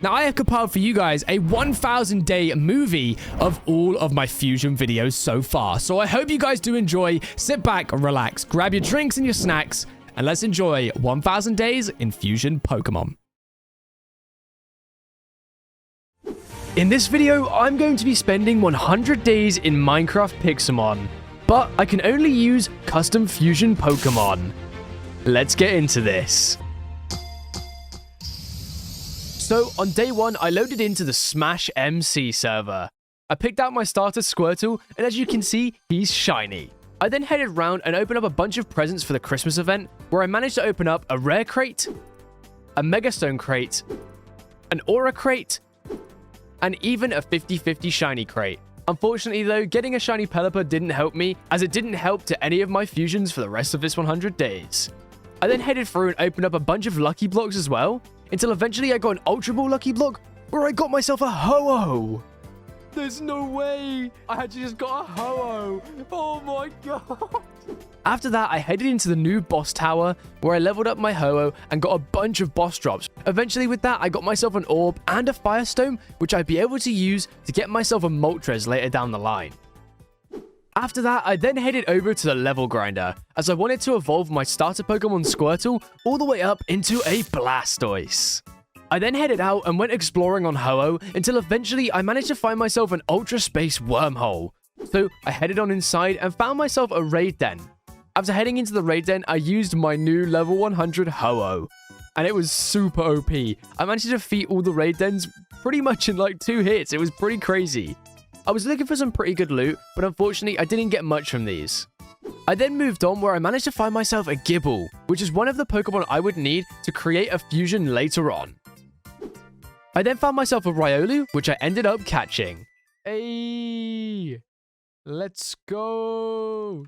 Now, I have compiled for you guys a 1,000 day movie of all of my Fusion videos so far. So I hope you guys do enjoy. Sit back, relax, grab your drinks and your snacks, and let's enjoy 1,000 days in Fusion Pokemon. In this video, I'm going to be spending 100 days in Minecraft PIXELMON, but I can only use custom Fusion Pokemon. Let's get into this. So, on day 1, I loaded into the SmashMC server. I picked out my starter Squirtle, and as you can see, he's shiny. I then headed around and opened up a bunch of presents for the Christmas event, where I managed to open up a rare crate, a Megastone crate, an Aura crate, and even a 50-50 shiny crate. Unfortunately though, getting a shiny Pelipper didn't help me, as it didn't help to any of my fusions for the rest of this 100 days. I then headed through and opened up a bunch of lucky blocks as well, until eventually I got an Ultra Ball lucky block, where I got myself a Ho-Oh. There's no way! I actually just got a Ho-Oh! Oh my god! After that, I headed into the new boss tower, where I leveled up my Ho-Oh and got a bunch of boss drops. Eventually with that, I got myself an Orb and a Firestone, which I'd be able to use to get myself a Moltres later down the line. After that, I then headed over to the level grinder, as I wanted to evolve my starter Pokemon Squirtle all the way up into a Blastoise. I then headed out and went exploring on Ho-Oh until eventually I managed to find myself an Ultra Space Wormhole. So I headed on inside and found myself a raid den. After heading into the raid den, I used my new level 100 Ho-Oh, and it was super OP. I managed to defeat all the raid dens pretty much in like 2 hits. It was pretty crazy. I was looking for some pretty good loot, but unfortunately I didn't get much from these. I then moved on where I managed to find myself a Gible, which is one of the Pokemon I would need to create a fusion later on. I then found myself a Riolu, which I ended up catching. Hey, let's go.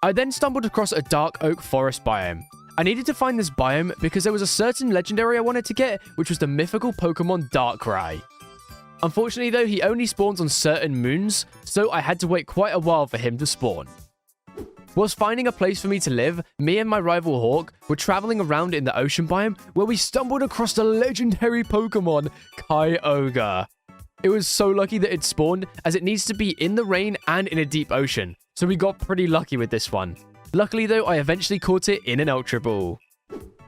I then stumbled across a dark oak forest biome. I needed to find this biome because there was a certain legendary I wanted to get, which was the mythical Pokemon Darkrai. Unfortunately though, he only spawns on certain moons, so I had to wait quite a while for him to spawn. Whilst finding a place for me to live, me and my rival Hawk were traveling around in the ocean biome where we stumbled across the legendary Pokemon Kyogre. It was so lucky that it spawned, as it needs to be in the rain and in a deep ocean, so we got pretty lucky with this one. Luckily though, I eventually caught it in an Ultra Ball.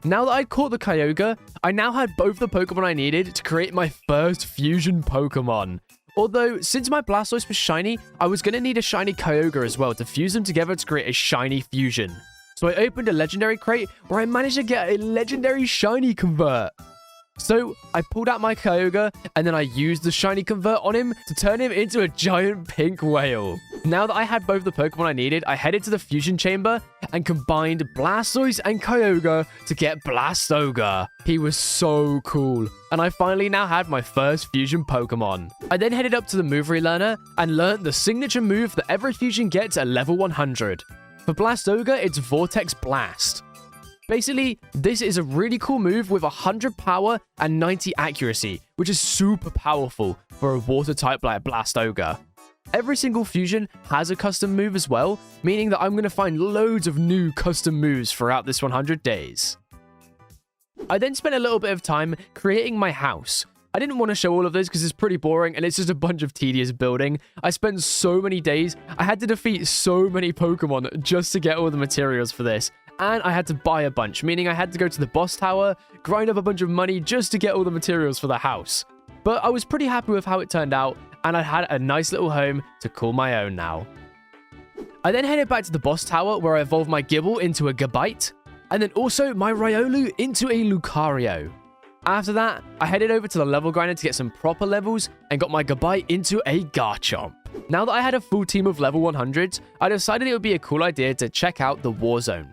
Now that I'd caught the Kyogre, I now had both the Pokemon I needed to create my first fusion Pokemon. Although, since my Blastoise was shiny, I was going to need a shiny Kyogre as well to fuse them together to create a shiny fusion. So I opened a legendary crate where I managed to get a legendary shiny convert. So I pulled out my Kyogre and then I used the shiny convert on him to turn him into a giant pink whale. Now that I had both the Pokemon I needed, I headed to the fusion chamber and combined Blastoise and Kyogre to get Blastogre. He was so cool. And I finally now had my first fusion Pokemon. I then headed up to the move relearner and learned the signature move that every fusion gets at level 100. For Blastogre, it's Vortex Blast. Basically, this is a really cool move with 100 power and 90 accuracy, which is super powerful for a water type like Blastogre. Every single fusion has a custom move as well, meaning that I'm going to find loads of new custom moves throughout this 100 days. I then spent a little bit of time creating my house. I didn't want to show all of this because it's pretty boring and it's just a bunch of tedious building. I spent so many days, I had to defeat so many Pokemon just to get all the materials for this. And I had to buy a bunch, meaning I had to go to the boss tower, grind up a bunch of money just to get all the materials for the house. But I was pretty happy with how it turned out, and I had a nice little home to call my own now. I then headed back to the boss tower where I evolved my Gible into a Gabite, and then also my Riolu into a Lucario. After that, I headed over to the level grinder to get some proper levels and got my Gabite into a Garchomp. Now that I had a full team of level 100s, I decided it would be a cool idea to check out the War Zone.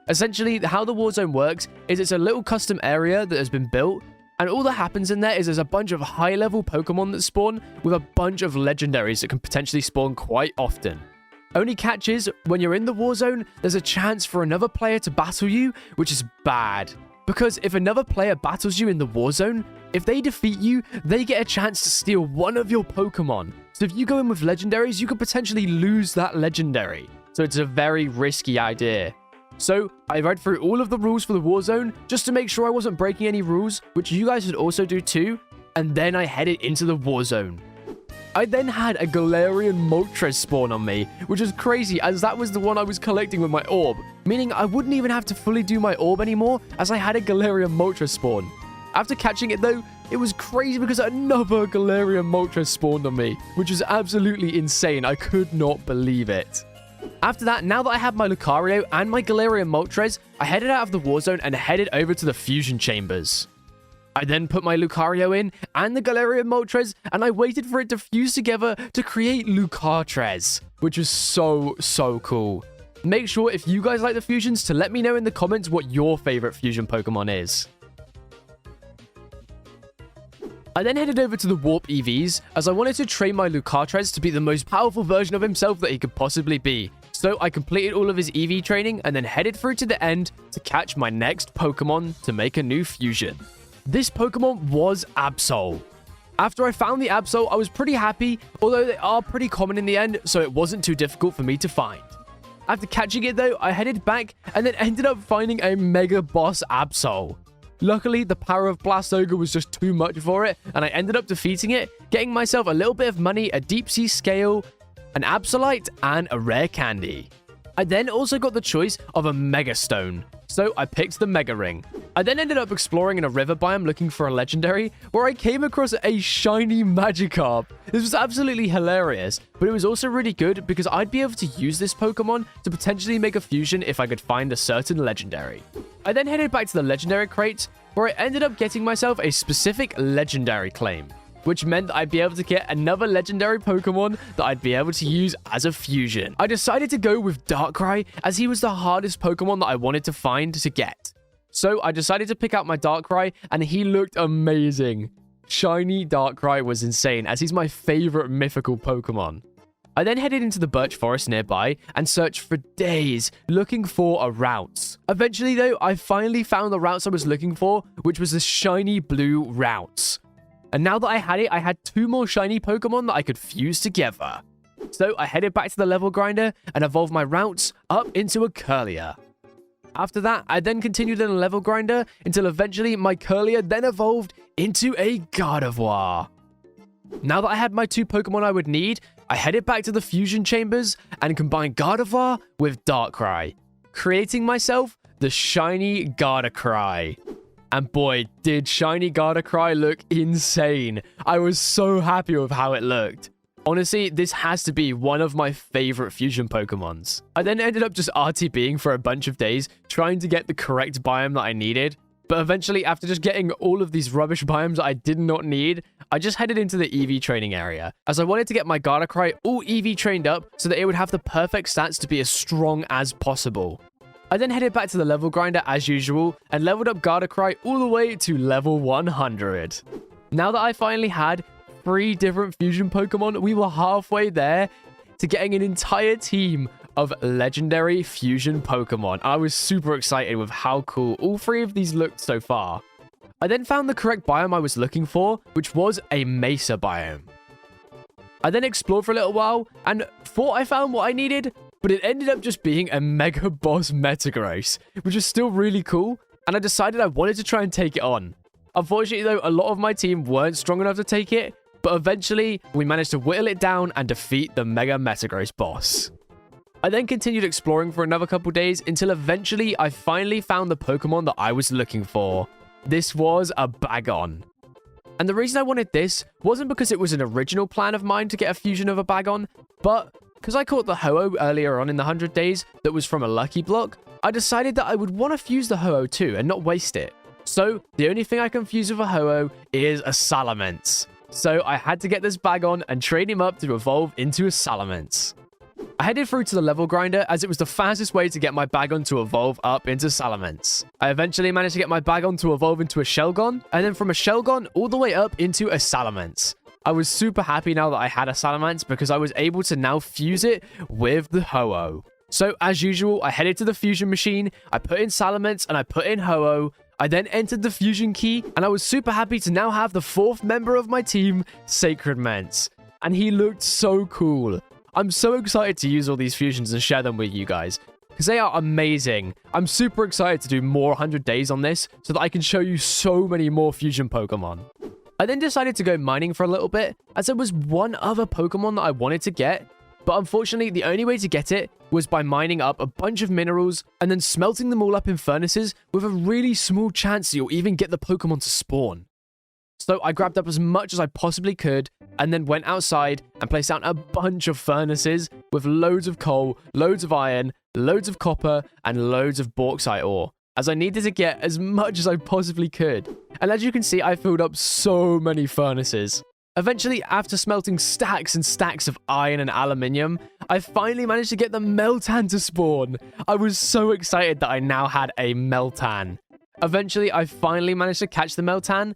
Essentially, how the War Zone works is it's a little custom area that has been built, and all that happens in there is there's a bunch of high-level Pokemon that spawn with a bunch of legendaries that can potentially spawn quite often. Only catch is, when you're in the War Zone, there's a chance for another player to battle you, which is bad. Because if another player battles you in the War Zone, if they defeat you, they get a chance to steal one of your Pokemon. So if you go in with legendaries, you could potentially lose that legendary. So it's a very risky idea. So I read through all of the rules for the War Zone just to make sure I wasn't breaking any rules, which you guys should also do too. and then I headed into the war zone. I then had a Galarian Moltres spawn on me, which was crazy as that was the one I was collecting with my orb, meaning I wouldn't even have to fully do my orb anymore as I had a Galarian Moltres spawn. After catching it though, it was crazy because another Galarian Moltres spawned on me, which was absolutely insane. I could not believe it. After that, now that I had my Lucario and my Galarian Moltres, I headed out of the war zone and headed over to the fusion chambers. I then put my Lucario in and the Galarian Moltres, and I waited for it to fuse together to create Lucatres, which is so cool. Make sure if you guys like the fusions to let me know in the comments what your favorite fusion Pokemon is. I then headed over to the Warp EVs as I wanted to train my Lucatres to be the most powerful version of himself that he could possibly be. So I completed all of his EV training and then headed through to the end to catch my next Pokemon to make a new fusion. This Pokemon was Absol. After I found the Absol, I was pretty happy, although they are pretty common in the end, so it wasn't too difficult for me to find. After catching it though, I headed back and then ended up finding a Mega Boss Absol. Luckily, the power of Blastoga was just too much for it, and I ended up defeating it, getting myself a little bit of money, a Deep Sea Scale, an Absolite, and a rare candy. I then also got the choice of a Mega Stone, so I picked the Mega Ring. I then ended up exploring in a river biome looking for a legendary, where I came across a shiny Magikarp. This was absolutely hilarious, but it was also really good because I'd be able to use this Pokemon to potentially make a fusion if I could find a certain legendary. I then headed back to the legendary crate, where I ended up getting myself a specific legendary claim, which meant that I'd be able to get another legendary Pokemon that I'd be able to use as a fusion. I decided to go with Darkrai as he was the hardest Pokemon that I wanted to find to get. So I decided to pick out my Darkrai and he looked amazing. Shiny Darkrai was insane as he's my favorite mythical Pokemon. I then headed into the birch forest nearby and searched for days looking for a Routes. Eventually though, I finally found the Routes I was looking for, which was the shiny blue Routes. And now that I had it, I had 2 more shiny Pokemon that I could fuse together. So I headed back to the level grinder and evolved my Routes up into a Curlier. After that, I then continued in a level grinder until eventually my Curlier then evolved into a Gardevoir. Now that I had my 2 Pokemon I would need, I headed back to the fusion chambers and combined Gardevoir with Darkrai, creating myself the shiny Gardevoir. And boy, did shiny Gardevoir look insane. I was so happy with how it looked. Honestly, this has to be one of my favorite fusion Pokemons. I then ended up just RTBing for a bunch of days, trying to get the correct biome that I needed. But eventually, after just getting all of these rubbish biomes that I did not need, I just headed into the EV training area, as I wanted to get my Gardevoir all EV trained up so that it would have the perfect stats to be as strong as possible. I then headed back to the level grinder as usual and leveled up Gardevoir all the way to level 100. Now that I finally had 3 different fusion Pokemon, we were halfway there to getting an entire team of legendary fusion Pokemon. I was super excited with how cool all 3 of these looked so far. I then found the correct biome I was looking for, which was a Mesa biome. I then explored for a little while and thought I found what I needed, but it ended up just being a Mega Boss Metagross, which is still really cool, and I decided I wanted to try and take it on. Unfortunately though, a lot of my team weren't strong enough to take it, but eventually we managed to whittle it down and defeat the Mega Metagross boss. I then continued exploring for another couple days until eventually I finally found the Pokemon that I was looking for. This was a Bagon. And the reason I wanted this wasn't because it was an original plan of mine to get a fusion of a Bagon, but because I caught the Ho-Oh earlier on in the 100 days that was from a Lucky Block, I decided that I would want to fuse the Ho-Oh too and not waste it. So the only thing I can fuse with a Ho-Oh is a Salamence. So I had to get this Bagon and train him up to evolve into a Salamence. I headed through to the level grinder as it was the fastest way to get my Bagon to evolve up into Salamence. I eventually managed to get my Bagon to evolve into a Shelgon, and then from a Shelgon all the way up into a Salamence. I was super happy now that I had a Salamence because I was able to now fuse it with the Ho-Oh. So as usual, I headed to the fusion machine, I put in Salamence and I put in Ho-Oh. I then entered the fusion key, and I was super happy to now have the 4th member of my team, Sacred Mence. And he looked so cool. I'm so excited to use all these fusions and share them with you guys, because they are amazing. I'm super excited to do more 100 days on this, so that I can show you so many more fusion Pokemon. I then decided to go mining for a little bit, as there was one other Pokemon that I wanted to get, but unfortunately the only way to get it was by mining up a bunch of minerals and then smelting them all up in furnaces with a really small chance that you'll even get the Pokemon to spawn. So I grabbed up as much as I possibly could and then went outside and placed down a bunch of furnaces with loads of coal, loads of iron, loads of copper, and loads of bauxite ore, as I needed to get as much as I possibly could. And as you can see, I filled up so many furnaces. Eventually, after smelting stacks and stacks of iron and aluminium, I finally managed to get the Meltan to spawn. I was so excited that I now had a Meltan. Eventually, I finally managed to catch the Meltan,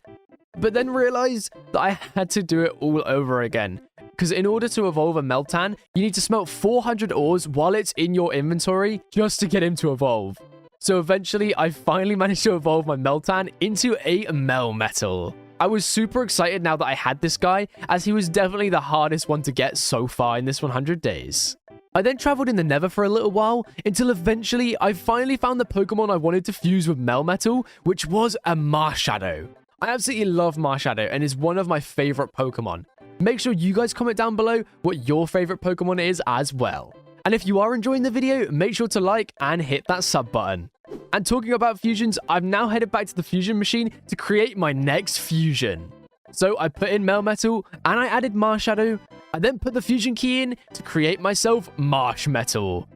but then realized that I had to do it all over again. Because in order to evolve a Meltan, you need to smelt 400 ores while it's in your inventory just to get him to evolve. So eventually, I finally managed to evolve my Meltan into a Melmetal. I was super excited now that I had this guy, as he was definitely the hardest one to get so far in this 100 days. I then traveled in the Nether for a little while, until eventually I finally found the Pokemon I wanted to fuse with Melmetal, which was a Marshadow. I absolutely love Marshadow and is one of my favorite Pokemon. Make sure you guys comment down below what your favorite Pokemon is as well. And if you are enjoying the video, make sure to like and hit that sub button. And talking about fusions, I've now headed back to the fusion machine to create my next fusion. So I put in Melmetal and I added Marshadow. I then put the fusion key in to create myself Marshmetal.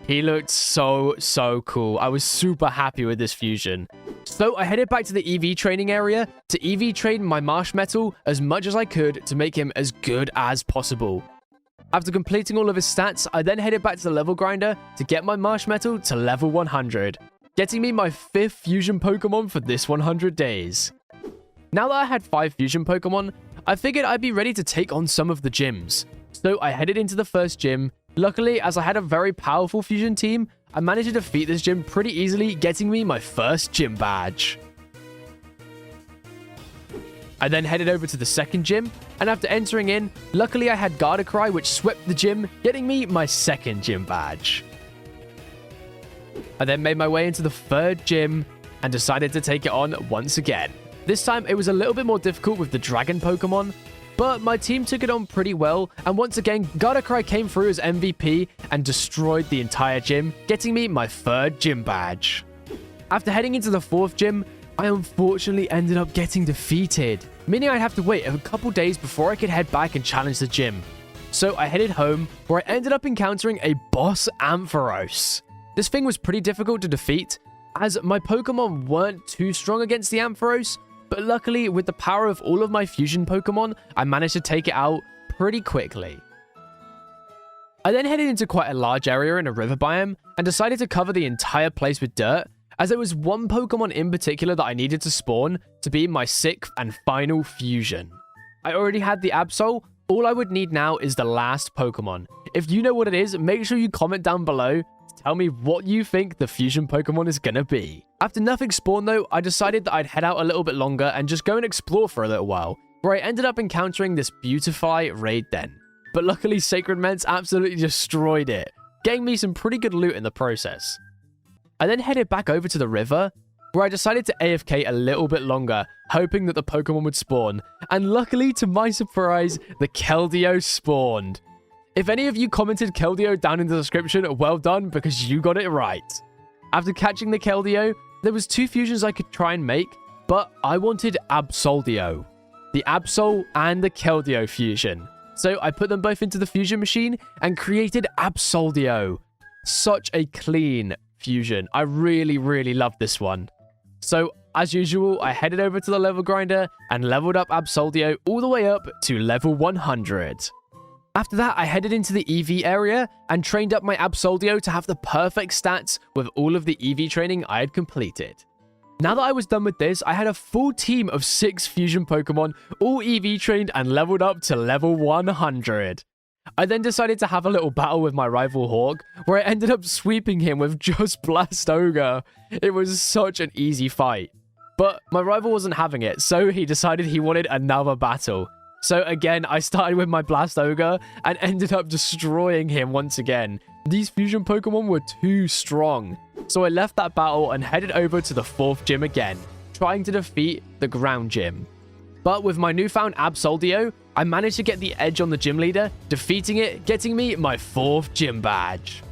He looked so cool. I was super happy with this fusion. So I headed back to the EV training area to EV train my Marshmetal as much as I could to make him as good as possible. After completing all of his stats, I then headed back to the level grinder to get my Marshmetal to level 100, getting me my 5th fusion Pokemon for this 100 days. Now that I had 5 fusion Pokemon, I figured I'd be ready to take on some of the gyms. So I headed into the first gym. Luckily, as I had a very powerful fusion team, I managed to defeat this gym pretty easily, getting me my first gym badge. I then headed over to the second gym, and after entering in, luckily I had Gardevoir, which swept the gym, getting me my second gym badge. I then made my way into the third gym and decided to take it on once again. This time it was a little bit more difficult with the dragon Pokemon, but my team took it on pretty well, and once again Gardevoir came through as MVP and destroyed the entire gym, getting me my third gym badge. After heading into the fourth gym, I unfortunately ended up getting defeated, meaning I'd have to wait a couple days before I could head back and challenge the gym. So I headed home, where I ended up encountering a boss Ampharos. This thing was pretty difficult to defeat, as my Pokemon weren't too strong against the Ampharos, but luckily with the power of all of my fusion Pokemon, I managed to take it out pretty quickly. I then headed into quite a large area in a river biome, and decided to cover the entire place with dirt, as there was one Pokemon in particular that I needed to spawn to be my 6th and final fusion. I already had the Absol. All I would need now is the last Pokemon. If you know what it is, make sure you comment down below to tell me what you think the fusion Pokemon is gonna be. After nothing spawned though, I decided that I'd head out a little bit longer and just go and explore for a little while, where I ended up encountering this Beautifly raid den. But luckily Sacred Ments absolutely destroyed it, getting me some pretty good loot in the process. I then headed back over to the river, where I decided to AFK a little bit longer, hoping that the Pokemon would spawn, and luckily, to my surprise, the Keldeo spawned. If any of you commented Keldeo down in the description, well done, because you got it right. After catching the Keldeo, there was 2 fusions I could try and make, but I wanted Absoldio, the Absol and the Keldeo fusion. So I put them both into the fusion machine and created Absoldio. Such a clean fusion. I really love this one. So as usual, I headed over to the level grinder and leveled up Absoldio all the way up to level 100. After that, I headed into the EV area and trained up my Absoldio to have the perfect stats with all of the EV training I had completed. Now that I was done with this, I had a full team of 6 fusion Pokemon, all EV trained and leveled up to level 100. I then decided to have a little battle with my rival Hawk, where I ended up sweeping him with just Blastoga. It was such an easy fight. But my rival wasn't having it, so he decided he wanted another battle. So again, I started with my Blastoga and ended up destroying him once again. These fusion Pokemon were too strong. So I left that battle and headed over to the 4th gym again, trying to defeat the ground gym. But with my newfound Absoldio, I managed to get the edge on the gym leader, defeating it, getting me my 4th gym badge.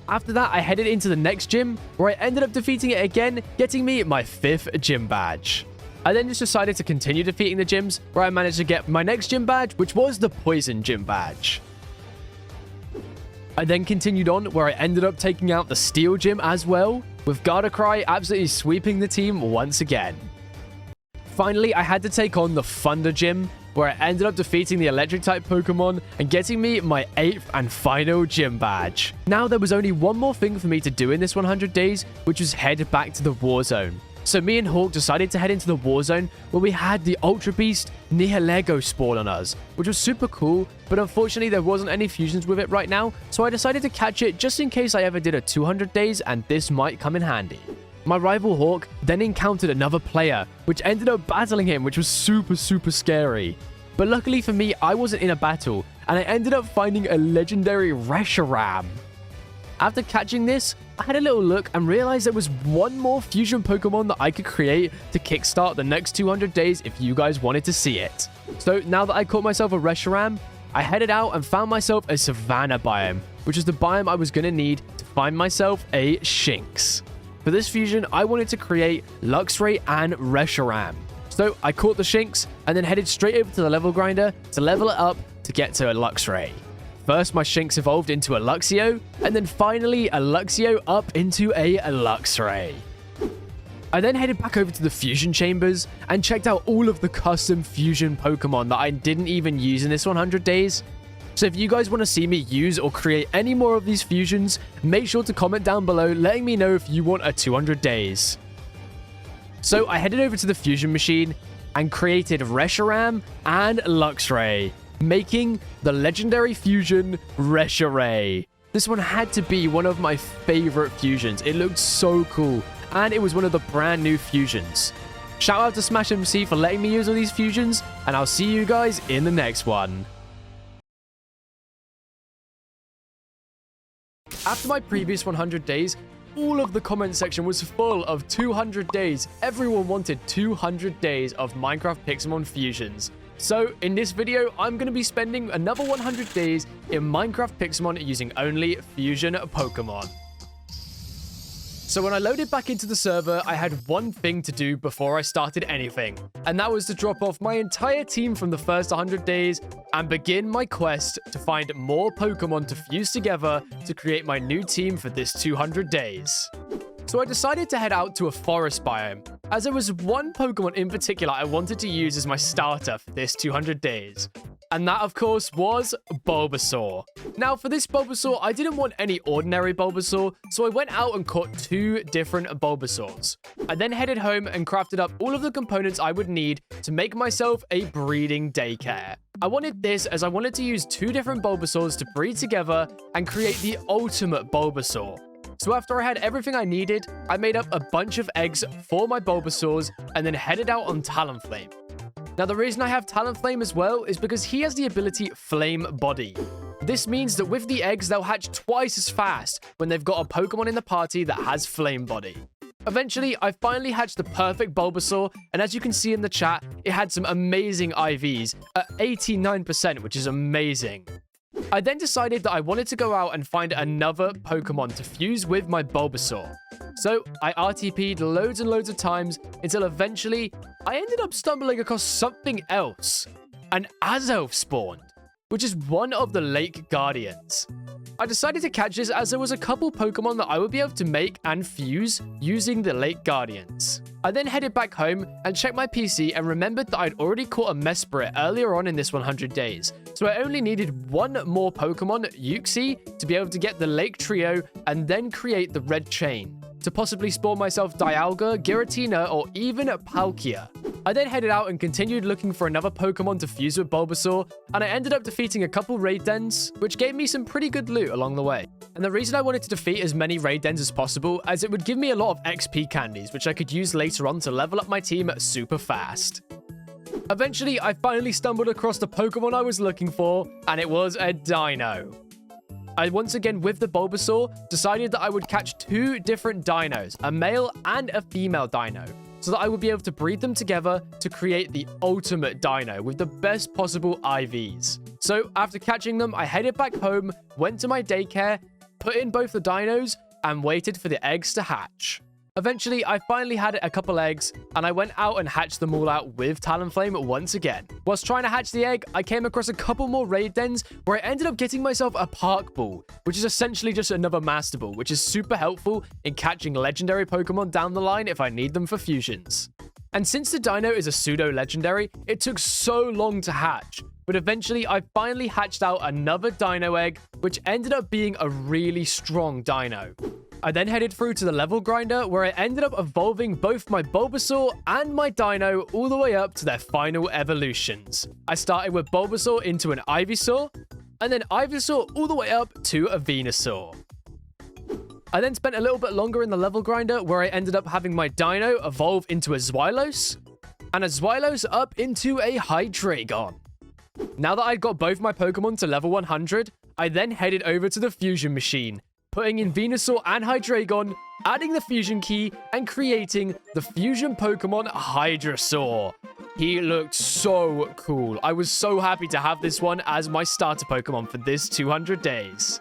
After that, I headed into the next gym, where I ended up defeating it again, getting me my 5th gym badge. I then just decided to continue defeating the gyms, where I managed to get my next gym badge, which was the Poison gym badge. I then continued on, where I ended up taking out the Steel gym as well, with Gardencry absolutely sweeping the team once again. Finally, I had to take on the Thunder gym, where I ended up defeating the Electric-type Pokemon and getting me my 8th and final gym badge. Now, there was only one more thing for me to do in this 100 days, which was head back to the War Zone. So me and Hawk decided to head into the War Zone, where we had the Ultra Beast Nihilego spawn on us, which was super cool, but unfortunately there wasn't any fusions with it right now, so I decided to catch it just in case I ever did a 200 days, and this might come in handy. My rival Hawk then encountered another player, which ended up battling him, which was super scary. But luckily for me, I wasn't in a battle, and I ended up finding a legendary Reshiram. After catching this, I had a little look and realized there was one more fusion Pokemon that I could create to kickstart the next 200 days if you guys wanted to see it. So now that I caught myself a Reshiram, I headed out and found myself a Savannah biome, which is the biome I was going to need to find myself a Shinx. For this fusion, I wanted to create Luxray and Reshiram. So I caught the Shinx and then headed straight over to the level grinder to level it up to get to a Luxray. First, my Shinx evolved into a Luxio, and then finally a Luxio up into a Luxray. I then headed back over to the fusion chambers and checked out all of the custom fusion Pokemon that I didn't even use in this 100 days. So if you guys want to see me use or create any more of these fusions, make sure to comment down below letting me know if you want a 200 days. So I headed over to the fusion machine and created Reshiram and Luxray, making the legendary fusion Reshiram. This one had to be one of my favorite fusions. It looked so cool, and it was one of the brand new fusions. Shout out to SmashMC for letting me use all these fusions, and I'll see you guys in the next one. After my previous 100 days, all of the comment section was full of 200 days. Everyone wanted 200 days of Minecraft Pixelmon fusions. So in this video, I'm going to be spending another 100 days in Minecraft Pixelmon using only fusion Pokemon. So when I loaded back into the server, I had one thing to do before I started anything, and that was to drop off my entire team from the first 100 days and begin my quest to find more Pokemon to fuse together to create my new team for this 200 days. So I decided to head out to a forest biome, as there was one Pokemon in particular I wanted to use as my starter for this 200 days. And that, of course, was Bulbasaur. Now, for this Bulbasaur, I didn't want any ordinary Bulbasaur, so I went out and caught 2 different Bulbasaurs. I then headed home and crafted up all of the components I would need to make myself a breeding daycare. I wanted this as I wanted to use 2 different Bulbasaurs to breed together and create the ultimate Bulbasaur. So after I had everything I needed, I made up a bunch of eggs for my Bulbasaurs and then headed out on Talonflame. Now, the reason I have Talonflame as well is because he has the ability Flame Body. This means that with the eggs, they'll hatch twice as fast when they've got a Pokemon in the party that has Flame Body. Eventually, I finally hatched the perfect Bulbasaur, and as you can see in the chat, it had some amazing IVs at 89%, which is amazing. I then decided that I wanted to go out and find another Pokemon to fuse with my Bulbasaur. So I RTP'd loads and loads of times until eventually I ended up stumbling across something else. An Azelf spawned, which is one of the Lake Guardians. I decided to catch this as there was a couple Pokemon that I would be able to make and fuse using the Lake Guardians. I then headed back home and checked my PC and remembered that I'd already caught a Mesprit earlier on in this 100 days. So I only needed one more Pokemon, Uxie, to be able to get the Lake Trio and then create the Red Chain, to possibly spawn myself Dialga, Giratina, or even Palkia. I then headed out and continued looking for another Pokemon to fuse with Bulbasaur, and I ended up defeating a couple raid dens, which gave me some pretty good loot along the way. And the reason I wanted to defeat as many raid dens as possible, as it would give me a lot of XP candies, which I could use later on to level up my team super fast. Eventually, I finally stumbled across the Pokemon I was looking for, and it was a Dino. I once again, with the Bulbasaur, decided that I would catch 2 different dinos, a male and a female dino. so that I would be able to breed them together to create the ultimate dino with the best possible IVs. So after catching them, I headed back home, went to my daycare, put in both the dinos, and waited for the eggs to hatch. Eventually, I finally had a couple eggs, and I went out and hatched them all out with Talonflame once again. Whilst trying to hatch the egg, I came across a couple more raid dens where I ended up getting myself a Park Ball, which is essentially just another Master Ball, which is super helpful in catching legendary Pokemon down the line if I need them for fusions. And since the dino is a pseudo-legendary, it took so long to hatch, but eventually I finally hatched out another dino egg, which ended up being a really strong dino. I then headed through to the level grinder, where I ended up evolving both my Bulbasaur and my Dino all the way up to their final evolutions. I started with Bulbasaur into an Ivysaur, and then Ivysaur all the way up to a Venusaur. I then spent a little bit longer in the level grinder, where I ended up having my Dino evolve into a Zweilous, and a Zweilous up into a Hydreigon. Now that I'd got both my Pokemon to level 100, I then headed over to the Fusion Machine, putting in Venusaur and Hydreigon, adding the fusion key, and creating the fusion Pokemon Hydrasaur. He looked so cool. I was so happy to have this one as my starter Pokemon for this 200 days.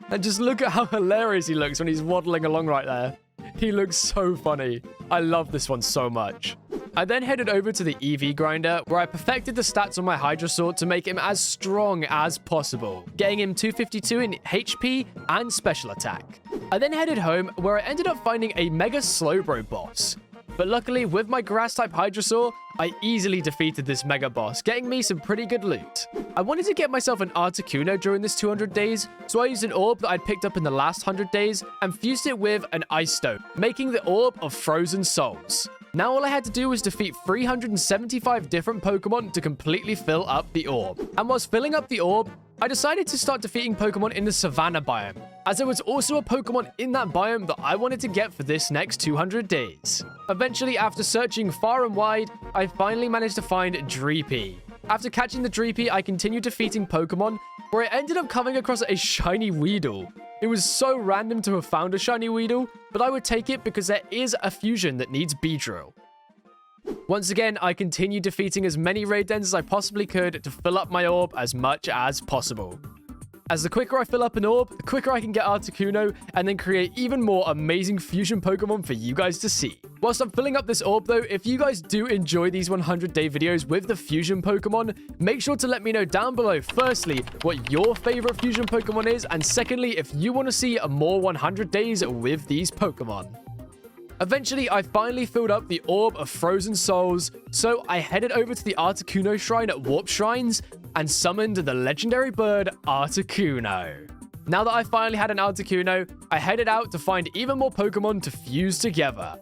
And just look at how hilarious he looks when he's waddling along right there. He looks so funny. I love this one so much. I then headed over to the EV grinder, where I perfected the stats on my Hydrasaur to make him as strong as possible, getting him 252 in HP and special attack. I then headed home, where I ended up finding a Mega Slowbro boss. But luckily, with my Grass-type Hydrasaur, I easily defeated this Mega boss, getting me some pretty good loot. I wanted to get myself an Articuno during this 200 days, so I used an orb that I'd picked up in the last 100 days and fused it with an Ice Stone, making the orb of Frozen Souls. Now all I had to do was defeat 375 different Pokemon to completely fill up the orb. And whilst filling up the orb, I decided to start defeating Pokemon in the Savannah biome, as there was also a Pokemon in that biome that I wanted to get for this next 200 days. Eventually, after searching far and wide, I finally managed to find Dreepy. After catching the Dreepy, I continued defeating Pokemon, where I ended up coming across a shiny Weedle. It was so random to have found a shiny Weedle, but I would take it because there is a fusion that needs Beedrill. Once again, I continued defeating as many raid dens as I possibly could to fill up my orb as much as possible. As the quicker I fill up an orb, the quicker I can get Articuno and then create even more amazing fusion Pokemon for you guys to see. Whilst I'm filling up this orb though, if you guys do enjoy these 100-day videos with the fusion Pokemon, make sure to let me know down below, firstly, what your favorite fusion Pokemon is, and secondly, if you want to see more 100 days with these Pokemon. Eventually, I finally filled up the Orb of Frozen Souls, so I headed over to the Articuno Shrine at Warp Shrines and summoned the legendary bird Articuno. Now that I finally had an Articuno, I headed out to find even more Pokemon to fuse together.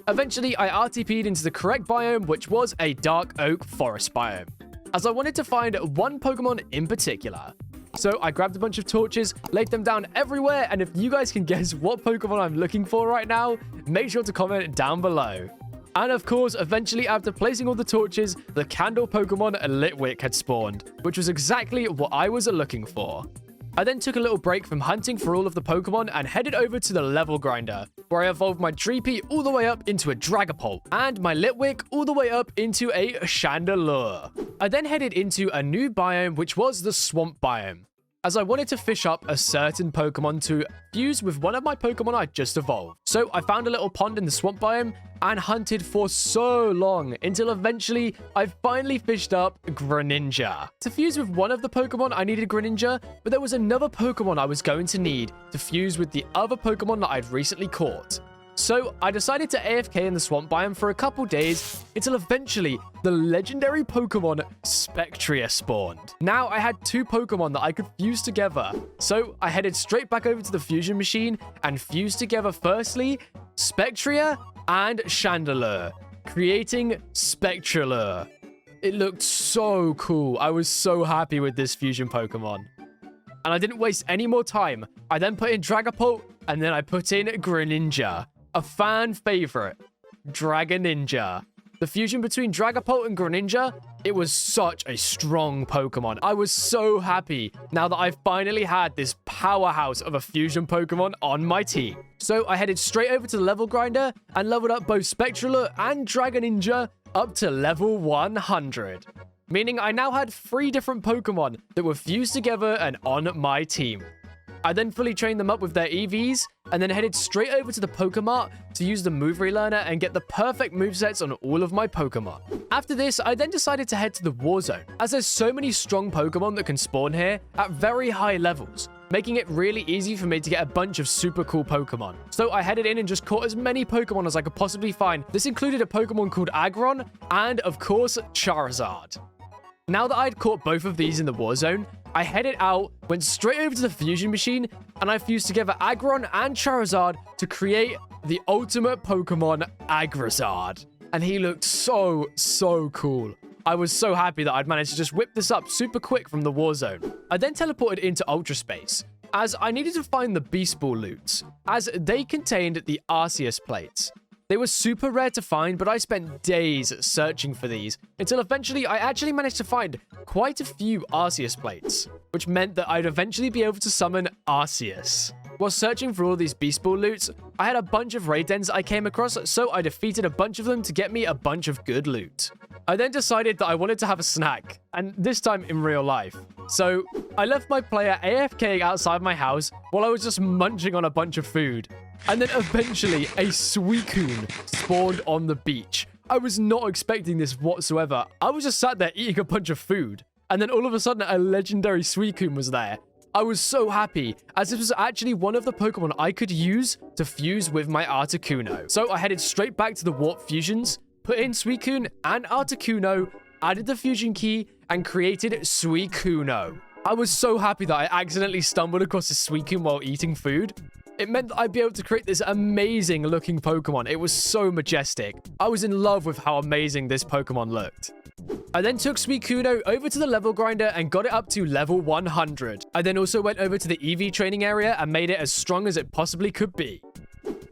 Eventually, I RTP'd into the correct biome, which was a Dark Oak Forest biome, as I wanted to find one Pokemon in particular. So I grabbed a bunch of torches, laid them down everywhere, and if you guys can guess what Pokemon I'm looking for right now, make sure to comment down below. And of course, eventually after placing all the torches, the candle Pokemon Litwick had spawned, which was exactly what I was looking for. I then took a little break from hunting for all of the Pokemon and headed over to the level grinder, where I evolved my Dreepy all the way up into a Dragapult, and my Litwick all the way up into a Chandelure. I then headed into a new biome, which was the Swamp biome, as I wanted to fish up a certain Pokemon to fuse with one of my Pokemon I just evolved. So I found a little pond in the Swamp biome and hunted for so long until eventually I finally fished up Greninja. To fuse with one of the Pokemon, I needed Greninja, but there was another Pokemon I was going to need to fuse with the other Pokemon that I'd recently caught. So I decided to AFK in the Swamp biome for a couple days until eventually the legendary Pokemon Spectria spawned. Now I had two Pokemon that I could fuse together. So I headed straight back over to the fusion machine and fused together firstly Spectria and Chandelure, creating Spectralure. It looked so cool. I was so happy with this fusion Pokemon. And I didn't waste any more time. I then put in Dragapult and then I put in Greninja. A fan favorite, Dragoninja. The fusion between Dragapult and Greninja, it was such a strong Pokemon. I was so happy now that I've finally had this powerhouse of a fusion Pokemon on my team. So I headed straight over to the level grinder and leveled up both Spectralure and Dragoninja up to level 100. Meaning I now had 3 different Pokemon that were fused together and on my team. I then fully trained them up with their EVs, and then headed straight over to the Pokemart to use the Move Relearner and get the perfect movesets on all of my Pokemon. After this, I then decided to head to the War Zone, as there's so many strong Pokemon that can spawn here at very high levels, making it really easy for me to get a bunch of super cool Pokemon. So I headed in and just caught as many Pokemon as I could possibly find. This included a Pokemon called Aggron, and of course, Charizard. Now that I'd caught both of these in the War Zone, I headed out, went straight over to the fusion machine, and I fused together Aggron and Charizard to create the ultimate Pokemon, Agrazard. And he looked so cool. I was so happy that I'd managed to just whip this up super quick from the War Zone. I then teleported into Ultra Space, as I needed to find the Beast Ball loots, as they contained the Arceus plates. They were super rare to find, but I spent days searching for these, until eventually I actually managed to find quite a few Arceus plates, which meant that I'd eventually be able to summon Arceus. While searching for all these Beast Ball loots, I had a bunch of raid dens I came across, so I defeated a bunch of them to get me a bunch of good loot. I then decided that I wanted to have a snack, and this time in real life. So I left my player AFK outside my house while I was just munching on a bunch of food. And then eventually a Suicune spawned on the beach. I was not expecting this whatsoever. I was just sat there eating a bunch of food. And then all of a sudden a legendary Suicune was there. I was so happy, as this was actually one of the Pokemon I could use to fuse with my Articuno. So I headed straight back to the Warp Fusions, put in Suicune and Articuno, added the fusion key, and created Suicuno. I was so happy that I accidentally stumbled across a Suicune while eating food. It meant that I'd be able to create this amazing looking Pokemon. It was so majestic. I was in love with how amazing this Pokemon looked. I then took Suicune over to the level grinder and got it up to level 100. I then also went over to the EV training area and made it as strong as it possibly could be.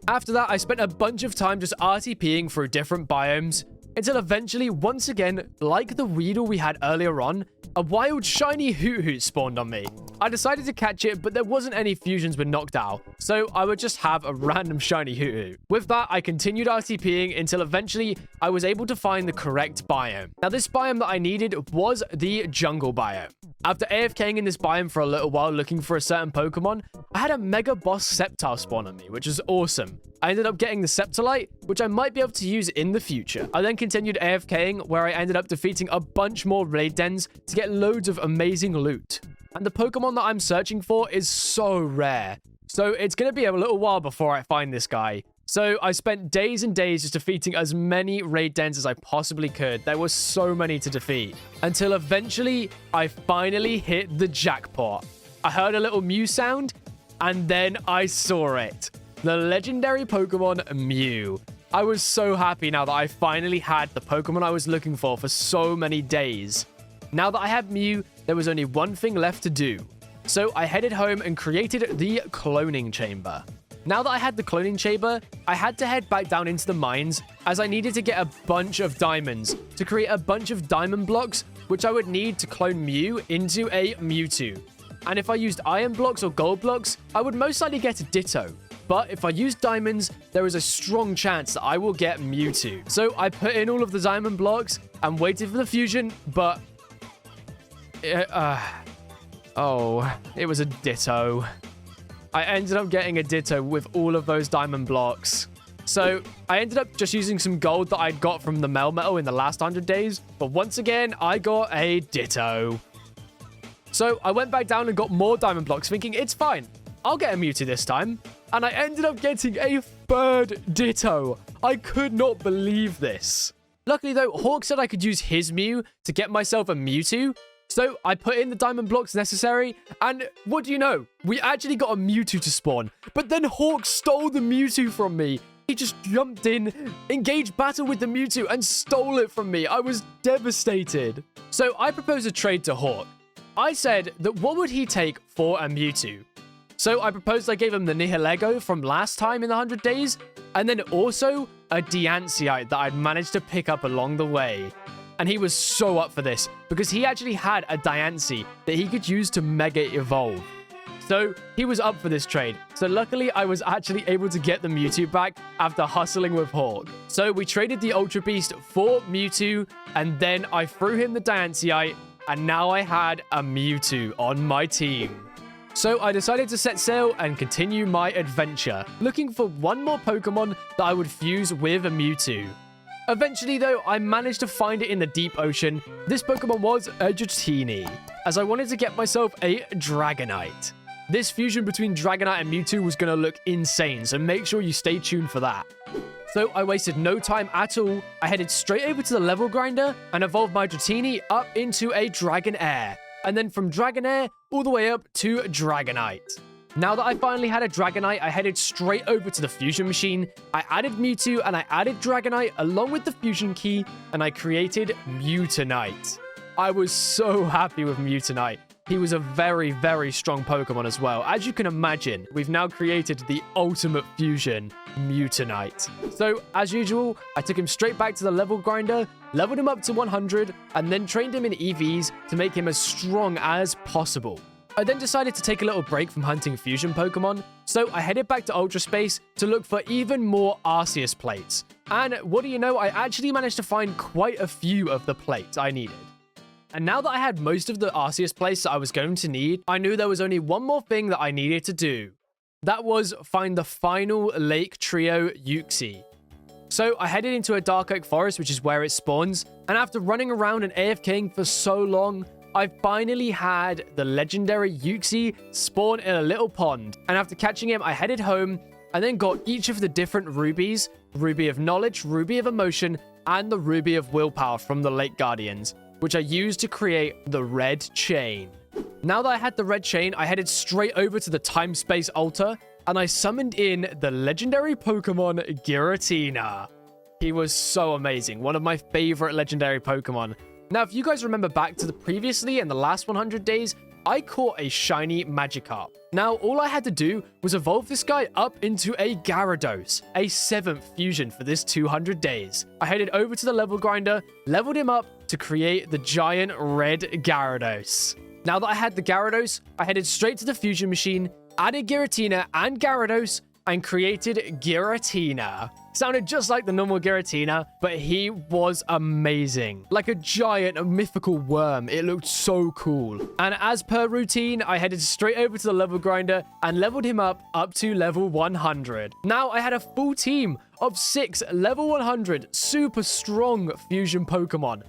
After that, I spent a bunch of time just RTPing through different biomes, until eventually, once again, like the Weedle we had earlier on, a wild shiny Hoot spawned on me. I decided to catch it, but there wasn't any fusions with knocked out, so I would just have a random shiny Hoot. With that, I continued RTPing until eventually I was able to find the correct biome. Now, this biome that I needed was the jungle biome. After AFKing in this biome for a little while looking for a certain Pokemon, I had a Mega Boss Sceptile spawn on me, which was awesome. I ended up getting the Sceptolite, which I might be able to use in the future. I then continued AFKing, where I ended up defeating a bunch more raid dens to get loads of amazing loot. And the Pokemon that I'm searching for is so rare. So it's going to be a little while before I find this guy. So I spent days and days just defeating as many raid dens as I possibly could. There were so many to defeat. Until eventually, I finally hit the jackpot. I heard a little Mew sound, and then I saw it. The legendary Pokemon Mew. I was so happy now that I finally had the Pokemon I was looking for so many days. Now that I have Mew, there was only one thing left to do. So I headed home and created the cloning chamber. Now that I had the cloning chamber, I had to head back down into the mines, as I needed to get a bunch of diamonds to create a bunch of diamond blocks, which I would need to clone Mew into a Mewtwo. And if I used iron blocks or gold blocks, I would most likely get a Ditto. But if I use diamonds, there is a strong chance that I will get Mewtwo. So I put in all of the diamond blocks and waited for the fusion, but it was a Ditto. I ended up getting a Ditto with all of those diamond blocks. So I ended up just using some gold that I'd got from the Melmetal in the last 100 days. But once again, I got a Ditto. So I went back down and got more diamond blocks, thinking it's fine. I'll get a Mewtwo this time. And I ended up getting a third Ditto. I could not believe this. Luckily though, Hawk said I could use his Mew to get myself a Mewtwo. So I put in the diamond blocks necessary, and what do you know? We actually got a Mewtwo to spawn. But then Hawk stole the Mewtwo from me. He just jumped in, engaged battle with the Mewtwo, and stole it from me. I was devastated. So I proposed a trade to Hawk. I said that what would he take for a Mewtwo? So I proposed I gave him the Nihilego from last time in the 100 days, and then also a Dianceite that I'd managed to pick up along the way. And he was so up for this, because he actually had a Diancie that he could use to Mega Evolve. So he was up for this trade. So luckily, I was actually able to get the Mewtwo back after hustling with Hawk. So we traded the Ultra Beast for Mewtwo, and then I threw him the Dianceite, and now I had a Mewtwo on my team. So I decided to set sail and continue my adventure, looking for one more Pokemon that I would fuse with a Mewtwo. Eventually, though, I managed to find it in the deep ocean. This Pokemon was a Dratini, as I wanted to get myself a Dragonite. This fusion between Dragonite and Mewtwo was going to look insane, so make sure you stay tuned for that. So I wasted no time at all. I headed straight over to the level grinder and evolved my Dratini up into a Dragonair. And then from Dragonair all the way up to Dragonite. Now that I finally had a Dragonite, I headed straight over to the fusion machine. I added Mewtwo and I added Dragonite along with the fusion key, and I created Mutanite. I was so happy with Mutanite. He was a very, very strong Pokemon as well. As you can imagine, we've now created the ultimate fusion, Mutanite. So, as usual, I took him straight back to the level grinder, leveled him up to 100, and then trained him in EVs to make him as strong as possible. I then decided to take a little break from hunting fusion Pokemon, so I headed back to Ultra Space to look for even more Arceus plates. And what do you know, I actually managed to find quite a few of the plates I needed. And now that I had most of the Arceus plates that I was going to need, I knew there was only one more thing that I needed to do. That was find the final Lake Trio Uxie. So I headed into a Dark Oak Forest, which is where it spawns, and after running around and AFKing for so long, I finally had the legendary Uxie spawn in a little pond. And after catching him, I headed home and then got each of the different rubies, Ruby of Knowledge, Ruby of Emotion, and the Ruby of Willpower from the Lake Guardians, which I used to create the Red Chain. Now that I had the Red Chain, I headed straight over to the Time-Space Altar, and I summoned in the legendary Pokemon Giratina. He was so amazing, one of my favorite legendary Pokemon. Now, if you guys remember back to the previously in the last 100 days, I caught a shiny Magikarp. Now, all I had to do was evolve this guy up into a Gyarados, a 7th fusion for this 200 days. I headed over to the level grinder, leveled him up to create the giant red Gyarados. Now that I had the Gyarados, I headed straight to the fusion machine, added Giratina and Gyarados, and created Giratina. Sounded just like the normal Giratina, but he was amazing. Like a giant, a mythical worm. It looked so cool. And as per routine, I headed straight over to the level grinder and leveled him up to level 100. Now I had a full team of 6 level 100 super strong fusion Pokemon.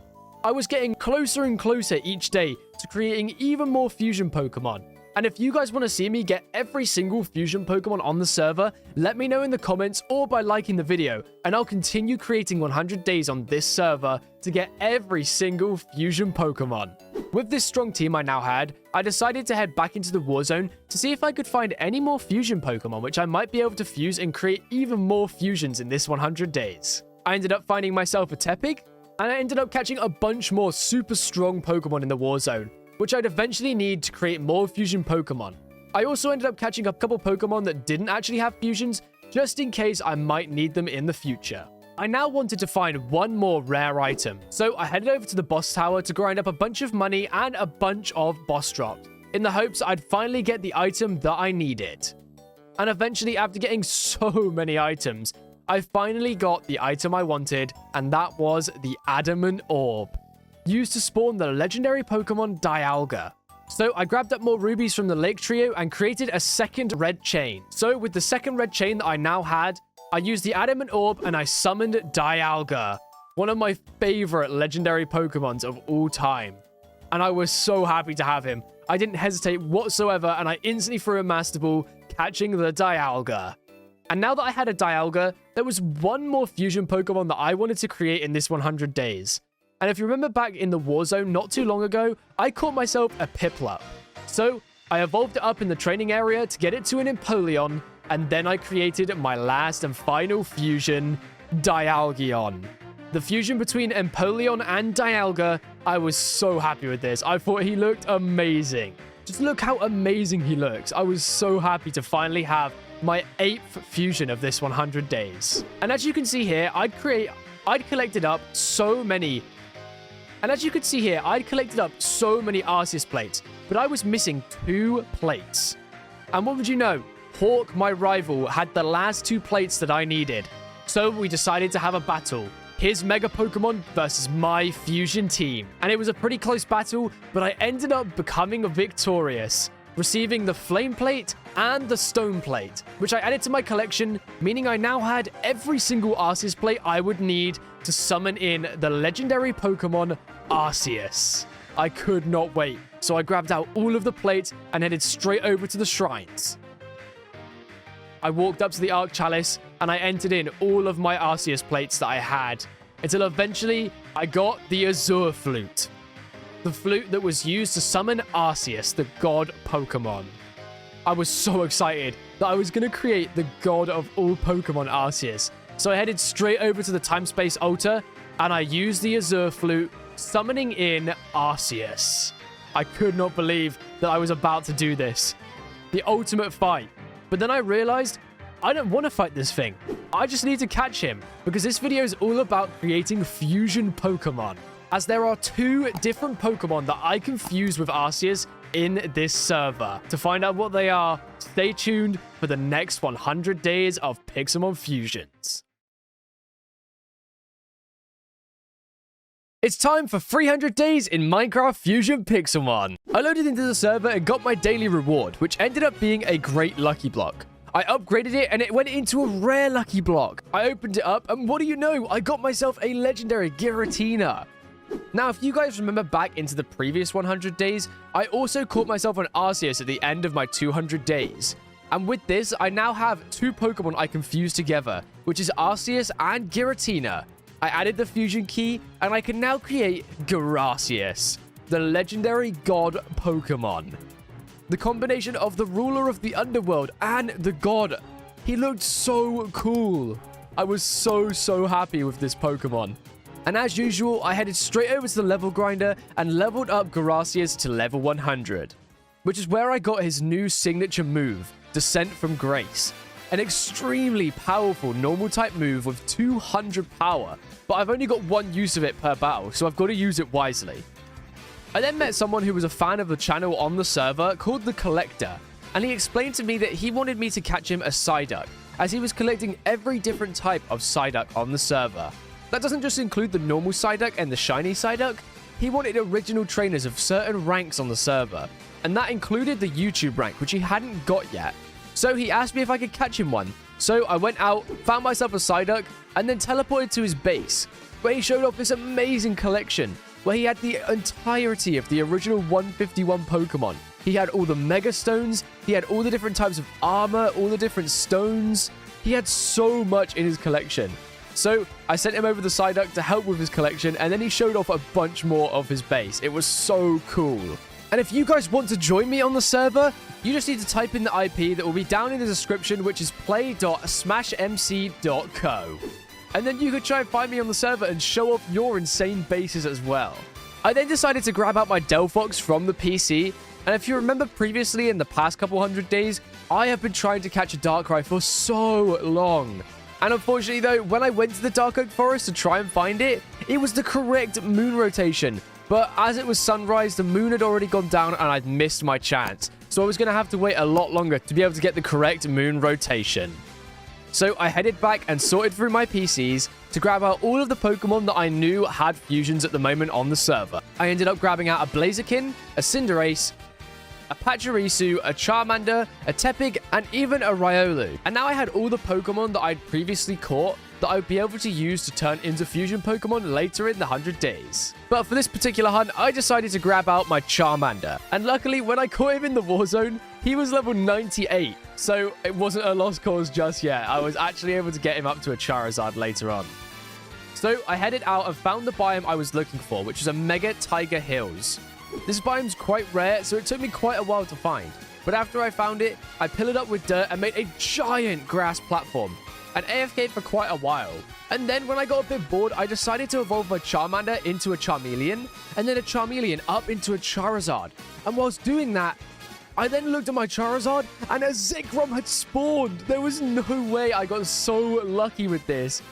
I was getting closer and closer each day to creating even more fusion Pokemon. And if you guys want to see me get every single fusion Pokemon on the server, let me know in the comments or by liking the video, and I'll continue creating 100 days on this server to get every single fusion Pokemon. With this strong team I now had, I decided to head back into the war zone to see if I could find any more fusion Pokemon which I might be able to fuse and create even more fusions in this 100 days. I ended up finding myself a Tepig, and I ended up catching a bunch more super strong Pokemon in the war zone, which I'd eventually need to create more fusion Pokemon. I also ended up catching a couple Pokemon that didn't actually have fusions, just in case I might need them in the future. I now wanted to find one more rare item, so I headed over to the boss tower to grind up a bunch of money and a bunch of boss drops, in the hopes I'd finally get the item that I needed. And eventually, after getting so many items, I finally got the item I wanted, and that was the Adamant Orb, used to spawn the legendary Pokemon Dialga. So I grabbed up more rubies from the Lake Trio and created a second red chain. So with the second red chain that I now had, I used the Adamant Orb and I summoned Dialga, one of my favorite legendary Pokemons of all time. And I was so happy to have him. I didn't hesitate whatsoever and I instantly threw a Master Ball, catching the Dialga. And now that I had a Dialga, there was one more fusion Pokemon that I wanted to create in this 100 days. And if you remember back in the war zone not too long ago, I caught myself a Piplup. So I evolved it up in the training area to get it to an Empoleon, and then I created my last and final fusion, Dialgion. The fusion between Empoleon and Dialga, I was so happy with this. I thought he looked amazing. Just look how amazing he looks. I was so happy to finally have my 8th fusion of this 100 days. And as you can see here, I'd collected up so many Arceus plates, but I was missing 2 plates. And what would you know? Hawk, my rival, had the last 2 plates that I needed. So we decided to have a battle. His Mega Pokemon versus my Fusion team. And it was a pretty close battle, but I ended up becoming victorious, receiving the Flame Plate and the Stone Plate, which I added to my collection, meaning I now had every single Arceus plate I would need to summon in the legendary Pokemon Arceus. I could not wait, so I grabbed out all of the plates and headed straight over to the shrines. I walked up to the Arc Chalice and I entered in all of my Arceus plates that I had, until eventually I got the Azure Flute. The flute that was used to summon Arceus, the god Pokemon. I was so excited that I was going to create the god of all Pokemon Arceus. So I headed straight over to the Time-Space Altar and I used the Azure Flute, summoning in Arceus. I could not believe that I was about to do this. The ultimate fight. But then I realized I don't want to fight this thing. I just need to catch him, because this video is all about creating fusion Pokemon, as there are 2 different Pokemon that I can fuse with Arceus in this server. To find out what they are, stay tuned for the next 100 days of PIXELMON fusions. It's time for 300 days in Minecraft Fusion PIXELMON. I loaded into the server and got my daily reward, which ended up being a great lucky block. I upgraded it and it went into a rare lucky block. I opened it up and what do you know? I got myself a legendary Giratina. Now, if you guys remember back into the previous 100 days, I also caught myself an Arceus at the end of my 200 days. And with this, I now have 2 Pokemon I can fuse together, which is Arceus and Giratina. I added the fusion key, and I can now create Giracious, the legendary god Pokemon. The combination of the ruler of the underworld and the god. He looked so cool. I was so happy with this Pokemon. And as usual, I headed straight over to the level grinder and leveled up Giracious to level 100, which is where I got his new signature move, Descent from Grace. An extremely powerful normal type move with 200 power, but I've only got 1 use of it per battle, so I've got to use it wisely. I then met someone who was a fan of the channel on the server called The Collector, and he explained to me that he wanted me to catch him a Psyduck, as he was collecting every different type of Psyduck on the server. That doesn't just include the normal Psyduck and the shiny Psyduck. He wanted original trainers of certain ranks on the server, and that included the YouTube rank, which he hadn't got yet. So he asked me if I could catch him one. So I went out, found myself a Psyduck, and then teleported to his base, where he showed off this amazing collection, where he had the entirety of the original 151 Pokemon. He had all the Mega Stones, he had all the different types of armor, all the different stones. He had so much in his collection. So I sent him over the Psyduck to help with his collection, and then he showed off a bunch more of his base. It was so cool. And if you guys want to join me on the server, you just need to type in the IP that will be down in the description, which is play.smashmc.co. And then you could try and find me on the server and show off your insane bases as well. I then decided to grab out my Delphox from the PC, and if you remember previously in the past couple 100 days, I have been trying to catch a Darkrai for so long. And unfortunately though, when I went to the Dark Oak Forest to try and find it, it was the correct moon rotation. But as it was sunrise, the moon had already gone down and I'd missed my chance. So I was going to have to wait a lot longer to be able to get the correct moon rotation. So I headed back and sorted through my PCs to grab out all of the Pokemon that I knew had fusions at the moment on the server. I ended up grabbing out a Blaziken, a Cinderace, a Pachirisu, a Charmander, a Tepig, and even a Riolu. And now I had all the Pokemon that I'd previously caught that I would be able to use to turn into fusion Pokemon later in the 100 days. But for this particular hunt, I decided to grab out my Charmander. And luckily, when I caught him in the war zone, he was level 98. So it wasn't a lost cause just yet. I was actually able to get him up to a Charizard later on. So I headed out and found the biome I was looking for, which is a Mega Taiga Hills. This biome's quite rare, so it took me quite a while to find. But after I found it, I pillared up with dirt and made a giant grass platform, and AFK'd for quite a while. And then when I got a bit bored, I decided to evolve my Charmander into a Charmeleon, and then a Charmeleon up into a Charizard. And whilst doing that, I then looked at my Charizard, and a Zekrom had spawned. There was no way. I got so lucky with this.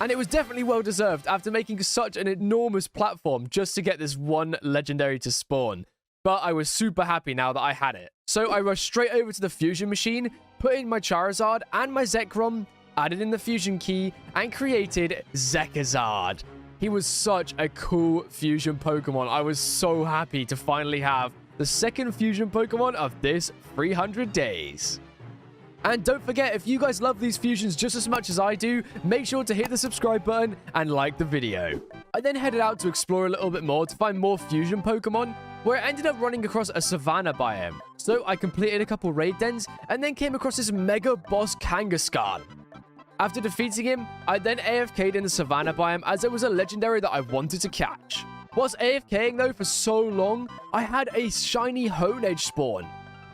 And it was definitely well-deserved after making such an enormous platform just to get this one legendary to spawn. But I was super happy now that I had it. So I rushed straight over to the fusion machine, put in my Charizard and my Zekrom, added in the fusion key, and created Zekazard. He was such a cool fusion Pokemon. I was so happy to finally have the second fusion Pokemon of this 300 days. And don't forget, if you guys love these fusions just as much as I do, make sure to hit the subscribe button and like the video. I then headed out to explore a little bit more to find more fusion Pokemon, where I ended up running across a savanna biome. So I completed a couple raid dens and then came across this mega boss Kangaskhan. After defeating him, I then AFK'd in the savanna biome as it was a legendary that I wanted to catch. Whilst AFKing though for so long, I had a shiny Honedge spawn.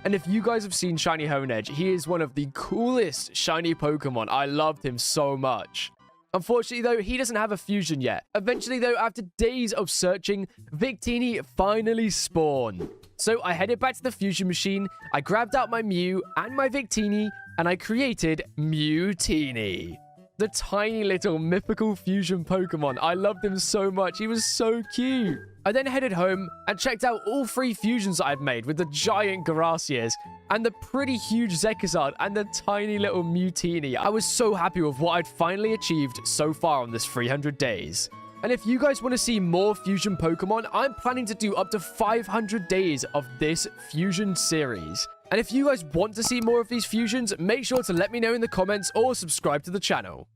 And if you guys have seen shiny Honedge, he is one of the coolest shiny Pokemon. I loved him so much. Unfortunately though, he doesn't have a fusion yet. Eventually though, after days of searching, Victini finally spawned. So I headed back to the fusion machine, I grabbed out my Mew and my Victini, and I created Mewtini. The tiny little mythical fusion Pokemon. I loved him so much. He was so cute. I then headed home and checked out all 3 fusions that I'd made with the giant Gracias and the pretty huge Zekazard and the tiny little Mewtini. I was so happy with what I'd finally achieved so far on this 300 days. And if you guys want to see more fusion Pokemon, I'm planning to do up to 500 days of this fusion series. And if you guys want to see more of these fusions, make sure to let me know in the comments or subscribe to the channel.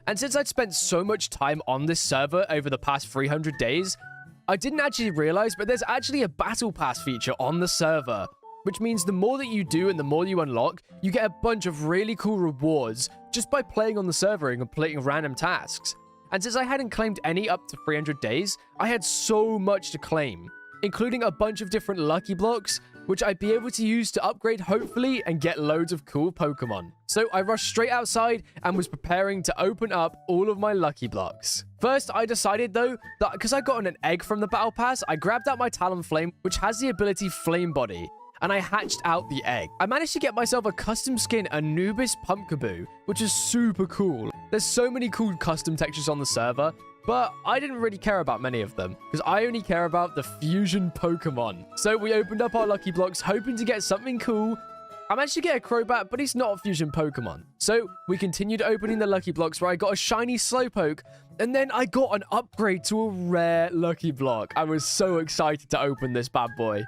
And since I'd spent so much time on this server over the past 300 days, I didn't actually realize, but there's actually a battle pass feature on the server, which means the more that you do and the more you unlock, you get a bunch of really cool rewards just by playing on the server and completing random tasks. And since I hadn't claimed any up to 300 days, I had so much to claim, including a bunch of different lucky blocks, which I'd be able to use to upgrade hopefully and get loads of cool Pokemon. So I rushed straight outside and was preparing to open up all of my lucky blocks. First, I decided though that because I got an egg from the battle pass, I grabbed out my Talonflame, which has the ability Flame Body, and I hatched out the egg. I managed to get myself a custom skin Anubis Pumpkaboo, which is super cool. There's so many cool custom textures on the server, but I didn't really care about many of them, because I only care about the fusion Pokemon. So we opened up our lucky blocks, hoping to get something cool. I managed to get a Crobat, but he's not a fusion Pokemon. So we continued opening the lucky blocks, where I got a shiny Slowpoke, and then I got an upgrade to a rare lucky block. I was so excited to open this bad boy.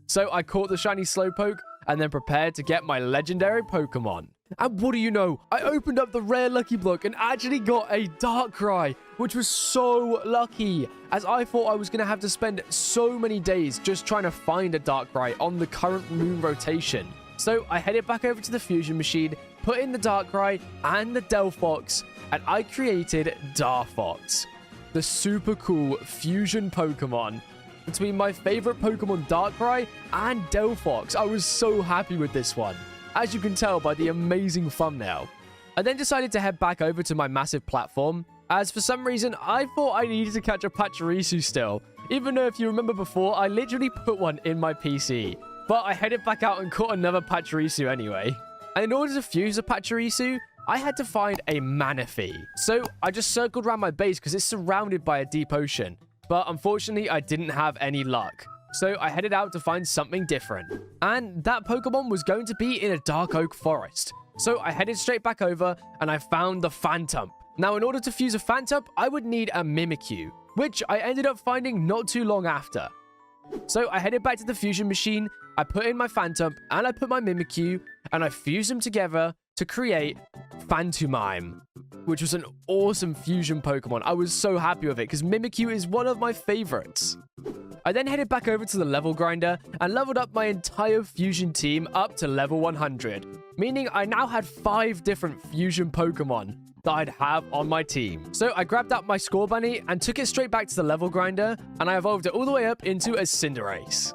So I caught the shiny Slowpoke, and then prepared to get my legendary Pokemon. And what do you know? I opened up the rare lucky block and actually got a Darkrai, which was so lucky, as I thought I was going to have to spend so many days just trying to find a Darkrai on the current moon rotation. So I headed back over to the fusion machine, put in the Darkrai and the Delphox, and I created Darfox, the super cool fusion Pokemon between my favorite Pokemon Darkrai and Delphox. I was so happy with this one, as you can tell by the amazing thumbnail. I then decided to head back over to my massive platform, as for some reason I thought I needed to catch a Pachirisu still, even though if you remember before, I literally put one in my PC. But I headed back out and caught another Pachirisu anyway. And in order to fuse a Pachirisu, I had to find a Manaphy. So I just circled around my base because it's surrounded by a deep ocean. But unfortunately, I didn't have any luck. So I headed out to find something different. And that Pokemon was going to be in a dark oak forest. So I headed straight back over and I found the Phantump. Now, in order to fuse a Phantump, I would need a Mimikyu, which I ended up finding not too long after. So I headed back to the fusion machine, I put in my Phantump, and I put my Mimikyu, and I fused them together to create Phantumime, which was an awesome fusion Pokemon. I was so happy with it, because Mimikyu is one of my favorites. I then headed back over to the level grinder, and leveled up my entire fusion team up to level 100, meaning I now had 5 different fusion Pokemon that I'd have on my team. So I grabbed up my Scorbunny and took it straight back to the level grinder, and I evolved it all the way up into a Cinderace.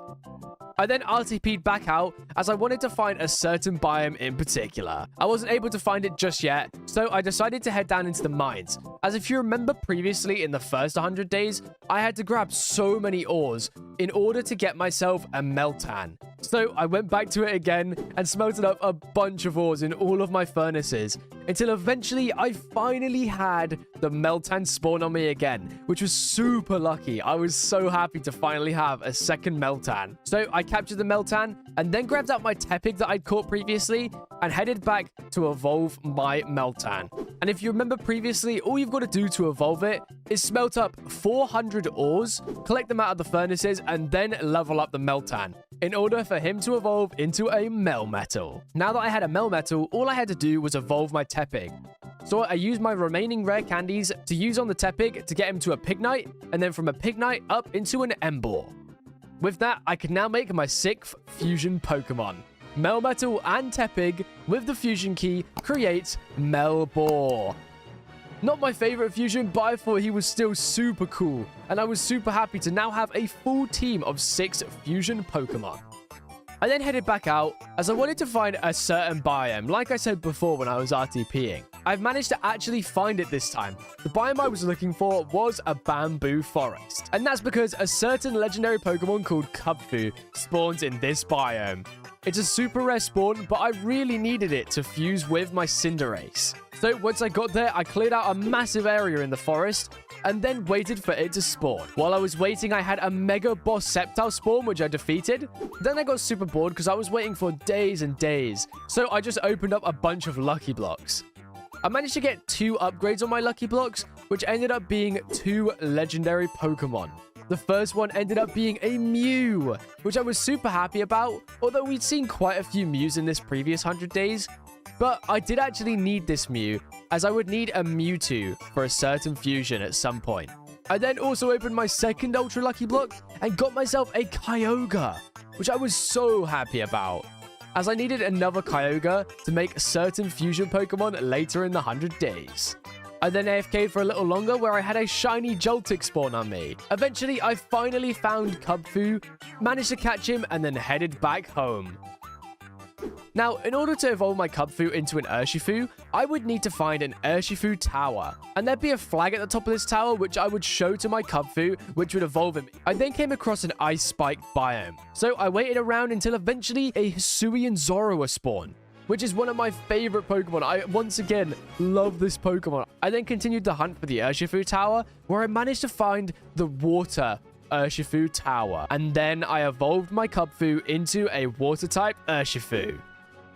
I then RTP'd back out as I wanted to find a certain biome in particular. I wasn't able to find it just yet, so I decided to head down into the mines. As if you remember previously in the first 100 days, I had to grab so many ores in order to get myself a Meltan. So I went back to it again and smelted up a bunch of ores in all of my furnaces until eventually I finally had the Meltan spawn on me again, which was super lucky. I was so happy to finally have a second Meltan. So I captured the Meltan and then grabbed out my Tepig that I'd caught previously and headed back to evolve my Meltan. And if you remember previously, all you've got to do to evolve it is smelt up 400 ores, collect them out of the furnaces, and then level up the Meltan in order for him to evolve into a Melmetal. Now that I had a Melmetal, all I had to do was evolve my Tepig. So I used my remaining rare candies to use on the Tepig to get him to a Pignite, and then from a Pignite up into an Emboar. With that, I can now make my 6th fusion Pokemon. Melmetal and Tepig with the fusion key creates Melboar. Not my favorite fusion, but I thought he was still super cool, and I was super happy to now have a full team of 6 fusion Pokemon. I then headed back out as I wanted to find a certain biome, like I said before when I was RTPing. I've managed to actually find it this time. The biome I was looking for was a bamboo forest, and that's because a certain legendary Pokemon called Kubfu spawns in this biome. It's a super rare spawn, but I really needed it to fuse with my Cinderace. So once I got there, I cleared out a massive area in the forest and then waited for it to spawn. While I was waiting, I had a Mega Boss Sceptile spawn, which I defeated. Then I got super bored because I was waiting for days and days. So I just opened up a bunch of Lucky Blocks. I managed to get 2 upgrades on my Lucky Blocks, which ended up being 2 legendary Pokemon. The first one ended up being a Mew, which I was super happy about, although we'd seen quite a few Mews in this previous 100 days. But I did actually need this Mew, as I would need a Mewtwo for a certain fusion at some point. I then also opened my second Ultra Lucky Block and got myself a Kyogre, which I was so happy about, as I needed another Kyogre to make certain fusion Pokemon later in the 100 days. I then AFK'd for a little longer where I had a shiny Joltik spawn on me. Eventually, I finally found Kubfu, managed to catch him, and then headed back home. Now, in order to evolve my Kubfu into an Urshifu, I would need to find an Urshifu tower. And there'd be a flag at the top of this tower which I would show to my Kubfu, which would evolve him. I then came across an ice spike biome. So I waited around until eventually a Hisuian Zorua spawned, which is one of my favorite Pokemon. I, once again, love this Pokemon. I then continued to hunt for the Urshifu Tower, where I managed to find the Water Urshifu Tower. And then I evolved my Kubfu into a Water-type Urshifu.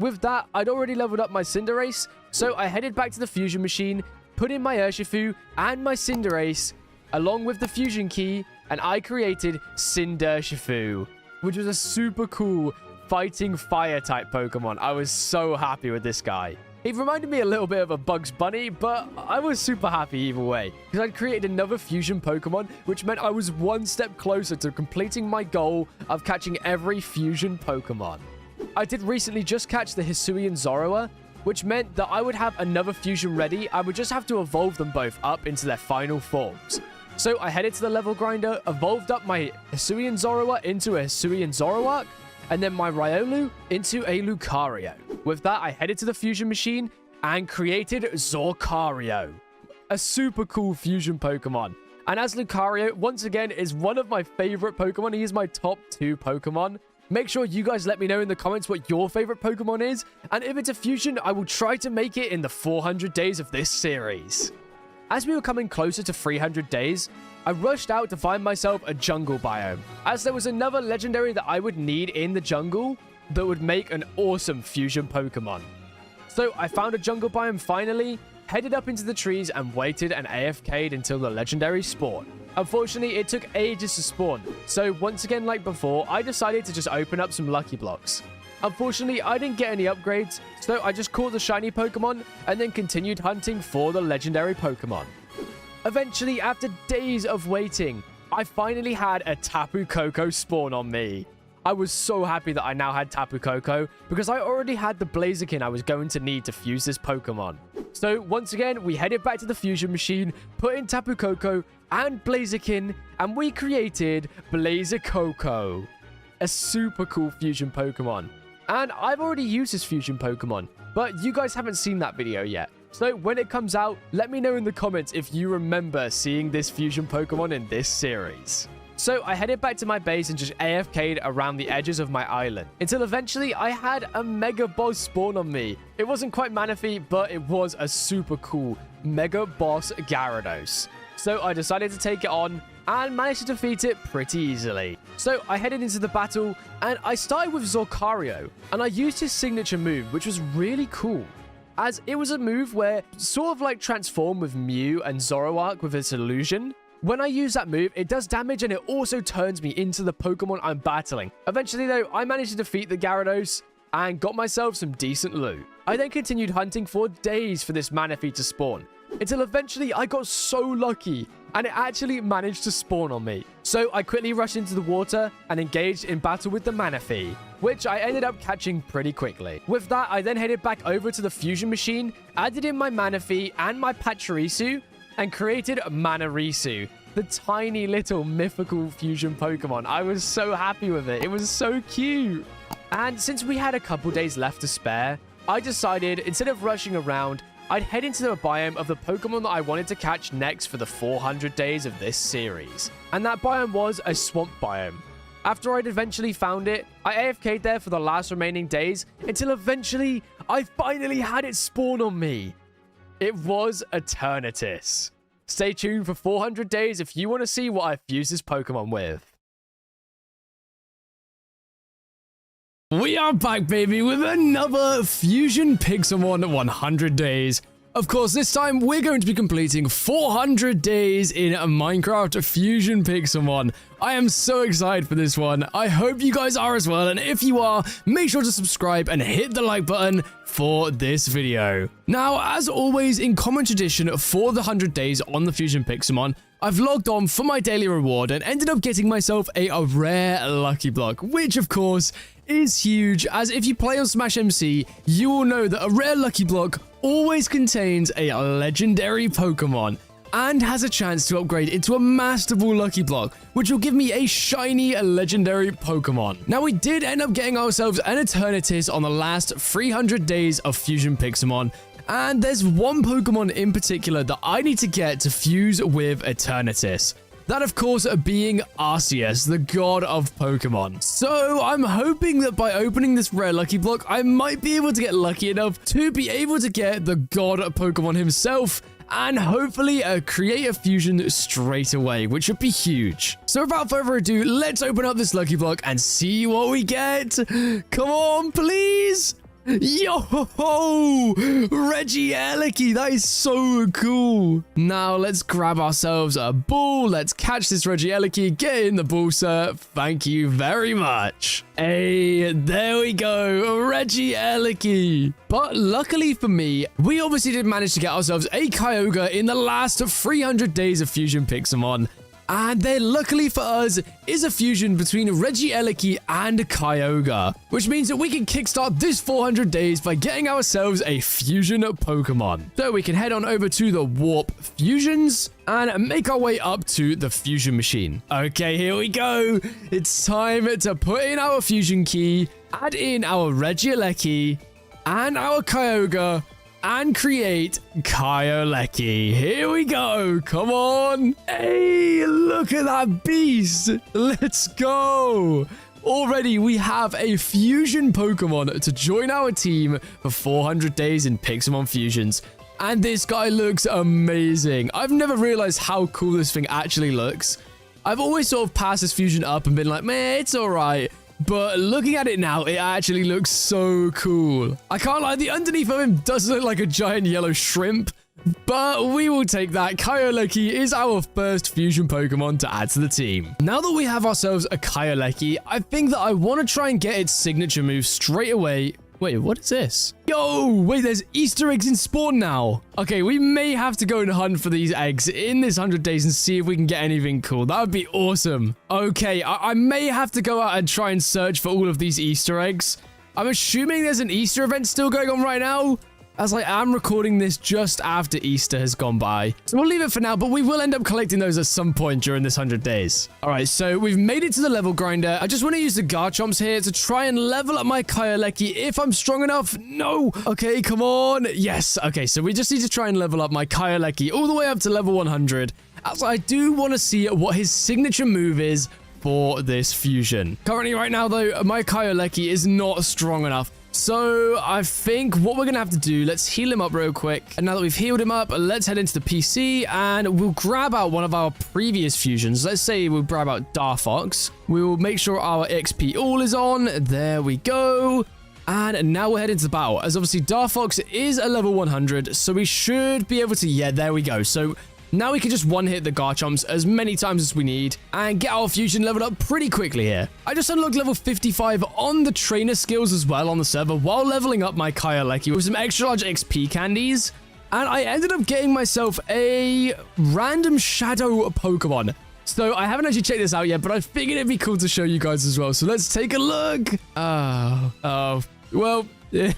With that, I'd already leveled up my Cinderace, so I headed back to the Fusion Machine, put in my Urshifu and my Cinderace, along with the Fusion Key, and I created Cindershifu, which was a super cool fighting fire-type Pokemon. I was so happy with this guy. He reminded me a little bit of a Bugs Bunny, but I was super happy either way, because I'd created another fusion Pokemon, which meant I was one step closer to completing my goal of catching every fusion Pokemon. I did recently just catch the Hisuian Zorua, which meant that I would have another fusion ready. I would just have to evolve them both up into their final forms. So I headed to the level grinder, evolved up my Hisuian Zorua into a Hisuian Zoroark, and then my Riolu into a Lucario. With that, I headed to the fusion machine and created Zorcario, a super cool fusion Pokemon. And as Lucario, once again, is one of my favorite Pokemon. He is my top 2 Pokemon. Make sure you guys let me know in the comments what your favorite Pokemon is. And if it's a fusion, I will try to make it in the 400 days of this series. As we were coming closer to 300 days, I rushed out to find myself a jungle biome, as there was another legendary that I would need in the jungle that would make an awesome fusion Pokemon. So I found a jungle biome finally, headed up into the trees and waited and AFK'd until the legendary spawned. Unfortunately, it took ages to spawn, so once again like before, I decided to just open up some Lucky Blocks. Unfortunately, I didn't get any upgrades, so I just caught the shiny Pokemon and then continued hunting for the legendary Pokemon. Eventually, after days of waiting, I finally had a Tapu Koko spawn on me. I was so happy that I now had Tapu Koko because I already had the Blaziken I was going to need to fuse this Pokemon. So once again, we headed back to the fusion machine, put in Tapu Koko and Blaziken, and we created Blazicoco, a super cool fusion Pokemon. And I've already used this fusion Pokemon, but you guys haven't seen that video yet. So when it comes out, let me know in the comments if you remember seeing this fusion Pokemon in this series. So I headed back to my base and just AFK'd around the edges of my island until eventually I had a mega boss spawn on me. It wasn't quite Manaphy, but it was a super cool mega boss Gyarados. So I decided to take it on and managed to defeat it pretty easily. So I headed into the battle and I started with Zorcario and I used his signature move, which was really cool, as it was a move where sort of like transform with Mew and Zoroark with its illusion. When I use that move, it does damage and it also turns me into the Pokemon I'm battling. Eventually though, I managed to defeat the Gyarados and got myself some decent loot. I then continued hunting for days for this Manaphy to spawn, until eventually I got so lucky and it actually managed to spawn on me. So I quickly rushed into the water and engaged in battle with the Manaphy, which I ended up catching pretty quickly. With that, I then headed back over to the fusion machine, added in my Manaphy and my Pachirisu, and created Manarisu, the tiny little mythical fusion Pokemon. I was so happy with it. It was so cute. And since we had a couple days left to spare, I decided instead of rushing around, I'd head into the biome of the Pokemon that I wanted to catch next for the 400 days of this series. And that biome was a swamp biome. After I'd eventually found it, I AFK'd there for the last remaining days until eventually I finally had it spawn on me. It was Eternatus. Stay tuned for 400 days if you want to see what I fused this Pokemon with. We are back, baby, with another Fusion PIXELMON 100 days. Of course, this time we're going to be completing 400 days in Minecraft Fusion PIXELMON. I am so excited for this one. I hope you guys are as well, and if you are, make sure to subscribe and hit the like button for this video. Now, as always, in common tradition for the 100 days on the Fusion PIXELMON, I've logged on for my daily reward and ended up getting myself a rare lucky block, which of course is huge, as if you play on SmashMC, you will know that a rare lucky block always contains a legendary Pokemon and has a chance to upgrade into a Master Ball lucky block, which will give me a shiny legendary Pokemon. Now, we did end up getting ourselves an Eternatus on the last 300 days of Fusion PIXELMON, and there's one Pokemon in particular that I need to get to fuse with Eternatus. That, of course, being Arceus, the god of Pokemon. So I'm hoping that by opening this rare lucky block, I might be able to get lucky enough to be able to get the god of Pokemon himself and hopefully create a fusion straight away, which would be huge. So without further ado, let's open up this lucky block and see what we get. Come on, please. Yo-ho-ho! Regieleki, that is so cool. Now, let's grab ourselves a ball. Let's catch this Regieleki. Get in the ball, sir. Thank you very much. Hey, there we go. Regieleki. But luckily for me, we obviously did manage to get ourselves a Kyogre in the last 300 days of Fusion PIXELMON. And then, luckily for us, is a fusion between Regieleki and Kyogre, which means that we can kickstart this 400 days by getting ourselves a fusion Pokemon. So we can head on over to the Warp Fusions and make our way up to the fusion machine. Okay, here we go. It's time to put in our fusion key, add in our Regieleki and our Kyogre, and create Kyoleki. Here we go. Come on. Hey, look at that beast. Let's go. Already, we have a fusion Pokemon to join our team for 400 days in PIXELMON Fusions. And this guy looks amazing. I've never realized how cool this thing actually looks. I've always sort of passed this fusion up and been like, man, it's all right. But looking at it now, it actually looks so cool. I can't lie, the underneath of him does look like a giant yellow shrimp, but we will take that. Kyoleki is our first fusion Pokemon to add to the team. Now that we have ourselves a Kyoleki, I think that I want to try and get its signature move straight away. Wait, what is this? Yo, wait, there's Easter eggs in spawn now. Okay, we may have to go and hunt for these eggs in this 100 days and see if we can get anything cool. That would be awesome. Okay, I may have to go out and try and search for all of these Easter eggs. I'm assuming there's an Easter event still going on right now, as I am recording this just after Easter has gone by. So we'll leave it for now, but we will end up collecting those at some point during this 100 days. All right, so we've made it to the level grinder. I just want to use the Garchomps here to try and level up my Kyoleki if I'm strong enough. No. Okay, come on. Yes. Okay, so we just need to try and level up my Kyoleki all the way up to level 100. as I do want to see what his signature move is for this fusion. Currently right now though, my Kyoleki is not strong enough. So I think what we're going to have to do, let's heal him up real quick. And now that we've healed him up, let's head into the PC and we'll grab out one of our previous fusions. Let's say we'll grab out Darfox. We'll make sure our XP all is on. There we go. And now we'll head into the battle, as obviously Darfox is a level 100, so we should be able to, yeah, there we go. So now we can just one-hit the Garchomps as many times as we need and get our fusion leveled up pretty quickly here. I just unlocked level 55 on the trainer skills as well on the server while leveling up my Kyoleki with some extra large XP candies. And I ended up getting myself a random shadow Pokemon. So I haven't actually checked this out yet, but I figured it'd be cool to show you guys as well. So let's take a look. Well, yeah.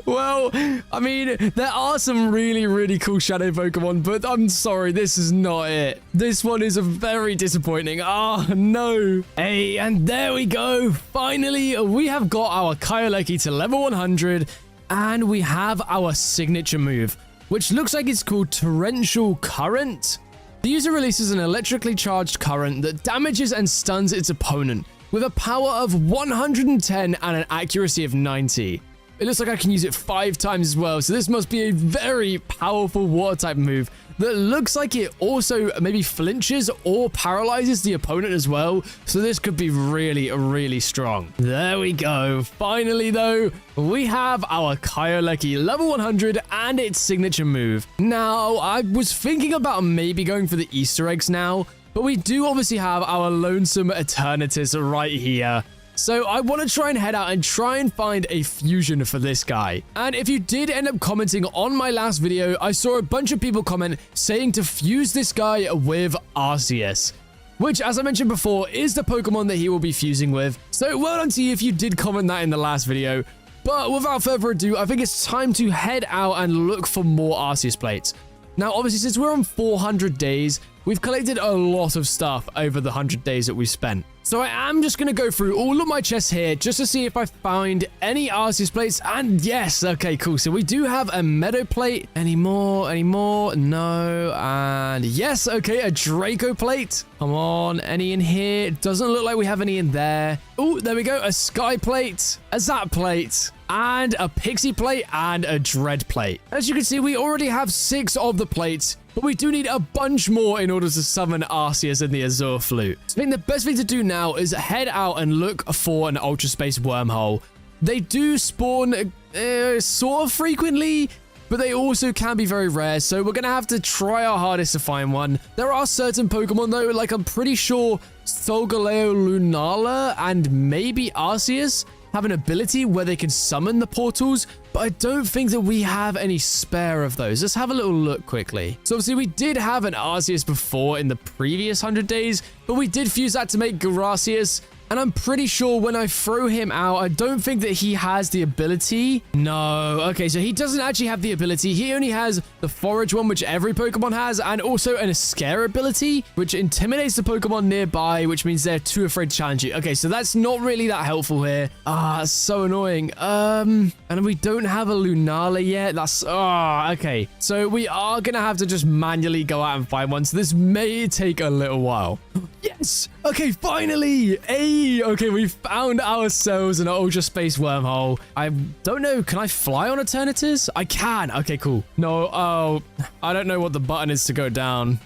Well, I mean, there are some really, really cool shadow Pokemon, but I'm sorry, this is not it. This one is very disappointing. Oh, no. Hey, and there we go. Finally, we have got our Kyoleki to level 100, and we have our signature move, which looks like it's called Torrential Current. The user releases an electrically charged current that damages and stuns its opponent with a power of 110 and an accuracy of 90. It looks like I can use it 5 times as well, so this must be a very powerful water type move that looks like it also maybe flinches or paralyzes the opponent as well, so this could be really, really strong. There we go. Finally though, we have our Kyoleki level 100 and its signature move. Now, I was thinking about maybe going for the Easter eggs now, but we do obviously have our lonesome Eternatus right here. So I want to try and head out and try and find a fusion for this guy. And if you did end up commenting on my last video, I saw a bunch of people comment saying to fuse this guy with Arceus, which, as I mentioned before, is the Pokemon that he will be fusing with. So well done to you if you did comment that in the last video. But without further ado, I think it's time to head out and look for more Arceus plates. Now, obviously, since we're on 400 days, we've collected a lot of stuff over the 100 days that we've spent. So I am just going to go through all of my chests here just to see if I find any Arceus plates. And yes, okay, cool. So we do have a Meadow plate. Any more? No. And yes, okay, a Draco plate. Come on, any in here? Doesn't look like we have any in there. Oh, there we go. A Sky plate, a Zap plate, and a Pixie plate, and a Dread plate. As you can see, we already have 6 of the plates, but we do need a bunch more in order to summon Arceus in the Azure Flute. So I think the best thing to do now is head out and look for an Ultra Space Wormhole. They do spawn sort of frequently, but they also can be very rare, so we're going to have to try our hardest to find one. There are certain Pokemon, though, like I'm pretty sure Solgaleo Lunala and maybe Arceus have an ability where they can summon the portals, but I don't think that we have any spare of those. Let's have a little look quickly. So obviously we did have an Arceus before in the previous 100 days, but we did fuse that to make Gracias. And I'm pretty sure when I throw him out, I don't think that he has the ability. No. Okay, so he doesn't actually have the ability. He only has the Forage one, which every Pokemon has, and also an Scare ability, which intimidates the Pokemon nearby, which means they're too afraid to challenge you. Okay, so that's not really that helpful here. Ah, so annoying. And we don't have a Lunala yet. That's... okay. So we are going to have to just manually go out and find one. So this may take a little while. Yes! Okay, finally! Hey! Okay, we found ourselves an Ultra Space Wormhole. I don't know, can I fly on Eternatus? I can! Okay, cool. No, oh, I don't know what the button is to go down.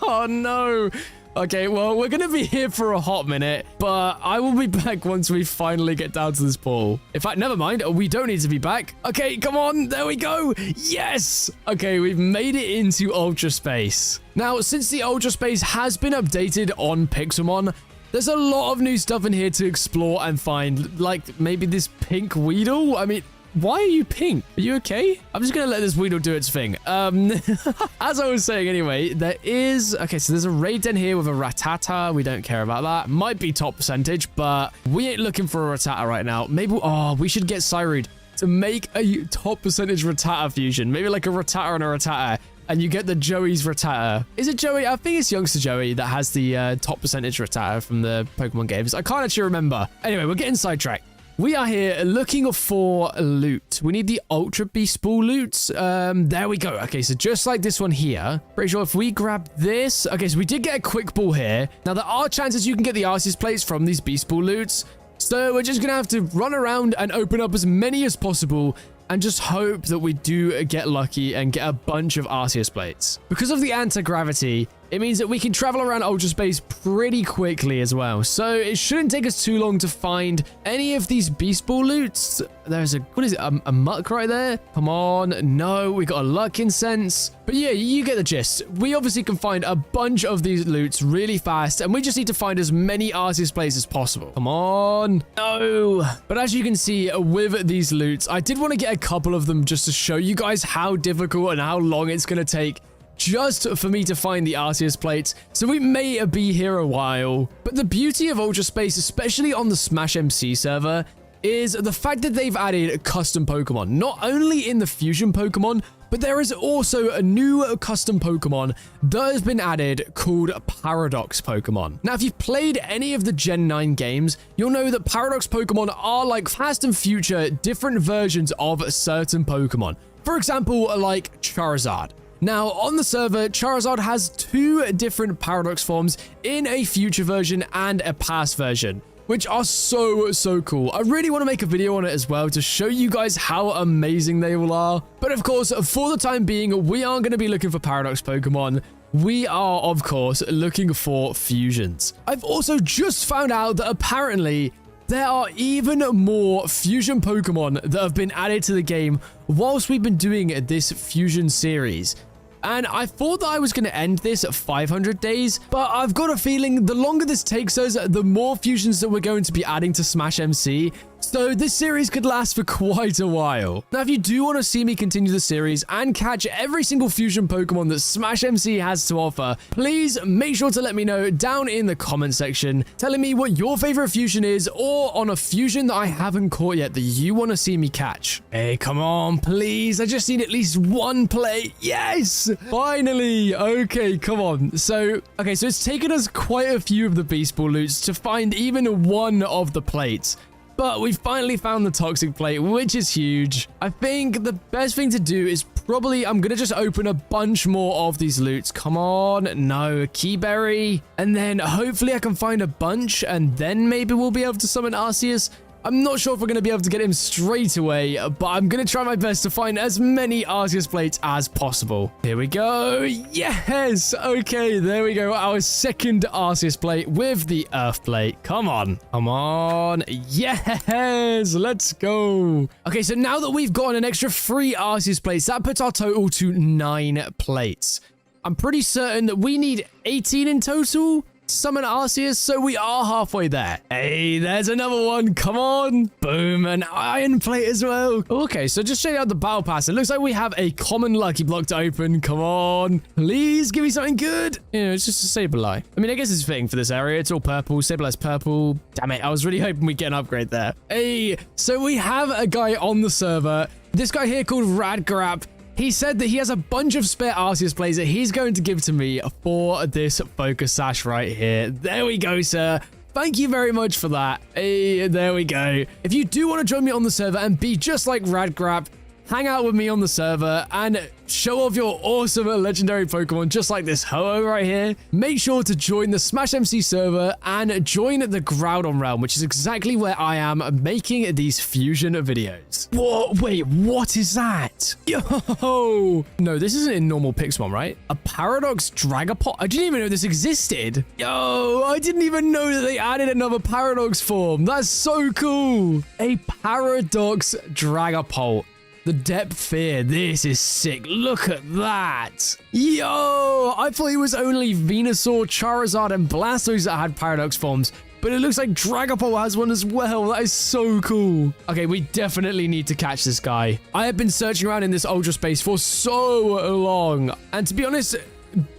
Oh, no! Okay, well, we're gonna be here for a hot minute, but I will be back once we finally get down to this pool. In fact, never mind, we don't need to be back. Okay, come on, there we go. Yes! Okay, we've made it into Ultra Space. Now, since the Ultra Space has been updated on Pixelmon, there's a lot of new stuff in here to explore and find, like maybe this pink Weedle. I mean, why are you pink? Are you okay? I'm just gonna let this Weedle do its thing. As I was saying anyway, there is... Okay, so there's a raid den here with a Rattata. We don't care about that. Might be top percentage, but we ain't looking for a Rattata right now. Maybe... Oh, we should get Cyrude to make a top percentage Rattata fusion. Maybe like a Rattata and a Rattata. And you get the Joey's Rattata. Is it Joey? I think it's Youngster Joey that has the top percentage Rattata from the Pokemon games. I can't actually remember. Anyway, we're getting sidetracked. we are here looking for loot. We need the Ultra Beast Ball loot. There we go. Okay, so just like this one here. Pretty sure if we grab this. Okay, so we did get a quick ball here. Now, there are chances you can get the Arceus plates from these Beast Ball loots. So we're just going to have to run around and open up as many as possible and just hope that we do get lucky and get a bunch of Arceus plates. Because of the anti-gravity, it means that we can travel around Ultra Space pretty quickly as well. So it shouldn't take us too long to find any of these Beast Ball loots. There's what is it? A muck right there? Come on. No, we got a luck incense. But yeah, you get the gist. We obviously can find a bunch of these loots really fast, and we just need to find as many Arceus plates as possible. Come on. No. But as you can see with these loots, I did want to get a couple of them just to show you guys how difficult and how long it's going to take just for me to find the Arceus plates, so we may be here a while. But the beauty of Ultra Space, especially on the SmashMC server, is the fact that they've added custom Pokemon, not only in the fusion Pokemon, but there is also a new custom Pokemon that has been added called Paradox Pokemon. Now, if you've played any of the Gen 9 games, you'll know that Paradox Pokemon are like past and future different versions of certain Pokemon. For example, like Charizard. Now, on the server, Charizard has 2 different Paradox forms in a future version and a past version, which are so cool. I really want to make a video on it as well to show you guys how amazing they all are. But of course, for the time being, we aren't going to be looking for Paradox Pokemon. We are, of course, looking for fusions. I've also just found out that apparently there are even more fusion Pokemon that have been added to the game whilst we've been doing this fusion series. And I thought that I was going to end this at 500 days, but I've got a feeling the longer this takes us, the more fusions that we're going to be adding to SmashMC. So this series could last for quite a while. Now, if you do want to see me continue the series and catch every single fusion Pokemon that SmashMC has to offer, please make sure to let me know down in the comment section, telling me what your favorite fusion is, or on a fusion that I haven't caught yet that you want to see me catch. Hey, come on, please. I just need at least one play. Yes, finally. Okay, come on. So it's taken us quite a few of the Beast Ball loots to find even one of the plates. But we finally found the toxic plate, which is huge. I think the best thing to do is probably, I'm going to just open a bunch more of these loots. Come on. No, Keyberry. And then hopefully I can find a bunch, and then maybe we'll be able to summon Arceus. I'm not sure if we're going to be able to get him straight away, but I'm going to try my best to find as many Arceus plates as possible. Here we go. Yes. Okay, there we go. Our second Arceus plate with the Earth plate. Come on. Come on. Yes. Let's go. Okay, so now that we've gotten an extra 3 Arceus plates, that puts our total to 9 plates. I'm pretty certain that we need 18 in total. Summon Arceus, so we are halfway there. Hey, there's another one. Come on. Boom, an iron plate as well. Okay, so just checking out the battle pass. It looks like we have a common lucky block to open. Come on. Please give me something good. You know, it's just a Sableye. I mean, I guess it's fitting for this area. It's all purple. Sableye's purple. Damn it. I was really hoping we'd get an upgrade there. Hey, so we have a guy on the server. This guy here called Radgrap. He said that he has a bunch of spare Arceus plates that he's going to give to me for this focus sash right here. There we go, sir. Thank you very much for that. Hey, there we go. If you do want to join me on the server and be just like Radgrap, hang out with me on the server and show off your awesome legendary Pokemon just like this Ho-Oh right here, make sure to join the SmashMC server and join the Groudon realm, which is exactly where I am making these fusion videos. Whoa, wait, what is that? Yo! No, this isn't in normal PIXELMON, right? A Paradox Dragapult? I didn't even know this existed. Yo, I didn't even know that they added another Paradox form. That's so cool. A Paradox Dragapult. The depth here, this is sick. Look at that. Yo, I thought it was only Venusaur, Charizard, and Blastoise that had Paradox forms, but it looks like Dragapult has one as well. That is so cool. Okay, we definitely need to catch this guy. I have been searching around in this Ultra Space for so long, and to be honest,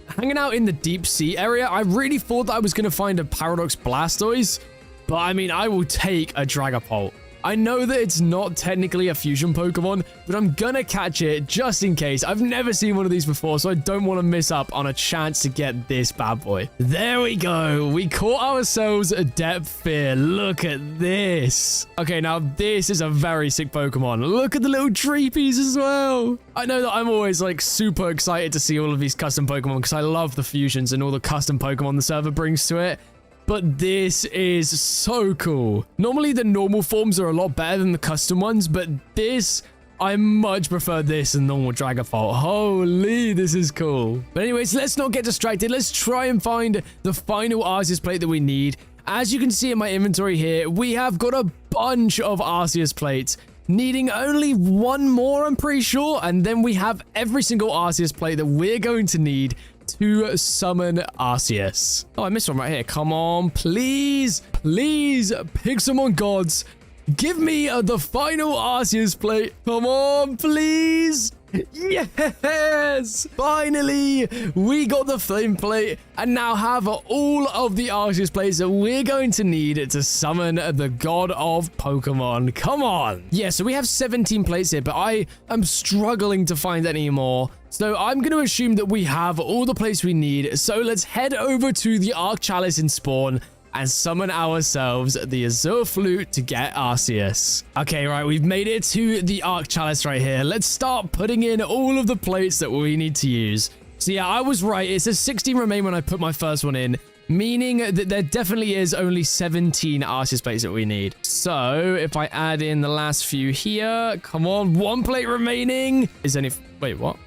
hanging out in the deep sea area, I really thought that I was going to find a Paradox Blastoise, but I mean, I will take a Dragapult. I know that it's not technically a fusion Pokemon, but I'm gonna catch it just in case. I've never seen one of these before, so I don't want to miss up on a chance to get this bad boy. There we go. We caught ourselves a Depth Fear. Look at this. Okay, now this is a very sick Pokemon. Look at the little treepies as well. I know that I'm always like super excited to see all of these custom Pokemon because I love the fusions and all the custom Pokemon the server brings to it. But this is so cool. Normally, the normal forms are a lot better than the custom ones, but this, I much prefer this than normal Dragapult. Holy, this is cool. But anyways, let's not get distracted. Let's try and find the final Arceus plate that we need. As you can see in my inventory here, we have got a bunch of Arceus plates, needing only one more, I'm pretty sure. And then we have every single Arceus plate that we're going to need to summon Arceus. Oh, I missed one right here. Come on, please. Please, Pixelmon gods. Give me the final Arceus plate. Come on, please. Yes! Finally, we got the flame plate and now have all of the Arceus plates that we're going to need to summon the god of Pokemon. Come on! Yeah, so we have 17 plates here, but I am struggling to find any more. So I'm going to assume that we have all the plates we need. So let's head over to the Arc Chalice in Spawn and summon ourselves the Azure Flute to get Arceus. Okay, right, we've made it to the Arc Chalice right here. Let's start putting in all of the plates that we need to use. So yeah, I was right. It says 16 remain when I put my first one in, meaning that there definitely is only 17 Arceus plates that we need. So if I add in the last few here, come on, one plate remaining. Is any... Wait, what?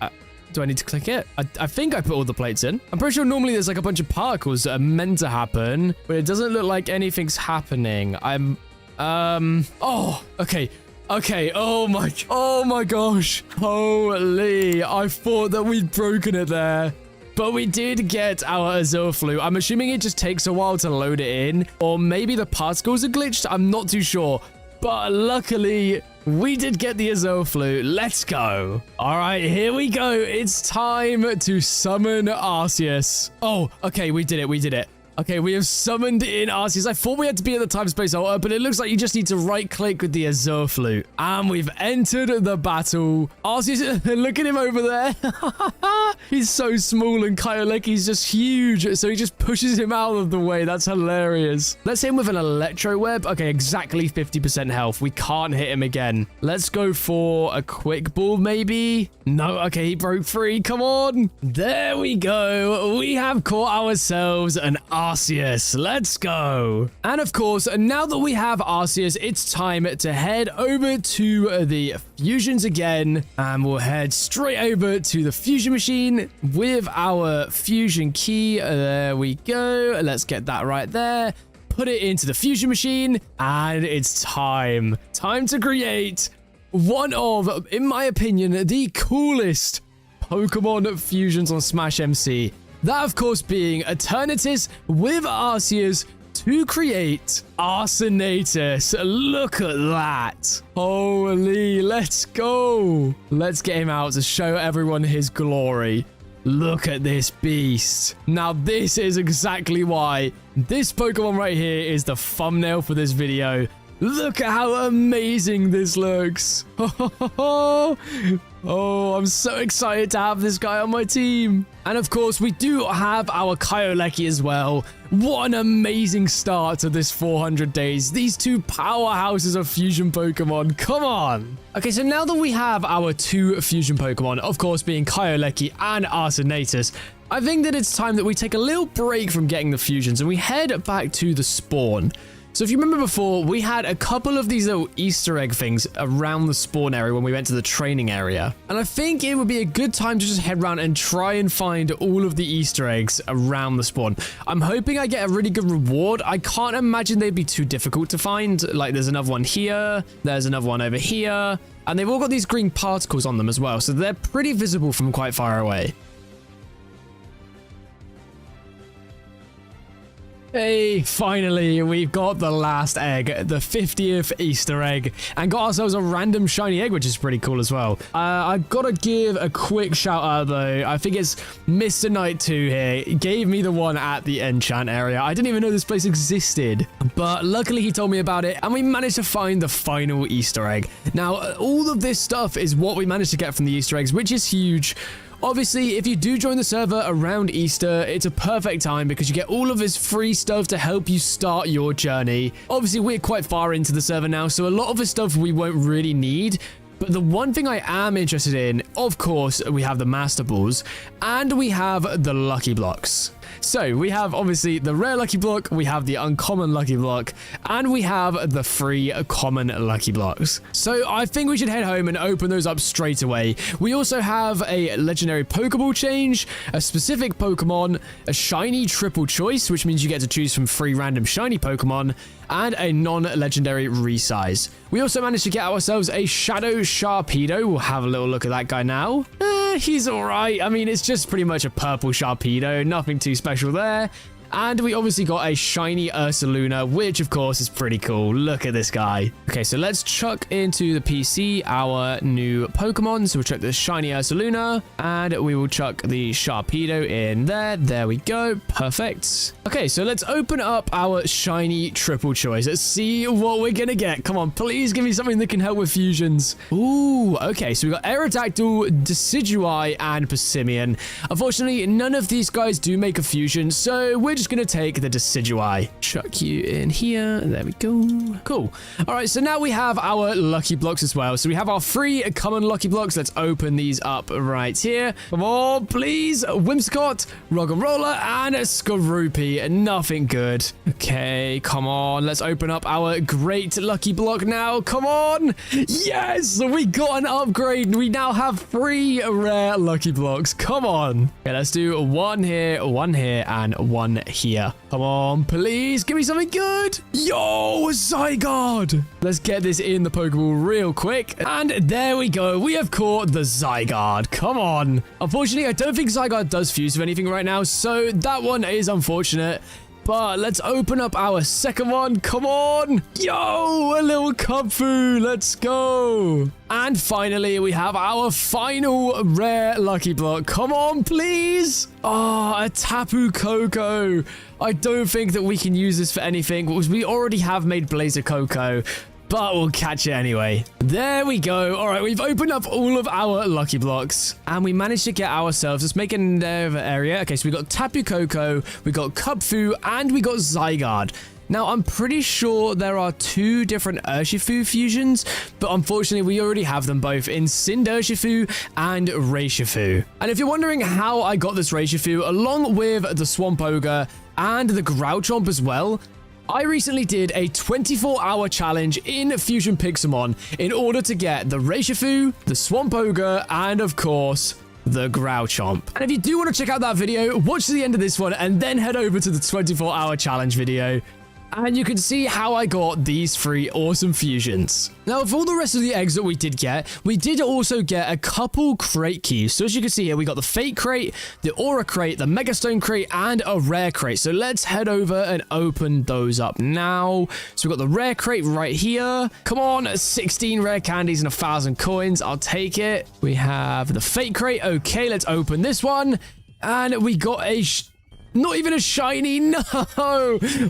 Do I need to click it? I think I put all the plates in. I'm pretty sure normally there's like a bunch of particles that are meant to happen, but it doesn't look like anything's happening. Oh, okay. Okay. Oh my gosh. Holy. I thought that we'd broken it there. But we did get our Azure Flute. I'm assuming it just takes a while to load it in, or maybe the particles are glitched. I'm not too sure. But luckily, we did get the Azure Flute. Let's go. All right, here we go. It's time to summon Arceus. Oh, okay, we did it. We did it. Okay, we have summoned in Arceus. I thought we had to be at the time space altar, but it looks like you just need to right click with the Azure Flute. And we've entered the battle. Arceus, look at him over there. He's so small and Kyleki's just huge. So he just pushes him out of the way. That's hilarious. Let's hit him with an Electro Web. Okay, exactly 50% health. We can't hit him again. Let's go for a Quick Ball, maybe. No, okay, he broke free. Come on. There we go. We have caught ourselves an Arceus. Let's go. And of course, now that we have Arceus, it's time to head over to the fusions again. And we'll head straight over to the fusion machine with our fusion key. There we go. Let's get that right there. Put it into the fusion machine. And it's time. Time to create one of, in my opinion, the coolest Pokemon fusions on SmashMC. That, of course, being Eternatus with Arceus to create Arsenatus. Look at that. Holy, let's go. Let's get him out to show everyone his glory. Look at this beast. Now, this is exactly why this Pokemon right here is the thumbnail for this video. Look at how amazing this looks. Oh, I'm so excited to have this guy on my team. And of course, we do have our Kyoleki as well. What an amazing start to this 400 days. These two powerhouses of fusion Pokemon. Come on. Okay, so now that we have our two fusion Pokemon, of course, being Kyoleki and Arsenatus, I think that it's time that we take a little break from getting the fusions and we head back to the spawn. So if you remember before, we had a couple of these little Easter egg things around the spawn area when we went to the training area. And I think it would be a good time to just head around and try and find all of the Easter eggs around the spawn. I'm hoping I get a really good reward. I can't imagine they'd be too difficult to find. Like there's another one here. There's another one over here. And they've all got these green particles on them as well. So they're pretty visible from quite far away. Hey, finally, we've got the last egg, the 50th Easter egg, and got ourselves a random shiny egg, which is pretty cool as well. I've got to give a quick shout out, though. I think it's Mr. Knight 2 here. He gave me the one at the enchant area. I didn't even know this place existed, but luckily he told me about it, and we managed to find the final Easter egg. Now, all of this stuff is what we managed to get from the Easter eggs, which is huge. Obviously, if you do join the server around Easter, it's a perfect time because you get all of this free stuff to help you start your journey. Obviously, we're quite far into the server now, so a lot of the stuff we won't really need. But the one thing I am interested in, of course, we have the Master Balls and we have the Lucky Blocks. So we have obviously the rare Lucky Block, we have the uncommon Lucky Block, and we have the free common Lucky Blocks. So I think we should head home and open those up straight away. We also have a legendary Pokeball change, a specific Pokemon, a shiny triple choice, which means you get to choose from 3 random shiny Pokemon, and a non-legendary resize. We also managed to get ourselves a Shadow Sharpedo. We'll have a little look at that guy now. He's alright. I mean, it's just pretty much a purple Sharpedo. Nothing too special there. And we obviously got a shiny Ursaluna, which of course is pretty cool. Look at this guy. Okay, so let's chuck into the PC our new Pokemon. So we'll chuck the shiny Ursaluna and we will chuck the Sharpedo in there. There we go. Perfect. Okay, so let's open up our shiny triple choice. Let's see what we're gonna get. Come on, please give me something that can help with fusions. Ooh, okay, so we got Aerodactyl, Decidueye, and Persimmon. Unfortunately, none of these guys do make a fusion, so we're just gonna take the Decidueye. Chuck you in here. There we go. Cool. All right, so now we have our Lucky Blocks as well. So we have our 3 common Lucky Blocks. Let's open these up right here. Come on, please. Whimsicott, Roggenrola, and Skorupi. Nothing good. Okay, come on. Let's open up our great Lucky Block now. Come on. Yes, we got an upgrade. We now have 3 rare Lucky Blocks. Come on. Okay, let's do 1 here, 1 here, and 1 here. Come on, please. Give me something good. Yo, Zygarde. Let's get this in the Pokeball real quick. And there we go. We have caught the Zygarde. Come on. Unfortunately, I don't think Zygarde does fuse with anything right now, so that one is unfortunate. But let's open up our second one. Come on. Yo, a little Kubfu. Let's go. And finally, we have our final rare Lucky Block. Come on, please. Oh, a Tapu Koko. I don't think that we can use this for anything because we already have made Blazer Koko. But we'll catch it anyway. There we go. All right, we've opened up all of our Lucky Blocks. And we managed to get ourselves, let's make another area. Okay, so we got Tapu Koko, we got Kubfu, and we got Zygarde. Now, I'm pretty sure there are 2 different Urshifu fusions, but unfortunately, we already have them both in Cindershifu and Rayshifu. And if you're wondering how I got this Rayshifu, along with the Swamp Ogre and the Grouchomp as well, I recently did a 24-hour challenge in Fusion Pixelmon in order to get the Rayshifu, the Swamp Ogre, and of course, the Grouchomp. And if you do want to check out that video, watch to the end of this one and then head over to the 24-hour challenge video. And you can see how I got these 3 awesome fusions. Now, of all the rest of the eggs that we did also get a couple crate keys. So as you can see here, we got the Fate crate, the Aura crate, the Megastone crate, and a rare crate. So let's head over and open those up now. So we've got the rare crate right here. Come on, 16 rare candies and 1,000 coins. I'll take it. We have the Fate crate. Okay, let's open this one. And we got a... not even a shiny, no!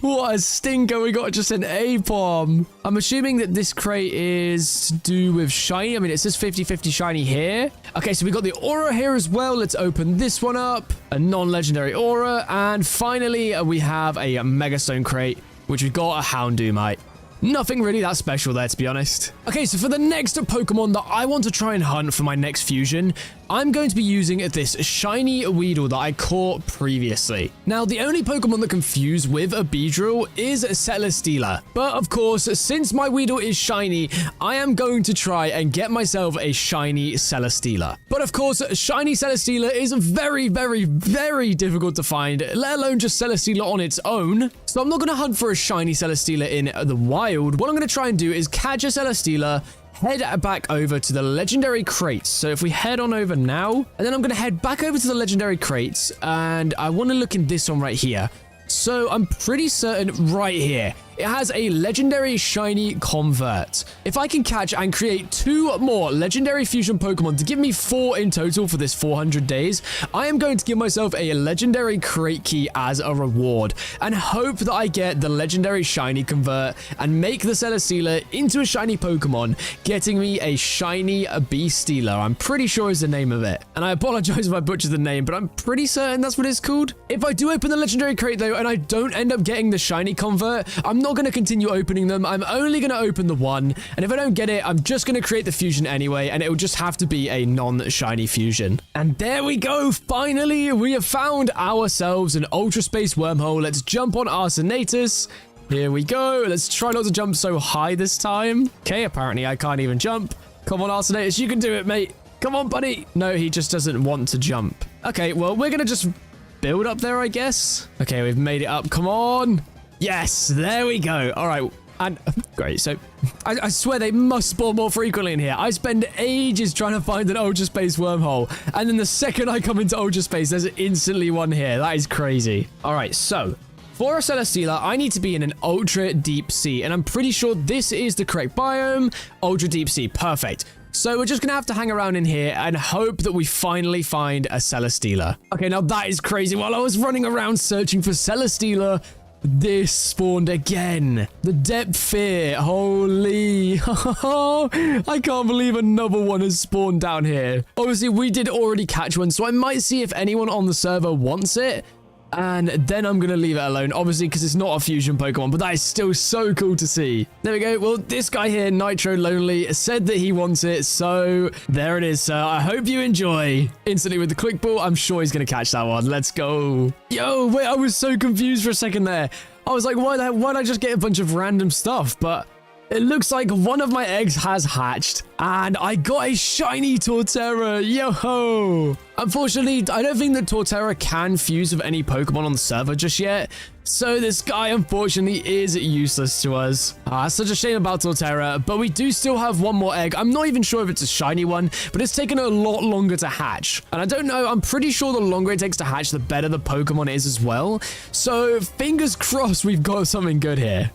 What a stinker, we got just an A-bomb. I'm assuming that this crate is to do with shiny. I mean, it says 50-50 shiny here. Okay, so we got the Aura here as well. Let's open this one up. A non-legendary Aura. And finally, we have a Megastone crate, which we've got a Houndoomite. Nothing really that special there, to be honest. Okay, so for the next Pokemon that I want to try and hunt for my next fusion, I'm going to be using this shiny Weedle that I caught previously. Now, the only Pokemon that can fuse with a Beedrill is Celesteela. But of course, since my Weedle is shiny, I am going to try and get myself a shiny Celesteela. But of course, shiny Celesteela is very, very, very difficult to find, let alone just Celesteela on its own. So I'm not going to hunt for a shiny Celesteela in the wild. What I'm going to try and do is catch a Celesteela, head back over to the legendary crates. So if we head on over now, and then I'm going to head back over to the legendary crates, and I want to look in this one right here. So I'm pretty certain right here, it has a legendary shiny convert. If I can catch and create 2 more legendary fusion Pokemon to give me 4 in total for this 400 days, I am going to give myself a legendary crate key as a reward and hope that I get the legendary shiny convert and make the Celesteela into a shiny Pokemon, getting me a shiny Beestealer. I'm pretty sure is the name of it. And I apologize if I butchered the name, but I'm pretty certain that's what it's called. If I do open the legendary crate though, and I don't end up getting the shiny convert, I'm not going to continue opening them. I'm only going to open the one, and if I don't get it, I'm just going to create the fusion anyway, and it will just have to be a non-shiny fusion. And there we go. Finally, we have found ourselves an Ultra Space wormhole. Let's jump on Arsenatus. Here we go. Let's try not to jump so high this time. Okay, apparently I can't even jump. Come on, Arsenatus, you can do it, mate. Come on, buddy. No, he just doesn't want to jump. Okay, well, we're going to just build up there, I guess. Okay, we've made it up. Come on. Yes, there we go. All right. And great. So I swear they must spawn more frequently in here. I spend ages trying to find an Ultra Space wormhole. And then the second I come into Ultra Space, there's instantly one here. That is crazy. All right. So for a Celesteela, I need to be in an ultra deep sea. And I'm pretty sure this is the correct biome. Ultra deep sea. Perfect. So we're just going to have to hang around in here and hope that we finally find a Celesteela. Okay, now that is crazy. While I was running around searching for Celesteela, this spawned again. The depth fear. Holy. I can't believe another one has spawned down here. Obviously, we did already catch one, so I might see if anyone on the server wants it. And then I'm going to leave it alone, obviously, because it's not a fusion Pokemon, but that is still so cool to see. There we go. Well, this guy here, Nitro Lonely, said that he wants it, so there it is, sir. I hope you enjoy. Instantly with the click ball, I'm sure he's going to catch that one. Let's go. Yo, wait, I was so confused for a second there. I was like, why'd I just get a bunch of random stuff? But it looks like one of my eggs has hatched, and I got a shiny Torterra. Yo-ho! Unfortunately, I don't think that Torterra can fuse with any Pokemon on the server just yet, so this guy, unfortunately, is useless to us. Such a shame about Torterra, but we do still have one more egg. I'm not even sure if it's a shiny one, but it's taken a lot longer to hatch. And I don't know, I'm pretty sure the longer it takes to hatch, the better the Pokemon is as well. So, fingers crossed we've got something good here.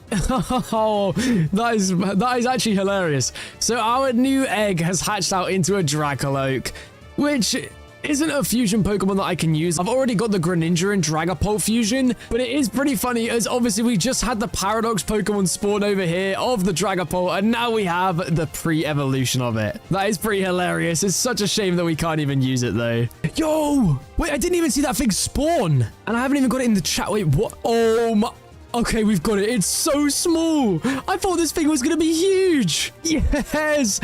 Oh, that is actually hilarious. So, our new egg has hatched out into a Dracoloak, which isn't a fusion Pokemon that I can use. I've already got the Greninja and Dragapult fusion, but it is pretty funny as obviously we just had the Paradox Pokemon spawn over here of the Dragapult, and now we have the pre-evolution of it. That is pretty hilarious. It's such a shame that we can't even use it though. Yo! Wait, I didn't even see that thing spawn, and I haven't even got it in the chat. Wait, what? Oh my... Okay, we've got it. It's so small. I thought this thing was going to be huge. Yes.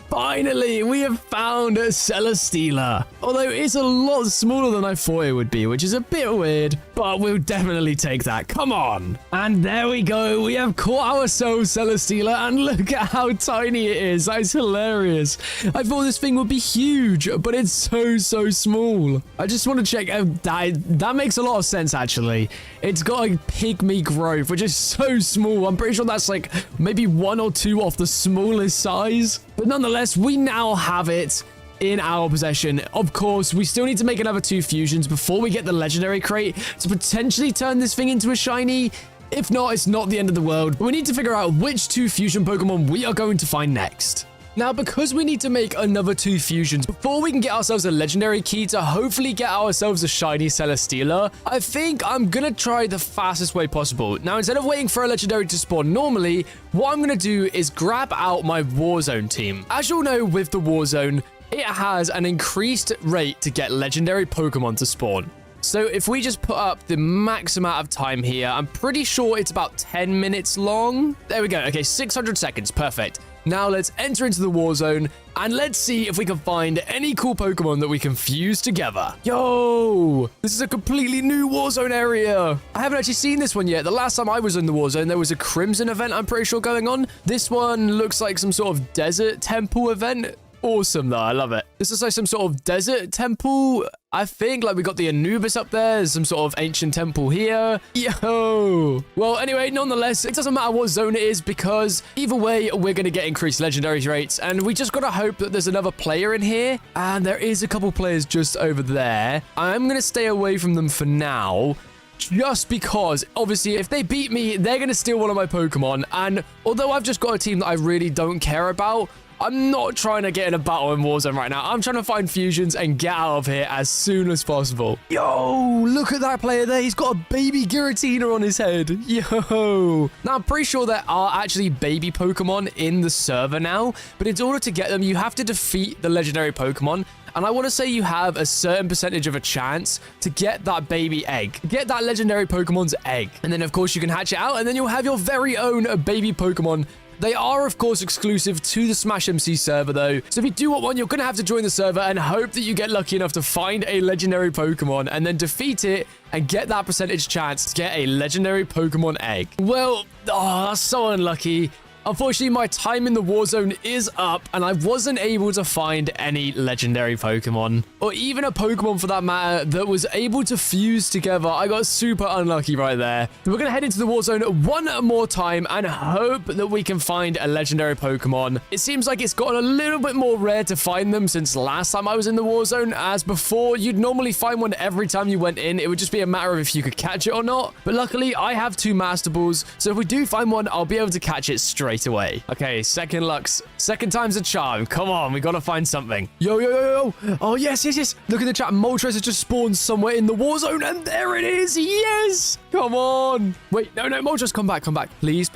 Finally, we have found a Celesteela. Although it's a lot smaller than I thought it would be, which is a bit weird, but we'll definitely take that. Come on. And there we go. We have caught ourselves Celesteela, and look at how tiny it is. That's hilarious. I thought this thing would be huge, but it's so small. I just want to check. That makes a lot of sense, actually. It's got a pygmy growth, which is so small. I'm pretty sure that's like maybe 1 or 2 off the smallest size. But nonetheless, we now have it in our possession. Of course, we still need to make another 2 fusions before we get the legendary crate to potentially turn this thing into a shiny. If not, it's not the end of the world. But we need to figure out which 2 fusion Pokemon we are going to find next. Now, because we need to make another 2 fusions before we can get ourselves a legendary key to hopefully get ourselves a shiny Celesteela, I think I'm going to try the fastest way possible. Now, instead of waiting for a legendary to spawn normally, what I'm going to do is grab out my Warzone team. As you'll know, with the Warzone, it has an increased rate to get legendary Pokemon to spawn. So if we just put up the max amount of time here, I'm pretty sure it's about 10 minutes long. There we go. Okay, 600 seconds. Perfect. Now let's enter into the war zone and let's see if we can find any cool Pokemon that we can fuse together. Yo, this is a completely new war zone area. I haven't actually seen this one yet. The last time I was in the war zone, there was a Crimson event, I'm pretty sure, going on. This one looks like some sort of desert temple event. Awesome though, I love it. This is like some sort of desert temple, I think. Like we got the Anubis up there. There's some sort of ancient temple here. Yo. Well, anyway, nonetheless, it doesn't matter what zone it is because either way, we're going to get increased legendary rates. And we just got to hope that there's another player in here. And there is a couple players just over there. I'm going to stay away from them for now. just because, obviously, if they beat me, they're going to steal one of my Pokemon. And although I've just got a team that I really don't care about, I'm not trying to get in a battle in Warzone right now. I'm trying to find fusions and get out of here as soon as possible. Yo, look at that player there. He's got a baby Giratina on his head. Yo. Now, I'm pretty sure there are actually baby Pokemon in the server now, but in order to get them, you have to defeat the legendary Pokemon. And I want to say you have a certain percentage of a chance to get that baby egg. Get that legendary Pokemon's egg. And then, of course, you can hatch it out, and then you'll have your very own baby Pokemon. They are, of course, exclusive to the SmashMC server, though. So if you do want one, you're going to have to join the server and hope that you get lucky enough to find a legendary Pokemon and then defeat it and get that percentage chance to get a legendary Pokemon egg. Well, that's so unlucky. Unfortunately, my time in the Warzone is up, and I wasn't able to find any legendary Pokemon, or even a Pokemon for that matter, that was able to fuse together. I got super unlucky right there. So we're going to head into the Warzone one more time and hope that we can find a legendary Pokemon. It seems like it's gotten a little bit more rare to find them since last time I was in the Warzone, as before, you'd normally find one every time you went in. It would just be a matter of if you could catch it or not. But luckily, I have 2 Master Balls, so if we do find one, I'll be able to catch it straight away. Okay, second Lux. Second time's a charm. Come on, we gotta find something. Yo. Oh, yes. Look at the chat. Moltres has just spawned somewhere in the Warzone, and there it is. Yes. Come on. Wait, no. Moltres, come back. Please.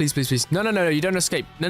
No. You don't escape. No.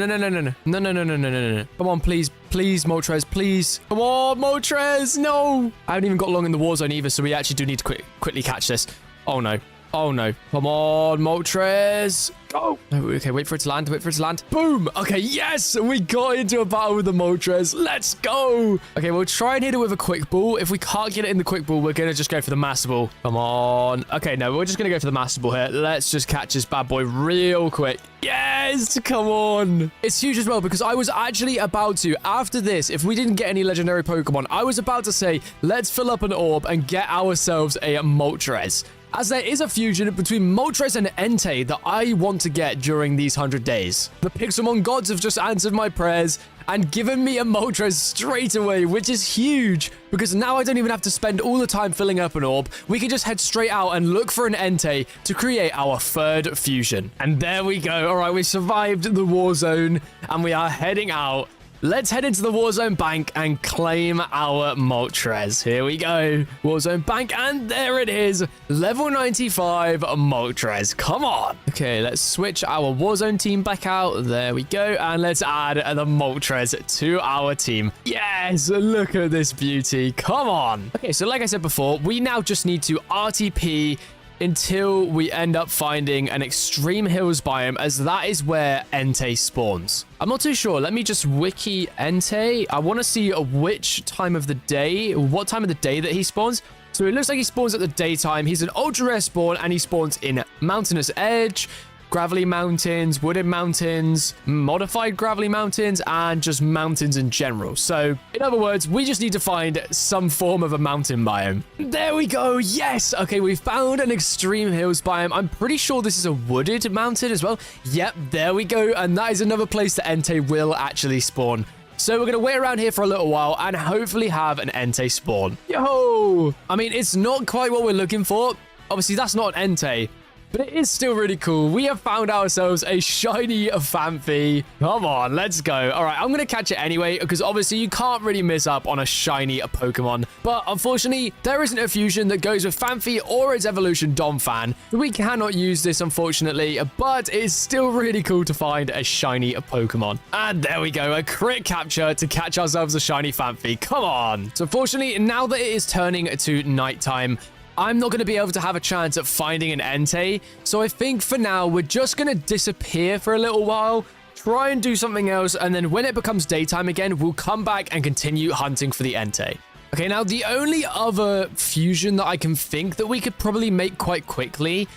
Come on, please, Moltres, please. Come on, Moltres. No. I haven't even got long in the Warzone either, so we actually do need to quickly catch this. Oh, no. Come on, Moltres. Go. Okay, wait for it to land. Boom. Okay, yes. We got into a battle with the Moltres. Let's go. Okay, we'll try and hit it with a quick ball. If we can't get it in the quick ball, we're going to just go for the Master Ball. Come on. Okay, no, we're just going to go for the Master Ball here. Let's just catch this bad boy real quick. Yes. Come on. It's huge as well because I was actually about to, after this, if we didn't get any legendary Pokemon, I was about to say, let's fill up an orb and get ourselves a Moltres, as there is a fusion between Moltres and Entei that I want to get during these 100 days. The PIXELMON gods have just answered my prayers and given me a Moltres straight away, which is huge, because now I don't even have to spend all the time filling up an orb. We can just head straight out and look for an Entei to create our 3rd fusion. And there we go. All right, we survived the Warzone, and we are heading out. Let's head into the Warzone Bank and claim our Moltres. Here we go. Warzone Bank, and there it is. Level 95 Moltres. Come on. Okay, let's switch our Warzone team back out. There we go. And let's add the Moltres to our team. Yes, look at this beauty. Come on. Okay, so like I said before, we now just need to RTP until we end up finding an extreme hills biome, as that is where Entei spawns. I'm not too sure. Let me just wiki Entei. I want to see which time of the day, what time of the day that he spawns. So it looks like he spawns at the daytime. He's an ultra rare spawn, and he spawns in Mountainous Edge, Gravelly Mountains, Wooded Mountains, Modified Gravelly Mountains, and just mountains in general. So, in other words, we just need to find some form of a mountain biome. There we go. Yes. Okay, we found an extreme hills biome. I'm pretty sure this is a wooded mountain as well. Yep, there we go. And that is another place that Entei will actually spawn. So we're going to wait around here for a little while and hopefully have an Entei spawn. Yo! I mean, it's not quite what we're looking for. Obviously, that's not an Entei, but it is still really cool. We have found ourselves a shiny Phanpy. Come on, let's go. All right, I'm going to catch it anyway, because obviously you can't really miss up on a shiny Pokemon. But unfortunately, there isn't a fusion that goes with Phanpy or its evolution Donphan. We cannot use this, unfortunately, but it's still really cool to find a shiny Pokemon. And there we go, a crit capture to catch ourselves a shiny Phanpy. Come on. So unfortunately, now that it is turning to nighttime, I'm not going to be able to have a chance at finding an Entei. So I think for now, we're just going to disappear for a little while, try and do something else, and then when it becomes daytime again, we'll come back and continue hunting for the Entei. Okay, now the only other fusion that I can think that we could probably make quite quickly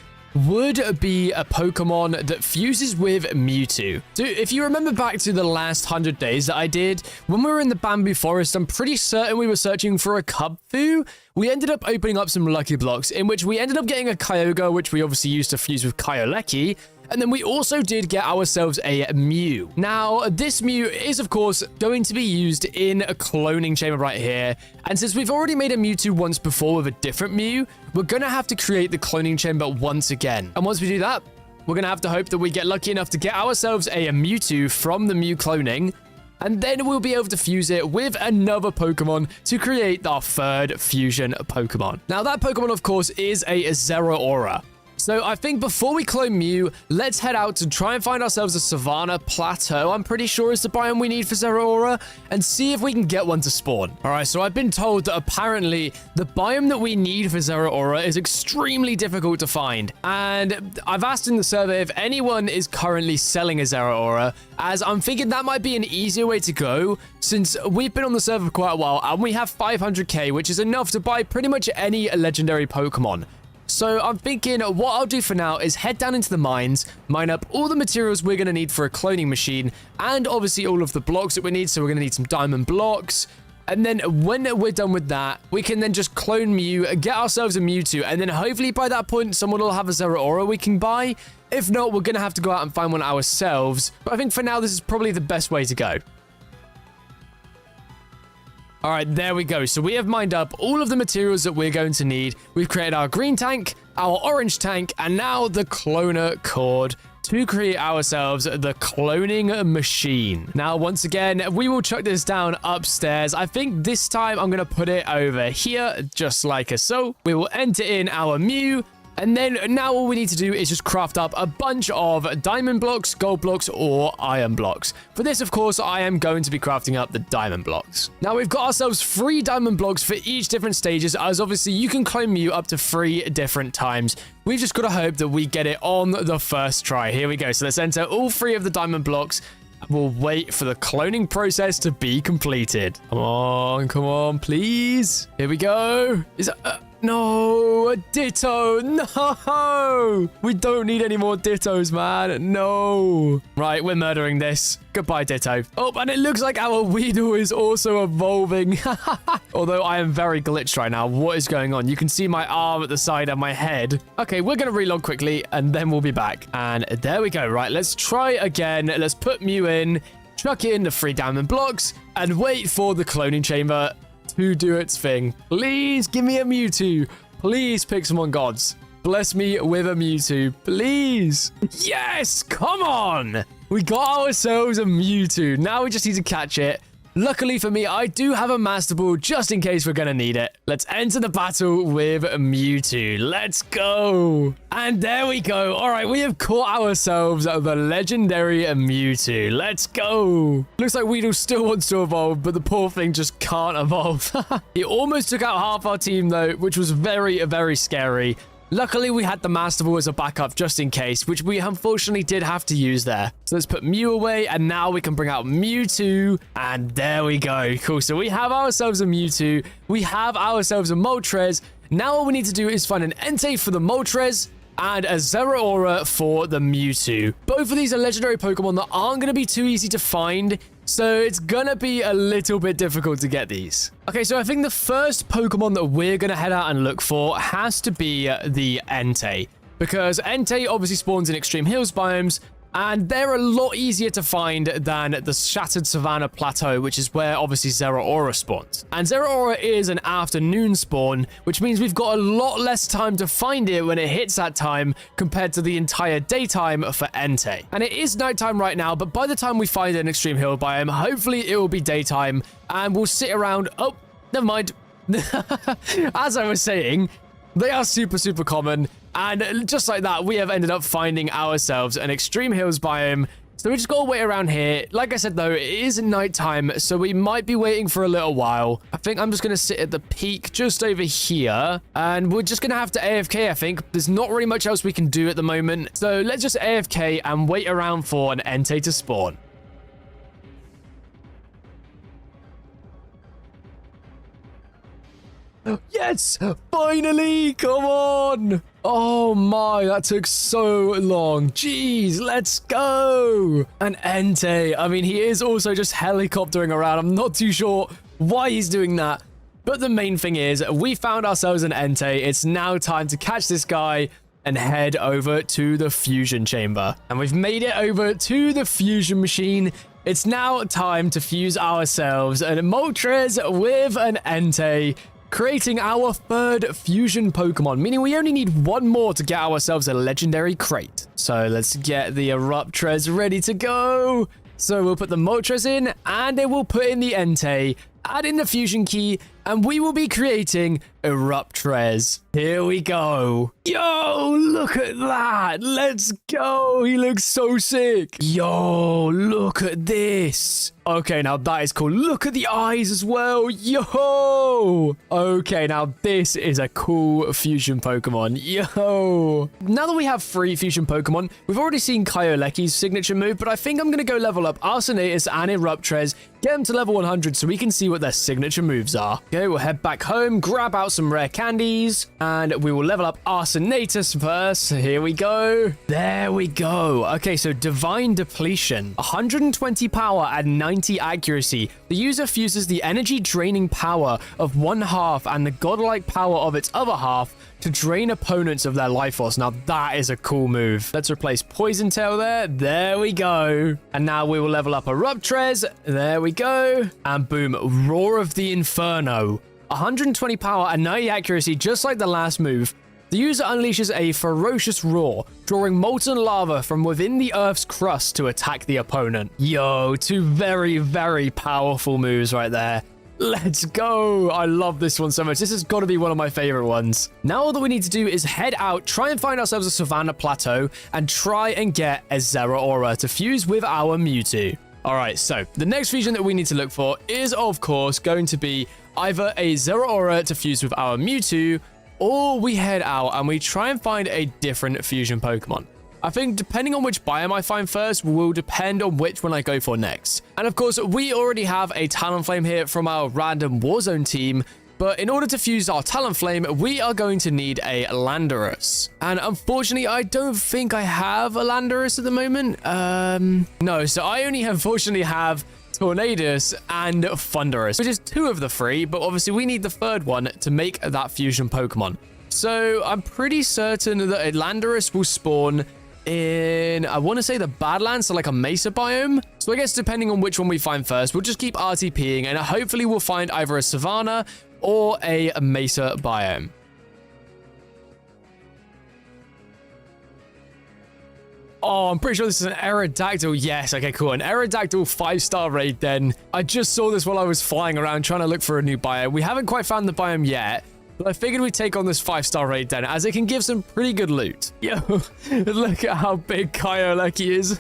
would be a Pokemon that fuses with Mewtwo. So if you remember back to the last 100 days that I did, when we were in the Bamboo Forest, I'm pretty certain we were searching for a Cubfu. We ended up opening up some lucky blocks in which we ended up getting a Kyogre, which we obviously used to fuse with Kyoleki, And then we also did get ourselves a Mew. Now, this Mew is, of course, going to be used in a cloning chamber right here. And since we've already made a Mewtwo once before with a different Mew, we're going to have to create the cloning chamber once again. And once we do that, we're going to have to hope that we get lucky enough to get ourselves a Mewtwo from the Mew cloning. And then we'll be able to fuse it with another Pokemon to create our third fusion Pokemon. Now, that Pokemon, of course, is a Zeraora. So I think before we clone Mew, let's head out to try and find ourselves a Savannah Plateau. I'm pretty sure it's the biome we need for Zeraora, and see if we can get one to spawn. All right, so I've been told that apparently the biome that we need for Zeraora is extremely difficult to find. And I've asked in the survey if anyone is currently selling a Zeraora, as I'm thinking that might be an easier way to go, since we've been on the server for quite a while, and we have 500k, which is enough to buy pretty much any legendary Pokemon. So I'm thinking what I'll do for now is head down into the mines, mine up all the materials we're going to need for a cloning machine, and obviously all of the blocks that we need. So we're going to need some diamond blocks. And then when we're done with that, we can then just clone Mew, get ourselves a Mewtwo, and then hopefully by that point, someone will have a Zeraora we can buy. If not, we're going to have to go out and find one ourselves. But I think for now, this is probably the best way to go. All right, there we go. So we have mined up all of the materials that we're going to need. We've created our green tank, our orange tank, and now the cloner cord to create ourselves the cloning machine. Now, once again, we will chuck this down upstairs. I think this time I'm going to put it over here, just like so. We will enter in our Mew. And then now all we need to do is just craft up a bunch of diamond blocks, gold blocks, or iron blocks. For this, of course, I am going to be crafting up the diamond blocks. Now, we've got ourselves 3 diamond blocks for each different stages, as obviously you can clone Mew up to 3 different times. We've just got to hope that we get it on the first try. Here we go. So let's enter all 3 of the diamond blocks. We'll wait for the cloning process to be completed. Come on, please. Here we go. Is it... No, a Ditto. No, we don't need any more Dittos, man. No. Right, we're murdering this. Goodbye, Ditto. Oh, and it looks like our Weedle is also evolving. Although I am very glitched right now. What is going on? You can see my arm at the side of my head. Okay, we're going to relog quickly, and then we'll be back. And there we go. Right, let's try again. Let's put Mew in, chuck in the 3 diamond blocks, and wait for the cloning chamber to do its thing. Please give me a Mewtwo. Please, PIXELMON gods. Bless me with a Mewtwo. Please. Yes, come on. We got ourselves a Mewtwo. Now we just need to catch it. Luckily for me, I do have a Master Ball just in case we're going to need it. Let's enter the battle with Mewtwo. Let's go. And there we go. All right, we have caught ourselves the legendary Mewtwo. Let's go. Looks like Weedle still wants to evolve, but the poor thing just can't evolve. He almost took out half our team, though, which was very, very scary. Luckily, we had the Master Ball as a backup just in case, which we unfortunately did have to use there. So let's put Mew away, and now we can bring out Mewtwo, and there we go. Cool, so we have ourselves a Mewtwo, we have ourselves a Moltres. Now all we need to do is find an Entei for the Moltres, and a Zeraora for the Mewtwo. Both of these are legendary Pokemon that aren't going to be too easy to find, so it's going to be a little bit difficult to get these. Okay, so I think the first Pokemon that we're going to head out and look for has to be the Entei, because Entei obviously spawns in extreme hills biomes, and they're a lot easier to find than the Shattered Savannah Plateau, which is where obviously Zeraora spawns. And Zeraora is an afternoon spawn, which means we've got a lot less time to find it when it hits that time compared to the entire daytime for Entei. And it is nighttime right now, but by the time we find an extreme hill biome, hopefully it will be daytime, and we'll sit around... Oh, never mind. As I was saying, they are super, super common. And just like that, we have ended up finding ourselves an extreme hills biome. So we just got to wait around here. Like I said, though, it is nighttime, so we might be waiting for a little while. I think I'm just going to sit at the peak just over here. And we're just going to have to AFK, I think. There's not really much else we can do at the moment. So let's just AFK and wait around for an Entei to spawn. Yes! Finally! Come on! Oh my, that took so long. Jeez, let's go! An Entei. I mean, he is also just helicoptering around. I'm not too sure why he's doing that. But the main thing is, we found ourselves an Entei. It's now time to catch this guy and head over to the fusion chamber. And we've made it over to the fusion machine. It's now time to fuse ourselves an Moltres with an Entei, creating our third fusion Pokemon, meaning we only need one more to get ourselves a legendary crate. So let's get the Eruptres ready to go. So we'll put the Moltres in, and then we'll put in the Entei, add in the fusion key, and we will be creating Eruptres. Here we go. Yo, look at that. Let's go. He looks so sick. Yo, look at this. Okay, now that is cool. Look at the eyes as well. Yo. Okay, now this is a cool fusion Pokemon. Yo. Now that we have 3 fusion Pokemon, we've already seen Kyleki's signature move, but I think I'm going to go level up Arsenatus and Eruptres, get them to level 100 so we can see what their signature moves are. Okay, we'll head back home, grab out some rare candies, and we will level up Arsenatus first. Here we go. There we go. Okay, so Divine Depletion. 120 power and 90 accuracy. The user fuses the energy draining power of one half and the godlike power of its other half to drain opponents of their life force. Now that is a cool move. Let's replace Poison Tail there. There we go. And now we will level up Eruptres. There we go. And boom, Roar of the Inferno. 120 power and 90 accuracy, just like the last move. The user unleashes a ferocious roar, drawing molten lava from within the Earth's crust to attack the opponent. Yo, 2 very, very powerful moves right there. Let's go. I love this one so much. This has got to be one of my favorite ones. Now all that we need to do is head out, try and find ourselves a Savannah Plateau, and try and get a Zeraora to fuse with our Mewtwo. All right, so the next fusion that we need to look for is, of course, going to be either a Zeraora to fuse with our Mewtwo, or we head out and we try and find a different fusion Pokemon. I think depending on which biome I find first will depend on which one I go for next. And of course, we already have a Talonflame here from our random Warzone team, but in order to fuse our Talonflame, we are going to need a Landorus. And unfortunately, I don't think I have a Landorus at the moment. No, so I only unfortunately have Tornadus and Thundurus, which is 2 of the 3, but obviously we need the 3rd one to make that fusion Pokemon. So I'm pretty certain that a Landorus will spawn in, I want to say the Badlands, so like a Mesa biome. So I guess depending on which one we find first, we'll just keep RTPing and hopefully we'll find either a Savannah or a Mesa biome. Oh, I'm pretty sure this is an Aerodactyl. Yes, okay, cool. An Aerodactyl 5-star raid then. I just saw this while I was flying around trying to look for a new biome. We haven't quite found the biome yet, but I figured we'd take on this 5-star raid then, as it can give some pretty good loot. Yo, look at how big Kyoleki is.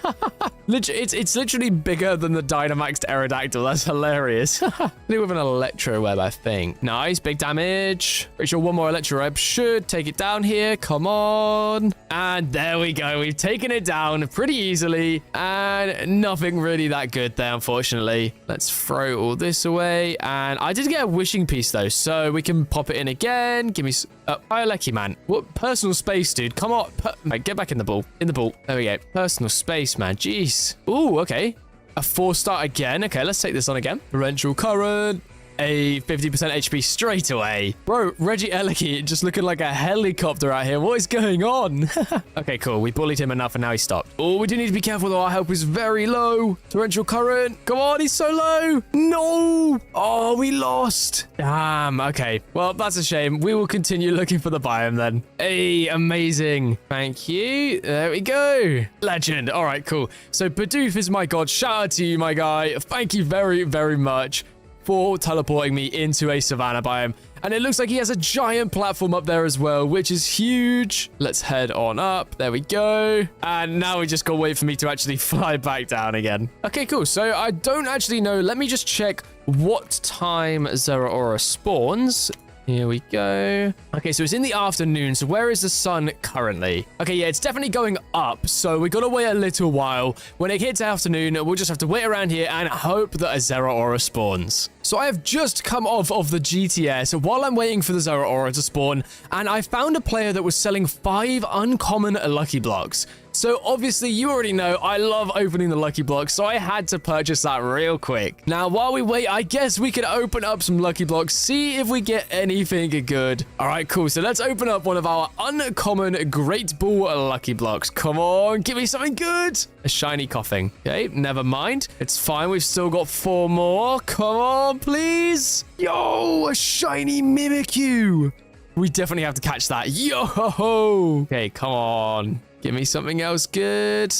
It's literally bigger than the Dynamaxed Aerodactyl. That's hilarious. With an Electro Web, I think. Nice, big damage. Pretty sure one more Electro Web should take it down here. Come on. And there we go. We've taken it down pretty easily. And nothing really that good there, unfortunately. Let's throw all this away. And I did get a wishing piece, though, so we can pop it in again. Give me... Kyoleki, man. What personal space, dude? Come on. Right, get back in the ball. In the ball. There we go. Personal space, man. Jeez. Ooh, okay. A 4-star again. Okay, let's take this on again. Torrential Current. A 50% HP straight away. Bro, Regieleki just looking like a helicopter out here. What is going on? Okay, cool. We bullied him enough and now he stopped. Oh, we do need to be careful though. Our health is very low. Torrential Current. Come on, he's so low. No. Oh, we lost. Damn. Okay. Well, that's a shame. We will continue looking for the biome then. Hey, amazing. Thank you. There we go. Legend. All right, cool. So Bidoof is my god. Shout out to you, my guy. Thank you very, very much for teleporting me into a Savannah biome. And it looks like he has a giant platform up there as well, which is huge. Let's head on up. There we go. And now we just got to wait for me to actually fly back down again. Okay, cool. So I don't actually know. Let me just check what time Zeraora spawns. Here we go. Okay, so it's in the afternoon. So where is the sun currently? Okay, yeah, it's definitely going up. So we got to wait a little while. When it hits afternoon, we'll just have to wait around here and hope that a Zeraora spawns. So I have just come off of the GTS while I'm waiting for the Zeraora to spawn, and I found a player that was selling 5 uncommon Lucky Blocks. So obviously you already know I love opening the lucky blocks, so I had to purchase that real quick. Now, while we wait, I guess we could open up some lucky blocks, see if we get anything good. All right, cool. So let's open up one of our uncommon Great Ball lucky blocks. Come on, give me something good. A shiny coughing. Okay, never mind. It's fine. We've still got 4 more. Come on, please. Yo, a shiny Mimikyu. We definitely have to catch that. Yo! Okay, come on. Give me something else good.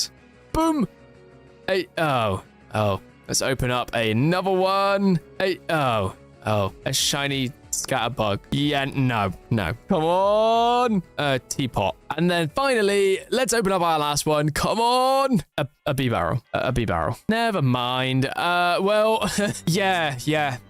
Boom! Hey, oh. Let's open up another one. Hey, oh. A shiny Scatterbug. Yeah, no. Come on. Teapot. And then finally, let's open up our last one. Come on. A B-barrel. A B-barrel. Never mind. Well, yeah.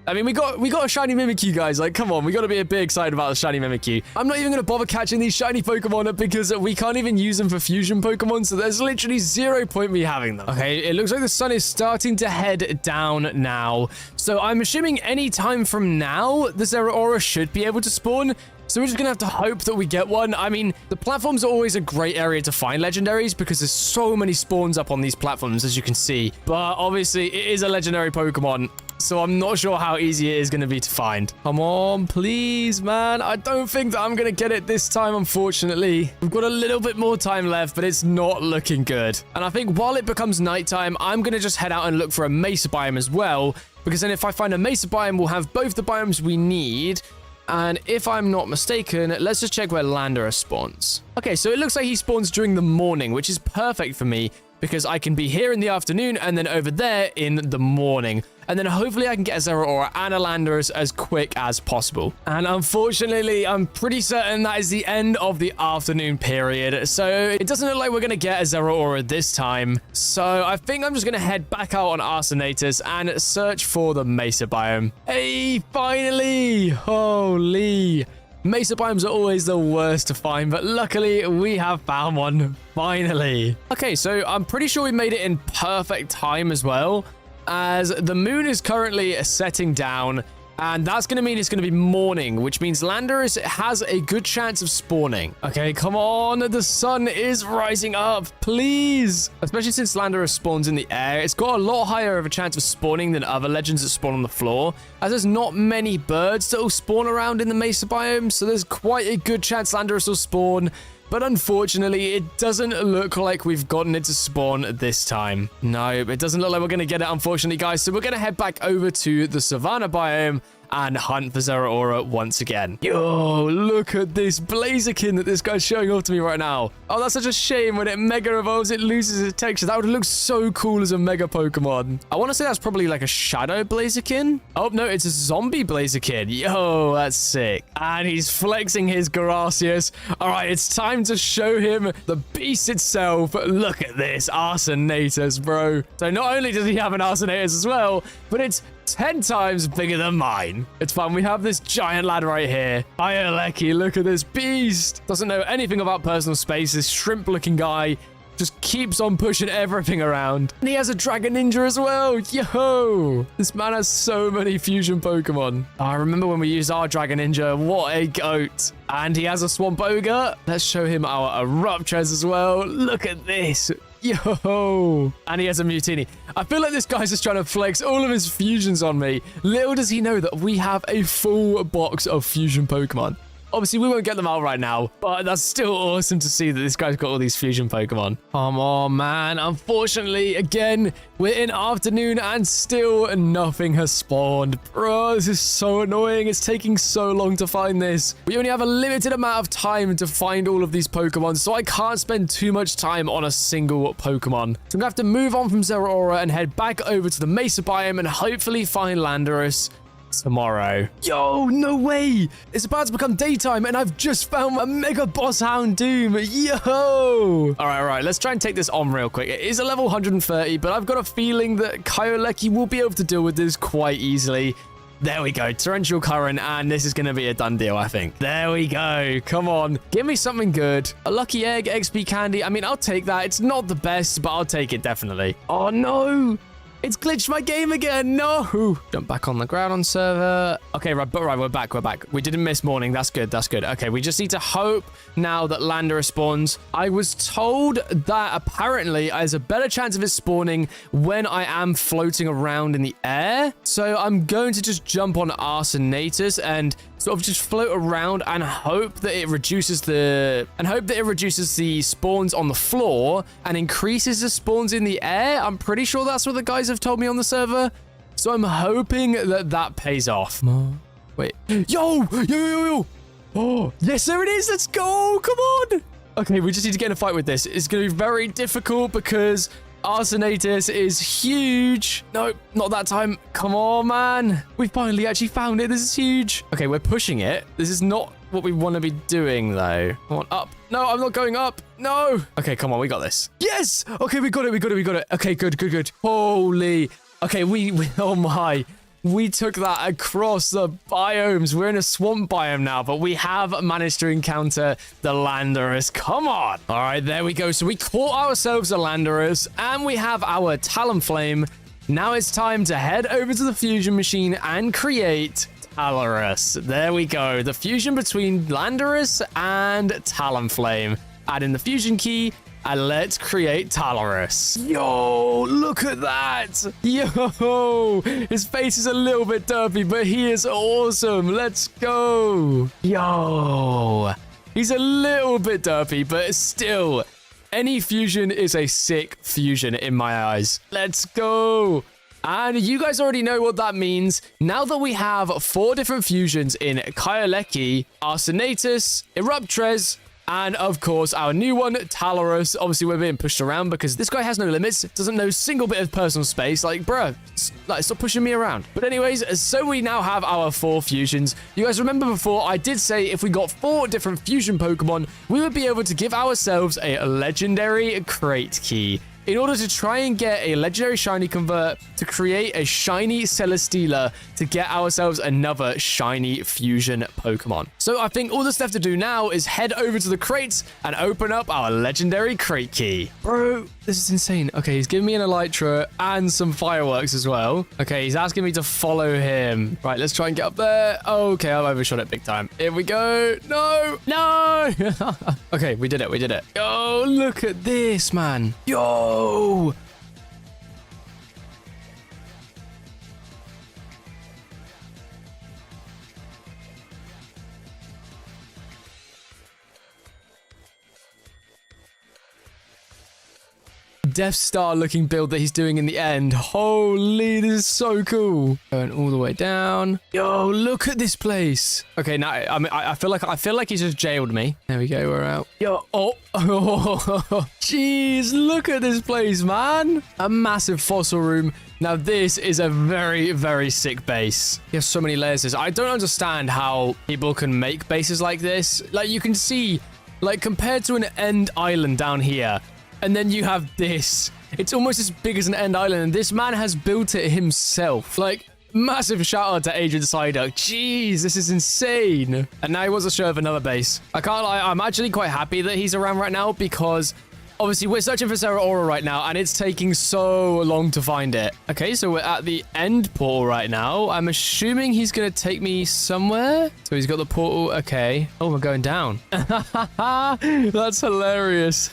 I mean, we got a shiny Mimikyu, guys. Like, come on. We got to be a bit excited about the shiny Mimikyu. I'm not even going to bother catching these shiny Pokemon because we can't even use them for fusion Pokemon. So there's literally 0 point me having them. Okay, it looks like the sun is starting to head down now. So I'm assuming any time from now, the Zeraora should be able to spawn. So we're just going to have to hope that we get one. I mean, the platforms are always a great area to find legendaries because there's so many spawns up on these platforms, as you can see. But obviously, it is a legendary Pokemon, so I'm not sure how easy it is going to be to find. Come on, please, man. I don't think that I'm going to get it this time, unfortunately. We've got a little bit more time left, but it's not looking good. And I think while it becomes nighttime, I'm going to just head out and look for a Mesa biome as well, because then if I find a Mesa biome, we'll have both the biomes we need. And if I'm not mistaken, let's just check where Landorus spawns. Okay, so it looks like he spawns during the morning, which is perfect for me because I can be here in the afternoon and then over there in the morning. And then hopefully I can get a Zeraora and a Landorus as quick as possible. And unfortunately, I'm pretty certain that is the end of the afternoon period. So it doesn't look like we're going to get a Zeraora this time. So I think I'm just going to head back out on Arsenatus and search for the Mesa biome. Hey, finally! Holy! Mesa biomes are always the worst to find, but luckily we have found one, finally. Okay, so I'm pretty sure we made it in perfect time as well, as the moon is currently setting down, and that's going to mean it's going to be morning, which means Landorus has a good chance of spawning. Okay, come on. The sun is rising up, please. Especially since Landorus spawns in the air, it's got a lot higher of a chance of spawning than other legends that spawn on the floor, as there's not many birds that will spawn around in the Mesa biome, so there's quite a good chance Landorus will spawn. But unfortunately, it doesn't look like we've gotten it to spawn this time. No, it doesn't look like we're going to get it, unfortunately, guys. So we're going to head back over to the Savannah biome and hunt for Zeraora once again. Yo, look at this Blaziken that this guy's showing off to me right now. Oh, that's such a shame. When it mega evolves, it loses its texture. That would look so cool as a mega Pokemon. I want to say that's probably like a shadow Blaziken. Oh, no, it's a zombie Blaziken. Yo, that's sick. And he's flexing his Gracias. All right, it's time to show him the beast itself. Look at this Arsenatus, bro. So not only does he have an Arsenatus as well, but it's 10 times bigger than mine. It's fun. We have this giant lad right here. Ayaleki, look at this beast. Doesn't know anything about personal space. This shrimp-looking guy just keeps on pushing everything around. And he has a Dragon Ninja as well. Yo! This man has so many fusion Pokemon. I remember when we used our Dragon Ninja. What a goat. And he has a Swamp Ogre. Let's show him our Eruptres as well. Look at this. Yo! And he has a Mutini. I feel like this guy's just trying to flex all of his fusions on me. Little does he know that we have a full box of fusion Pokemon. Obviously, we won't get them out right now, but that's still awesome to see that this guy's got all these fusion Pokemon. Come on, man. Unfortunately, again, we're in afternoon and still nothing has spawned. Bro, this is so annoying. It's taking so long to find this. We only have a limited amount of time to find all of these Pokemon, so I can't spend too much time on a single Pokemon. So I'm going to have to move on from Zeraora and head back over to the Mesa biome and hopefully find Landorus tomorrow. Yo, no way. It's about to become daytime and I've just found a Mega Boss Houndoom. Yo. All right. Let's try and take this on real quick. It is a level 130, but I've got a feeling that Kyoleki will be able to deal with this quite easily. There we go. Torrential Current, and this is going to be a done deal, I think. There we go. Come on. Give me something good. A Lucky Egg, XP Candy. I mean, I'll take that. It's not the best, but I'll take it definitely. Oh, no. It's glitched my game again. No. Jump back on the ground on server. Okay, right, we're back. We didn't miss morning. That's good. Okay, we just need to hope now that Lander spawns. I was told that apparently there's a better chance of it spawning when I am floating around in the air. So I'm going to just jump on Arsenatus and sort of just float around and hope that it reduces the spawns on the floor and increases the spawns in the air. I'm pretty sure that's what the guys have told me on the server. So I'm hoping that pays off. Wait. Yo. Oh, yes, there it is. Let's go. Come on. Okay, we just need to get in a fight with this. It's going to be very difficult because Arsenatus is huge. No, not that time. Come on, man. We finally actually found it. This is huge. Okay, we're pushing it. This is not what we want to be doing, though. Come on, up. No, I'm not going up. No. Okay, come on. We got this. Yes. Okay, we got it. Okay, good. Holy. Okay, oh my. We took that across the biomes. We're in a swamp biome now, but we have managed to encounter the Landorus. Come on. All right, there we go. So we caught ourselves a Landorus, and we have our Talonflame. Now it's time to head over to the fusion machine and create Talorus. There we go. The fusion between Landorus and Talonflame. Add in the fusion key. And let's create Talorus. Yo, look at that. Yo, his face is a little bit derpy, but he is awesome. Let's go. Yo, he's a little bit derpy, but still, any fusion is a sick fusion in my eyes. Let's go. And you guys already know what that means. Now that we have 4 different fusions in Kyoleki, Arsenatus, Eruptrez, and of course, our new one, Talorus. Obviously, we're being pushed around because this guy has no limits. Doesn't know a single bit of personal space. Like, bruh, stop pushing me around. But anyways, so we now have our 4 fusions. You guys remember before, I did say if we got 4 different fusion Pokemon, we would be able to give ourselves a legendary crate key in order to try and get a legendary shiny convert to create a shiny Celesteela to get ourselves another shiny fusion Pokemon. So I think all that's left to do now is head over to the crates and open up our legendary crate key. Bro, this is insane. Okay, he's giving me an Elytra and some fireworks as well. Okay, he's asking me to follow him. Right, let's try and get up there. Okay, I've overshot it big time. Here we go. No. Okay, we did it. Yo, look at this, man. Yo. Death Star looking build that he's doing in the end. Holy, this is so cool. Going all the way down. Yo, look at this place. Okay, now I feel like he's just jailed me. There we go, we're out. Yo, jeez, look at this place, man. A massive fossil room. Now this is a very, very sick base. He has so many layers. I don't understand how people can make bases like this. Like you can see, like compared to an end island down here, and then you have this. It's almost as big as an end island, and this man has built it himself. Like, massive shout out to Adrian Psyduck. Jeez, this is insane. And now he wants to show off another base. I can't lie, I'm actually quite happy that he's around right now because obviously we're searching for Serra Aura right now, and it's taking so long to find it. Okay, so we're at the end portal right now. I'm assuming he's going to take me somewhere. So he's got the portal. Okay. Oh, we're going down. That's hilarious.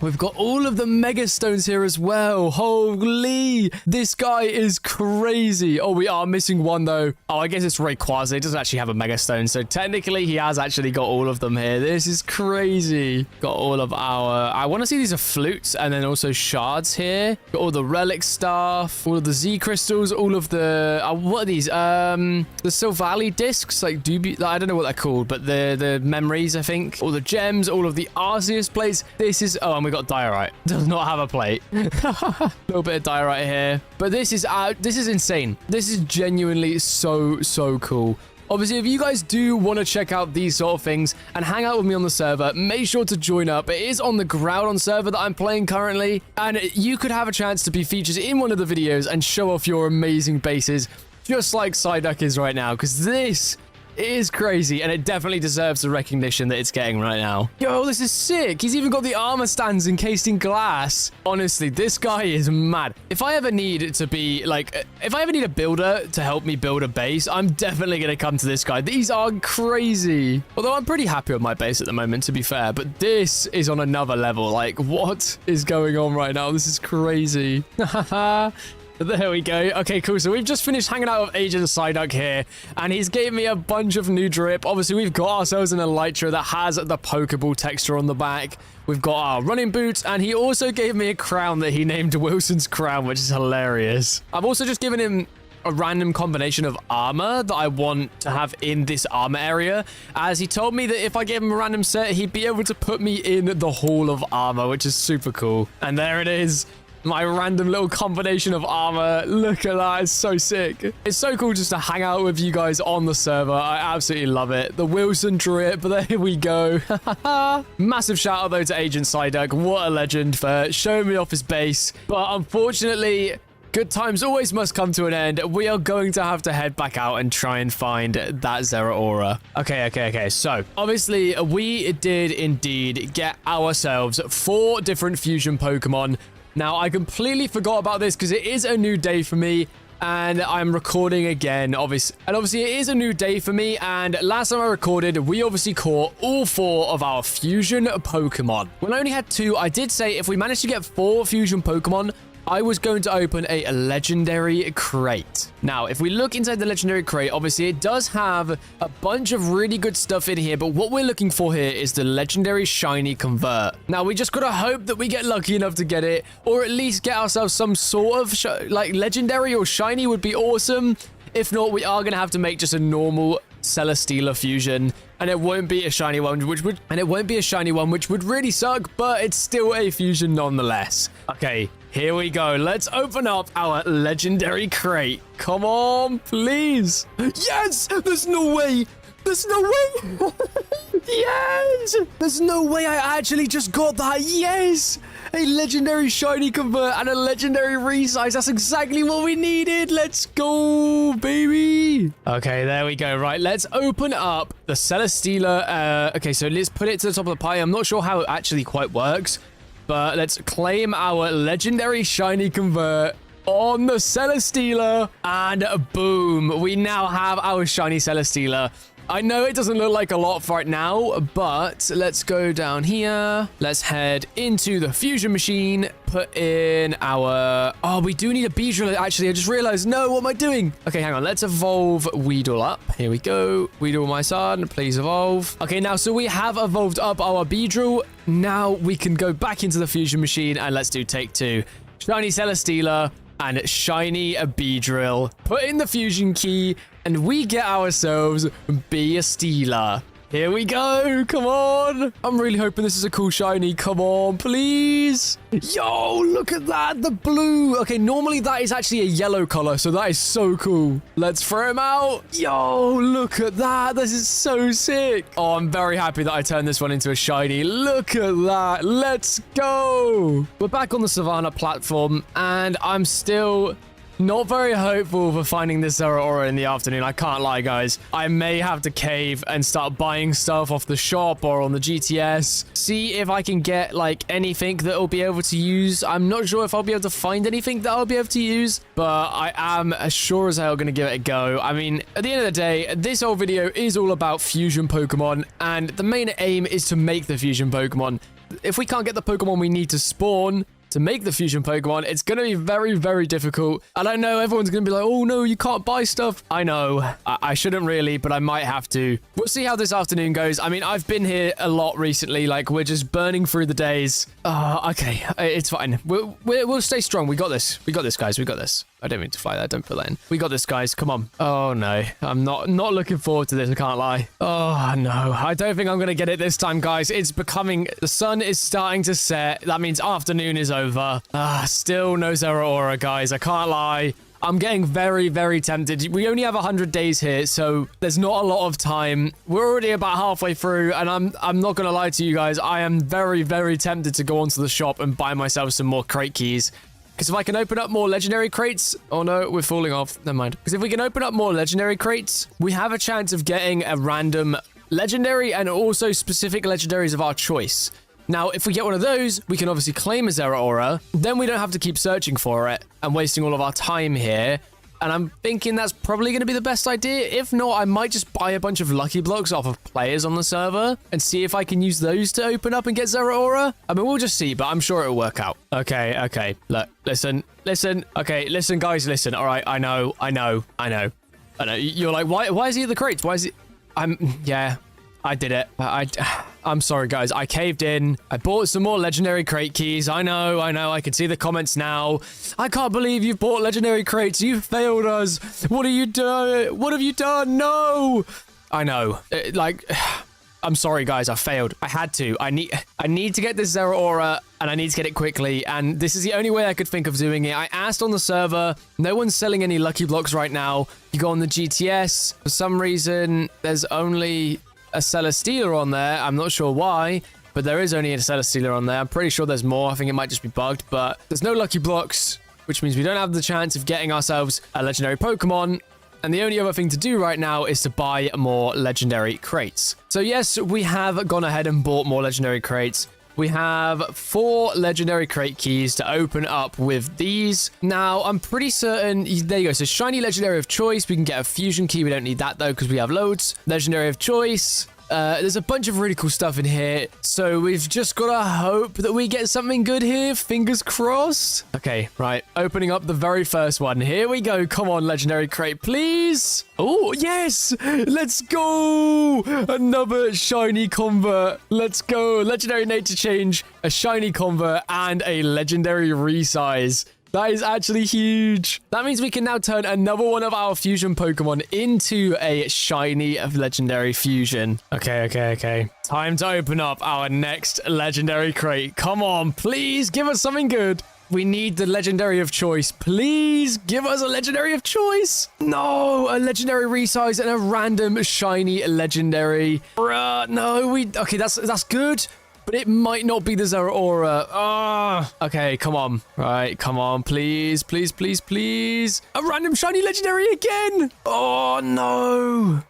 We've got all of the Mega Stones here as well. Holy. This guy is crazy. Oh, we are missing one, though. Oh, I guess it's Rayquaza. He doesn't actually have a Mega Stone. So technically, he has actually got all of them here. This is crazy. Got all of our... I want to see these are flutes and then also shards here. Got all the relic stuff, all of the Z crystals, all of the what are these? The Sylvally discs, like I don't know what they're called, but the memories, I think. All the gems, all of the Arceus plates. This is and we got diorite. Does not have a plate. A little bit of diorite here, but this is insane. This is genuinely so cool. Obviously, if you guys do want to check out these sort of things and hang out with me on the server, make sure to join up. It is on the Groudon server that I'm playing currently, and you could have a chance to be featured in one of the videos and show off your amazing bases, just like Psyduck is right now, because this It is crazy, and it definitely deserves the recognition that it's getting right now. Yo, this is sick. He's even got the armor stands encased in glass. Honestly, this guy is mad. If I ever need to be, like, if I ever need a builder to help me build a base, I'm definitely going to come to this guy. These are crazy. Although I'm pretty happy with my base at the moment, to be fair, but this is on another level. Like, what is going on right now? This is crazy. There we go. Okay, cool. So we've just finished hanging out with Agent Psyduck here, and he's gave me a bunch of new drip. Obviously, we've got ourselves an Elytra that has the Pokeball texture on the back. We've got our running boots, and he also gave me a crown that he named Wilson's Crown, which is hilarious. I've also just given him a random combination of armor that I want to have in this armor area, as he told me that if I gave him a random set, he'd be able to put me in the Hall of Armor, which is super cool. And there it is. My random little combination of armor. Look at that. It's so sick. It's so cool just to hang out with you guys on the server. I absolutely love it. The Wilson drip. There we go. Massive shout out though to Agent Psyduck. What a legend for showing me off his base. But unfortunately, good times always must come to an end. We are going to have to head back out and try and find that Zeraora. Okay. So, obviously, we did indeed get ourselves 4 different fusion Pokemon. Now, I completely forgot about this because it is a new day for me, and I'm recording again, obviously. And obviously, it is a new day for me, and last time I recorded, we obviously caught all 4 of our fusion Pokemon. When I only had 2, I did say if we managed to get 4 fusion Pokemon, I was going to open a legendary crate. Now, if we look inside the legendary crate, obviously it does have a bunch of really good stuff in here, but what we're looking for here is the legendary shiny convert. Now, we just gotta hope that we get lucky enough to get it, or at least get ourselves some sort of like legendary or shiny would be awesome. If not, we are gonna have to make just a normal Celesteela fusion, and it won't be a shiny one, which would really suck, but it's still a fusion nonetheless. Okay, here we go. Let's open up our legendary crate. Come on, please. Yes! There's no way. There's no way. Yes! There's no way I actually just got that. Yes! A legendary shiny convert and a legendary resize. That's exactly what we needed. Let's go, baby. Okay, there we go. Right, let's open up the Celesteela. Okay, so let's put it to the top of the pie. I'm not sure how it actually quite works, but let's claim our legendary shiny convert on the Celesteela, and boom, we now have our shiny Celesteela. I know it doesn't look like a lot right now, but let's go down here. Let's head into the fusion machine, put in our... Oh, we do need a Beedrill, actually. I just realized, no, what am I doing? Okay, hang on. Let's evolve Weedle up. Here we go. Weedle, my son, please evolve. Okay, now, so we have evolved up our Beedrill. Now we can go back into the fusion machine, and let's do take 2. Shiny Celesteela and shiny Beedrill. Put in the fusion key, and we get ourselves Steela. Here we go. Come on. I'm really hoping this is a cool shiny. Come on, please. Yo, look at that. The blue. Okay, normally that is actually a yellow color, so that is so cool. Let's throw him out. Yo, look at that. This is so sick. Oh, I'm very happy that I turned this one into a shiny. Look at that. Let's go. We're back on the Savannah platform, and I'm still not very hopeful for finding this Zeraora in the afternoon. I can't lie, guys. I may have to cave and start buying stuff off the shop or on the GTS. See if I can get, like, anything that I'll be able to use. I'm not sure if I'll be able to find anything that I'll be able to use, but I am as sure as hell going to give it a go. I mean, at the end of the day, this whole video is all about fusion Pokemon, and the main aim is to make the fusion Pokemon. If we can't get the Pokemon we need to spawn to make the fusion Pokemon, it's going to be very, very difficult. And I know everyone's going to be like, oh no, you can't buy stuff. I know. I shouldn't really, but I might have to. We'll see how this afternoon goes. I mean, I've been here a lot recently. Like, we're just burning through the days. Okay. It's fine. We'll stay strong. We got this. We got this, guys. We got this. I don't mean to fly that. Don't put that in. We got this, guys. Come on. Oh, no. I'm not looking forward to this. I can't lie. Oh, no. I don't think I'm going to get it this time, guys. It's becoming... The sun is starting to set. That means afternoon is over. Still no Zeraora, guys. I can't lie. I'm getting very, very tempted. We only have 100 days here, so there's not a lot of time. We're already about halfway through, and I'm not going to lie to you guys. I am very, very tempted to go onto the shop and buy myself some more crate keys. Because if I can open up more legendary crates... Oh, no, we're falling off. Never mind. Because if we can open up more legendary crates, we have a chance of getting a random legendary and also specific legendaries of our choice. Now, if we get one of those, we can obviously claim a Zeraora. Then we don't have to keep searching for it and wasting all of our time here. And I'm thinking that's probably going to be the best idea. If not, I might just buy a bunch of lucky blocks off of players on the server and see if I can use those to open up and get Zeraora. I mean, we'll just see, but I'm sure it'll work out. Okay. Look, listen. Okay, listen, guys, listen. All right, I know. You're like, why is he at the crates? Why is he... Yeah, I did it. I'm sorry, guys. I caved in. I bought some more legendary crate keys. I know. I can see the comments now. I can't believe you've bought legendary crates. You failed us. What have you done? What have you done? No. I know. I'm sorry, guys. I failed. I had to. I need to get this Zeraora, and I need to get it quickly. And this is the only way I could think of doing it. I asked on the server. No one's selling any lucky blocks right now. You go on the GTS. For some reason, there's only a Celesteela on there. I'm not sure why, but there is only a Celesteela on there. I'm pretty sure there's more. I think it might just be bugged, but there's no lucky blocks, which means we don't have the chance of getting ourselves a legendary Pokemon. And the only other thing to do right now is to buy more legendary crates. So yes, we have gone ahead and bought more legendary crates. We have 4 legendary crate keys to open up with these. Now, I'm pretty certain... There you go. So, shiny legendary of choice. We can get a fusion key. We don't need that, though, because we have loads. Legendary of choice. There's a bunch of really cool stuff in here. So, we've just got to hope that we get something good here. Fingers crossed. Okay, right. Opening up the very first one. Here we go. Come on, legendary crate, please. Oh, yes. Let's go. Another shiny convert. Let's go. Legendary nature change, a shiny convert, and a legendary resize. That is actually huge. That means we can now turn another one of our fusion Pokemon into a shiny legendary fusion. Okay. Time to open up our next legendary crate. Come on, please give us something good. We need the legendary of choice. Please give us a legendary of choice. No, a legendary resize and a random shiny legendary. Bruh, no, okay, that's good. But it might not be the Zeraora. Okay, come on. Right, come on. Please. A random shiny legendary again. Oh, no.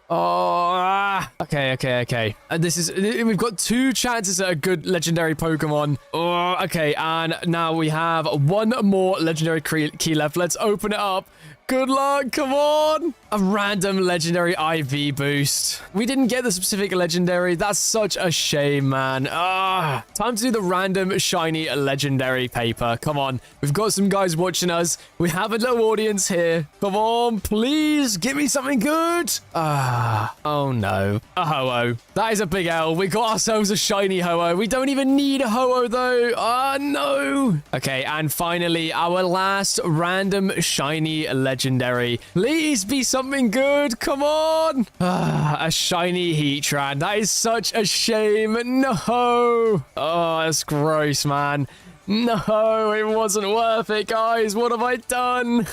Okay. And we've got 2 chances at a good legendary Pokemon. Okay. And now we have 1 more legendary key left. Let's open it up. Good luck, come on! A random legendary IV boost. We didn't get the specific legendary. That's such a shame, man. Time to do the random shiny legendary paper. Come on. We've got some guys watching us. We have a little audience here. Come on, please. Give me something good. Oh no. A Ho-Oh. That is a big L. We got ourselves a shiny Ho-Oh. We don't even need a Ho-Oh, though. No. Okay, and finally, our last random shiny legendary. Please be something good. Come on. A shiny Heatran. That is such a shame. No. Oh, that's gross, man. No, it wasn't worth it, guys. What have I done?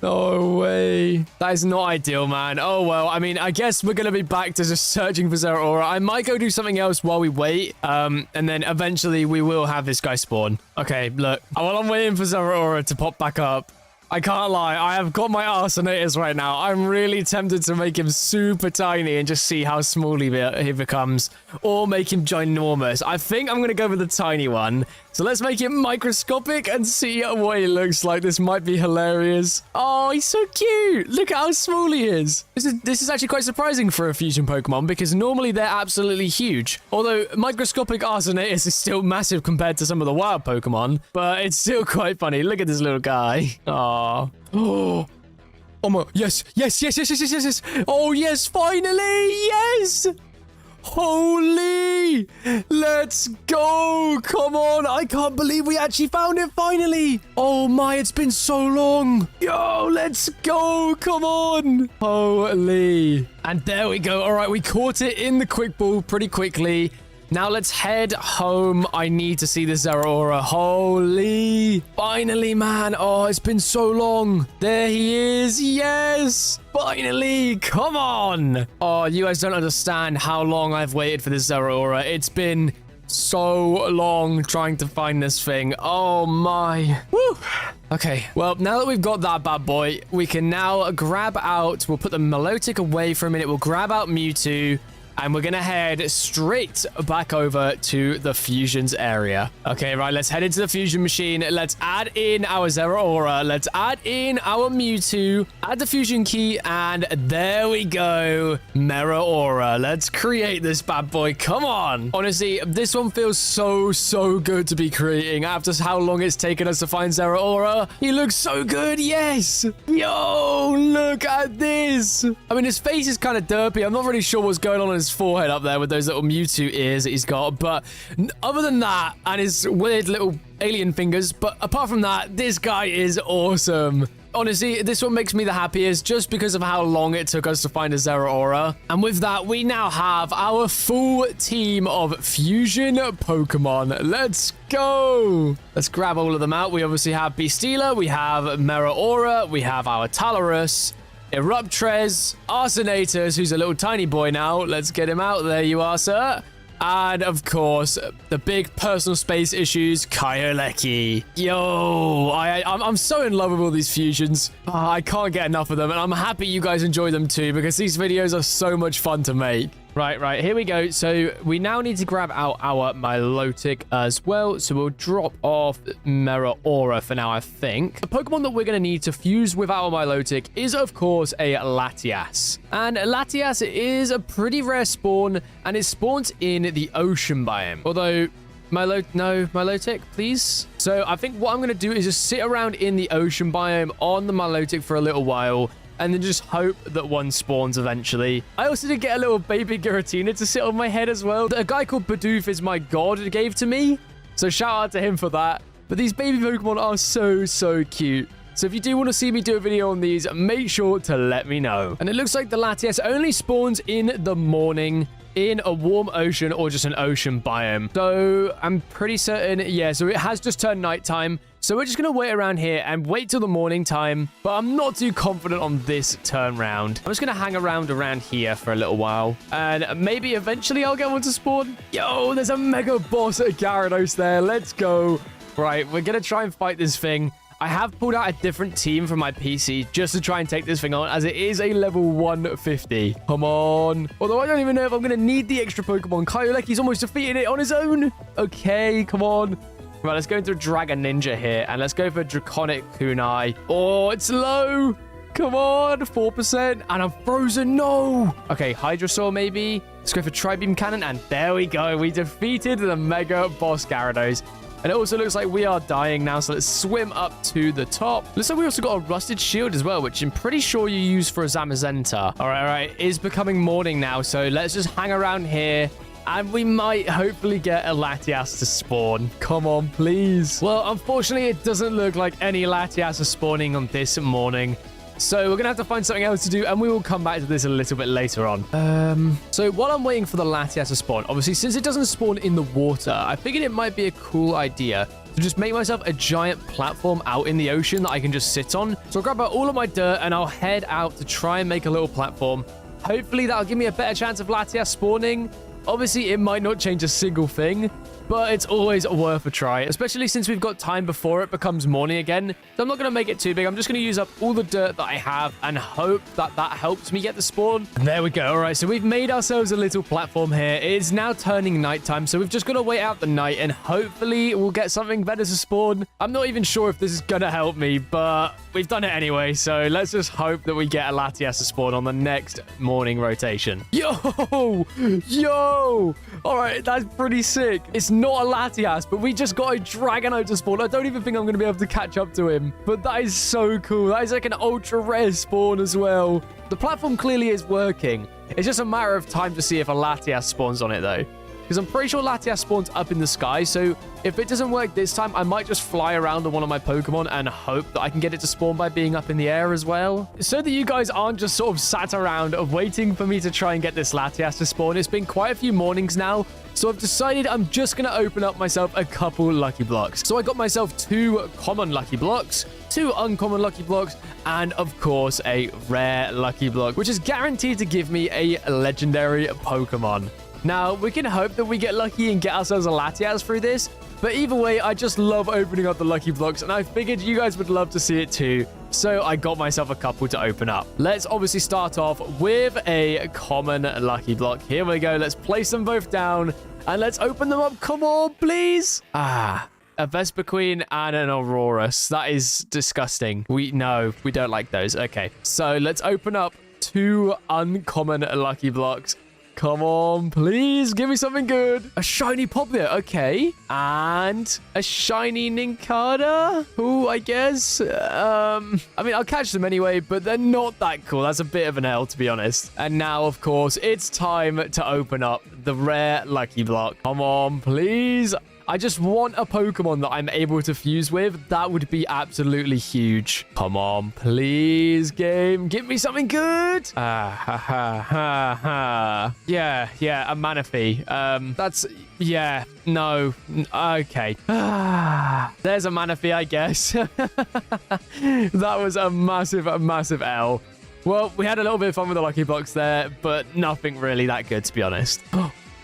No way. That is not ideal, man. Oh, well, I mean, I guess we're going to be back to just searching for Zeraora. I might go do something else while we wait. And then eventually we will have this guy spawn. Okay, look. While I'm waiting for Zeraora to pop back up, I can't lie. I have got my Arsenators right now. I'm really tempted to make him super tiny and just see how small he becomes. Or make him ginormous. I think I'm going to go with the tiny one. So let's make him microscopic and see what he looks like. This might be hilarious. Oh, he's so cute. Look at how small he is. This is actually quite surprising for a fusion Pokemon because normally they're absolutely huge. Although microscopic Arsenators is still massive compared to some of the wild Pokemon. But it's still quite funny. Look at this little guy. Oh. Oh my, yes. Oh, yes, finally, yes. Holy, let's go. Come on, I can't believe we actually found it finally. Oh my, it's been so long. Yo, let's go. Come on. Holy. And there we go. All right, we caught it in the quick ball pretty quickly. Now let's head home. I need to see the Zeraora. Holy. Finally, man. Oh, it's been so long. There he is. Yes. Finally. Come on. Oh, you guys don't understand how long I've waited for this Zeraora. It's been so long trying to find this thing. Oh my. Woo. Okay, well, now that we've got that bad boy, we can now grab out, we'll put the Milotic away for a minute, we'll grab out Mewtwo, and we're gonna head straight back over to the fusions area. Okay, right, let's head into the fusion machine. Let's add in our Zeraora. Let's add in our Mewtwo, add the fusion key, and there we go. Meraora. Let's create this bad boy. Come on. Honestly, this one feels so good to be creating after how long it's taken us to find Zeraora. He looks so good. Yes. Yo, look at this. I mean, his face is kind of derpy. I'm not really sure what's going on in his forehead up there with those little Mewtwo ears that he's got, but other than that, and his weird little alien fingers, but apart from that, this guy is awesome. Honestly, this one makes me the happiest just because of how long it took us to find a Zeraora. And with that, we now have our full team of fusion Pokemon. Let's go. Let's grab all of them out. We obviously have Beastila, we have Meraora, we have our Talarus, Eruptrez, Arsenatus, who's a little tiny boy now. Let's get him out. There you are, sir. And, of course, the big personal space issues, Kyoleki. Yo, I'm so in love with all these fusions. Oh, I can't get enough of them, and I'm happy you guys enjoy them too, because these videos are so much fun to make. Right, here we go. So we now need to grab out our Milotic as well. So we'll drop off Meraora for now, I think. The Pokemon that we're going to need to fuse with our Milotic is, of course, a Latias. And Latias is a pretty rare spawn, and it spawns in the ocean biome. Although... Milotic, please. So I think what I'm going to do is just sit around in the ocean biome on the Milotic for a little while, and then just hope that one spawns eventually. I also did get a little baby Giratina to sit on my head as well. A guy called Bidoof is my god gave to me, so shout out to him for that. But these baby Pokemon are so cute. So if you do want to see me do a video on these, make sure to let me know. And it looks like the Latias only spawns in the morning, in a warm ocean or just an ocean biome. So I'm pretty certain, yeah, so it has just turned nighttime. So we're just going to wait around here and wait till the morning time, but I'm not too confident on this turn round. I'm just going to hang around here for a little while, and maybe eventually I'll get one to spawn. Yo, there's a mega boss at Gyarados there. Let's go. Right, we're going to try and fight this thing. I have pulled out a different team from my PC just to try and take this thing on, as it is a level 150. Come on. Although I don't even know if I'm going to need the extra Pokemon. Kyoleki's almost defeated it on his own. Okay, come on. Right, let's go into Dragon Ninja here, and let's go for Draconic Kunai. Oh, it's low. Come on, 4%, and I'm frozen. No. Okay, Hydrosaur maybe. Let's go for Tri-Beam Cannon, and there we go. We defeated the Mega Boss Gyarados. And it also looks like we are dying now, so let's swim up to the top. Looks like we also got a Rusted Shield as well, which I'm pretty sure you use for a Zamazenta. All right. It's becoming morning now, so let's just hang around here. And we might hopefully get a Latias to spawn. Come on, please. Well, unfortunately, it doesn't look like any Latias are spawning on this morning. So we're going to have to find something else to do, and we will come back to this a little bit later on. So while I'm waiting for the Latias to spawn, obviously, since it doesn't spawn in the water, I figured it might be a cool idea to just make myself a giant platform out in the ocean that I can just sit on. So I'll grab out all of my dirt, and I'll head out to try and make a little platform. Hopefully, that'll give me a better chance of Latias spawning. Obviously, it might not change a single thing, but it's always worth a try, especially since we've got time before it becomes morning again. So I'm not going to make it too big. I'm just going to use up all the dirt that I have and hope that that helps me get the spawn. And there we go. All right, so we've made ourselves a little platform here. It is now turning nighttime, so we've just got to wait out the night, and hopefully we'll get something better to spawn. I'm not even sure if this is going to help me, but we've done it anyway, so let's just hope that we get a Latias to spawn on the next morning rotation. Yo! All right, that's pretty sick. It's not a Latias, but we just got a Dragonite to spawn. I don't even think I'm going to be able to catch up to him, but that is so cool. That is like an ultra rare spawn as well. The platform clearly is working. It's just a matter of time to see if a Latias spawns on it, though. Because I'm pretty sure Latias spawns up in the sky, so if it doesn't work this time, I might just fly around on one of my Pokemon and hope that I can get it to spawn by being up in the air as well. So that you guys aren't just sort of sat around waiting for me to try and get this Latias to spawn. It's been quite a few mornings now, so I've decided I'm just going to open up myself a couple lucky blocks. So I got myself 2 common lucky blocks, 2 uncommon lucky blocks, and of course a rare lucky block, which is guaranteed to give me a legendary Pokemon. Now, we can hope that we get lucky and get ourselves a Latias through this. But either way, I just love opening up the lucky blocks, and I figured you guys would love to see it too. So I got myself a couple to open up. Let's obviously start off with a common lucky block. Here we go. Let's place them both down, and let's open them up. Come on, please. A Vesper Queen and an Aurorus. That is disgusting. No, we don't like those. Okay, so let's open up 2 uncommon lucky blocks. Come on, please. Give me something good. A shiny Poplar. Okay. And a shiny Nincada. Ooh, I guess. I mean, I'll catch them anyway, but they're not that cool. That's a bit of an L, to be honest. And now, of course, it's time to open up the rare lucky block. Come on, please. I just want a Pokemon that I'm able to fuse with. That would be absolutely huge. Come on, please, game. Give me something good. Yeah, a Manaphy. Yeah, no. Okay. There's a Manaphy, I guess. That was a massive L. Well, we had a little bit of fun with the lucky blocks there, but nothing really that good, to be honest.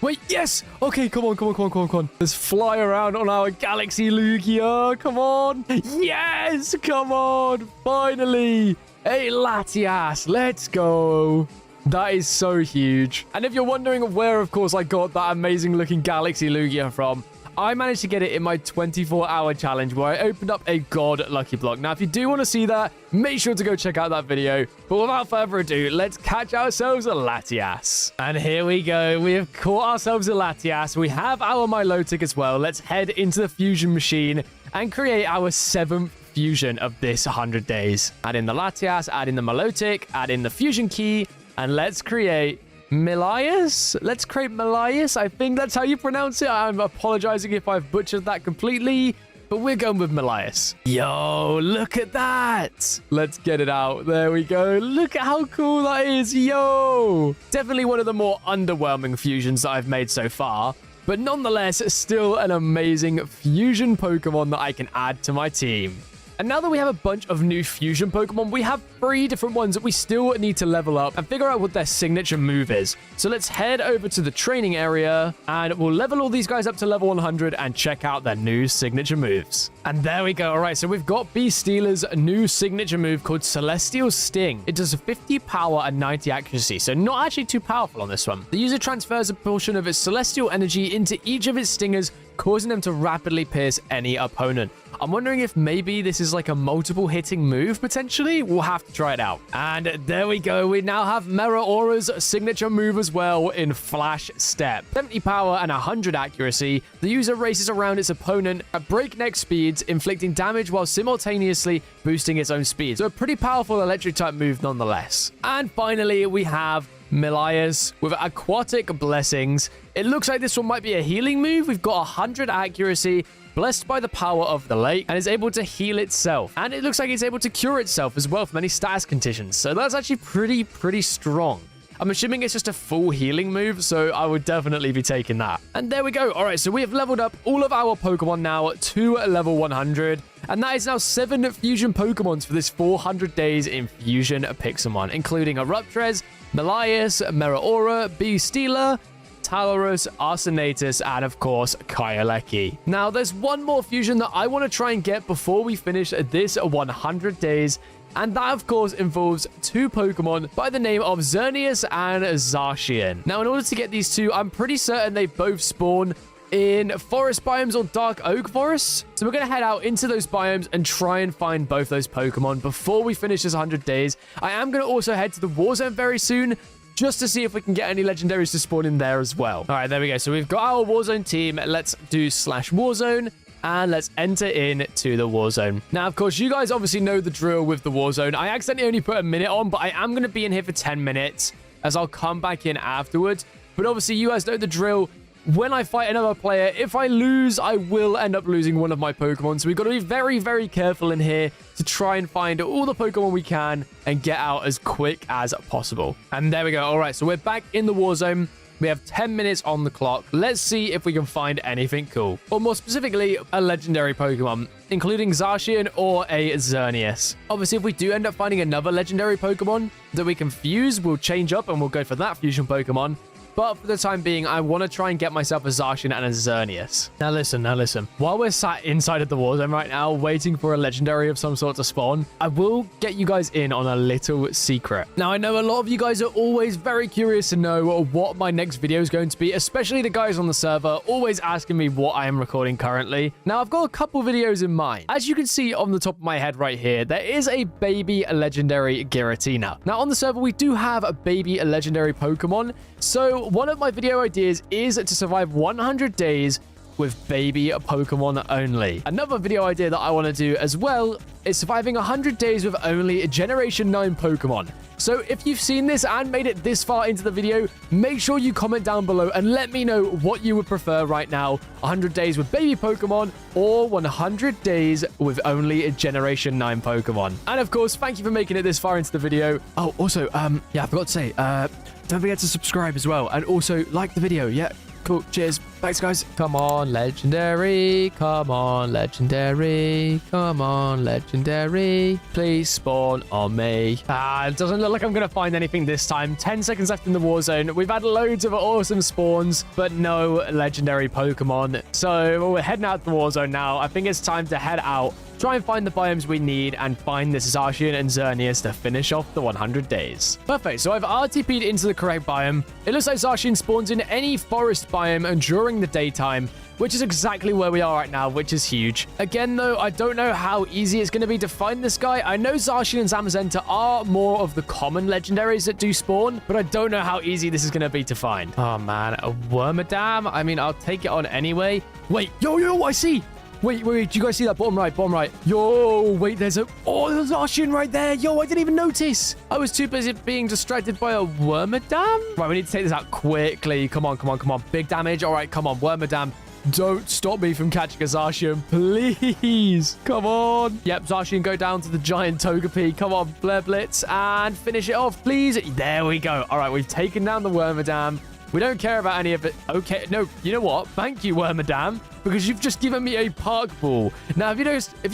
Wait, yes! Okay, come on. Let's fly around on our Galaxy Lugia. Come on. Yes! Come on. Finally. A Latias. Let's go. That is so huge. And if you're wondering where, of course, I got that amazing looking Galaxy Lugia from, I managed to get it in my 24-hour challenge where I opened up a God lucky block. Now, if you do want to see that, make sure to go check out that video. But without further ado, let's catch ourselves a Latias. And here we go. We have caught ourselves a Latias. We have our Milotic as well. Let's head into the fusion machine and create our 7th fusion of this 100 days. Add in the Latias, add in the Milotic, add in the fusion key, and let's create Milias? Let's create Milias. I think that's how you pronounce it. I'm apologizing if I've butchered that completely, but we're going with Milias. Yo, look at that. Let's get it out. There we go. Look at how cool that is. Yo. Definitely one of the more underwhelming fusions that I've made so far, but nonetheless, still an amazing fusion Pokemon that I can add to my team. And now that we have a bunch of new fusion Pokemon, we have 3 different ones that we still need to level up and figure out what their signature move is. So let's head over to the training area and we'll level all these guys up to level 100 and check out their new signature moves. And there we go. All right, so we've got Beastealer's new signature move called Celestial Sting. It does 50 power and 90 accuracy, so not actually too powerful on this one. The user transfers a portion of its celestial energy into each of its stingers, causing them to rapidly pierce any opponent. I'm wondering if maybe this is like a multiple hitting move, potentially. We'll have to try it out. And there we go. We now have Meraura's signature move as well in Flash Step. 70 power and 100 accuracy. The user races around its opponent at breakneck speeds, inflicting damage while simultaneously boosting its own speed. So a pretty powerful electric type move nonetheless. And finally, we have Milias with Aquatic Blessings. It looks like this one might be a healing move. We've got 100 accuracy, blessed by the power of the lake, and is able to heal itself. And it looks like it's able to cure itself as well from any status conditions. So that's actually pretty strong. I'm assuming it's just a full healing move, so I would definitely be taking that. And there we go. All right, so we have leveled up all of our Pokemon now to level 100. And that is now 7 fusion Pokemons for this 400 days in Fusion PIXELMON, including Eruptrez, Milias, Meraura, Beastealer, Taurus, Arsenatus, and of course, Kyaleki. Now, there's one more fusion that I want to try and get before we finish this 100 days, and that, of course, involves 2 Pokemon by the name of Xerneas and Zacian. Now, in order to get these 2, I'm pretty certain they both spawn in forest biomes or dark oak forests. So we're going to head out into those biomes and try and find both those Pokemon before we finish this 100 days. I am going to also head to the Warzone very soon, just to see if we can get any legendaries to spawn in there as well. All right, there we go. So we've got our Warzone team. Let's do /Warzone. And let's enter into the Warzone. Now, of course, you guys obviously know the drill with the Warzone. I accidentally only put a minute on, but I am going to be in here for 10 minutes as I'll come back in afterwards. But obviously, you guys know the drill. When I fight another player, if I lose, I will end up losing one of my Pokemon. So we've got to be very careful in here to try and find all the Pokemon we can and get out as quick as possible. And there we go. All right, so we're back in the Warzone. We have 10 minutes on the clock. Let's see if we can find anything cool. Or more specifically, a legendary Pokemon, including Zacian or a Xerneas. Obviously, if we do end up finding another legendary Pokemon that we can fuse, we'll change up and we'll go for that fusion Pokemon. but for the time being, I want to try and get myself a Zacian and a Xerneas. Now listen. While we're sat inside of the war zone right now, waiting for a legendary of some sort to spawn, I will get you guys in on a little secret. Now, I know a lot of you guys are always very curious to know what my next video is going to be, especially the guys on the server, always asking me what I am recording currently. Now, I've got a couple videos in mind. As you can see on the top of my head right here, there is a baby legendary Giratina. Now, on the server, we do have a baby legendary Pokemon. So one of my video ideas is to survive 100 days with baby Pokemon only. Another video idea that I want to do as well is surviving 100 days with only Generation 9 Pokemon. So if you've seen this and made it this far into the video, make sure you comment down below and let me know what you would prefer right now, 100 days with baby Pokemon or 100 days with only Generation 9 Pokemon. And of course, thank you for making it this far into the video. Oh, also, yeah, I forgot to say, don't forget to subscribe as well and also like the video. Yeah. Cool. Cheers. Thanks, guys. Come on, legendary. Come on, legendary. Come on, legendary. Please spawn on me. It doesn't look like I'm going to find anything this time. 10 seconds left in the war zone. We've had loads of awesome spawns, but no legendary Pokemon. So we're heading out the war zone now. I think it's time to head out, try and find the biomes we need, and find this Zacian and Xerneas to finish off the 100 days. Perfect. So I've RTP'd into the correct biome. It looks like Zacian spawns in any forest biome and during the daytime, which is exactly where we are right now, which is huge. Again, though, I don't know how easy it's going to be to find this guy. I know Zacian and Zamazenta are more of the common legendaries that do spawn, but I don't know how easy this is going to be to find. Oh, man. A Wormadam? I mean, I'll take it on anyway. Wait. Yo, I see. Wait, do you guys see that? Bottom right. Yo, wait, there's a Zacian right there. Yo, I didn't even notice. I was too busy being distracted by a Wormadam. Right, we need to take this out quickly. Come on. Big damage. All right, come on, Wormadam. Don't stop me from catching a Zacian, please. Come on. Yep, Zacian, go down to the giant Togepi. Come on, Flare Blitz, and finish it off, please. There we go. All right, we've taken down the Wormadam. We don't care about any of it. Okay, no, you know what? Thank you, Wormadam, because you've just given me a Park Ball. Now, if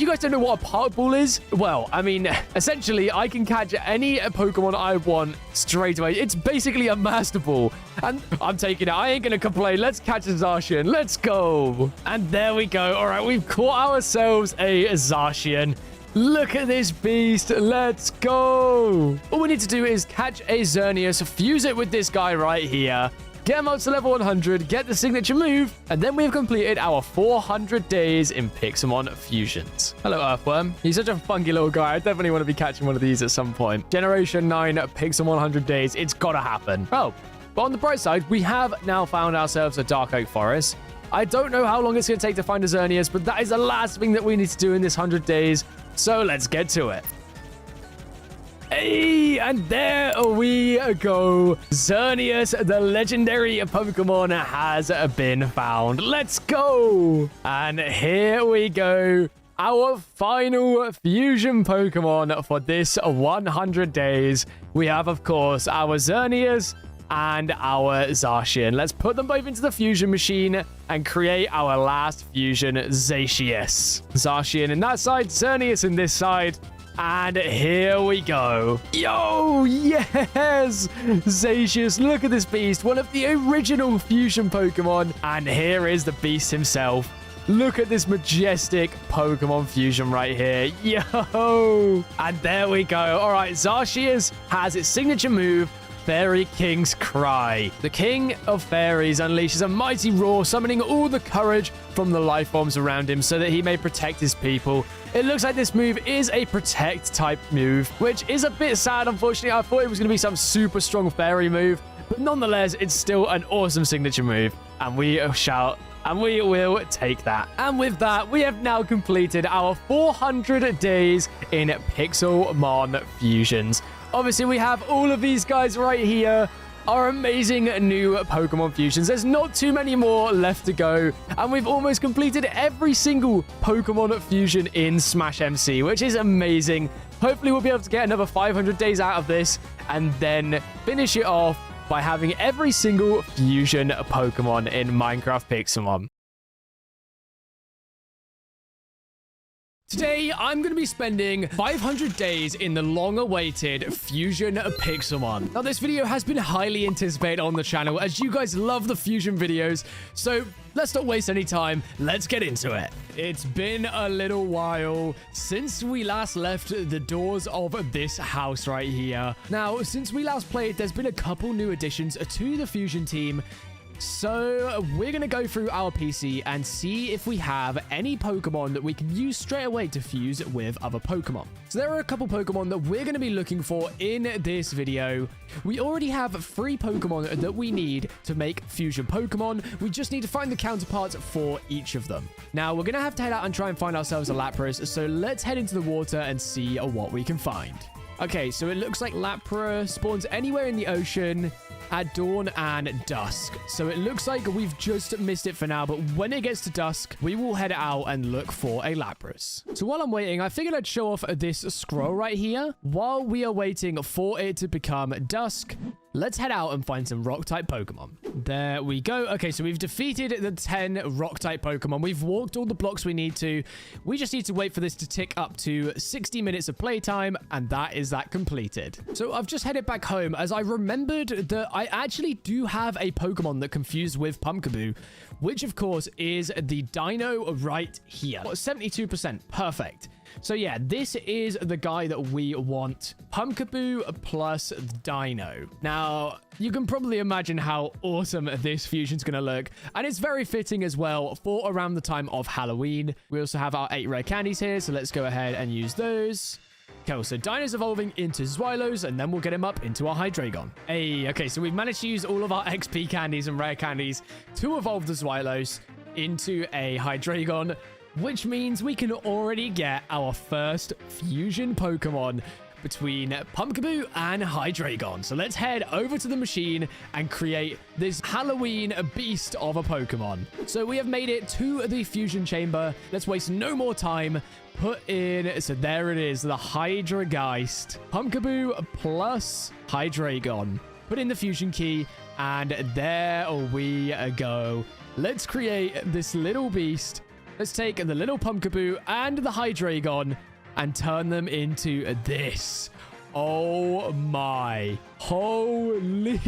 you guys don't know what a Park Ball is, well, I mean, essentially, I can catch any Pokemon I want straight away. It's basically a Master Ball, and I'm taking it. I ain't going to complain. Let's catch a Zacian. Let's go. And there we go. All right, we've caught ourselves a Zacian. Look at this beast. Let's go. All we need to do is catch a Xerneas, fuse it with this guy right here, get him up to level 100, get the signature move, and then we've completed our 400 days in PIXELMON fusions. Hello, Earthworm. He's such a funky little guy. I definitely want to be catching one of these at some point. Generation 9 PIXELMON 100 days. It's got to happen. Oh, but on the bright side, we have now found ourselves a Dark Oak Forest. I don't know how long it's going to take to find a Xerneas, but that is the last thing that we need to do in this 100 days. So let's get to it. Hey, and there we go. Xerneas, the legendary Pokemon, has been found. Let's go. And here we go. Our final fusion Pokemon for this 100 days. We have, of course, our Xerneas and our Zacian. Let's put them both into the fusion machine and create our last fusion, Zacius. Zacian in that side, Xerneas in this side. And here we go. Yo, yes! Zacius, look at this beast. One of the original fusion Pokemon. And here is the beast himself. Look at this majestic Pokemon fusion right here. Yo! And there we go. All right, Zacius has its signature move, Fairy King's Cry. The King of Fairies unleashes a mighty roar, summoning all the courage from the life forms around him so that he may protect his people. It looks like this move is a protect type move, which is a bit sad, unfortunately. I thought it was going to be some super strong fairy move, but nonetheless, it's still an awesome signature move, and we will take that. And with that, we have now completed our 400 days in PIXELMON fusions. Obviously, we have all of these guys right here, our amazing new Pokemon fusions. There's not too many more left to go, and we've almost completed every single Pokemon fusion in SmashMC, which is amazing. Hopefully, we'll be able to get another 500 days out of this, and then finish it off by having every single fusion Pokemon in Minecraft PIXELMON. Today, I'm going to be spending 500 days in the long-awaited Fusion PIXELMON. Now, this video has been highly anticipated on the channel, as you guys love the Fusion videos, so let's not waste any time. Let's get into it. It's been a little while since we last left the doors of this house right here. Now, since we last played, there's been a couple new additions to the Fusion team. So we're going to go through our PC and see if we have any Pokemon that we can use straight away to fuse with other Pokemon. So there are a couple Pokemon that we're going to be looking for in this video. We already have 3 Pokemon that we need to make fusion Pokemon. We just need to find the counterparts for each of them. Now we're going to have to head out and try and find ourselves a Lapras. So let's head into the water and see what we can find. Okay, so it looks like Lapras spawns anywhere in the ocean at dawn and dusk. So it looks like we've just missed it for now, but when it gets to dusk, we will head out and look for a Lapras. So while I'm waiting, I figured I'd show off this scroll right here. While we are waiting for it to become dusk, let's head out and find some rock-type Pokemon. There we go. Okay, so we've defeated the 10 rock-type Pokemon. We've walked all the blocks we need to. We just need to wait for this to tick up to 60 minutes of playtime, and that is that completed. So I've just headed back home as I remembered that I actually do have a Pokemon that can fuse with Pumpkaboo, which of course is the Dino right here. 72%. Perfect. So yeah, this is the guy that we want. Pumpkaboo plus Dino. Now, you can probably imagine how awesome this fusion's going to look. And it's very fitting as well for around the time of Halloween. We also have our 8 rare candies here, so let's go ahead and use those. Okay, so Dino's evolving into Zweilos, and then we'll get him up into our Hydreigon. Hey, okay, so we've managed to use all of our XP candies and rare candies to evolve the Zweilos into a Hydreigon, which means we can already get our first fusion Pokemon between Pumpkaboo and Hydreigon. So let's head over to the machine and create this Halloween beast of a Pokemon. So we have made it to the fusion chamber. Let's waste no more time. Put in, so there it is, the Hydrageist. Pumpkaboo plus Hydreigon. Put in the fusion key, and there we go. Let's create this little beast. Let's take the little Pumpkaboo and the Hydreigon and turn them into this. Oh my. Holy.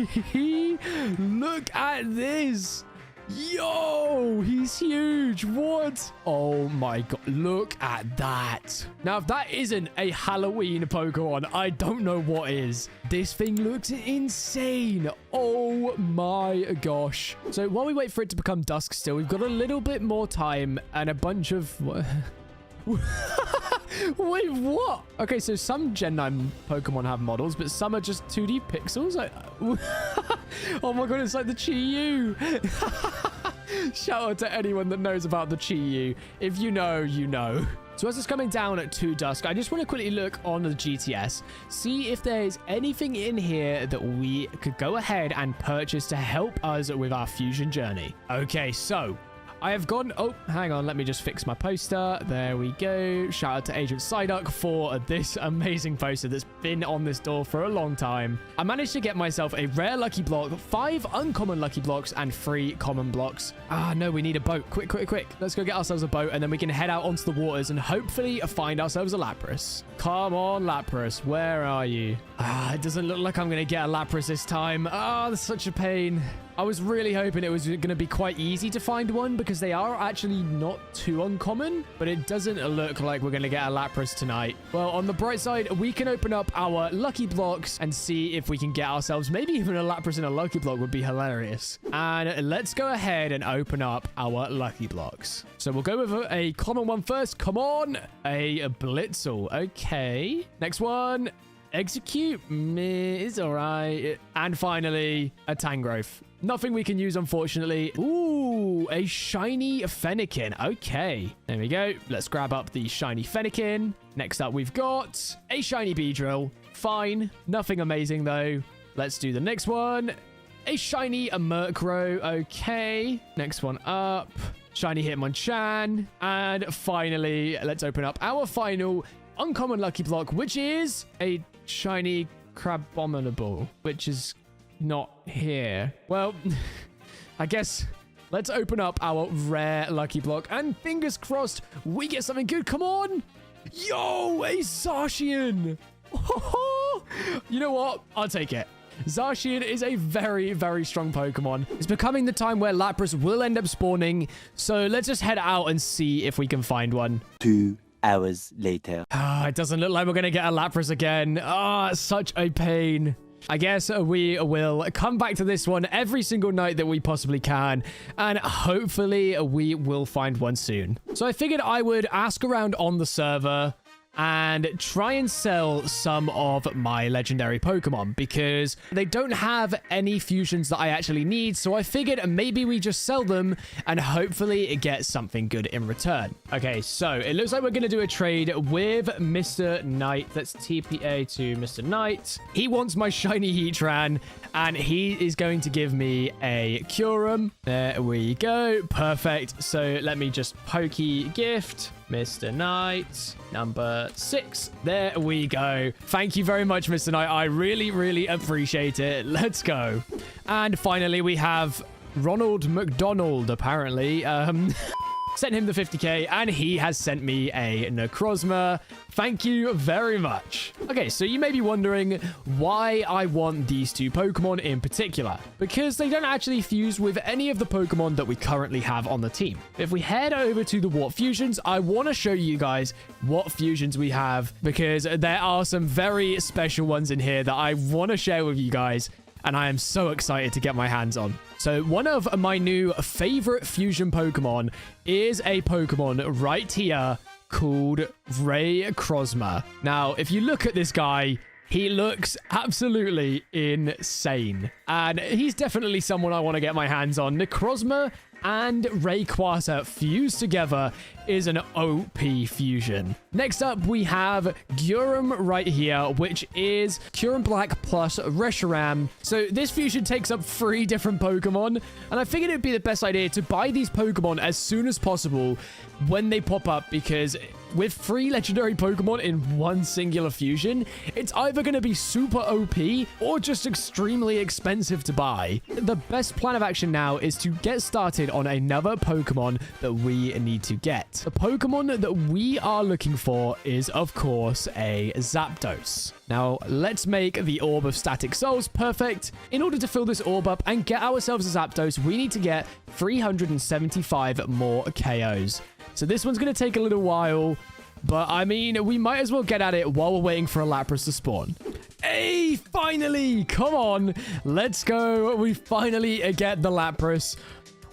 Look at this. Yo, he's huge. What? Oh my god. Look at that. Now, if that isn't a Halloween Pokemon, I don't know what is. This thing looks insane. Oh my gosh. So while we wait for it to become dusk still, we've got a little bit more time and a bunch of... Wait, what? Okay, so some Gen 9 Pokemon have models, but some are just 2D pixels. Oh my god, it's like the Chi-Yu. Shout out to anyone that knows about the Chi-Yu. If you know, you know. So as it's coming down to dusk, I just want to quickly look on the GTS, see if there's anything in here that we could go ahead and purchase to help us with our fusion journey. Okay, so I have gone... Oh, hang on. Let me just fix my poster. There we go. Shout out to Agent Psyduck for this amazing poster that's been on this door for a long time. I managed to get myself a rare lucky block, 5 uncommon lucky blocks, and 3 common blocks. Ah, no, we need a boat. Quick, quick, quick. Let's go get ourselves a boat, and then we can head out onto the waters and hopefully find ourselves a Lapras. Come on, Lapras. Where are you? Ah, it doesn't look like I'm going to get a Lapras this time. Ah, that's such a pain. I was really hoping it was going to be quite easy to find one because they are actually not too uncommon, but it doesn't look like we're going to get a Lapras tonight. Well, on the bright side, we can open up our lucky blocks and see if we can get ourselves maybe even a Lapras in a lucky block would be hilarious. And let's go ahead and open up our lucky blocks. So we'll go with a common one first. Come on. A Blitzel. Okay. Next one. Execute is all right. And finally, a Tangrowth. Nothing we can use, unfortunately. Ooh, a shiny Fennekin. Okay, there we go. Let's grab up the shiny Fennekin. Next up, we've got a shiny Beedrill. Fine. Nothing amazing, though. Let's do the next one. A shiny Murkrow. Okay. Next one up. Shiny Hitmonchan. And finally, let's open up our final uncommon lucky block, which is a shiny Crabominable, which is not here. Well, I guess Let's open up our rare lucky block. And fingers crossed, we get something good. Come on. Yo, a Zacian. You know what? I'll take it. Zacian is a very, very strong Pokemon. It's becoming the time where Lapras will end up spawning. So let's just head out and see if we can find one. 2 hours later. It doesn't look like we're going to get a Lapras again. It's such a pain. I guess we will come back to this one every single night that we possibly can, and hopefully we will find one soon. So I figured I would ask around on the server and try and sell some of my legendary Pokemon because they don't have any fusions that I actually need. So I figured maybe we just sell them and hopefully get something good in return. Okay, so it looks like we're going to do a trade with Mr. Knight. Let's TPA to Mr. Knight. He wants my shiny Heatran and he is going to give me a Kyurem. There we go. Perfect. So let me just Pokey gift Mr. Knight, number 6. There we go. Thank you very much, Mr. Knight. I really, really appreciate it. Let's go. And finally, we have Ronald McDonald, apparently. Sent him the 50k, and he has sent me a Necrozma. Thank you very much. Okay, so you may be wondering why I want these two Pokemon in particular. Because they don't actually fuse with any of the Pokemon that we currently have on the team. If we head over to the Warp Fusions, I want to show you guys what fusions we have, because there are some very special ones in here that I want to share with you guys, and I am so excited to get my hands on. So one of my new favorite fusion Pokemon is a Pokemon right here called Rayquaza. Now, if you look at this guy, he looks absolutely insane. And he's definitely someone I want to get my hands on. Necrozma and Rayquaza fused together is an OP fusion. Next up, we have Gyurem right here, which is Kyurem Black plus Reshiram. So this fusion takes up 3 different Pokemon, and I figured it'd be the best idea to buy these Pokemon as soon as possible when they pop up, because with 3 legendary Pokemon in one singular fusion, it's either going to be super OP or just extremely expensive to buy. The best plan of action now is to get started on another Pokemon that we need to get. The Pokemon that we are looking for is, of course, a Zapdos. Now, let's make the Orb of Static Souls perfect. In order to fill this orb up and get ourselves a Zapdos, we need to get 375 more KOs. So this one's going to take a little while, but I mean, we might as well get at it while we're waiting for a Lapras to spawn. Hey, finally! Come on! Let's go. We finally get the Lapras.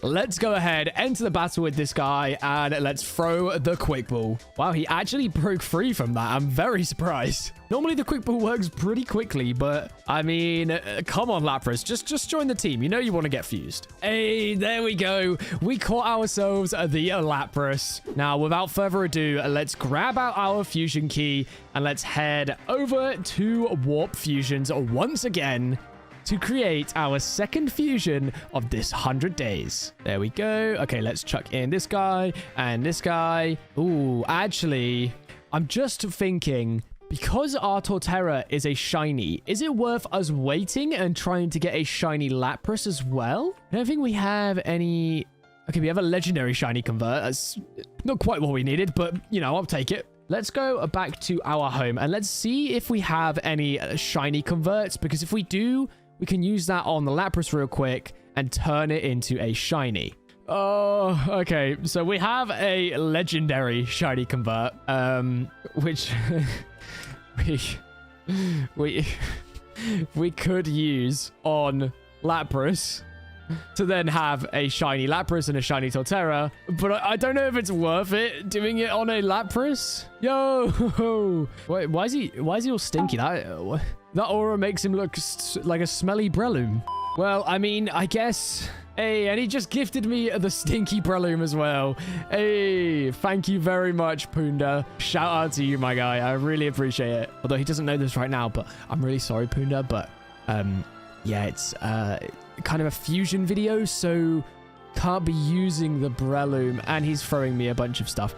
Let's go ahead, enter the battle with this guy, and let's throw the Quick Ball. Wow, he actually broke free from that. I'm very surprised. Normally, the Quick Ball works pretty quickly, but I mean, come on, Lapras. Just join the team. You know you want to get fused. Hey, there we go. We caught ourselves the Lapras. Now, without further ado, let's grab out our fusion key, and let's head over to Warp Fusions once again to create our second fusion of this 100 days. There we go. Okay, let's chuck in this guy and this guy. Ooh, actually, I'm just thinking, because our Torterra is a shiny, is it worth us waiting and trying to get a shiny Lapras as well? I don't think we have any... Okay, we have a legendary shiny convert. That's not quite what we needed, but, you know, I'll take it. Let's go back to our home and let's see if we have any shiny converts, because if we do, we can use that on the Lapras real quick and turn it into a shiny. Oh, okay. So we have a legendary shiny convert, which we could use on Lapras to then have a shiny Lapras and a shiny Torterra, but I don't know if it's worth it doing it on a Lapras. Yo, wait, why is he all stinky? That aura makes him look like a smelly Breloom. Well, I mean, I guess. Hey, and he just gifted me the stinky Breloom as well. Hey, thank you very much, Punda. Shout out to you, my guy. I really appreciate it. Although he doesn't know this right now, but I'm really sorry, Punda. But yeah, it's kind of a fusion video, so can't be using the Breloom, and he's throwing me a bunch of stuff.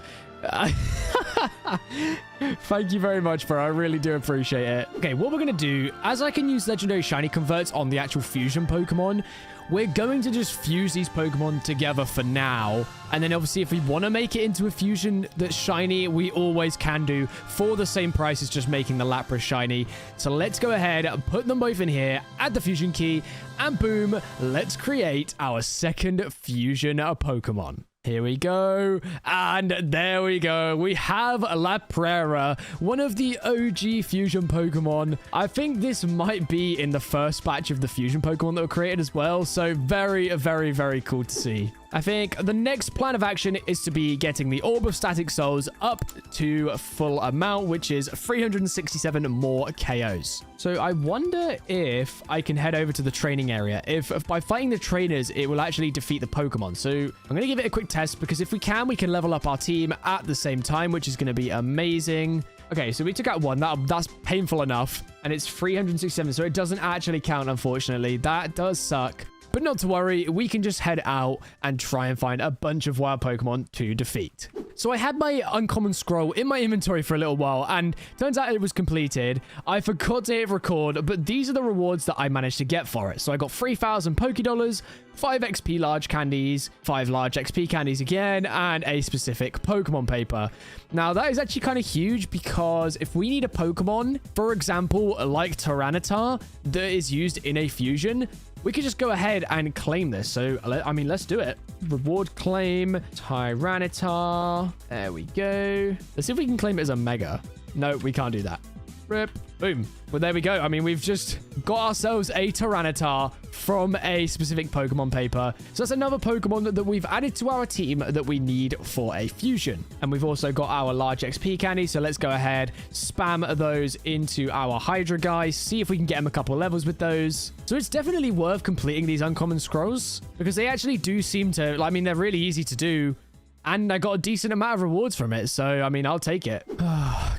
Thank you very much, bro. I really do appreciate it. Okay, what we're going to do, as I can use Legendary Shiny Converts on the actual fusion Pokemon, we're going to just fuse these Pokemon together for now. And then obviously if we want to make it into a fusion that's shiny, we always can do for the same price as just making the Lapras shiny. So let's go ahead and put them both in here, add the fusion key, and boom, let's create our second fusion Pokemon. Here we go. And there we go. We have Lapras, one of the OG fusion Pokemon. I think this might be in the first batch of the fusion Pokemon that were created as well. So very, very, very cool to see. I think the next plan of action is to be getting the Orb of Static Souls up to full amount, which is 367 more KOs. So I wonder if I can head over to the training area. If by fighting the trainers, it will actually defeat the Pokemon. So I'm going to give it a quick test because if we can level up our team at the same time, which is going to be amazing. Okay, so we took out one. That's painful enough. And it's 367, so it doesn't actually count, unfortunately. That does suck. But not to worry, we can just head out and try and find a bunch of wild Pokemon to defeat. So I had my uncommon scroll in my inventory for a little while, and turns out it was completed. I forgot to hit record, but these are the rewards that I managed to get for it. So I got 3,000 Pokédollars, 5 XP large candies, 5 large XP candies again, and a specific Pokemon paper. Now, that is actually kind of huge because if we need a Pokemon, for example, like Tyranitar, that is used in a fusion, we could just go ahead and claim this. So, I mean, let's do it. Reward claim, Tyranitar. There we go. Let's see if we can claim it as a Mega. No, we can't do that. Rip. Boom. Well, there we go. I mean, we've just got ourselves a Tyranitar from a specific Pokemon paper. So that's another Pokemon that we've added to our team that we need for a fusion. And we've also got our large XP candy. So let's go ahead, spam those into our Hydra guys, see if we can get them a couple levels with those. So it's definitely worth completing these uncommon scrolls because they actually do seem to, I mean, they're really easy to do. And I got a decent amount of rewards from it. So, I mean, I'll take it.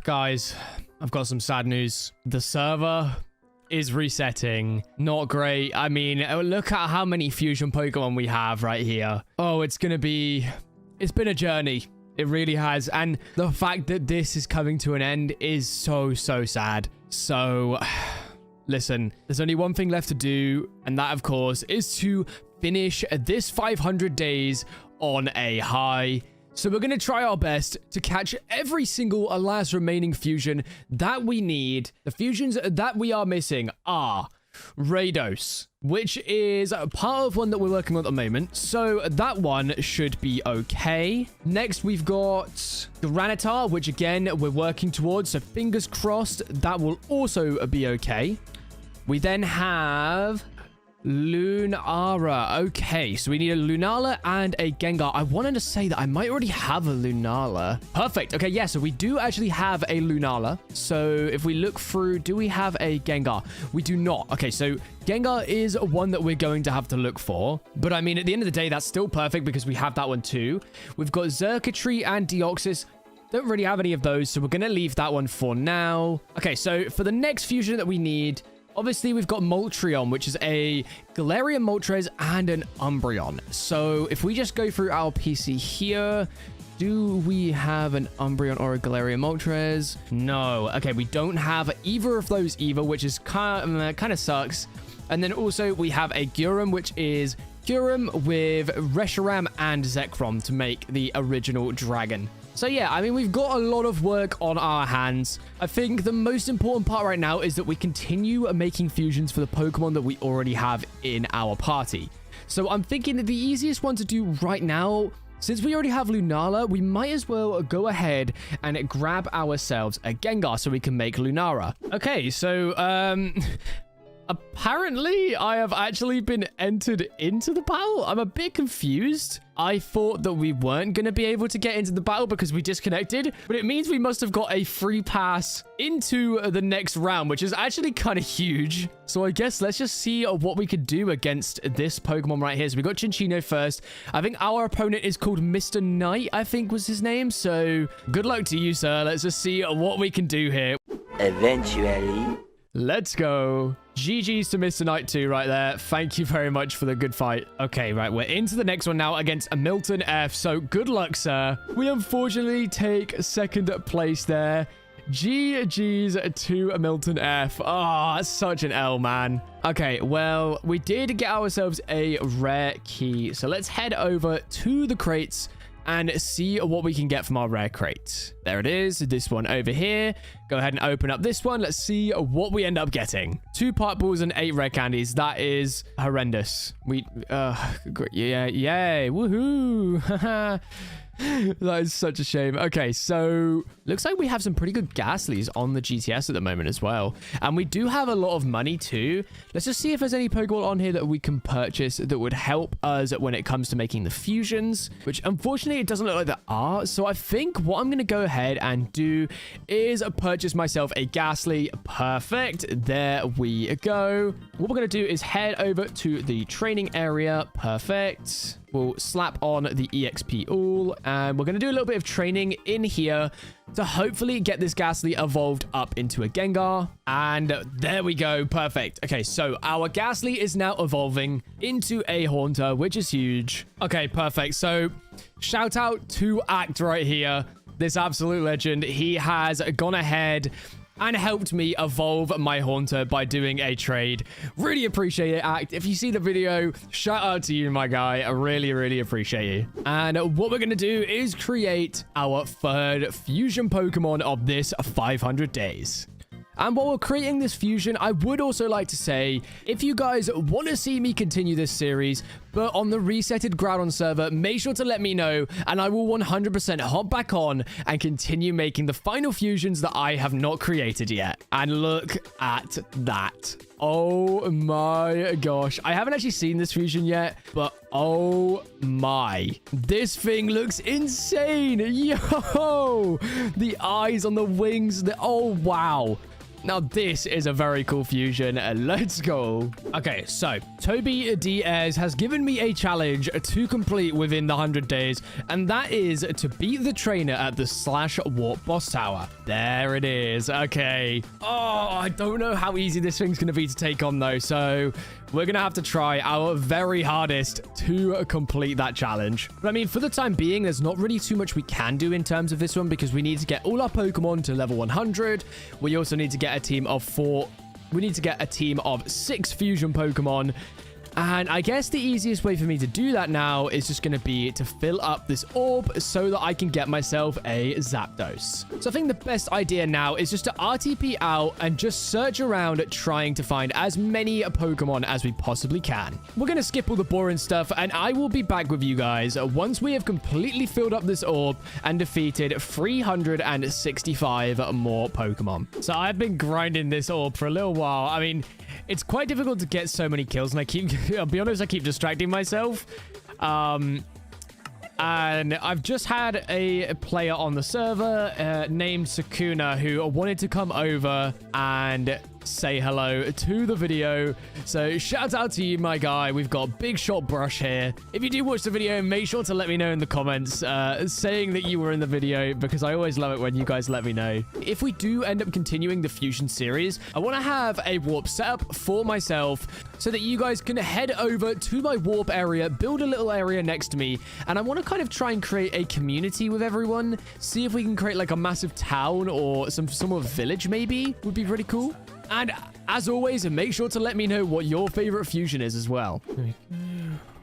Guys, I've got some sad news. The server is resetting. Not great. I mean, look at how many fusion Pokemon we have right here. Oh, it's been a journey. It really has. And the fact that this is coming to an end is so sad. So, listen, there's only one thing left to do. And that, of course, is to finish this 500 days on a high. So we're going to try our best to catch every single last remaining fusion that we need. The fusions that we are missing are Rados, which is part of one that we're working on at the moment. So that one should be okay. Next, we've got Tyranitar, which again, we're working towards. So fingers crossed that will also be okay. We then have Lunala. Okay, so we need a Lunala and a Gengar. I wanted to say that I might already have a Lunala. Perfect. Okay, yeah, so we do actually have a Lunala. So if we look through, do we have a Gengar? We do not. Okay, so Gengar is one that we're going to have to look for. But I mean, at the end of the day, that's still perfect because we have that one too. We've got Xurkitree and Deoxys. Don't really have any of those, so we're going to leave that one for now. Okay, so for the next fusion that we need, obviously, we've got Moltres, which is a Galarian Moltres and an Umbreon. So if we just go through our PC here, do we have an Umbreon or a Galarian Moltres? No. Okay, we don't have either of those either, which is kind of sucks. And then also we have a Gyurem, which is Gyurem with Reshiram and Zekrom to make the original dragon. So yeah, I mean, we've got a lot of work on our hands. I think the most important part right now is that we continue making fusions for the Pokemon that we already have in our party. So I'm thinking that the easiest one to do right now, since we already have Lunala, we might as well go ahead and grab ourselves a Gengar so we can make Lunara. Okay, so apparently I have actually been entered into the battle. I'm a bit confused. I thought that we weren't going to be able to get into the battle because we disconnected, but it means we must have got a free pass into the next round, which is actually kind of huge. So I guess let's just see what we could do against this Pokemon right here. So we got Chinchino first. I think our opponent is called Mr. Knight, I think was his name. So good luck to you, sir. Let's just see what we can do here. Eventually. Let's go. GG's to Mr. Knight 2 right there. Thank you very much for the good fight. Okay, right. We're into the next one now against a Milton F. So good luck, sir. We unfortunately take second place there. GG's to Milton F. Oh, such an L, man. Okay, well, we did get ourselves a rare key. So let's head over to the crates and see what we can get from our rare crate. There it is, this one over here. Go ahead and open up this one. Let's see what we end up getting. 2 pot balls and 8 rare candies. That is horrendous. Yeah, yay, woohoo. That is such a shame. Okay, so looks like we have some pretty good Ghastlies on the GTS at the moment as well. And we do have a lot of money too. Let's just see if there's any Pokeball on here that we can purchase that would help us when it comes to making the fusions, which unfortunately it doesn't look like there are. So I think what I'm going to go ahead and do is purchase myself a Ghastly. Perfect. There we go. What we're going to do is head over to the training area. Perfect. We'll slap on the EXP all, and we're going to do a little bit of training in here to hopefully get this Ghastly evolved up into a Gengar. And there we go. Perfect. Okay, so our Ghastly is now evolving into a Haunter, which is huge. Okay, perfect. So shout out to Act right here. This absolute legend. He has gone ahead and helped me evolve my Haunter by doing a trade. Really appreciate it, Act. If you see the video, shout out to you, my guy. I really, really appreciate you. And what we're going to do is create our 3rd fusion Pokemon of this 500 days. And while we're creating this fusion, I would also like to say, if you guys want to see me continue this series, but on the resetted Groudon server, make sure to let me know, and I will 100% hop back on and continue making the final fusions that I have not created yet. And look at that. Oh my gosh. I haven't actually seen this fusion yet, but oh my. This thing looks insane. Yo! The eyes on the wings. Oh, wow. Now, this is a very cool fusion. Let's go. Okay, so Toby Diaz has given me a challenge to complete within the 100 days, and that is to beat the trainer at the /Warp Boss Tower. There it is. Okay. Oh, I don't know how easy this thing's going to be to take on, though, so we're going to have to try our very hardest to complete that challenge. But I mean, for the time being, there's not really too much we can do in terms of this one because we need to get all our Pokemon to level 100. We also need to get a team of 4. We need to get a team of 6 fusion Pokemon. And I guess the easiest way for me to do that now is just going to be to fill up this orb so that I can get myself a Zapdos. So I think the best idea now is just to RTP out and just search around trying to find as many Pokemon as we possibly can. We're going to skip all the boring stuff and I will be back with you guys once we have completely filled up this orb and defeated 365 more Pokemon. So I've been grinding this orb for a little while. I mean, it's quite difficult to get so many kills, and I'll be honest, I keep distracting myself. And I've just had a player on the server named Sakuna who wanted to come over and say hello to the video. So shout out to you, my guy. We've got Big Shot Brush here. If you do watch the video, make sure to let me know in the comments saying that you were in the video, because I always love it when you guys let me know. If we do end up continuing the fusion series, I want to have a warp set up for myself so that you guys can head over to my warp area, build a little area next to me, and I want to kind of try and create a community with everyone. See if we can create like a massive town or some sort of village maybe would be pretty cool. And as always, make sure to let me know what your favorite fusion is as well.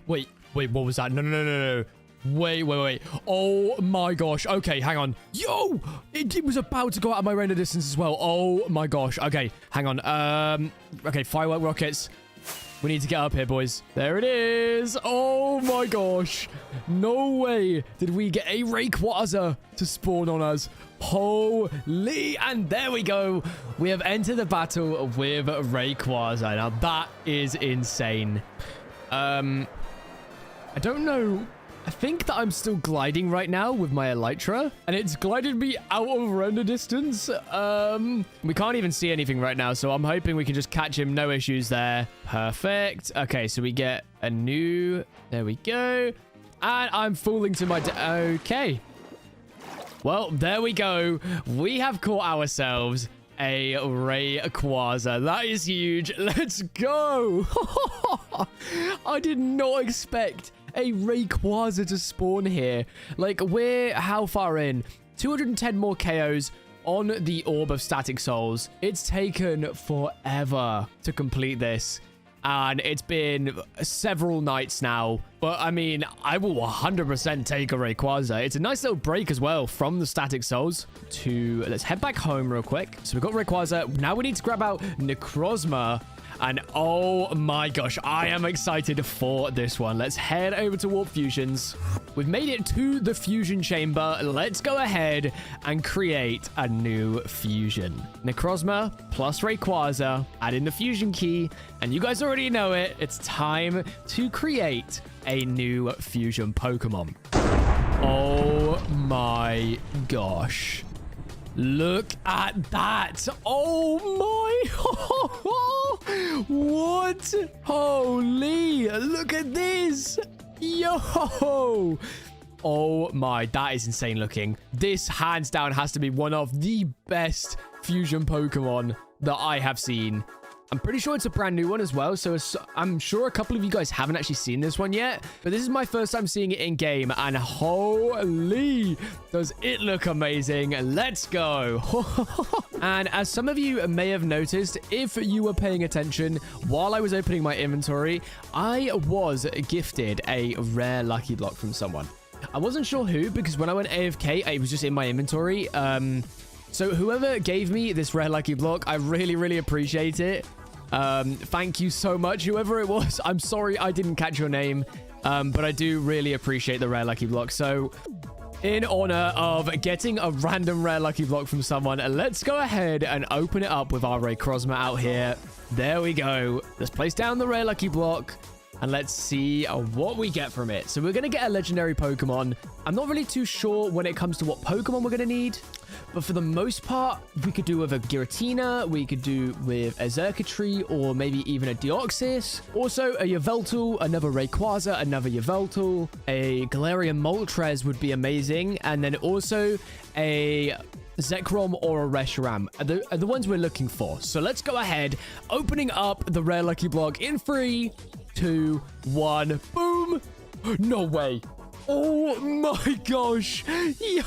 Wait, what was that? No. Wait. Oh my gosh. Okay, hang on. Yo! It was about to go out of my render distance as well. Oh my gosh. Okay, hang on. Okay, firework rockets. We need to get up here, boys. There it is. Oh my gosh. No way did we get a Rayquaza to spawn on us. Holy, and there we go. We have entered the battle with Rayquaza. Now that is insane. I don't know. I think that I'm still gliding right now with my Elytra, and it's glided me out of render distance. We can't even see anything right now, so I'm hoping we can just catch him. No issues there. Perfect. Okay, so we get a new... There we go. And I'm falling to my... Okay. Well, there we go. We have caught ourselves a Rayquaza. That is huge. Let's go. I did not expect a Rayquaza to spawn here. Like, we're how far in? 210 more KOs on the Orb of Static Souls. It's taken forever to complete this. And it's been several nights now. But, I mean, I will 100% take a Rayquaza. It's a nice little break as well from the Static Souls to... Let's head back home real quick. So we've got Rayquaza. Now we need to grab out Necrozma. And oh my gosh, I am excited for this one. Let's head over to Warp Fusions. We've made it to the fusion chamber. Let's go ahead and create a new fusion. Necrozma plus Rayquaza. Add in the fusion key. And you guys already know it. It's time to create a new fusion Pokemon. Oh my gosh. Look at that. Oh my. What? Holy. Look at this. Yo. Oh my. That is insane looking. This hands down has to be one of the best fusion Pokemon that I have seen. I'm pretty sure it's a brand new one as well, so I'm sure a couple of you guys haven't actually seen this one yet, but this is my first time seeing it in game, and holy, does it look amazing. Let's go. And as some of you may have noticed, if you were paying attention while I was opening my inventory, I was gifted a rare lucky block from someone. I wasn't sure who, because when I went AFK, it was just in my inventory. So whoever gave me this rare lucky block, I really, really appreciate it. Thank you so much, whoever it was. I'm sorry I didn't catch your name, but I do really appreciate the rare lucky block. So in honor of getting a random rare lucky block from someone, let's go ahead and open it up with our Rayquaza out here. There we go. Let's place down the rare lucky block. And let's see what we get from it. So we're going to get a legendary Pokemon. I'm not really too sure when it comes to what Pokemon we're going to need. But for the most part, we could do with a Giratina. We could do with a Xurkitree or maybe even a Deoxys. Also, a Yveltal, another Rayquaza, another Yveltal. A Galarian Moltres would be amazing. And then also a Zekrom or a Reshiram are the ones we're looking for. So let's go ahead, opening up the rare lucky block in 3, 2, 1, boom. No way. Oh my gosh. Yeah.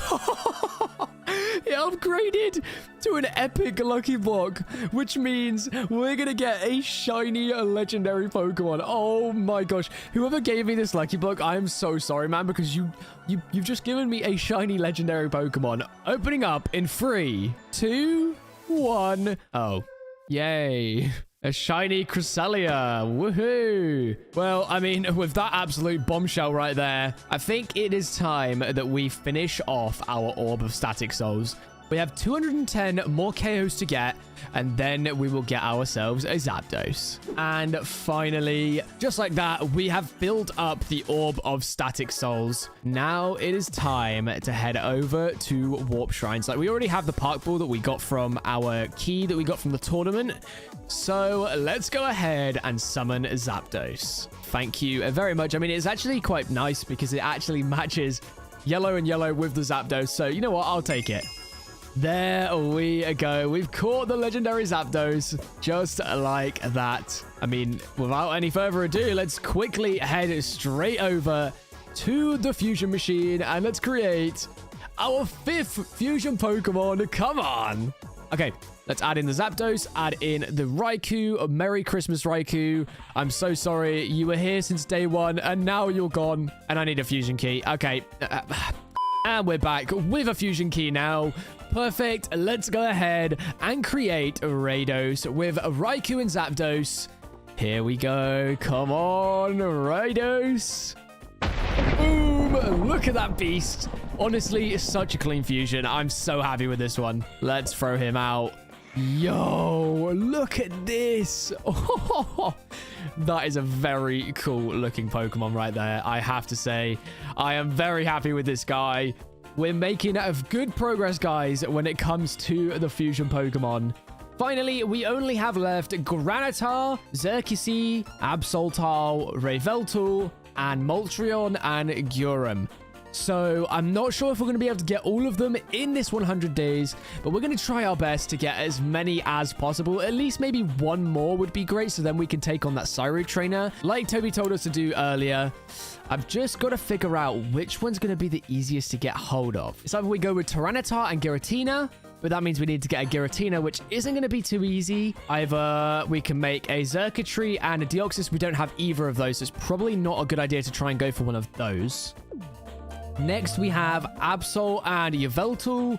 It upgraded to an epic lucky block, which means we're gonna get a shiny legendary Pokemon. Oh my gosh. Whoever gave me this lucky block, I am so sorry, man, because you've just given me a shiny legendary Pokemon. Opening up in 3, 2, 1. Oh, yay. A shiny Cresselia. Woohoo. Well, I mean, with that absolute bombshell right there, I think it is time that we finish off our Orb of Static Souls. We have 210 more KOs to get, and then we will get ourselves a Zapdos. And finally, just like that, we have filled up the Orb of Static Souls. Now it is time to head over to Warp Shrines. Like, we already have the Park Ball that we got from our key that we got from the tournament. So let's go ahead and summon Zapdos. Thank you very much. I mean, it's actually quite nice because it actually matches yellow and yellow with the Zapdos. So you know what? I'll take it. There we go. We've caught the legendary Zapdos just like that. I mean, without any further ado, let's quickly head straight over to the fusion machine and let's create our 5th fusion Pokemon. Come on. Okay, let's add in the Zapdos, add in the Raikou. Merry Christmas, Raikou. I'm so sorry. You were here since day 1 and now you're gone. And I need a fusion key. Okay. And we're back with a fusion key now. Perfect. Let's go ahead and create Rados with Raikou and Zapdos. Here we go. Come on, Rados. Boom. Look at that beast. Honestly, such a clean fusion. I'm so happy with this one. Let's throw him out. Yo, look at this. Oh, that is a very cool looking Pokemon right there. I have to say, I am very happy with this guy. We're making good progress, guys, when it comes to the fusion Pokemon. Finally, we only have left Granitar, Xerxes, Absoltal, Rayveltal, and Moltrion and Gyurem. So I'm not sure if we're going to be able to get all of them in this 100 days, but we're going to try our best to get as many as possible. At least maybe one more would be great, so then we can take on that Cyro trainer like Toby told us to do earlier. I've just got to figure out which one's going to be the easiest to get hold of. It's either we go with Tyranitar and Giratina, but that means we need to get a Giratina, which isn't going to be too easy. Either we can make a Xurkitree and a Deoxys. We don't have either of those, so it's probably not a good idea to try and go for one of those. Next, we have Absol and Yveltal.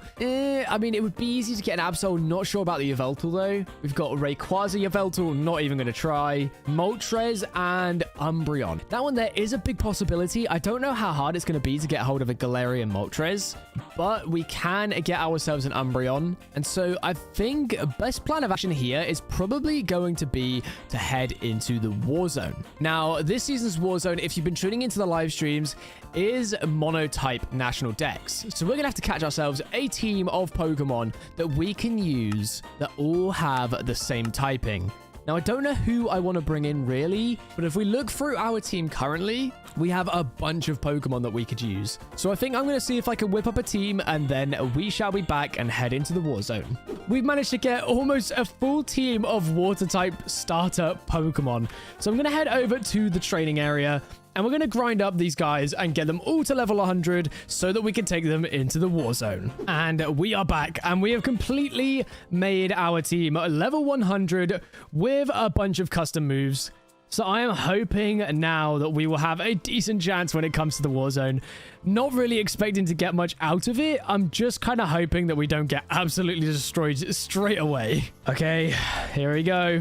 I mean, it would be easy to get an Absol. Not sure about the Yveltal, though. We've got Rayquaza Yveltal. Not even going to try. Moltres and Umbreon. That one there is a big possibility. I don't know how hard it's going to be to get hold of a Galarian Moltres, but we can get ourselves an Umbreon. And so I think best plan of action here is probably going to be to head into the Warzone. Now, this season's Warzone, if you've been tuning into the live streams, is monotype national dex. So we're going to have to catch ourselves a team of Pokemon that we can use that all have the same typing. Now, I don't know who I want to bring in really, but if we look through our team currently, we have a bunch of Pokemon that we could use. So I think I'm going to see if I can whip up a team, and then we shall be back and head into the Warzone. We've managed to get almost a full team of Water-type starter Pokemon. So I'm going to head over to the training area, and we're going to grind up these guys and get them all to level 100 so that we can take them into the Warzone. And we are back, and we have completely made our team level 100 with a bunch of custom moves. So I am hoping now that we will have a decent chance when it comes to the Warzone. Not really expecting to get much out of it. I'm just kind of hoping that we don't get absolutely destroyed straight away. Okay, here we go.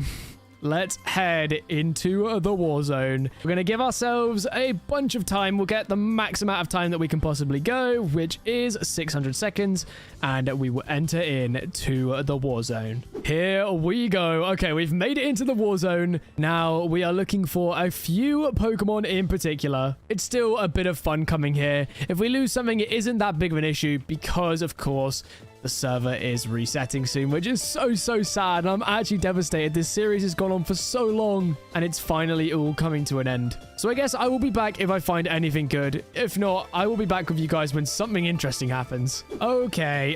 Let's head into the Warzone. We're going to give ourselves a bunch of time. We'll get the max amount of time that we can possibly go, which is 600 seconds. And we will enter into the Warzone. Here we go. Okay, we've made it into the Warzone. Now we are looking for a few Pokemon in particular. It's still a bit of fun coming here. If we lose something, it isn't that big of an issue because, of course, the server is resetting soon, which is so sad. I'm actually devastated. This series has gone on for so long, and it's finally all coming to an end. So I guess I will be back if I find anything good. If not, I will be back with you guys when something interesting happens. Okay.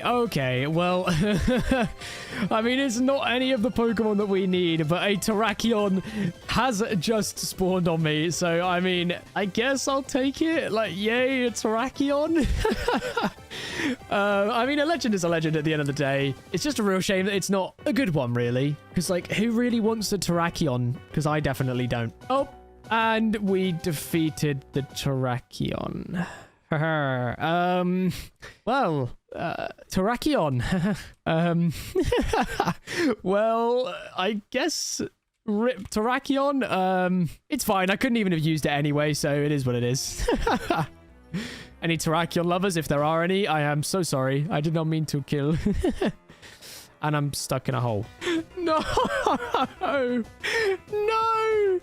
Well, I mean, it's not any of the Pokemon that we need, but a Terrakion has just spawned on me. So, I mean, I guess I'll take it. Like, yay, a Terrakion. I mean, a legend is a legend at the end of the day. It's just a real shame that it's not a good one, really. Because, like, who really wants a Terrakion? Because I definitely don't. Oh, and we defeated the Terrakion. Well, Terrakion. Well, I guess rip Terrakion. It's fine. I couldn't even have used it anyway, so it is what it is. Any Terrakion lovers, if there are any, I am so sorry. I did not mean to kill. And I'm stuck in a hole. No! No! No!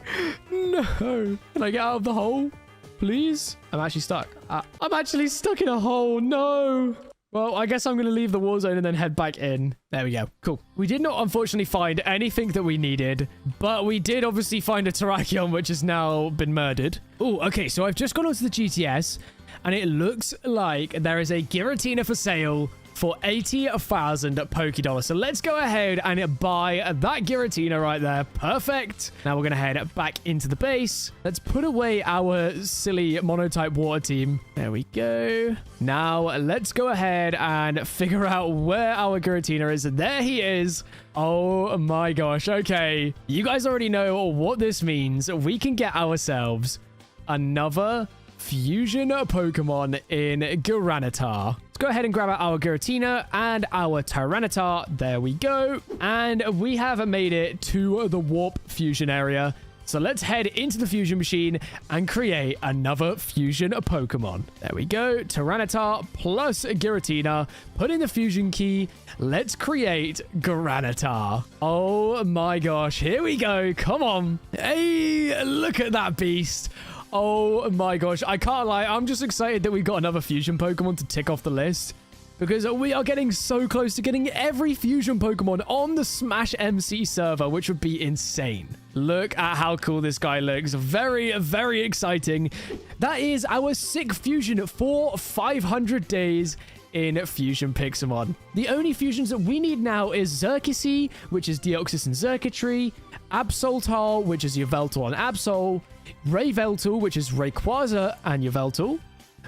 Can I get out of the hole? Please? I'm actually stuck. I'm actually stuck in a hole. No! Well, I guess I'm going to leave the Warzone and then head back in. There we go. Cool. We did not, unfortunately, find anything that we needed, but we did obviously find a Terrakion, which has now been murdered. Oh, okay. So I've just gone onto the GTS, and it looks like there is a Giratina for sale for 80,000 Pokédollars. So let's go ahead and buy that Giratina right there. Perfect. Now we're going to head back into the base. Let's put away our silly monotype water team. There we go. Now let's go ahead and figure out where our Giratina is. There he is. Oh my gosh. Okay. You guys already know what this means. We can get ourselves another fusion Pokemon in Giratina. Let's go ahead and grab out our Giratina and our Tyranitar. There we go. And we have made it to the Warp Fusion area. So let's head into the fusion machine and create another fusion Pokemon. There we go. Tyranitar plus Giratina. Put in the fusion key. Let's create Giratina. Oh my gosh. Here we go. Come on. Hey, look at that beast. Oh my gosh, I can't lie. I'm just excited that we got another fusion Pokemon to tick off the list. because we are getting so close to getting every fusion Pokemon on the SmashMC server, which would be insane. Look at how cool this guy looks. Very, very exciting. That is our 6th fusion for 500 days in Fusion Pixelmon. The only fusions that we need now is Xerxes, which is Deoxys and Xurkitree, Absoltal, which is Yveltal and Absol, Rayveltal, which is Rayquaza and Yveltal,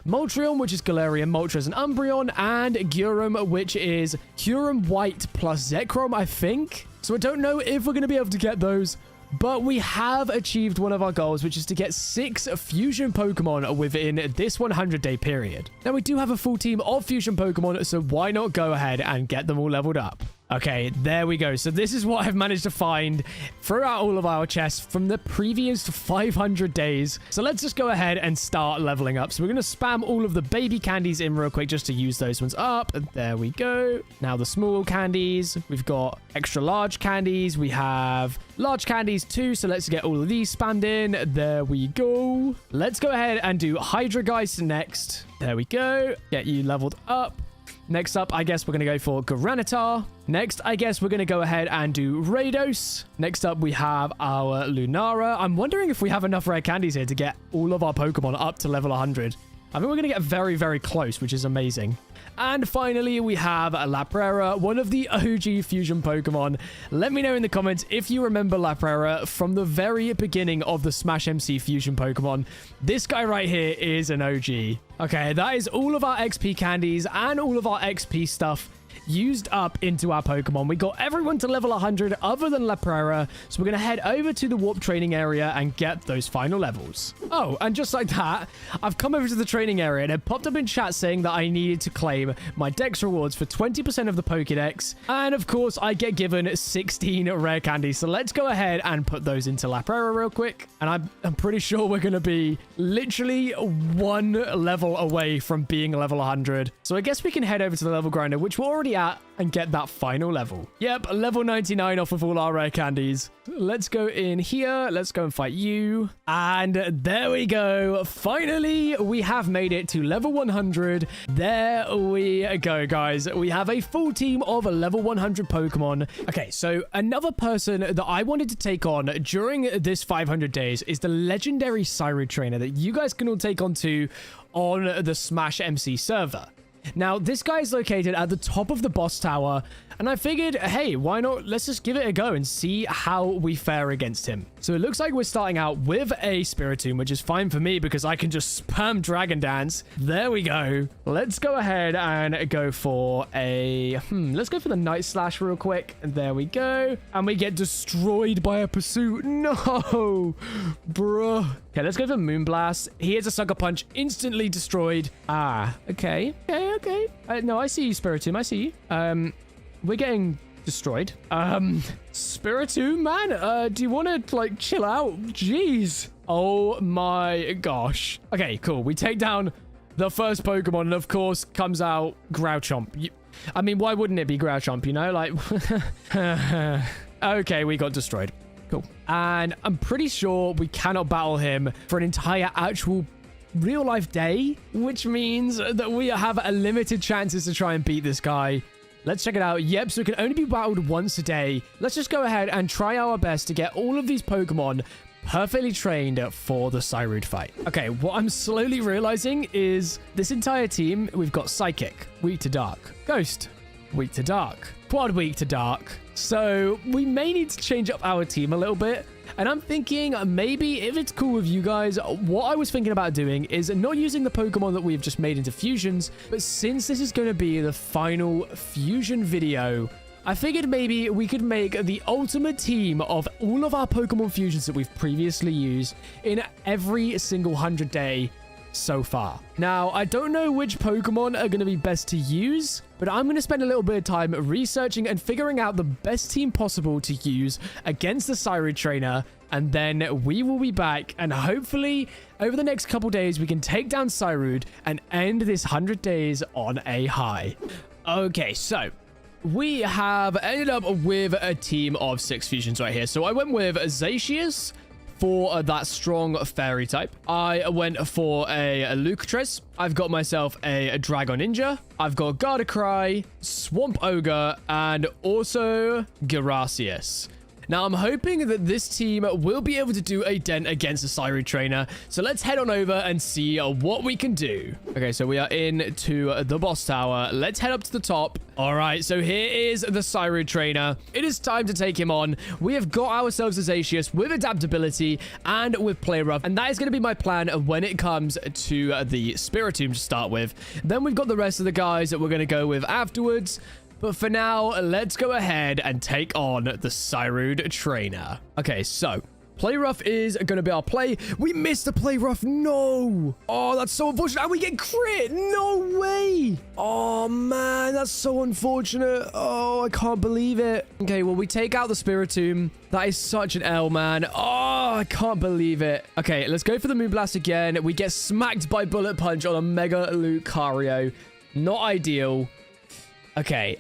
Moltrion, which is Galarian, Moltres, and Umbreon, and Gyurem, which is Kyurem White plus Zekrom, I think. So I don't know if we're going to be able to get those, but we have achieved one of our goals, which is to get 6 fusion Pokemon within this 100-day period. Now, we do have a full team of fusion Pokemon, so why not go ahead and get them all leveled up? Okay, there we go. So this is what I've managed to find throughout all of our chests from the previous 500 days. So let's just go ahead and start leveling up. So we're going to spam all of the baby candies in real quick just to use those ones up. And there we go. Now the small candies. We've got extra large candies. We have large candies too. So let's get all of these spammed in. There we go. Let's go ahead and do Hydra Geist next. There we go. Get you leveled up. Next up, I guess we're going to go for Granitar. Next, I guess we're going to go ahead and do Rados. Next up, we have our Lunara. I'm wondering if we have enough rare candies here to get all of our Pokemon up to level 100. I think we're going to get very, very close, which is amazing. And finally, we have Laprera, one of the OG fusion Pokemon. Let me know in the comments if you remember Laprera from the very beginning of the SmashMC fusion Pokemon. This guy right here is an OG. Okay, that is all of our XP candies and all of our XP stuff used up into our Pokemon. We got everyone to level 100 other than Laprera, so we're going to head over to the warp training area and get those final levels. Oh, and just like that, I've come over to the training area and it popped up in chat saying that I needed to claim my Dex rewards for 20% of the Pokédex, and of course I get given 16 rare candies. So let's go ahead and put those into Laprera real quick, and I'm pretty sure we're going to be literally one level away from being level 100. So I guess we can head over to the level grinder, which we're already at, and get that final level. Yep, level 99 off of all our rare candies. Let's go in here. Let's go and fight you. And there we go. Finally, we have made it to level 100. There we go, guys. We have a full team of level 100 Pokemon. Okay, so another person that I wanted to take on during this 500 days is the legendary Cyrud trainer that you guys can all take on to on the SmashMC server. Now, this guy is located at the top of the boss tower, and I figured, hey, why not? Let's just give it a go and see how we fare against him. So it looks like we're starting out with a Spiritomb, which is fine for me because I can just spam Dragon Dance. There we go. Let's go ahead and go for a... let's go for the Night Slash real quick. There we go. And we get destroyed by a Pursuit. No! Bruh. Okay, let's go for Moonblast. He hits a Sucker Punch, instantly destroyed. Ah, okay. Okay. No, I see you, Spiritomb. I see you. We're getting destroyed. Spiritomb, man, do you want to, like, chill out? Jeez. Oh my gosh. Okay, cool. We take down the first Pokemon, and of course comes out Growlithe. I mean, why wouldn't it be Growlithe, you know? Like, okay, we got destroyed. Cool. And I'm pretty sure we cannot battle him for an entire actual real life day, which means that we have a limited chances to try and beat this guy. Let's check it out. Yep, so it can only be battled once a day. Let's just go ahead and try our best to get all of these Pokemon perfectly trained for the Cyrud fight. Okay, what I'm slowly realizing is this entire team, we've got Psychic, weak to Dark, Ghost, weak to Dark, Quad weak to Dark. So we may need to change up our team a little bit. And I'm thinking maybe if it's cool with you guys, what I was thinking about doing is not using the Pokemon that we've just made into fusions, but since this is going to be the final fusion video, I figured maybe we could make the ultimate team of all of our Pokemon fusions that we've previously used in every single 100-day so far. Now, I don't know which Pokemon are going to be best to use, but I'm going to spend a little bit of time researching and figuring out the best team possible to use against the Cyrud trainer, and then we will be back, and hopefully over the next couple days we can take down Cyrud and end this 100 days on a high. Okay, so we have ended up with a team of 6 fusions right here. So I went with Zacius, for that strong fairy type. I went for a Lucatress. I've got myself a Dragon Ninja. I've got Gardevoir, Swamp Ogre, and also Gracias. Now, I'm hoping that this team will be able to do a dent against the Siren Trainer. So let's head on over and see what we can do. Okay, so we are into the boss tower. Let's head up to the top. All right, so here is the Siren Trainer. It is time to take him on. We have got ourselves a Zacius with adaptability and with Play Rough. And that is going to be my plan when it comes to the Spiritomb to start with. Then we've got the rest of the guys that we're going to go with afterwards. But for now, let's go ahead and take on the Siren Trainer. Okay, so Play Rough is going to be our play. We missed the Play Rough. No. Oh, that's so unfortunate. And we get crit. No way. Oh, man. That's so unfortunate. Oh, I can't believe it. Okay, well, we take out the Spiritomb. That is such an L, man. Oh, I can't believe it. Okay, let's go for the Moonblast again. We get smacked by Bullet Punch on a Mega Lucario. Not ideal. Okay,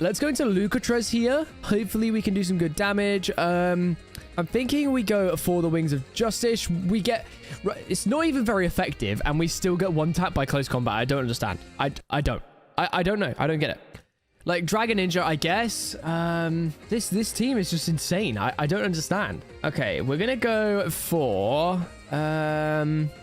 let's go into Lucatress here. Hopefully we can do some good damage. I'm thinking we go for the Wings of Justice. We get... It's not even very effective, and we still get one tap by close combat. I don't understand. I don't. I don't know. I don't get it. Like, Dragon Ninja, I guess. This team is just insane. I don't understand. Okay, we're gonna go for...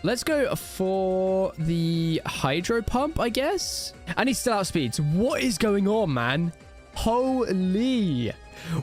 let's go for the Hydro Pump, I guess. And he still outspeeds. What is going on, man? Holy.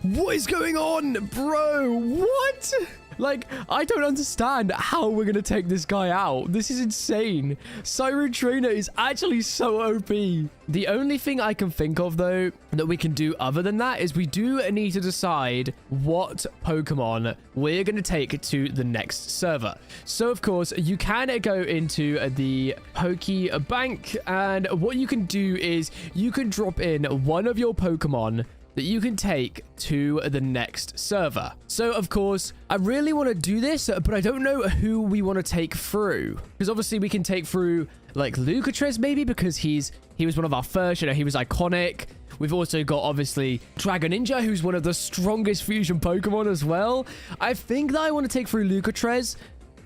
What is going on, bro? What? Like, I don't understand how we're going to take this guy out. This is insane. Siren Trainer is actually so OP. The only thing I can think of, though, that we can do other than that is we do need to decide what Pokemon we're going to take to the next server. So, of course, you can go into the Poke Bank, and what you can do is you can drop in one of your Pokemon that you can take to the next server. So, of course, I really want to do this, but I don't know who we want to take through. Because obviously we can take through, like, Lucatress, maybe, because he was one of our first, you know, he was iconic. We've also got, obviously, Dragon Ninja, who's one of the strongest fusion Pokemon as well. I think that I want to take through Lucatress,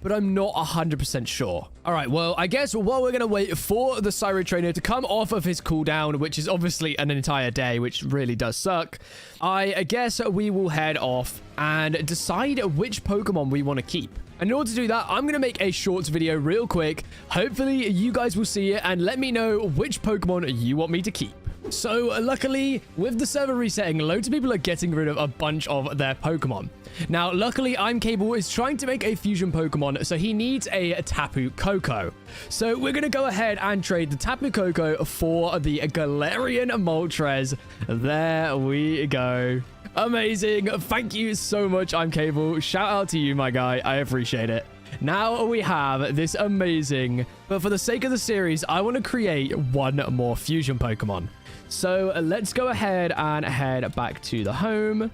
but I'm not 100% sure. All right, well, I guess while we're going to wait for the Siren Trainer to come off of his cooldown, which is obviously an entire day, which really does suck, I guess we will head off and decide which Pokemon we want to keep. And in order to do that, I'm going to make a short video real quick. Hopefully, you guys will see it and let me know which Pokemon you want me to keep. So, luckily, with the server resetting, loads of people are getting rid of a bunch of their Pokemon. Now, luckily, I'm Cable is trying to make a fusion Pokemon, so he needs a Tapu Koko. So, we're going to go ahead and trade the Tapu Koko for the Galarian Moltres. There we go. Amazing. Thank you so much, I'm Cable. Shout out to you, my guy. I appreciate it. Now we have this amazing, but for the sake of the series, I want to create one more fusion Pokemon. So let's go ahead and head back to the home.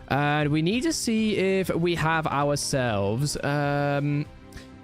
And we need to see if we have ourselves...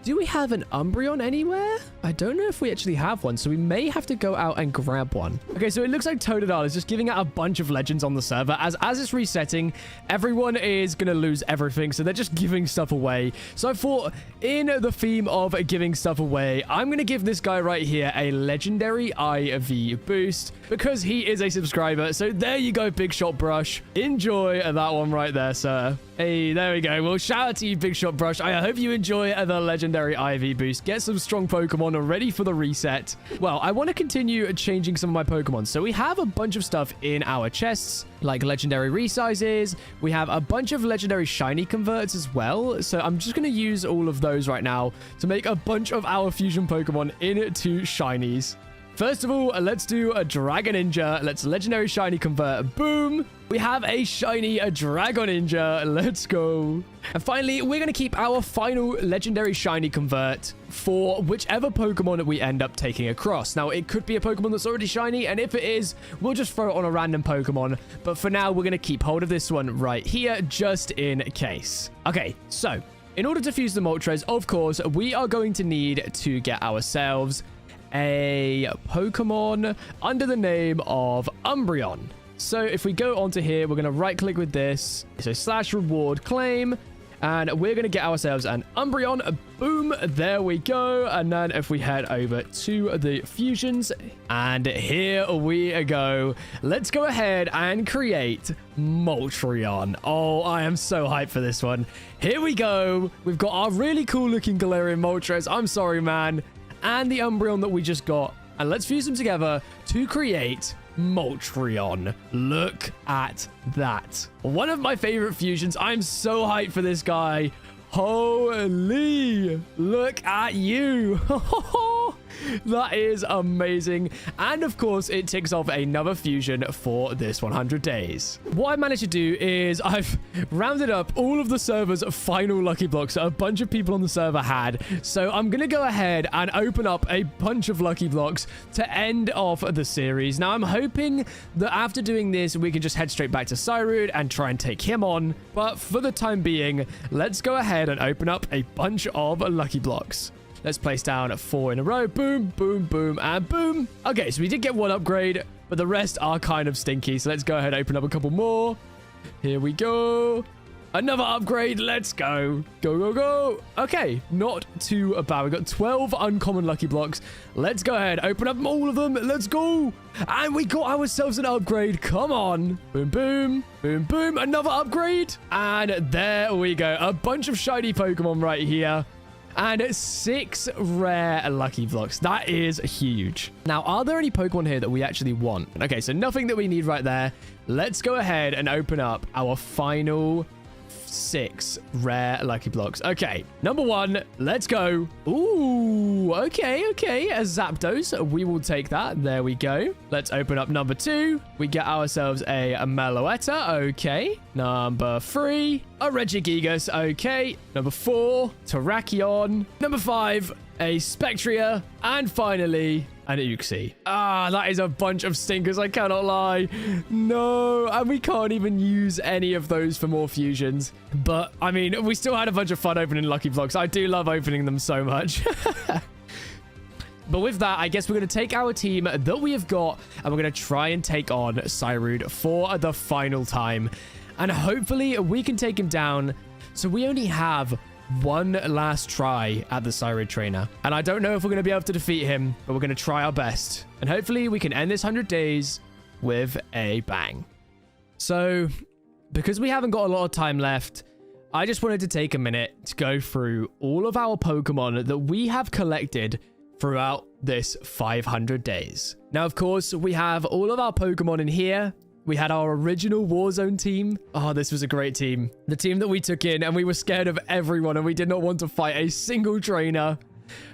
do we have an Umbreon anywhere? I don't know if we actually have one, so we may have to go out and grab one. Okay, so it looks like Totodile is just giving out a bunch of legends on the server. As it's resetting, everyone is going to lose everything, so they're just giving stuff away. So I thought, in the theme of giving stuff away, I'm going to give this guy right here a legendary IV boost, because he is a subscriber. So there you go, Big Shot Brush. Enjoy that one right there, sir. Hey, there we go. Well, shout out to you, Big Shot Brush. I hope you enjoy the legendary IV boost. Get some strong Pokemon ready for the reset. Well, I want to continue changing some of my Pokemon. So we have a bunch of stuff in our chests, like legendary resizes. We have a bunch of legendary shiny converts as well. So I'm just going to use all of those right now to make a bunch of our fusion Pokemon into shinies. First of all, let's do a Dragon Ninja. Let's legendary shiny convert. Boom. We have a shiny Dragon Ninja. Let's go. And finally, we're going to keep our final legendary shiny convert for whichever Pokemon we end up taking across. Now, it could be a Pokemon that's already shiny, and if it is, we'll just throw it on a random Pokemon. But for now, we're going to keep hold of this one right here, just in case. Okay, so in order to fuse the Moltres, of course, we are going to need to get ourselves a Pokemon under the name of Umbreon. So if we go onto here, we're going to right click with this. So /reward claim. And we're going to get ourselves an Umbreon. Boom. There we go. And then if we head over to the fusions, and here we go. Let's go ahead and create Moltres. Oh, I am so hyped for this one. Here we go. We've got our really cool looking Galarian Moltres. I'm sorry, man. And the Umbreon that we just got. And let's fuse them together to create Moltres. Look at that. One of my favorite fusions. I'm so hyped for this guy. Holy, look at you. That is amazing. And of course, it ticks off another fusion for this 100 days. What I managed to do is I've rounded up all of the server's final lucky blocks that a bunch of people on the server had. So I'm going to go ahead and open up a bunch of lucky blocks to end off the series. Now, I'm hoping that after doing this, we can just head straight back to Cyrud and try and take him on. But for the time being, let's go ahead and open up a bunch of lucky blocks. Let's place down 4 in a row. Boom, boom, boom, and boom. Okay, so we did get one upgrade, but the rest are kind of stinky. So let's go ahead and open up a couple more. Here we go. Another upgrade. Let's go. Go, go, go. Okay, not too bad. We got 12 uncommon lucky blocks. Let's go ahead. Open up all of them. Let's go. And we got ourselves an upgrade. Come on. Boom, boom. Boom, boom. Another upgrade. And there we go. A bunch of shiny Pokemon right here. And 6 rare lucky blocks. That is huge. Now, are there any Pokemon here that we actually want? Okay, so nothing that we need right there. Let's go ahead and open up our final 6 rare lucky blocks. Okay, number 1, let's go. Ooh, okay. A Zapdos. We will take that. There we go. Let's open up number 2. We get ourselves a Meloetta. Okay. Number 3, a Regigigas. Okay. Number 4, Terrakion. Number 5, a Spectria. And finally, an Uxie. Ah, that is a bunch of stinkers, I cannot lie. No, and we can't even use any of those for more fusions. But, I mean, we still had a bunch of fun opening lucky blocks. I do love opening them so much. But with that, I guess we're going to take our team that we have got, and we're going to try and take on Cyrud for the final time. And hopefully, we can take him down. So we only have one last try at the Cyrud trainer. And I don't know if we're going to be able to defeat him, but we're going to try our best. And hopefully we can end this 100 days with a bang. So, because we haven't got a lot of time left, I just wanted to take a minute to go through all of our Pokemon that we have collected throughout this 500 days. Now, of course, we have all of our Pokemon in here. We had our original Warzone team. Oh, this was a great team. The team that we took in, and we were scared of everyone, and we did not want to fight a single trainer.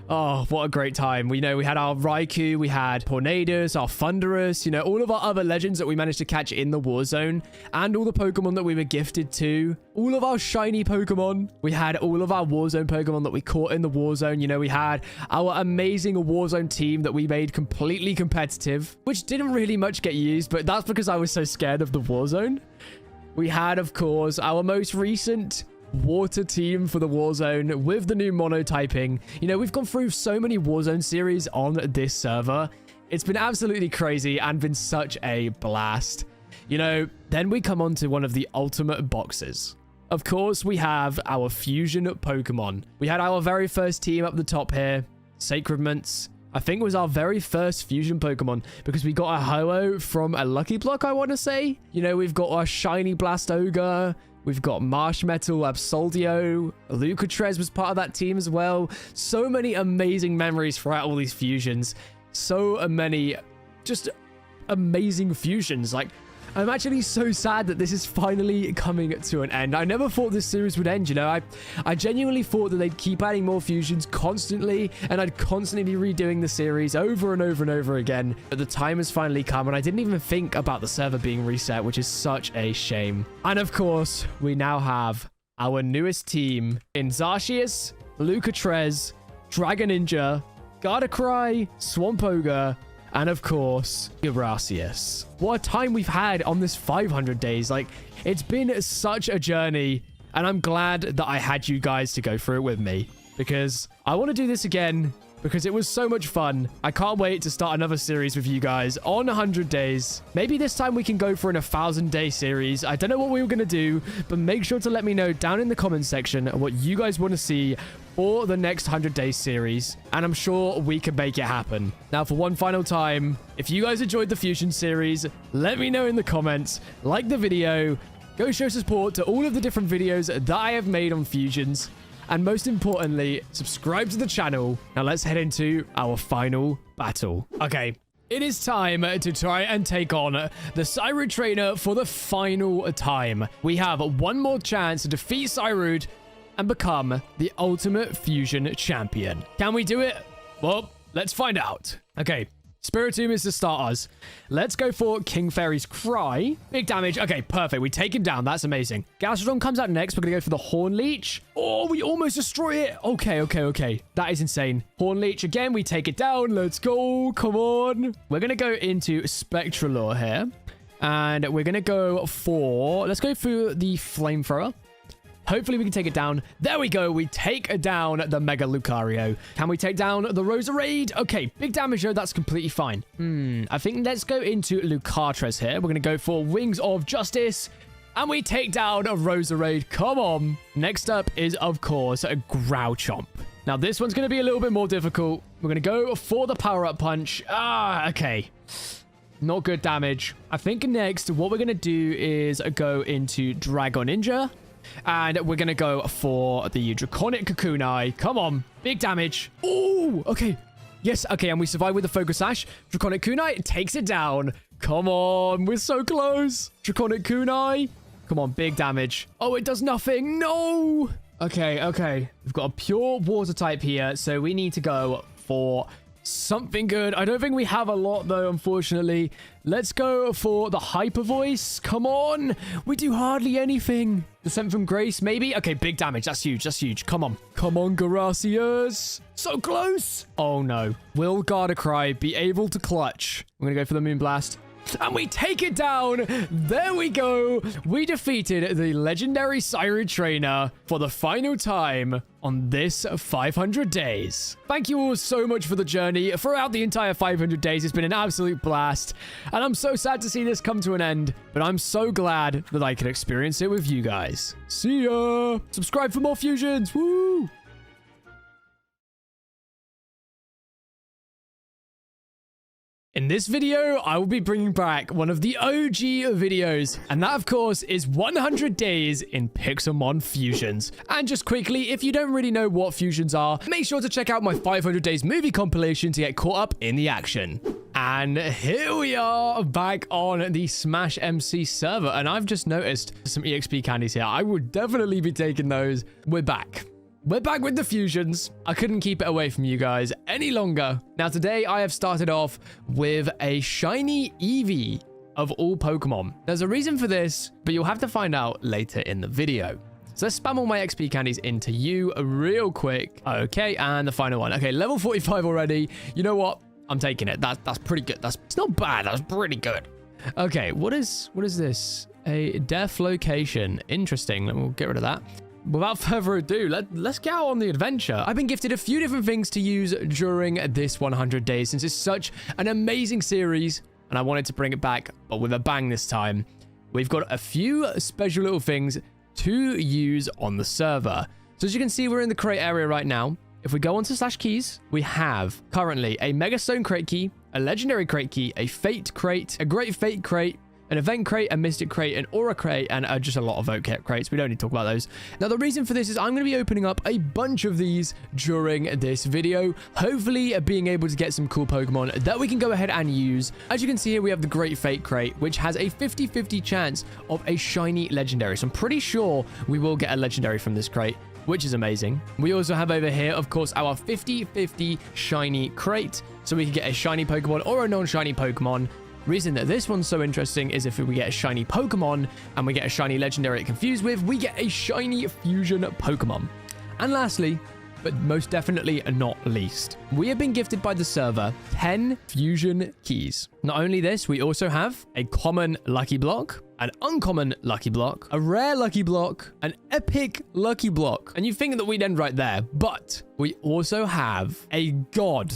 Oh, what a great time. We had our Raikou, we had Tornadus, our Thunderous, all of our other legends that we managed to catch in the Warzone, and all the Pokemon that we were gifted to. All of our shiny Pokemon. We had all of our Warzone Pokemon that we caught in the Warzone. We had our amazing Warzone team that we made completely competitive, which didn't really much get used, but that's because I was so scared of the Warzone. We had, of course, our most recent water team for the Warzone with the new monotyping. We've gone through so many Warzone series on this server. It's been absolutely crazy and been such a blast. Then we come on to one of the ultimate boxes. Of course, we have our fusion Pokemon. We had our very first team up the top here, Sacredments. I think it was our very first fusion Pokemon because we got a Ho-Oh from a Lucky Block, I want to say. We've got our shiny Blastoga. We've got Marshmetal, Absoldio, Lucatrez was part of that team as well. So many amazing memories throughout all these fusions. So many just amazing fusions. Like, I'm actually so sad that this is finally coming to an end. I never thought this series would end, I genuinely thought that they'd keep adding more fusions constantly, and I'd constantly be redoing the series over and over and over again. But the time has finally come, and I didn't even think about the server being reset, which is such a shame. And of course, we now have our newest team in Zacius, Lucatrez, Dragon Ninja, Gardevoir, Swampogre, and of course, Gracias. What a time we've had on this 500 days. Like, it's been such a journey, and I'm glad that I had you guys to go through it with me, because I want to do this again because it was so much fun. I can't wait to start another series with you guys on 100 days. Maybe this time we can go for an 1,000-day series. I don't know what we were going to do, but make sure to let me know down in the comments section what you guys want to see for the next 100-day series, and I'm sure we can make it happen. Now, for one final time, if you guys enjoyed the Fusion series, let me know in the comments, like the video, go show support to all of the different videos that I have made on Fusions, and most importantly, subscribe to the channel. Now let's head into our final battle. Okay, it is time to try and take on the Cyrud trainer for the final time. We have one more chance to defeat Cyrud and become the ultimate Fusion champion. Can we do it? Well, let's find out. Okay. Spiritomb is to start us. Let's go for King Fairy's Cry. Big damage. Okay, perfect. We take him down. That's amazing. Gastrodon comes out next. We're going to go for the Horn Leech. Oh, we almost destroy it. Okay. That is insane. Horn Leech again. We take it down. Let's go. Come on. We're going to go into Spectralure here. And we're going to go for... Let's go for the Flamethrower. Hopefully we can take it down. There we go. We take down the Mega Lucario. Can we take down the Roserade? Okay, big damage though. That's completely fine. I think let's go into Lucatres here. We're going to go for Wings of Justice. And we take down a Roserade. Come on. Next up is, of course, a Growlchomp. Now, this one's going to be a little bit more difficult. We're going to go for the Power-Up Punch. Okay. Not good damage. I think next, what we're going to do is go into Dragon Ninja. And we're going to go for the Draconic Cocoonai. Come on. Big damage. Oh, okay. Yes, okay. And we survive with the Focus Sash. Draconic Kunai takes it down. Come on. We're so close. Draconic Kunai. Come on. Big damage. Oh, it does nothing. No. Okay. We've got a pure water type here. So we need to go for something good. I don't think we have a lot though, unfortunately. Let's go for the Hyper Voice. Come on. We do hardly anything. Descent from Grace, maybe? Okay, big damage. That's huge. Come on, Gracias. So close. Oh no. Will Gardevoir be able to clutch? I'm gonna go for the Moonblast. And we take it down. There we go. We defeated the legendary Cyrud trainer for the final time on this 500 days. Thank you all so much for the journey. Throughout the entire 500 days, it's been an absolute blast. And I'm so sad to see this come to an end, but I'm so glad that I can experience it with you guys. See ya. Subscribe for more Fusions. Woo. In this video, I will be bringing back one of the OG videos, and that, of course, is 100 days in PIXELMON Fusions. And just quickly, if you don't really know what Fusions are, make sure to check out my 500 days movie compilation to get caught up in the action. And here we are back on the SmashMC server, and I've just noticed some EXP candies here. I would definitely be taking those. We're back. We're back with the Fusions. I couldn't keep it away from you guys any longer. Now, today I have started off with a shiny Eevee of all Pokemon. There's a reason for this, but you'll have to find out later in the video. So let's spam all my XP candies into you real quick. Okay, and the final one. Okay, level 45 already. You know what? I'm taking it. That's pretty good. It's not bad. That's pretty good. Okay, what is this? A death location. Interesting. We'll get rid of that. Without further ado, let's get out on the adventure. I've been gifted a few different things to use during this 100 days since it's such an amazing series, and I wanted to bring it back, but with a bang this time. We've got a few special little things to use on the server. So as you can see, we're in the crate area right now. If we go onto /keys, we have currently a Mega Stone crate key, a Legendary crate key, a Fate crate, a Great Fate crate, an Event crate, a Mystic crate, an Aura crate, and just a lot of Vote crates. We don't need to talk about those. Now, the reason for this is I'm going to be opening up a bunch of these during this video, hopefully being able to get some cool Pokemon that we can go ahead and use. As you can see here, we have the Great Fate crate, which has a 50-50 chance of a shiny Legendary. So I'm pretty sure we will get a Legendary from this crate, which is amazing. We also have over here, of course, our 50-50 shiny crate, so we can get a shiny Pokemon or a non-shiny Pokemon. Reason that this one's so interesting is if we get a shiny Pokemon and we get a shiny Legendary it confused with, we get a shiny Fusion Pokemon. And lastly, but most definitely not least, we have been gifted by the server 10 Fusion keys. Not only this, we also have a common Lucky Block, an uncommon lucky block, a rare lucky block, an epic lucky block. And you think that we'd end right there, but we also have a god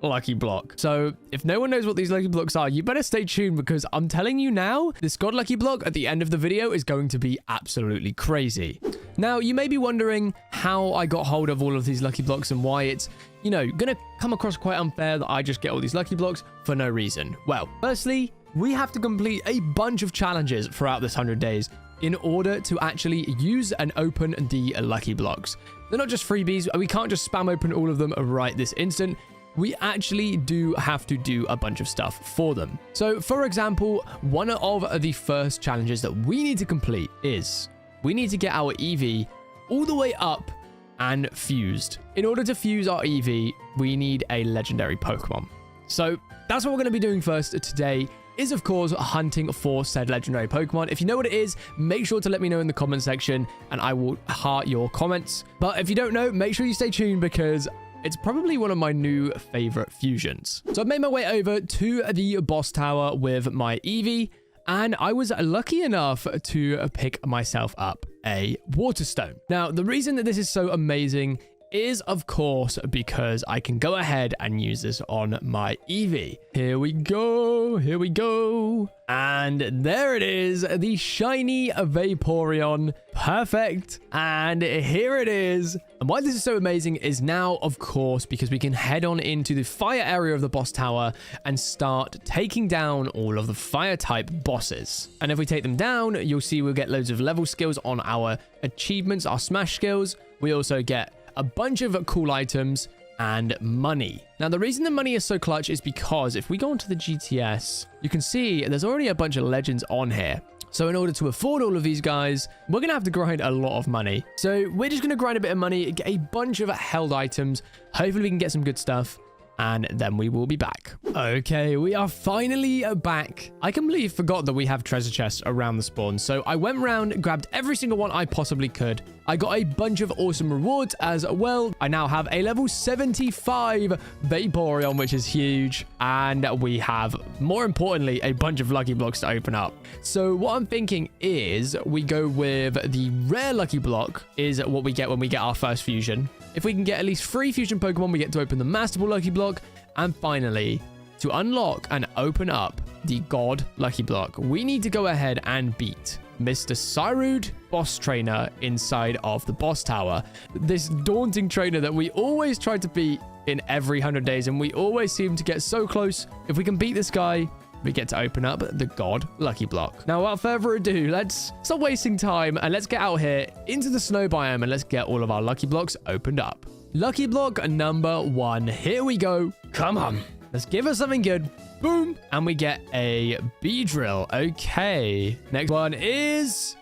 lucky block. So if no one knows what these lucky blocks are, you better stay tuned, because I'm telling you now, this god lucky block at the end of the video is going to be absolutely crazy. Now, you may be wondering how I got hold of all of these lucky blocks and why it's, you know, gonna come across quite unfair that I just get all these lucky blocks for no reason. Well, firstly, we have to complete a bunch of challenges throughout this 100 days in order to actually use and open the lucky blocks. They're not just freebies. We can't just spam open all of them right this instant. We actually do have to do a bunch of stuff for them. So, for example, one of the first challenges that we need to complete is we need to get our EV all the way up and fused. In order to fuse our EV, we need a legendary Pokemon. So that's what we're going to be doing first today, is of course hunting for said legendary Pokemon. If you know what it is, make sure to let me know in the comment section and I will heart your comments. But if you don't know, make sure you stay tuned, because it's probably one of my new favorite fusions. So I've made my way over to the boss tower with my Eevee, and I was lucky enough to pick myself up a water stone. Now, the reason that this is so amazing is, of course, because I can go ahead and use this on my Eevee. Here we go. Here we go. And there it is, the shiny Vaporeon. Perfect. And here it is. And why this is so amazing is now, of course, because we can head on into the fire area of the boss tower and start taking down all of the fire type bosses. And if we take them down, you'll see we'll get loads of level skills on our achievements, our smash skills. We also get a bunch of cool items and money. Now, the reason the money is so clutch is because if we go onto the GTS, you can see there's already a bunch of legends on here. So in order to afford all of these guys, we're going to have to grind a lot of money. So we're just going to grind a bit of money, get a bunch of held items. Hopefully we can get some good stuff, and then we will be back. Okay, we are finally back. I completely forgot that we have treasure chests around the spawn. So I went around, grabbed every single one I possibly could. I got a bunch of awesome rewards as well. I now have a level 75 Vaporeon, which is huge. And we have, more importantly, a bunch of lucky blocks to open up. So what I'm thinking is we go with the rare lucky block is what we get when we get our first fusion. If we can get at least 3 fusion Pokemon, we get to open the Master Ball lucky block. And finally, to unlock and open up the God lucky block, we need to go ahead and beat Mr. Cyrud, boss trainer inside of the boss tower. This daunting trainer that we always try to beat in every 100 days, and we always seem to get so close. If we can beat this guy, we get to open up the God lucky block. Now, without further ado, let's stop wasting time and let's get out here into the snow biome and let's get all of our lucky blocks opened up. Lucky block number 1. Here we go. Come on. Let's give us something good. Boom. And we get a Beedrill. Okay. Next one is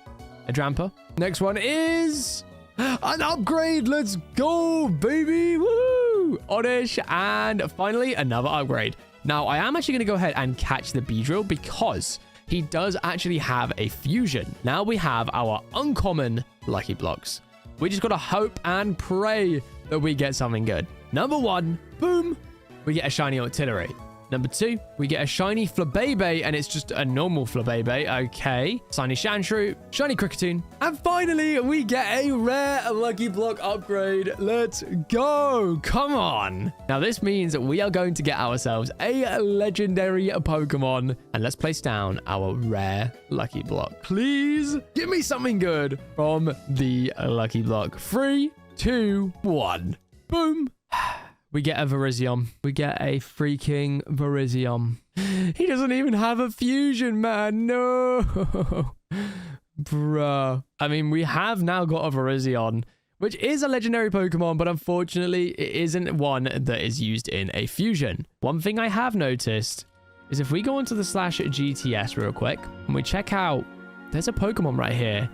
a Dramper. Next one is an upgrade. Let's go, baby. Woo. Oddish. And finally, another upgrade. Now, I am actually going to go ahead and catch the Beedrill because he does actually have a fusion. Now we have our uncommon lucky blocks. We just got to hope and pray that we get something good. Number 1, boom, we get a shiny artillery. Number 2, we get a shiny Flabébé, and it's just a normal Flabébé. Okay. Shiny Sandshrew, shiny Cricketune. And finally, we get a rare lucky block upgrade. Let's go. Come on. Now, this means that we are going to get ourselves a legendary Pokemon. And let's place down our rare lucky block. Please give me something good from the lucky block. 3, 2, 1. Boom. We get a Virizion. We get a freaking Virizion. He doesn't even have a fusion, man. No. Bruh. I mean, we have now got a Virizion, which is a legendary Pokemon, but unfortunately, it isn't one that is used in a fusion. One thing I have noticed is if we go onto the /GTS real quick and we check out, there's a Pokemon right here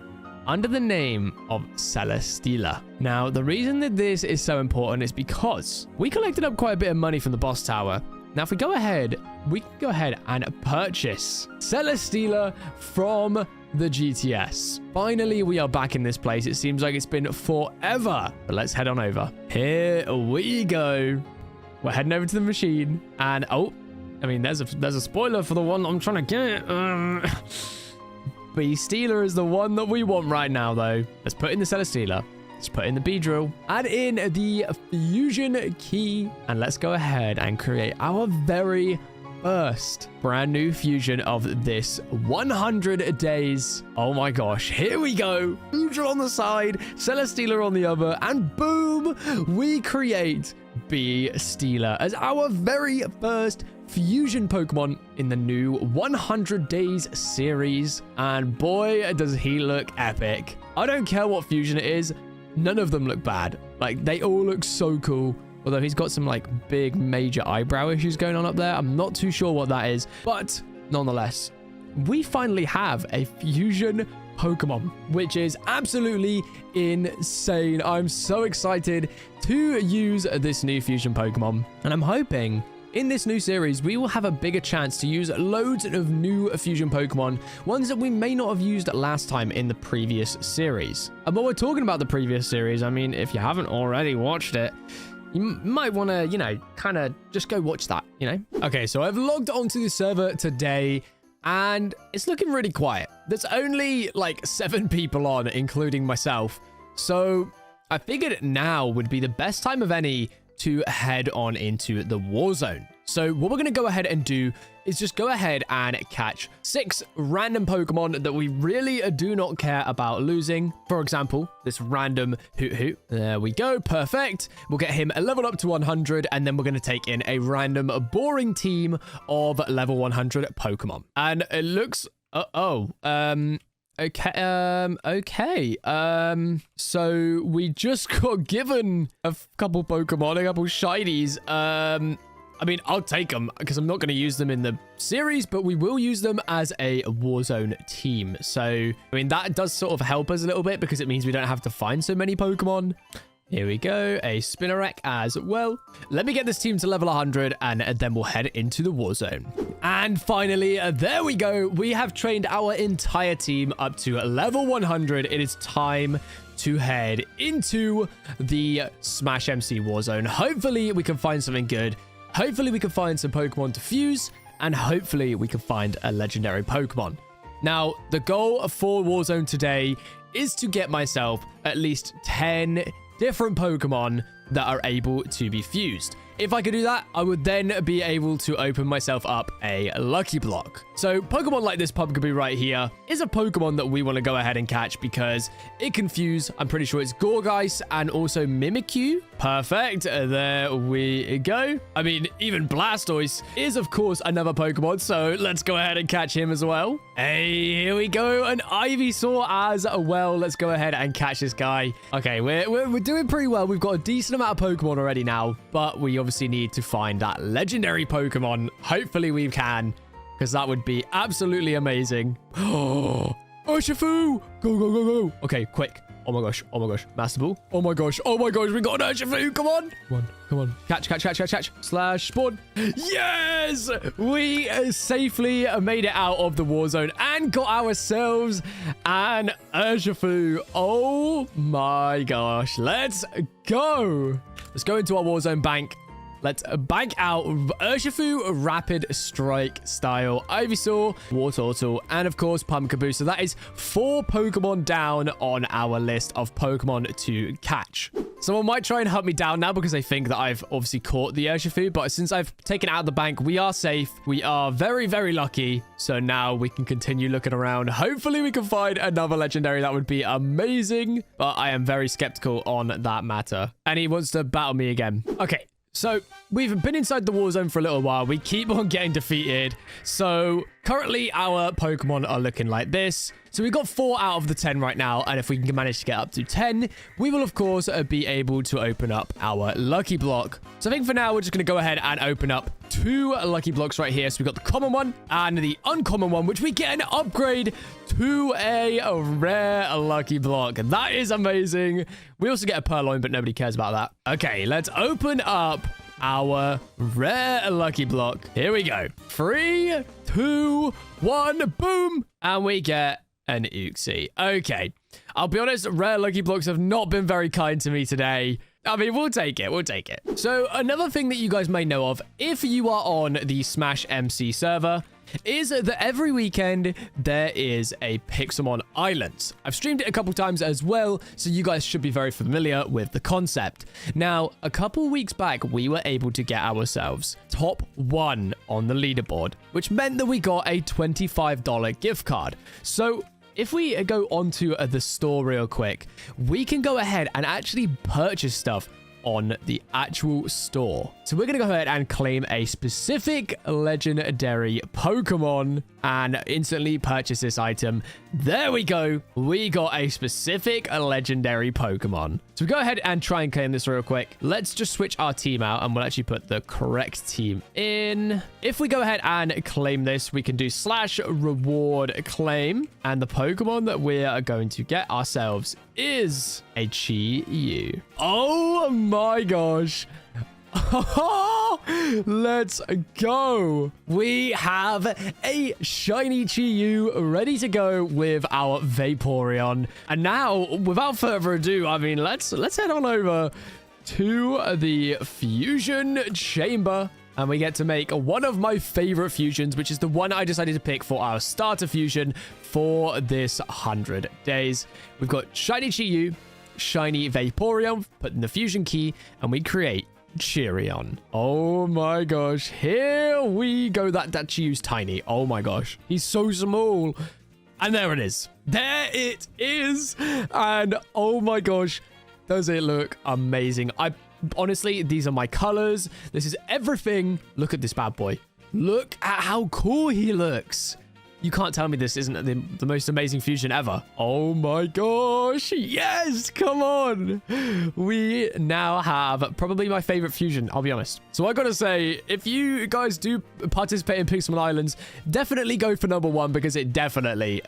under the name of Celesteela. Now, the reason that this is so important is because we collected up quite a bit of money from the boss tower. Now, if we go ahead, we can go ahead and purchase Celesteela from the GTS. Finally, we are back in this place. It seems like it's been forever, but let's head on over. Here we go. We're heading over to the machine, and oh, I mean, there's a spoiler for the one I'm trying to get. Stealer is the one that we want right now, though. Let's put in the Celesteela. Let's put in the Beedrill. Add in the Fusion Key. And let's go ahead and create our very first brand new fusion of this 100 days. Oh my gosh, here we go. Beedrill on the side, Celesteela on the other, and boom, we create Stealer as our very first fusion Pokemon in the new 100 Days series. And boy, does he look epic. I don't care what fusion it is. None of them look bad. Like, they all look so cool. Although he's got some, like, big major eyebrow issues going on up there. I'm not too sure what that is. But nonetheless, we finally have a fusion Pokemon, which is absolutely insane. I'm so excited to use this new fusion Pokemon. And I'm hoping in this new series, we will have a bigger chance to use loads of new fusion Pokemon, ones that we may not have used last time in the previous series. And while we're talking about the previous series, I mean, if you haven't already watched it, you might want to, you know, kind of just go watch that, you know? Okay, so I've logged onto the server today, and it's looking really quiet. There's only like 7 people on, including myself. So I figured now would be the best time of any to head on into the war zone. So what we're going to go ahead and do is just go ahead and catch 6 random Pokemon that we really do not care about losing. For example, this random Hoot Hoot. There we go. Perfect. We'll get him leveled up to 100, and then we're going to take in a random boring team of level 100 Pokemon. And it looks... Okay. So we just got given a couple Pokemon, a couple shinies. I mean, I'll take them because I'm not going to use them in the series, but we will use them as a Warzone team. So, I mean, that does sort of help us a little bit because it means we don't have to find so many Pokemon. Here we go, a Spinarak as well. Let me get this team to level 100, and then we'll head into the war zone. And finally, there we go. We have trained our entire team up to level 100. It is time to head into the SmashMC war zone. Hopefully, we can find something good. Hopefully, we can find some Pokemon to fuse, and hopefully, we can find a legendary Pokemon. Now, the goal for Warzone today is to get myself at least 10 different Pokemon that are able to be fused. If I could do that, I would then be able to open myself up a Lucky Block. So Pokemon like this Pumpkaboo right here is a Pokemon that we want to go ahead and catch because it can fuse. I'm pretty sure it's Gorgeist and also Mimikyu. Perfect. There we go. I mean, even Blastoise is, of course, another Pokemon. So let's go ahead and catch him as well. Hey, here we go. An Ivysaur as well. Let's go ahead and catch this guy. Okay, we're doing pretty well. We've got a decent amount of Pokemon already now, but we obviously need to find that legendary Pokemon. Hopefully we can, because that would be absolutely amazing. Oh, Urshifu! Go, go, go, go. Okay, quick. Oh my gosh. Oh my gosh. Master Ball. Oh my gosh. Oh my gosh. We got an Urshifu. Come on. Come on. Come on. Catch, catch, catch, catch, catch. Slash spawn. Yes! We safely made it out of the war zone and got ourselves an Urshifu. Oh my gosh. Let's go. Let's go into our war zone bank. Let's bank out Urshifu, Rapid Strike style, Ivysaur, Wartortle, and of course Pumpkaboo. So that is 4 Pokemon down on our list of Pokemon to catch. Someone might try and hunt me down now because they think that I've obviously caught the Urshifu, but since I've taken it out of the bank, we are safe. We are very, very lucky. So now we can continue looking around. Hopefully we can find another legendary. That would be amazing, but I am very skeptical on that matter. And he wants to battle me again. Okay. So, we've been inside the war zone for a little while. We keep on getting defeated. So, currently, our Pokemon are looking like this. So, we got 4 out of the 10 right now. And if we can manage to get up to 10, we will, of course, be able to open up our Lucky Block. So, I think for now, we're just going to go ahead and open up 2 Lucky Blocks right here. So, we've got the common one and the uncommon one, which we get an upgrade to a rare Lucky Block. That is amazing. We also get a Purloin, but nobody cares about that. Okay, let's open up our rare Lucky Block. Here we go. 3, 2, 1, boom. And we get an Uxie. Okay. I'll be honest, rare Lucky Blocks have not been very kind to me today. I mean, we'll take it. We'll take it. So another thing that you guys may know of, if you are on the SmashMC server, is that every weekend there is a PIXELMON Island. I've streamed it a couple times as well, so you guys should be very familiar with the concept. Now, a couple weeks back, we were able to get ourselves top 1 on the leaderboard, which meant that we got a $25 gift card. So if we go onto the store real quick, we can go ahead and actually purchase stuff on the actual store. So we're going to go ahead and claim a specific legendary Pokemon and instantly purchase this item. There we go. We got a specific legendary Pokemon. So we go ahead and try and claim this real quick. Let's just switch our team out and we'll actually put the correct team in. If we go ahead and claim this, we can do /reward claim. And the Pokemon that we are going to get ourselves is a Chi-Yu. Oh my gosh. Let's go. We have a shiny Chi-Yu ready to go with our Vaporeon. And now, without further ado, I mean, let's head on over to the fusion chamber. And we get to make one of my favorite fusions, which is the one I decided to pick for our starter fusion for this 100 days. We've got shiny Chi-Yu, shiny Vaporeon, put in the fusion key, and we create Cheerion. Oh my gosh. Here we go. That Chi-Yu's tiny. Oh my gosh. He's so small. And there it is. There it is. And oh my gosh. Does it look amazing? Honestly, these are my colors. This is everything. Look at this bad boy. Look at how cool he looks. You can't tell me this isn't the most amazing fusion ever. Oh my gosh. Yes, come on. We now have probably my favorite fusion, I'll be honest. So I gotta say, if you guys do participate in PIXELMON Islands, definitely go for number 1 because it definitely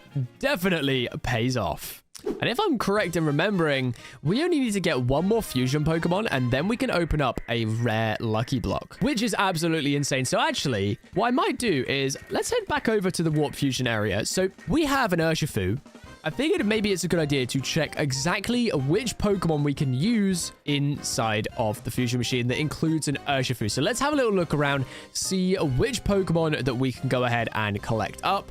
pays off. And if I'm correct in remembering, we only need to get one more fusion Pokemon and then we can open up a rare lucky block, which is absolutely insane. So actually, what I might do is let's head back over to the Warp Fusion area. So we have an Urshifu. I figured maybe it's a good idea to check exactly which Pokemon we can use inside of the fusion machine that includes an Urshifu. So let's have a little look around, see which Pokemon that we can go ahead and collect up.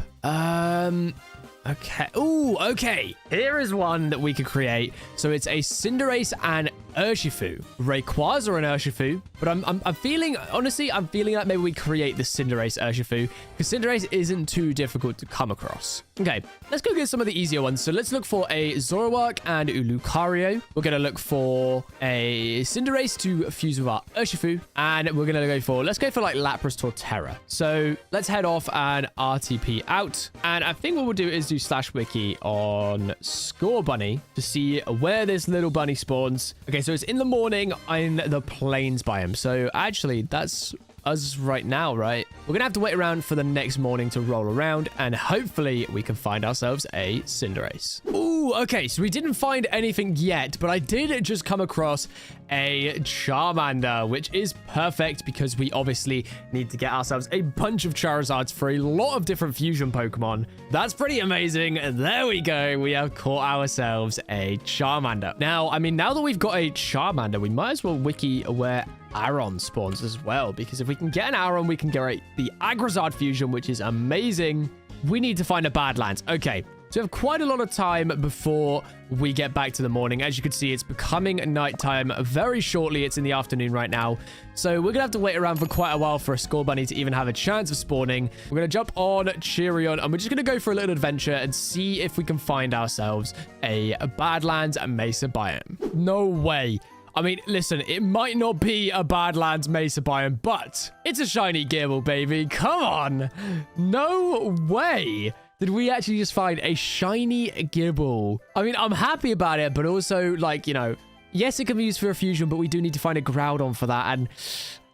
Okay. Ooh, okay. Here is one that we could create. So it's a Cinderace and Urshifu. Rayquaza and Urshifu. But I'm feeling, honestly, I'm feeling like maybe we create the Cinderace Urshifu because Cinderace isn't too difficult to come across. Okay, let's go get some of the easier ones. So let's look for a Zoroark and Lucario. We're going to look for a Cinderace to fuse with our Urshifu. And we're going to go for, let's go for like Lapras Torterra. So let's head off and RTP out. And I think what we'll do is do /wiki on Score Bunny to see where this little bunny spawns. Okay, so it's in the morning in the plains biome. So actually, that's us right now, right? We're gonna have to wait around for the next morning to roll around, and hopefully we can find ourselves a Cinderace. Ooh, okay, so we didn't find anything yet, but I did just come across a Charmander, which is perfect because we obviously need to get ourselves a bunch of Charizards for a lot of different fusion Pokemon. That's pretty amazing. There we go. We have caught ourselves a Charmander. Now, I mean, now that we've got a Charmander, we might as well wiki where Aron spawns as well, because if we can get an Aron, we can get the Agrazard fusion, which is amazing. We need to find a Badlands. Okay, so we have quite a lot of time before we get back to the morning. As you can see, it's becoming nighttime very shortly. It's in the afternoon right now. So we're going to have to wait around for quite a while for a Score Bunny to even have a chance of spawning. We're going to jump on Cheerion, and we're just going to go for a little adventure and see if we can find ourselves a Badlands Mesa biome. No way. I mean, listen, it might not be a Badlands Mesa biome, but it's a shiny Gible, baby. Come on. No way. Did we actually just find a shiny Gible? I mean, I'm happy about it, but also, like, you know, yes, it can be used for a fusion, but we do need to find a Groudon for that. And,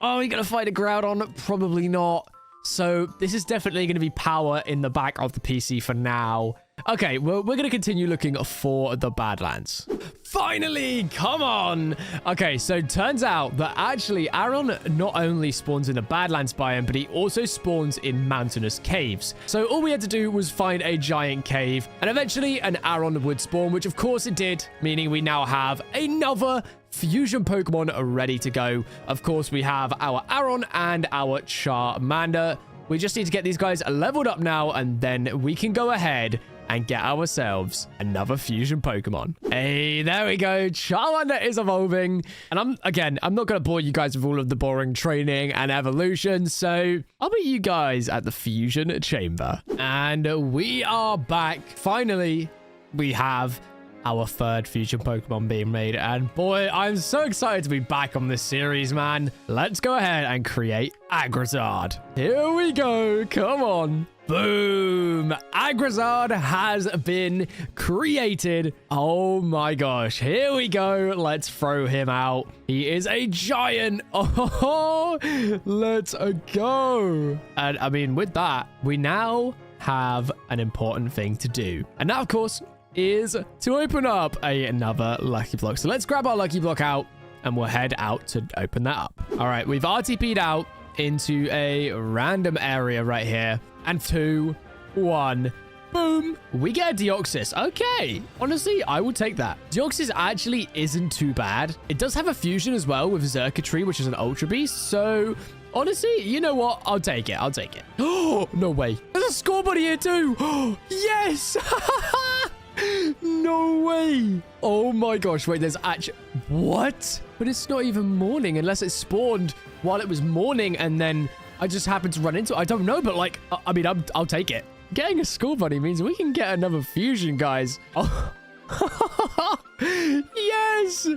oh, we're going to find a Groudon? Probably not. So this is definitely going to be power in the back of the PC for now. Okay, well, we're going to continue looking for the Badlands. Finally, come on. Okay, so turns out that actually Aron not only spawns in the Badlands biome, but he also spawns in mountainous caves. So all we had to do was find a giant cave, and eventually an Aron would spawn, which of course it did, meaning we now have another fusion Pokemon ready to go. Of course, we have our Aron and our Charmander. We just need to get these guys leveled up now, and then we can go ahead and get ourselves another fusion Pokemon. Hey, there we go. Charmander is evolving. And I'm not going to bore you guys with all of the boring training and evolution. So I'll meet you guys at the fusion chamber. And we are back. Finally, we have our third fusion Pokemon being made. And boy, I'm so excited to be back on this series, man. Let's go ahead and create Agrazard. Here we go. Come on. Boom! Agrazard has been created. Oh my gosh. Here we go. Let's throw him out. He is a giant. Oh, let's go. And I mean, with that, we now have an important thing to do. And that, of course, is to open up another lucky block. So let's grab our lucky block out and we'll head out to open that up. All right, we've RTP'd out into a random area right here. And 2, 1, boom. We get a Deoxys. Okay. Honestly, I will take that. Deoxys actually isn't too bad. It does have a fusion as well with Xurkitree, which is an Ultra Beast. So honestly, you know what? I'll take it. I'll take it. Oh, no way. There's a score buddy here too. Yes. No way. Oh my gosh. Wait, there's actually... What? But it's not even morning unless it spawned while it was morning and then I just happened to run into it. I don't know, but like, I mean, I'll take it. Getting a school buddy means we can get another fusion, guys. Oh. Yes.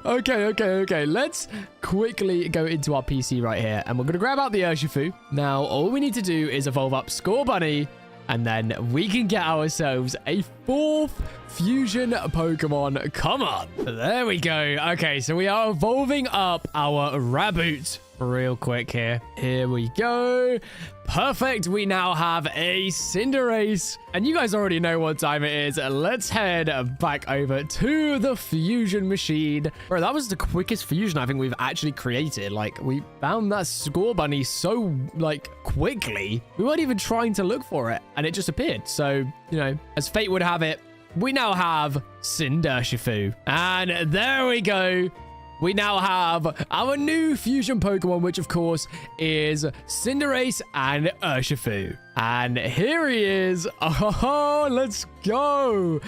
Okay. Let's quickly go into our PC right here. And we're going to grab out the Urshifu. Now, all we need to do is evolve up Scorbunny. And then we can get ourselves a 4th fusion Pokemon. Come on. There we go. Okay, so we are evolving up our Raboot real quick here. Here we go. Perfect. We now have a Cinderace. And you guys already know what time it is. Let's head back over to the fusion machine. Bro, that was the quickest fusion I think we've actually created. Like, we found that Scorbunny so, like, quickly. We weren't even trying to look for it. And it just appeared. So, you know, as fate would have it, we now have Cindershifu. And there we go. We now have our new fusion Pokemon, which of course is Cinderace and Urshifu. And here he is. Oh, let's go.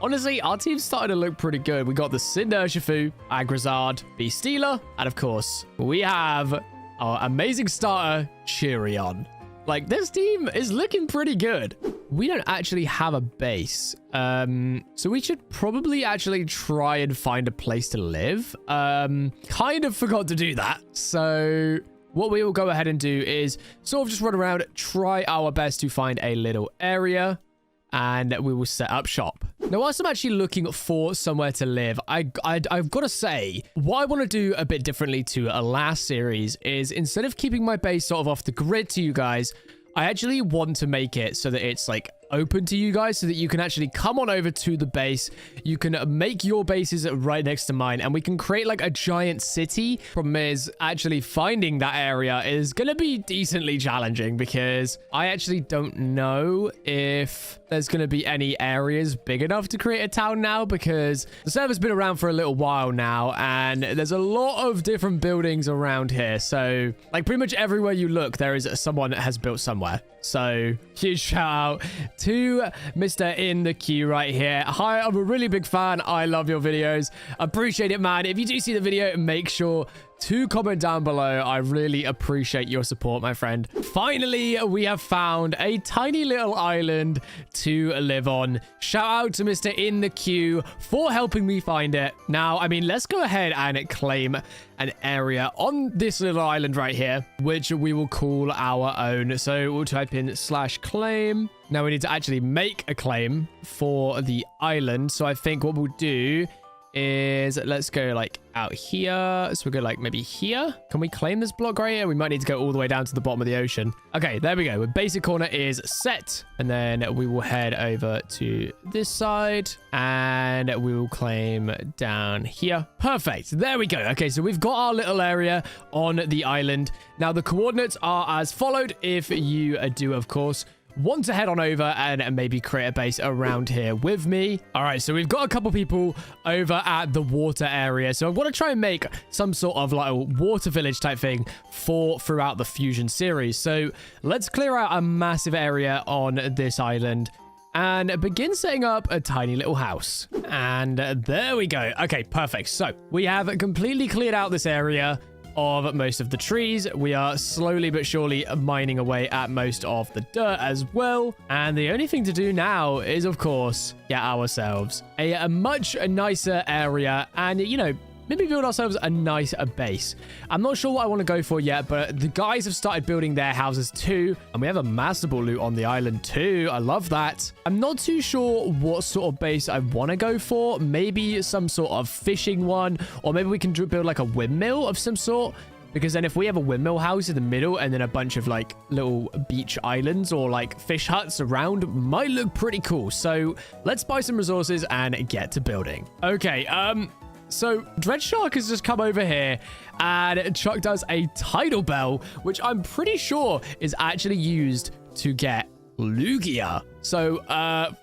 Honestly, our team's starting to look pretty good. We got the Cindershifu, Agrazard, Beastealer, and of course, we have our amazing starter, Cheerion. Like, this team is looking pretty good. We don't actually have a base. So we should probably actually try and find a place to live. Kind of forgot to do that. So what we will go ahead and do is sort of just run around, try our best to find a little area, and we will set up shop. Now, whilst I'm actually looking for somewhere to live, I've got to say, what I want to do a bit differently to a last series is instead of keeping my base sort of off the grid to you guys, I actually want to make it so that it's like open to you guys so that you can actually come on over to the base. You can make your bases right next to mine and we can create like a giant city. Problem is actually finding that area is going to be decently challenging because I actually don't know if there's going to be any areas big enough to create a town now because the server's been around for a little while now and there's a lot of different buildings around here. So like pretty much everywhere you look, there is someone that has built somewhere. So huge shout out to Mr. In the Queue right here. Hi, I'm a really big fan. I love your videos. Appreciate it, man. If you do see the video, make sure to comment down below. I really appreciate your support, my friend. Finally, we have found a tiny little island to live on. Shout out to Mr. In the Queue for helping me find it. Now, I mean, let's go ahead and claim an area on this little island right here, which we will call our own. So we'll type in /claim. Now we need to actually make a claim for the island. So I think what we'll do is let's go like out here. So we'll go like maybe here. Can we claim this block right here? We might need to go all the way down to the bottom of the ocean. Okay, there we go. Basic corner is set. And then we will head over to this side and we will claim down here. Perfect. There we go. Okay, so we've got our little area on the island. Now the coordinates are as followed if you do, of course, want to head on over and maybe create a base around here with me. All right, so we've got a couple people over at the water area. So I want to try and make some sort of like a water village type thing throughout the Fusion series. So let's clear out a massive area on this island and begin setting up a tiny little house. And there we go. Okay, perfect. So we have completely cleared out this area of most of the trees. We are slowly but surely mining away at most of the dirt as well. And the only thing to do now is, of course, get ourselves a much nicer area and, you know, maybe build ourselves a nice base. I'm not sure what I want to go for yet, but the guys have started building their houses too. And we have a master ball loot on the island too. I love that. I'm not too sure what sort of base I want to go for. Maybe some sort of fishing one, or maybe we can build like a windmill of some sort. Because then if we have a windmill house in the middle and then a bunch of like little beach islands or like fish huts around, might look pretty cool. So let's buy some resources and get to building. Okay, so Dread Shark has just come over here and chucked us a tidal bell, which I'm pretty sure is actually used to get Lugia. So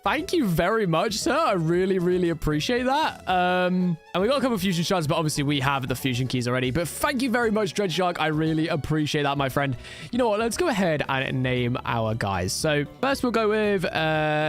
thank you very much, sir. I really, really appreciate that. And we got a couple of fusion shards, but obviously we have the fusion keys already. But thank you very much, Dread Shark. I really appreciate that, my friend. You know what? Let's go ahead and name our guys. So first we'll go with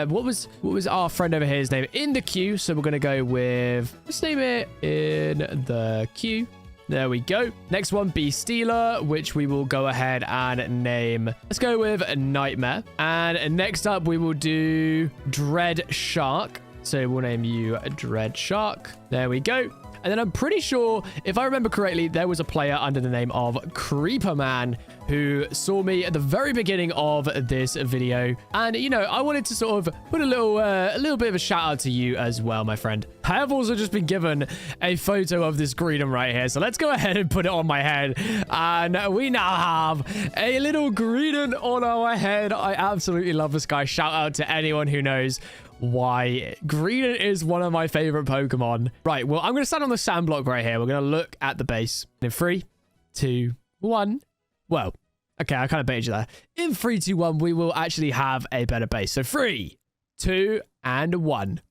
what was our friend over here's name in the queue. So we're gonna go with, let's name it in the queue. There we go. Next one, Bee Stealer, which we will go ahead and name. Let's go with Nightmare. And next up, we will do Dread Shark. So we'll name you Dread Shark. There we go. And then I'm pretty sure, if I remember correctly, there was a player under the name of Creeper Man who saw me at the very beginning of this video. And, you know, I wanted to sort of put a little bit of a shout out to you as well, my friend. I have also just been given a photo of this Greedon right here. So let's go ahead and put it on my head. And we now have a little Greedon on our head. I absolutely love this guy. Shout out to anyone who knows why Greedon is one of my favorite Pokemon. Right, well, I'm going to stand on the sand block right here. We're going to look at the base. In 3, 2, 1. Well, okay, I kind of baited you there. In 3, 2, 1, we will actually have a better base. So 3, 2, and 1.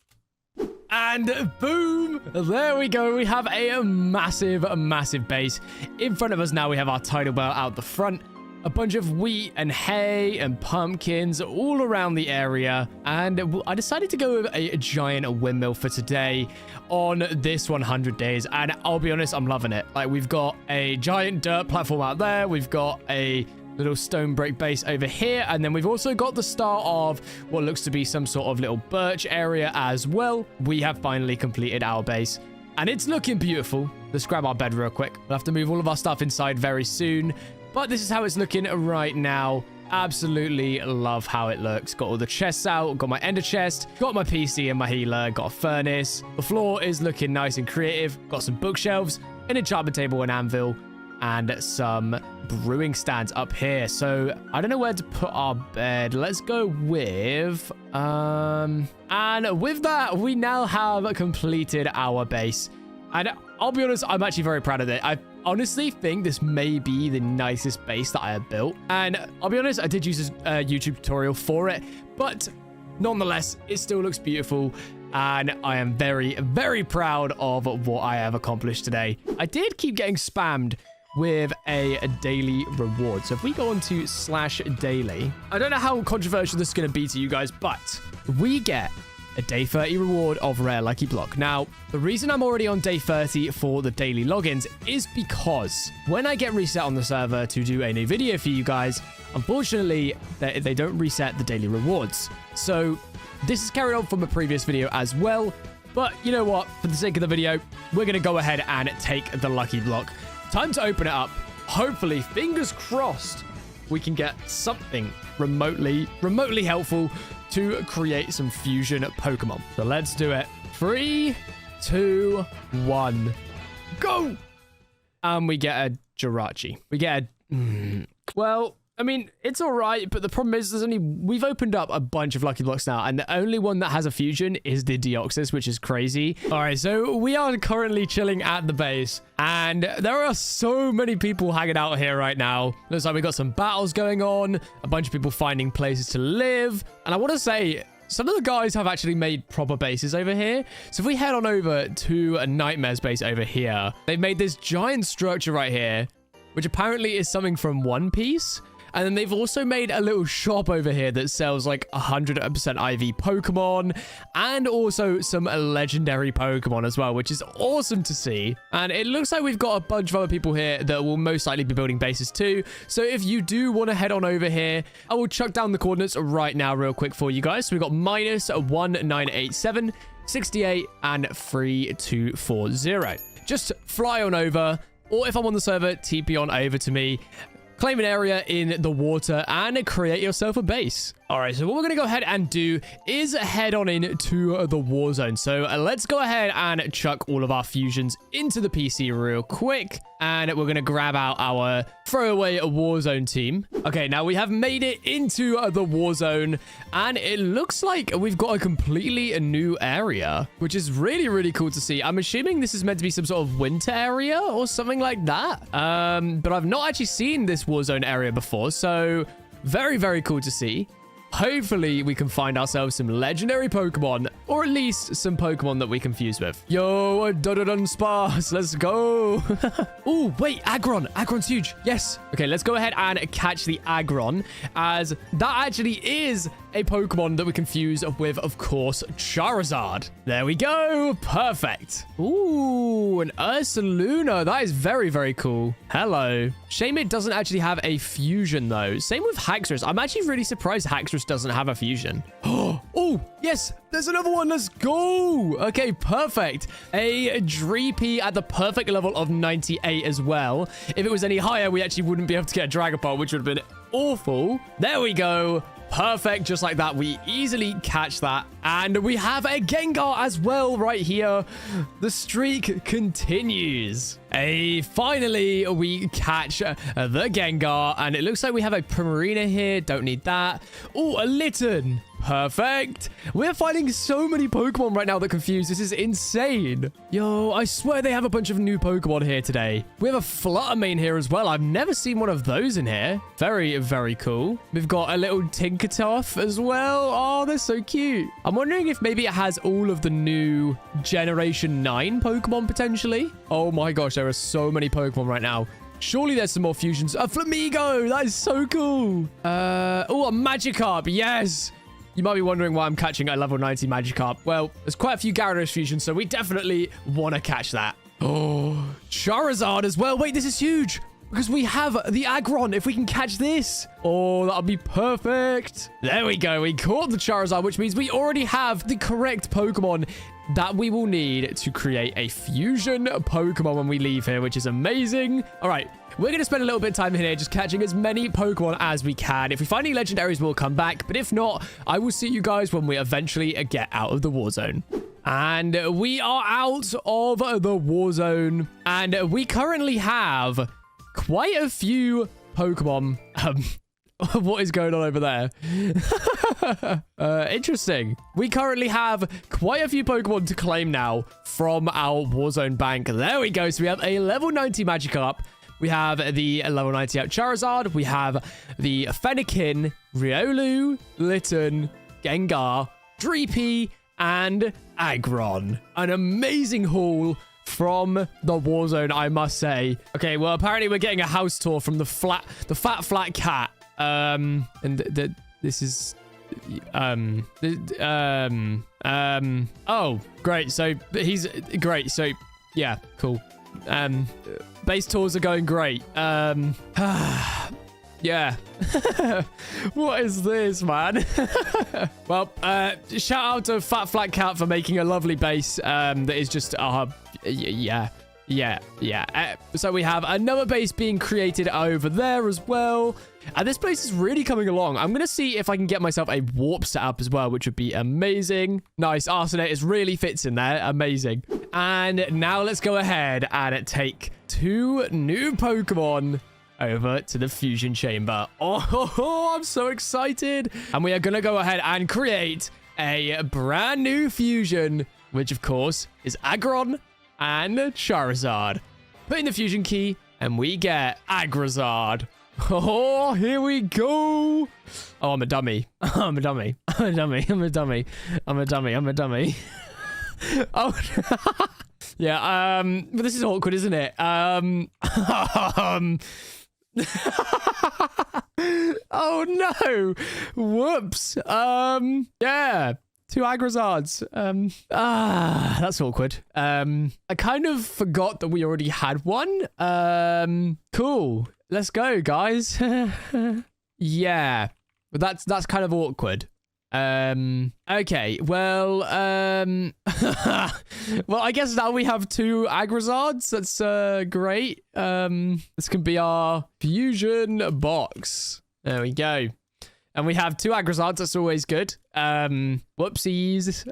And boom, there we go. We have a massive, massive base. In front of us now, we have our tidal bell out the front. A bunch of wheat and hay and pumpkins all around the area. And I decided to go with a giant windmill for today on this 100 days. And I'll be honest, I'm loving it. Like, we've got a giant dirt platform out there. We've got a little stone brick base over here. And then we've also got the start of what looks to be some sort of little birch area as well. We have finally completed our base. And it's looking beautiful. Let's grab our bed real quick. We'll have to move all of our stuff inside very soon. But this is how it's looking right now. Absolutely love how it looks. Got all the chests out. Got my ender chest. Got my PC and my healer. Got a furnace. The floor is looking nice and creative. Got some bookshelves, an enchantment table, an anvil, and some brewing stands up here. So I don't know where to put our bed. Let's go with... And with that, we now have completed our base. And I'll be honest, I'm actually very proud of it. I honestly think this may be the nicest base that I have built. And I'll be honest, I did use a YouTube tutorial for it, but nonetheless, it still looks beautiful. And I am very, very proud of what I have accomplished today. I did keep getting spammed with a daily reward. So if we go on to /daily, I don't know how controversial this is going to be to you guys, but we get a day 30 reward of rare lucky block. Now, the reason I'm already on day 30 for the daily logins is because when I get reset on the server to do a new video for you guys, unfortunately, they don't reset the daily rewards. So this is carried on from a previous video as well. But you know what? For the sake of the video, we're going to go ahead and take the lucky block. Time to open it up. Hopefully, fingers crossed, we can get something remotely helpful to create some fusion Pokemon. So let's do it. 3, 2, 1, go! And we get a Jirachi. We get a... Well, I mean, it's all right, but the problem is we've opened up a bunch of Lucky Blocks now, and the only one that has a fusion is the Deoxys, which is crazy. All right, so we are currently chilling at the base, and there are so many people hanging out here right now. Looks like we got some battles going on, a bunch of people finding places to live, and I want to say, some of the guys have actually made proper bases over here. So if we head on over to a Nightmare's base over here, they've made this giant structure right here, which apparently is something from One Piece. And then they've also made a little shop over here that sells like 100% IV Pokemon and also some legendary Pokemon as well, which is awesome to see. And it looks like we've got a bunch of other people here that will most likely be building bases too. So if you do want to head on over here, I will chuck down the coordinates right now real quick for you guys. So we've got -1987, 68, and 3240. Just fly on over, or if I'm on the server, TP on over to me. Claim an area in the water and create yourself a base. All right, so what we're going to go ahead and do is head on into the war zone. So let's go ahead and chuck all of our fusions into the PC real quick. And we're going to grab out our throwaway war zone team. Okay, now we have made it into the war zone. And it looks like we've got a completely new area, which is really, really cool to see. I'm assuming this is meant to be some sort of winter area or something like that. But I've not actually seen this war zone area before. So very, very cool to see. Hopefully, we can find ourselves some legendary Pokemon, or at least some Pokemon that we can fuse with. Yo, dun sparse, let's go. Oh, wait, Aggron. Aggron's huge. Yes. Okay, let's go ahead and catch the Aggron, as that actually is a Pokemon that we can fuse with, of course, Charizard. There we go. Perfect. Ooh, an Ursaluna. That is very, very cool. Hello. Shame it doesn't actually have a fusion, though. Same with Haxorus. I'm actually really surprised Haxorus doesn't have a fusion. Oh, yes. There's another one. Let's go. Okay, perfect. A Dreepy at the perfect level of 98 as well. If it was any higher, we actually wouldn't be able to get a Dragapult, which would have been awful. There we go. Perfect, just like that. We easily catch that. And we have a Gengar as well right here. The streak continues. Finally, we catch the Gengar. And it looks like we have a Primarina here. Don't need that. Oh, a Litten. Perfect. We're finding so many Pokemon right now that confuse. This is insane. Yo, I swear they have a bunch of new Pokemon here today. We have a Fluttermane here as well. I've never seen one of those in here. Very, very cool. We've got a little Tinkertoff as well. Oh, they're so cute. I'm wondering if maybe it has all of the new Generation 9 Pokemon potentially. Oh my gosh, there are so many Pokemon right now. Surely there's some more fusions. A Flamigo. That is so cool. Oh, a Magikarp. Yes. You might be wondering why I'm catching a level 90 Magikarp. Well, there's quite a few Gyarados fusions, so we definitely want to catch that. Oh, Charizard as well. Wait, this is huge because we have the Aggron. If we can catch this, oh, that'll be perfect. There we go. We caught the Charizard, which means we already have the correct Pokemon that we will need to create a fusion Pokemon when we leave here, which is amazing. All right. We're going to spend a little bit of time here just catching as many Pokemon as we can. If we find any legendaries, we'll come back. But if not, I will see you guys when we eventually get out of the war zone. And we are out of the war zone. And we currently have quite a few Pokemon. What is going on over there? Interesting. We currently have quite a few Pokemon to claim now from our Warzone bank. There we go. So we have a level 90 Magikarp. We have the level 90 out Charizard. We have the Fennekin, Riolu, Litten, Gengar, Dreepy, and Aggron. An amazing haul from the Warzone, I must say. Okay, well, apparently we're getting a house tour from the fat flat cat. This is oh, great. So he's great. So yeah, cool. Base tours are going great. Yeah. What is this, man? Well, shout out to Fat Flat Cat for making a lovely base that is just yeah. So we have another base being created over there as well. And this place is really coming along. I'm going to see if I can get myself a warp set up as well, which would be amazing. Nice. Arsenators really fits in there. Amazing. And now let's go ahead and take 2 new Pokemon over to the fusion chamber. Oh, I'm so excited. And we are going to go ahead and create a brand new fusion, which of course is Aggron and Charizard. Put in the fusion key and we get Aggrazard. Oh, here we go. Oh, I'm a dummy. I'm a dummy. I'm a dummy. I'm a dummy. I'm a dummy. I'm a dummy. Oh, yeah. But this is awkward, isn't it? Oh no. Whoops. Yeah. 2 Aggrazards. That's awkward. I kind of forgot that we already had one. Cool. Let's go, guys. Yeah. But that's kind of awkward. Okay. Well, well, I guess now we have 2 Aggrazards. That's great. This can be our fusion box. There we go. And we have 2 Aggrazards. That's always good. Whoopsies.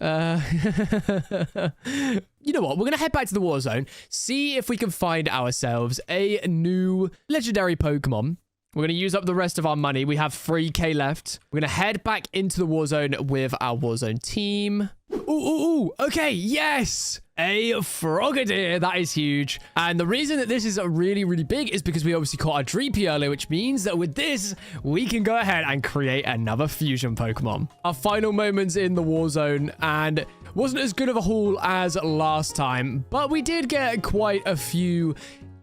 You know what? We're going to head back to the war zone. See if we can find ourselves a new legendary Pokemon. We're going to use up the rest of our money. We have 3k left. We're going to head back into the war zone with our war zone team. Ooh. Okay, yes. A Frogadier. That is huge. And the reason that this is really, really big is because we obviously caught a Dreepy earlier, which means that with this, we can go ahead and create another fusion Pokemon. Our final moments in the war zone, and wasn't as good of a haul as last time, but we did get quite a few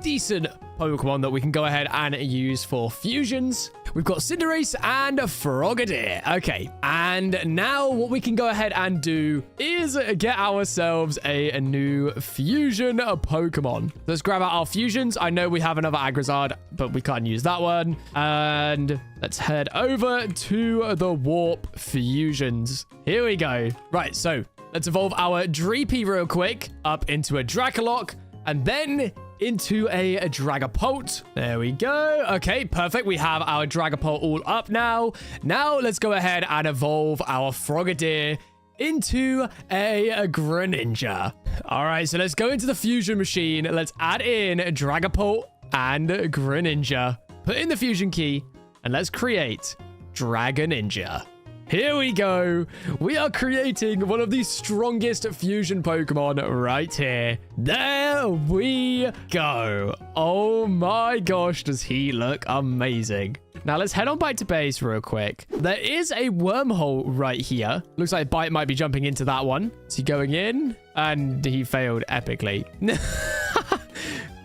decent Pokemon that we can go ahead and use for fusions. We've got Cinderace and Frogadier. Okay, and now what we can go ahead and do is get ourselves a new fusion Pokemon. Let's grab out our fusions. I know we have another Aggrazard, but we can't use that one. And let's head over to the Warp Fusions. Here we go. Right, so let's evolve our Dreepy real quick up into a Dracolock, and then into a Dragapult. There we go. Okay, perfect. We have our Dragapult all up now. Now let's go ahead and evolve our Frogadier into a Greninja. All right, so let's go into the fusion machine. Let's add in Dragapult and Greninja. Put in the fusion key and let's create Dragoninja. Here we go. We are creating one of the strongest fusion Pokemon right here. There we go. Oh my gosh, does he look amazing. Now let's head on back to base real quick. There is a wormhole right here. Looks like Bite might be jumping into that one. Is he going in? And he failed epically.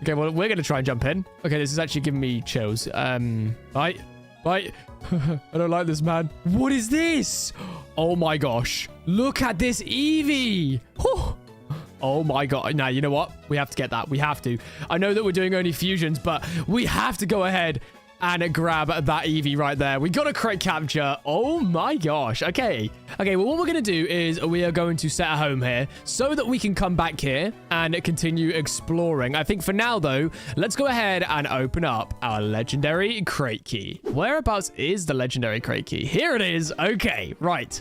Okay, well, we're going to try and jump in. Okay, this is actually giving me chills. Bite. I don't like this, man. What is this? Oh my gosh. Look at this Eevee. Oh my god. Now, you know what? We have to get that. We have to. I know that we're doing only fusions, but we have to go ahead and grab that Eevee right there. We got a crit capture. Oh my gosh. Okay. Okay, well, what we're going to do is we are going to set a home here so that we can come back here and continue exploring. I think for now, though, let's go ahead and open up our legendary crate key. Whereabouts is the legendary crate key? Here it is. Okay, right.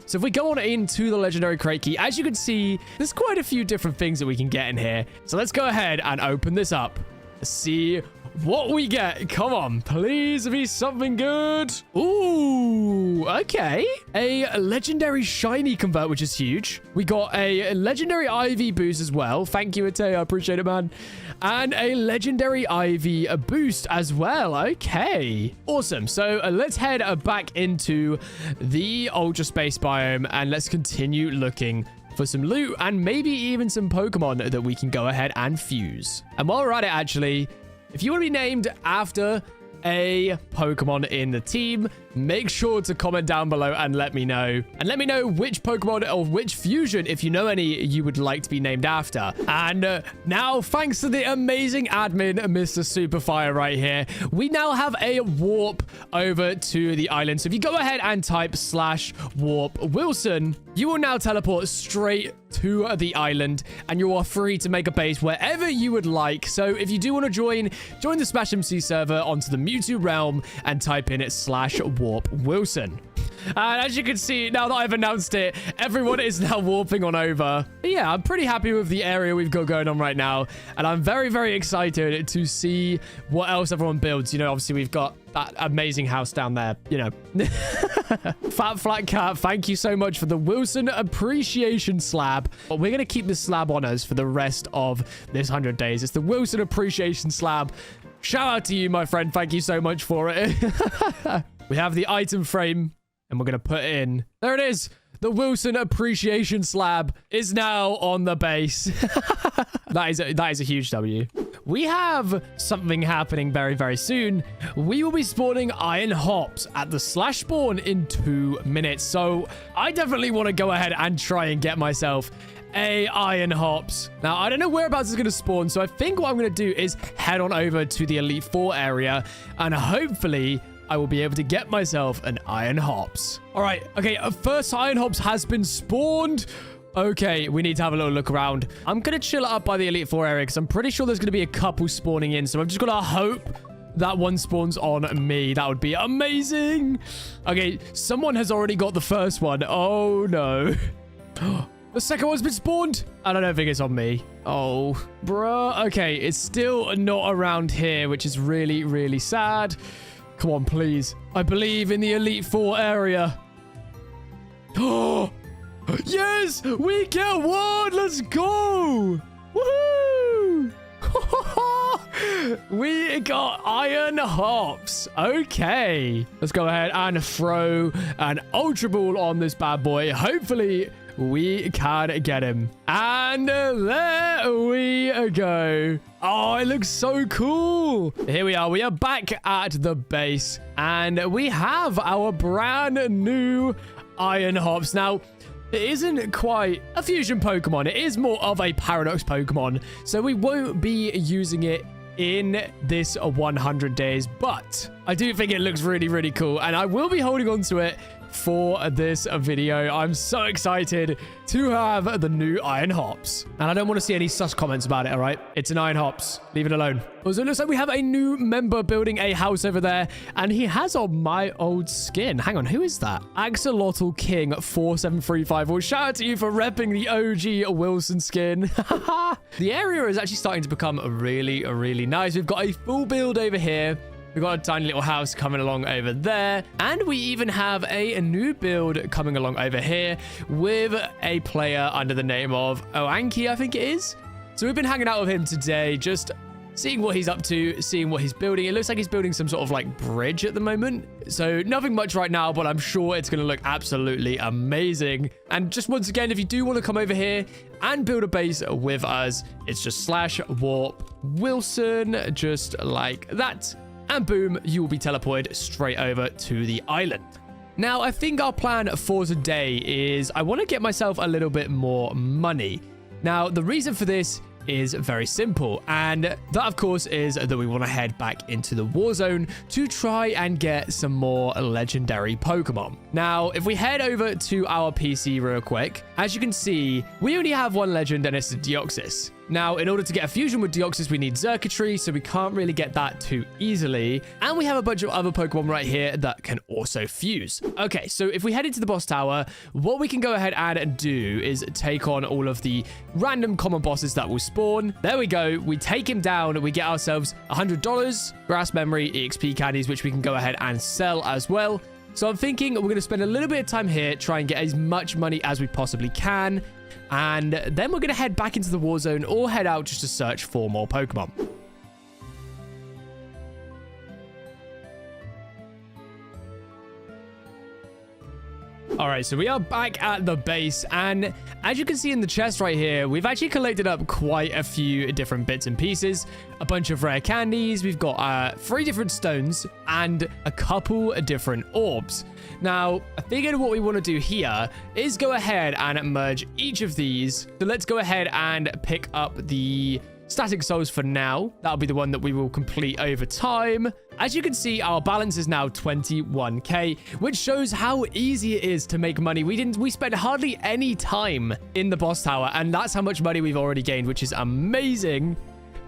So if we go on into the legendary crate key, as you can see, there's quite a few different things that we can get in here. So let's go ahead and open this up. See what we get. Come on, please be something good. Ooh, okay. A legendary shiny convert, which is huge. We got a legendary IV boost as well. Thank you, Ate. I appreciate it, man. And a legendary IV boost as well. Okay, awesome. So let's head back into the Ultra Space biome and let's continue looking for some loot and maybe even some Pokemon that we can go ahead and fuse. And while we're at it, actually, if you want to be named after a Pokemon in the team, make sure to comment down below and let me know. And let me know which Pokemon or which fusion, if you know any, you would like to be named after. And now, thanks to the amazing admin, Mr. Superfire right here, we now have a warp over to the island. So if you go ahead and type /warp Wilson, you will now teleport straight to the island and you are free to make a base wherever you would like. So if you do want to join the SmashMC server onto the Mewtwo realm and type in /warp Wilson. And as you can see, now that I've announced it, everyone is now warping on over. But yeah, I'm pretty happy with the area we've got going on right now. And I'm very, very excited to see what else everyone builds. You know, obviously we've got that amazing house down there, you know. Fat Flat Cat, thank you so much for the Wilson Appreciation Slab. But we're going to keep this slab on us for the rest of this 100 days. It's the Wilson Appreciation Slab. Shout out to you, my friend. Thank you so much for it. We have the item frame, and we're going to put in... There it is. The Wilson Appreciation Slab is now on the base. That is a huge W. We have something happening very, very soon. We will be spawning iron hops at the slash spawn in 2 minutes. So I definitely want to go ahead and try and get myself a iron hops. Now, I don't know whereabouts it's going to spawn. So I think what I'm going to do is head on over to the Elite 4 area, and hopefully I will be able to get myself an iron hops. All right. Okay. First iron hops has been spawned. Okay, we need to have a little look around. I'm going to chill up by the Elite 4 area because I'm pretty sure there's going to be a couple spawning in. So I'm just going to hope that one spawns on me. That would be amazing. Okay, someone has already got the first one. Oh, no. The second one's been spawned. I don't think it's on me. Oh, bruh. Okay, it's still not around here, which is really, really sad. Come on, please. I believe in the Elite 4 area. Oh, yes, we get one. Let's go. Woohoo. We got iron hops. Okay. Let's go ahead and throw an ultra ball on this bad boy. Hopefully, we can get him. And there we go. Oh, it looks so cool. Here we are. We are back at the base. And we have our brand new iron hops. Now, it isn't quite a fusion Pokemon. It is more of a Paradox Pokemon. So we won't be using it in this 100 days. But I do think it looks really, really cool. And I will be holding on to it for this video. I'm so excited to have the new iron hops. And I don't want to see any sus comments about it, all right? It's an iron hops. Leave it alone. Also, it looks like we have a new member building a house over there, and he has on my old skin. Hang on, who is that? Axolotl King 4735. Well, shout out to you for repping the OG Wilson skin. The area is actually starting to become really, really nice. We've got a full build over here. We've got a tiny little house coming along over there. And we even have a new build coming along over here with a player under the name of Oanki, I think it is. So we've been hanging out with him today, just seeing what he's up to, seeing what he's building. It looks like he's building some sort of like bridge at the moment. So nothing much right now, but I'm sure it's going to look absolutely amazing. And just once again, if you do want to come over here and build a base with us, it's just /warp_Wilson, just like that. And boom, you will be teleported straight over to the island. Now, I think our plan for today is I want to get myself a little bit more money. Now, the reason for this is very simple, and that of course is that we want to head back into the war zone to try and get some more legendary Pokemon. Now, if we head over to our PC real quick, as you can see, we only have one legend, and it's Deoxys. Now, in order to get a fusion with Deoxys, we need Circuitry, so we can't really get that too easily. And we have a bunch of other Pokemon right here that can also fuse. Okay, so if we head into the boss tower, what we can go ahead and do is take on all of the random common bosses that will spawn. There we go. We take him down. We get ourselves $100, Grass Memory, EXP candies, which we can go ahead and sell as well. So I'm thinking we're going to spend a little bit of time here, try and get as much money as we possibly can. And then we're going to head back into the war zone or head out just to search for more Pokemon. All right, so we are back at the base, and as you can see in the chest right here, we've actually collected up quite a few different bits and pieces, a bunch of rare candies, we've got 3 different stones, and a couple of different orbs. Now, I figured what we want to do here is go ahead and merge each of these. So let's go ahead and pick up the Static Souls for now. That'll be the one that we will complete over time. As you can see, our balance is now 21k, which shows how easy it is to make money. We spent hardly any time in the boss tower, and that's how much money we've already gained, which is amazing.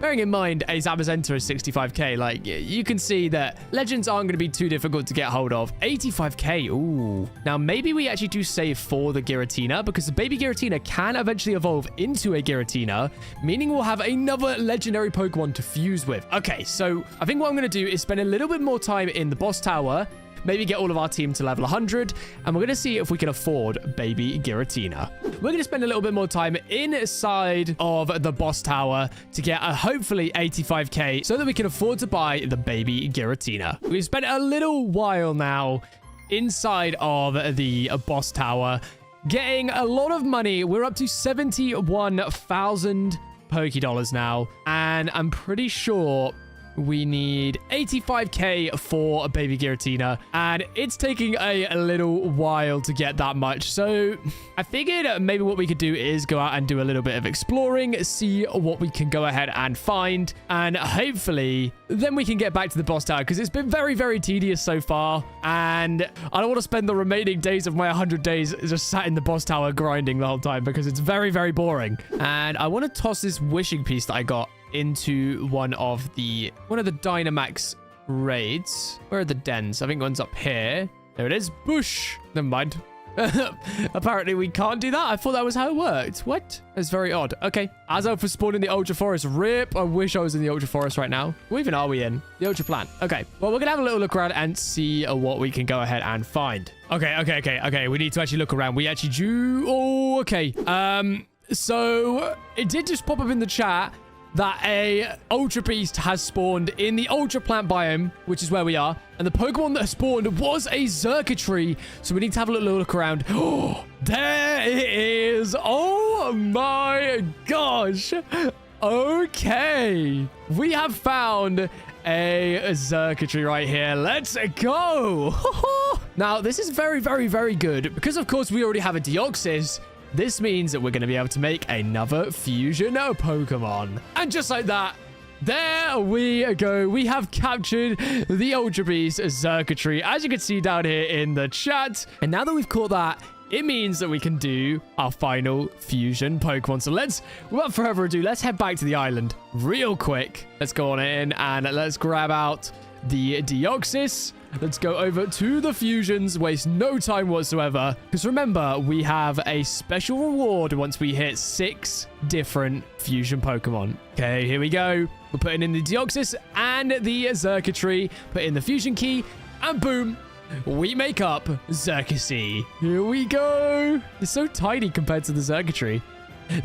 bearing in mind a Zamazenta is 65k, like, you can see that legends aren't going to be too difficult to get hold of. 85k, ooh. Now, maybe we actually do save for the Giratina, because the baby Giratina can eventually evolve into a Giratina, meaning we'll have another legendary Pokemon to fuse with. Okay, so I think what I'm going to do is spend a little bit more time in the boss tower, maybe get all of our team to level 100, and we're going to see if we can afford baby Giratina. We're going to spend a little bit more time inside of the boss tower to get a hopefully 85k so that we can afford to buy the baby Giratina. We've spent a little while now inside of the boss tower, getting a lot of money. We're up to 71,000 Pokédollars now, and I'm pretty sure we need 85k for a baby Giratina, and it's taking a little while to get that much. So I figured maybe what we could do is go out and do a little bit of exploring, see what we can go ahead and find, and hopefully then we can get back to the boss tower, because it's been very, very tedious so far, and I don't want to spend the remaining days of my 100 days just sat in the boss tower grinding the whole time, because it's very, very boring. And I want to toss this wishing piece that I got into one of the Dynamax raids. Where are the dens? I think one's up here. There it is. Bush. Never mind. Apparently we can't do that. I thought that was how it worked. What? That's very odd. Okay. As for spawning the Ultra Forest. Rip. I wish I was in the Ultra Forest right now. What even are we in? The Ultra Plant. Okay. Well, we're going to have a little look around and see what we can go ahead and find. Okay. We need to actually look around. We actually do... Oh, okay. So it did just pop up in the chat that a Ultra Beast has spawned in the Ultra Plant biome, which is where we are. And the Pokemon that spawned was a Xurkitree. So we need to have a little look around. Oh, there it is. Oh my gosh. Okay. We have found a Xurkitree right here. Let's go. Now, this is very, very, very good, because of course we already have a Deoxys. This means that we're going to be able to make another fusion Pokemon. And just like that, there we go. We have captured the Ultra Beast Xurkitree, as you can see down here in the chat. And now that we've caught that, it means that we can do our final fusion Pokemon. So without further ado, let's head back to the island real quick. Let's go on in and let's grab out the Deoxys. Let's go over to the fusions. Waste no time whatsoever. Because remember, we have a special reward once we hit 6 different fusion Pokemon. Okay, here we go. We're putting in the Deoxys and the Xurkitree. Put in the fusion key. And boom. We make up Xurkitree. Here we go. It's so tiny compared to the Xurkitree.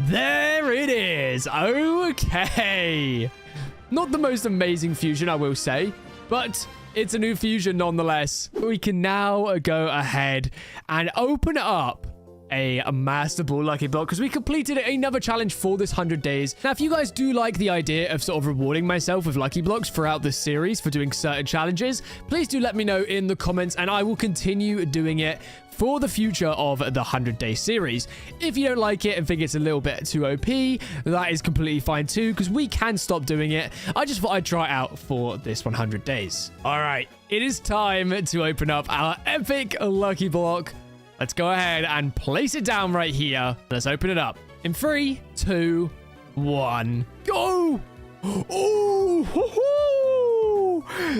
There it is. Okay. Not the most amazing fusion, I will say. But it's a new fusion nonetheless. We can now go ahead and open up a Master Ball Lucky Block, because we completed another challenge for this 100 days. Now, if you guys do like the idea of sort of rewarding myself with Lucky Blocks throughout this series for doing certain challenges, please do let me know in the comments, and I will continue doing it for the future of the 100-day series. If you don't like it and think it's a little bit too OP, that is completely fine too, because we can stop doing it. I just thought I'd try it out for this 100 days. All right, it is time to open up our epic Lucky Block. Let's go ahead and place it down right here. Let's open it up. In 3, 2, 1, go! Oh,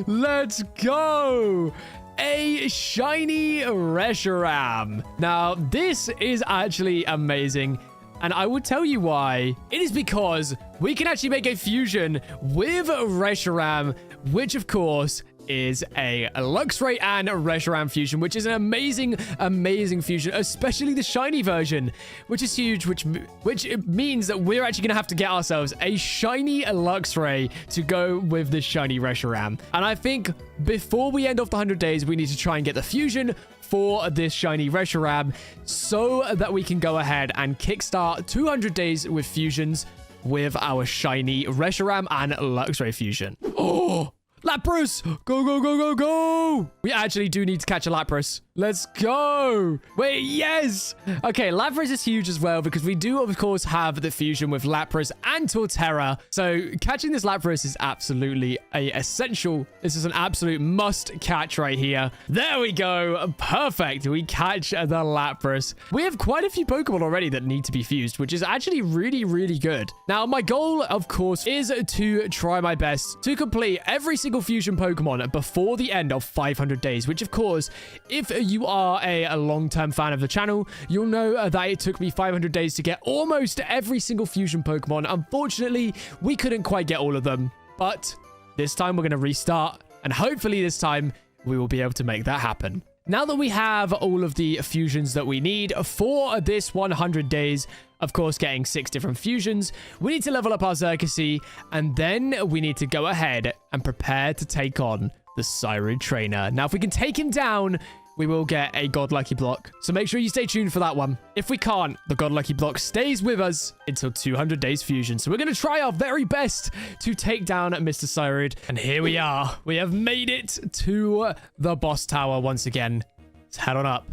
let's go! A shiny Reshiram. Now, this is actually amazing, and I will tell you why. It is because we can actually make a fusion with Reshiram, which of course is a Luxray and Reshiram fusion, which is an amazing, amazing fusion, especially the shiny version, which is huge, which it means that we're actually going to have to get ourselves a shiny Luxray to go with this shiny Reshiram. And I think before we end off the 100 days, we need to try and get the fusion for this shiny Reshiram so that we can go ahead and kickstart 200 days with fusions with our shiny Reshiram and Luxray fusion. Oh! Lapras! Go, go, go, go, go! We actually do need to catch a Lapras. Let's go. Wait, yes. Okay, Lapras is huge as well because we do, of course, have the fusion with Lapras and Torterra. So catching this Lapras is absolutely essential. This is an absolute must catch right here. There we go. Perfect. We catch the Lapras. We have quite a few Pokemon already that need to be fused, which is actually really, really good. Now, my goal, of course, is to try my best to complete every single fusion Pokemon before the end of 500 days, which, of course, if you are a long-term fan of the channel, you'll know that it took me 500 days to get almost every single fusion Pokemon. Unfortunately, we couldn't quite get all of them, but this time we're going to restart, and hopefully this time we will be able to make that happen. Now that we have all of the fusions that we need for this 100 days, of course, getting 6 different fusions, we need to level up our Xerxes, and then we need to go ahead and prepare to take on the Cyrud Trainer. Now, if we can take him down, we will get a God Lucky Block. So make sure you stay tuned for that one. If we can't, the God Lucky Block stays with us until 200 days fusion. So we're going to try our very best to take down Mr. Cyrud. And here we are. We have made it to the boss tower once again. Let's head on up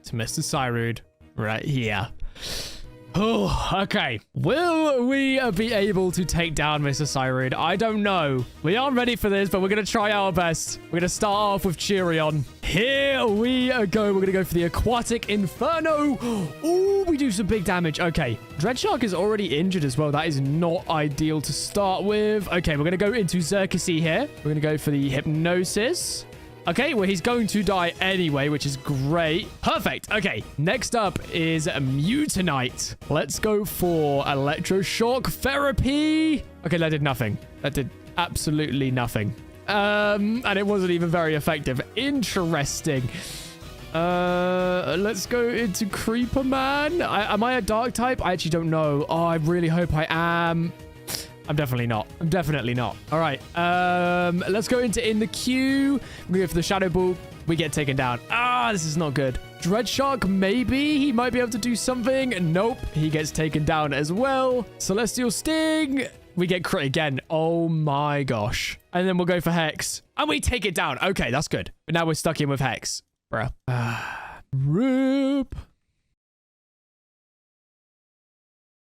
to Mr. Cyrud right here. Oh, okay. Will we be able to take down Mr. Cyrud? I don't know. We aren't ready for this, but we're going to try our best. We're going to start off with Cheerion. Here we go. We're going to go for the Aquatic Inferno. Oh, we do some big damage. Okay. Dreadshark is already injured as well. That is not ideal to start with. Okay, we're going to go into Xerxes here. We're going to go for the Hypnosis. Okay, well, he's going to die anyway, which is great. Perfect. Okay, next up is Mutanite. Let's go for Electroshock Therapy. Okay, that did nothing. That did absolutely nothing. And it wasn't even very effective. Interesting. Let's go into Creeper Man. Am I a dark type? I actually don't know. Oh, I really hope I am. I'm definitely not. I'm definitely not. All right. Let's go into in the queue. We go for the Shadow Ball. We get taken down. Ah, this is not good. Dreadshark, maybe. He might be able to do something. Nope. He gets taken down as well. Celestial Sting. We get crit again. Oh my gosh. And then we'll go for Hex. And we take it down. Okay, that's good. But now we're stuck in with Hex. Bro. Rip.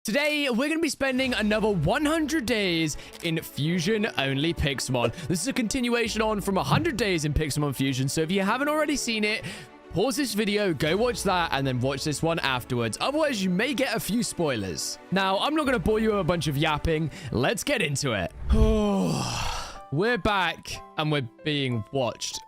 Today, we're going to be spending another 100 days in Fusion-only Pixelmon. This is a continuation on from 100 days in Pixelmon Fusion, so if you haven't already seen it, pause this video, go watch that, and then watch this one afterwards. Otherwise, you may get a few spoilers. Now, I'm not going to bore you with a bunch of yapping. Let's get into it. We're back, and we're being watched.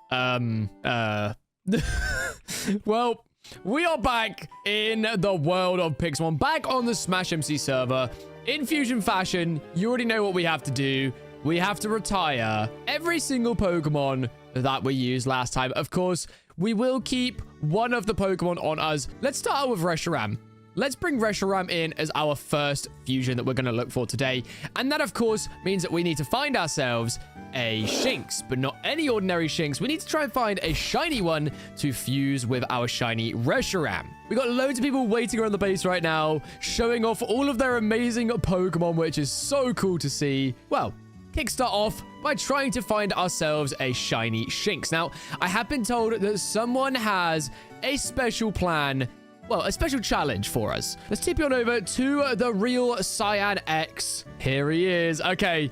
Well... we are back in the world of Pixelmon, back on the SmashMC server. In Fusion fashion, you already know what we have to do. We have to retire every single Pokemon that we used last time. Of course, we will keep one of the Pokemon on us. Let's start out with Reshiram. Let's bring Reshiram in as our first fusion that we're going to look for today. And that, of course, means that we need to find ourselves a Shinx, but not any ordinary Shinx. We need to try and find a shiny one to fuse with our shiny Reshiram. We got loads of people waiting around the base right now, showing off all of their amazing Pokemon, which is so cool to see. Well, kickstart off by trying to find ourselves a shiny Shinx. Now, I have been told that someone has a special plan, well, a special challenge for us. Let's tip you on over to the real Cyan X. Here he is. Okay.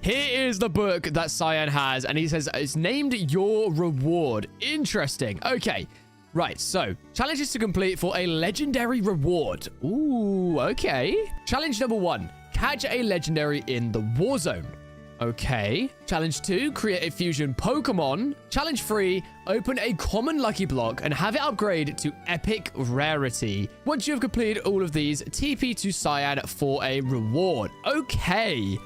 Here is the book that Cyan has, and he says it's named Your Reward. Interesting. Okay. Right, so challenges to complete for a legendary reward. Ooh, okay. Challenge number 1. Catch a legendary in the war zone. Okay. Challenge 2, create a fusion Pokemon. Challenge 3, open a common lucky block and have it upgrade to epic rarity. Once you have completed all of these, TP to Cyan for a reward. Okay.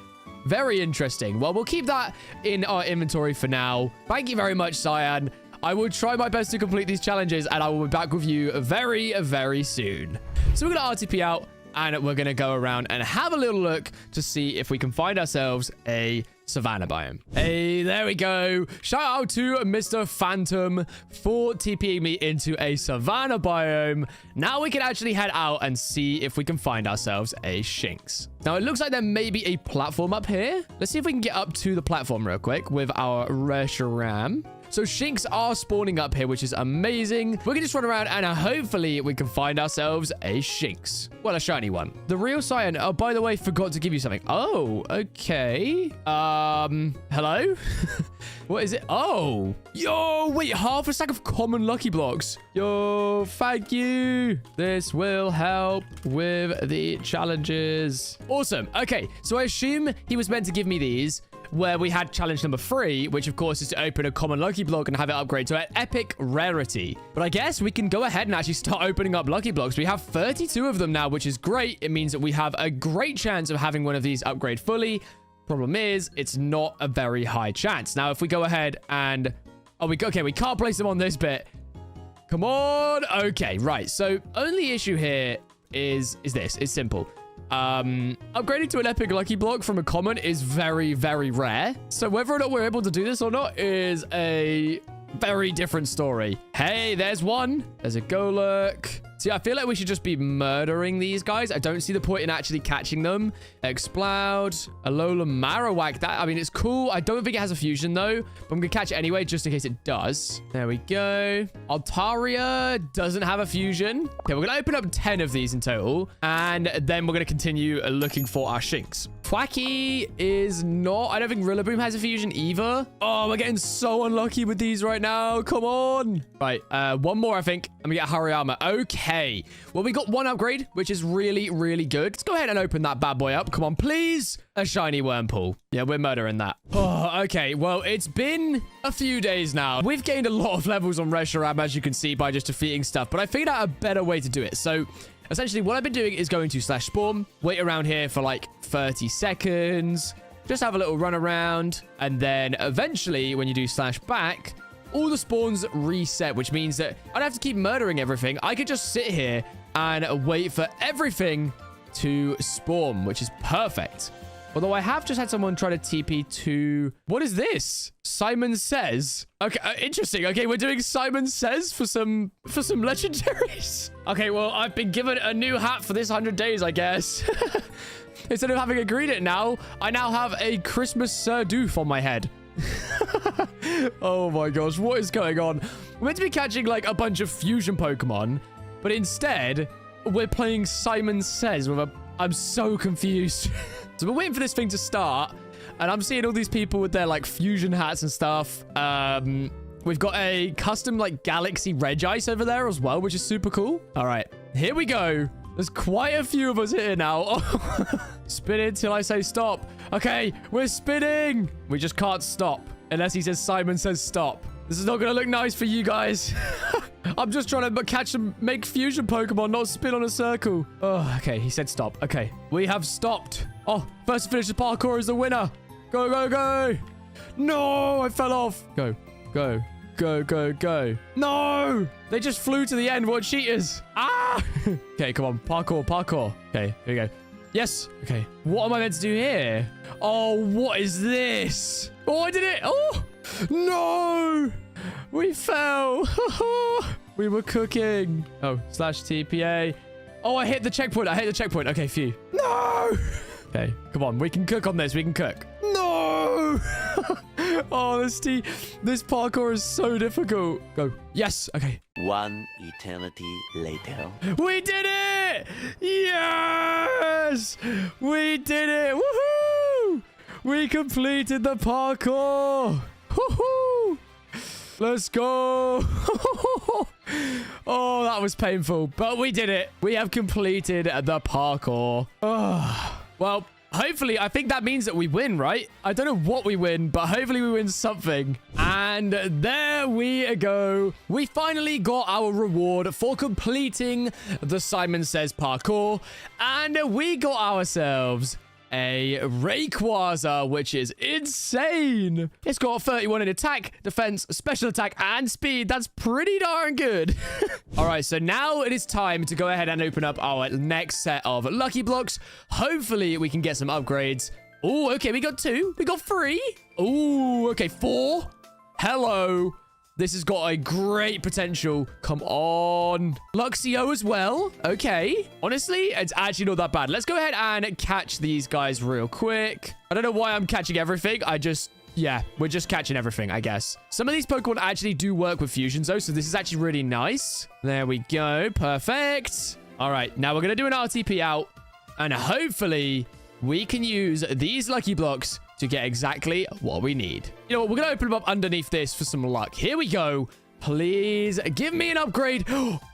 Very interesting. Well, we'll keep that in our inventory for now. Thank you very much, Cyan. I will try my best to complete these challenges, and I will be back with you very, very soon. So we're going to RTP out, and we're going to go around and have a little look to see if we can find ourselves a Savannah biome. Hey, there we go. Shout out to Mr. Phantom for TPing me into a Savannah biome. Now we can actually head out and see if we can find ourselves a Shinx. Now it looks like there may be a platform up here. Let's see if we can get up to the platform real quick with our Reshiram. So Shinx are spawning up here, which is amazing. We can just run around and hopefully we can find ourselves a Shinx. Well, a shiny one. The real Cyan. Oh, by the way, forgot to give you something. Oh, okay. Hello? What is it? Oh. Yo, wait, half a stack of common lucky blocks. Yo, thank you. This will help with the challenges. Awesome. Okay, so I assume he was meant to give me these where we had challenge number 3, which of course is to open a common lucky block and have it upgrade to an epic rarity. But I guess we can go ahead and actually start opening up lucky blocks. We have 32 of them now, which is great. It means that we have a great chance of having one of these upgrade fully. Problem is, it's not a very high chance. Now, if we go ahead and... Oh, we can't place them on this bit. Come on. Okay, right. So, only issue here is this. It's simple. Upgrading to an epic lucky block from a common is very, very rare. So, whether or not we're able to do this or not is a very different story. Hey, there's one. There's a Golurk. See, I feel like we should just be murdering these guys. I don't see the point in actually catching them. Exploud, Alola Marowak. That, I mean, it's cool. I don't think it has a fusion, though. But I'm going to catch it anyway, just in case it does. There we go. Altaria doesn't have a fusion. Okay, we're going to open up 10 of these in total. And then we're going to continue looking for our Shinx. Thwacky is not... I don't think Rillaboom has a fusion either. Oh, we're getting so unlucky with these right now. Come on. Right, one more, I think. And we get Hariyama. Okay. Well, we got one upgrade, which is really, really good. Let's go ahead and open that bad boy up. Come on, please. A shiny Wurmple. Yeah, we're murdering that. Oh, okay. Well, it's been a few days now. We've gained a lot of levels on Reshiram, as you can see, by just defeating stuff. But I figured out a better way to do it. So... essentially, what I've been doing is going to /spawn, wait around here for like 30 seconds, just have a little run around, and then eventually, when you do /back, all the spawns reset, which means that I don't have to keep murdering everything. I could just sit here and wait for everything to spawn, which is perfect. Although I have just had someone try to TP to... what is this? Simon Says. Okay, interesting. Okay, we're doing Simon Says for some legendaries. Okay, well, I've been given a new hat for this 100 days, I guess. Instead of having agreed it now, I now have a Christmas Sir Doof on my head. Oh my gosh, what is going on? We're meant to be catching like a bunch of fusion Pokemon, but instead, we're playing Simon Says with a... I'm so confused. So we're waiting for this thing to start, and I'm seeing all these people with their, like, fusion hats and stuff. We've got a custom, like, Galaxy Regice over there as well, which is super cool. All right, here we go. There's quite a few of us here now. Spin it till I say stop. Okay, we're spinning. We just can't stop unless he says Simon Says stop. This is not going to look nice for you guys. I'm just trying to catch and make fusion Pokemon, not spin on a circle. Oh, okay. He said stop. Okay. We have stopped. Oh, first to finish the parkour is the winner. Go, go, go. No, I fell off. Go, go, go, go, go. No, they just flew to the end. What cheaters. Ah. Okay, come on. Parkour, parkour. Okay, here we go. Yes. Okay. What am I meant to do here? Oh, what is this? Oh, I did it. Oh, no. We fell. We were cooking. Oh, /TPA. Oh, I hit the checkpoint. I hit the checkpoint. Okay, phew. No. Okay, come on. We can cook on this. We can cook. No. Oh, this parkour is so difficult. Go. Yes. Okay. One eternity later. We did it. Yes. We did it. Woohoo. We completed the parkour. Woohoo. Let's go. Oh, that was painful, but we did it. We have completed the parkour. Oh. Well, hopefully, I think that means that we win, right? I don't know what we win, but hopefully we win something. And there we go. We finally got our reward for completing the Simon Says parkour. And we got ourselves a Rayquaza, which is insane. It's got 31 in attack, defense, special attack, and speed. That's pretty darn good. All right, so now it is time to go ahead and open up our next set of lucky blocks. Hopefully, we can get some upgrades. Oh, okay, we got 2. We got 3. Oh, okay, 4. Hello. This has got a great potential. Come on. Luxio as well. Okay. Honestly, it's actually not that bad. Let's go ahead and catch these guys real quick. I don't know why I'm catching everything. I just yeah, we're just catching everything, I guess. Some of these Pokemon actually do work with fusions, though, so this is actually really nice. There we go. Perfect. All right, now we're going to do an RTP out, and hopefully we can use these lucky blocks to get exactly what we need. You know what? We're going to open them up underneath this for some luck. Here we go. Please give me an upgrade.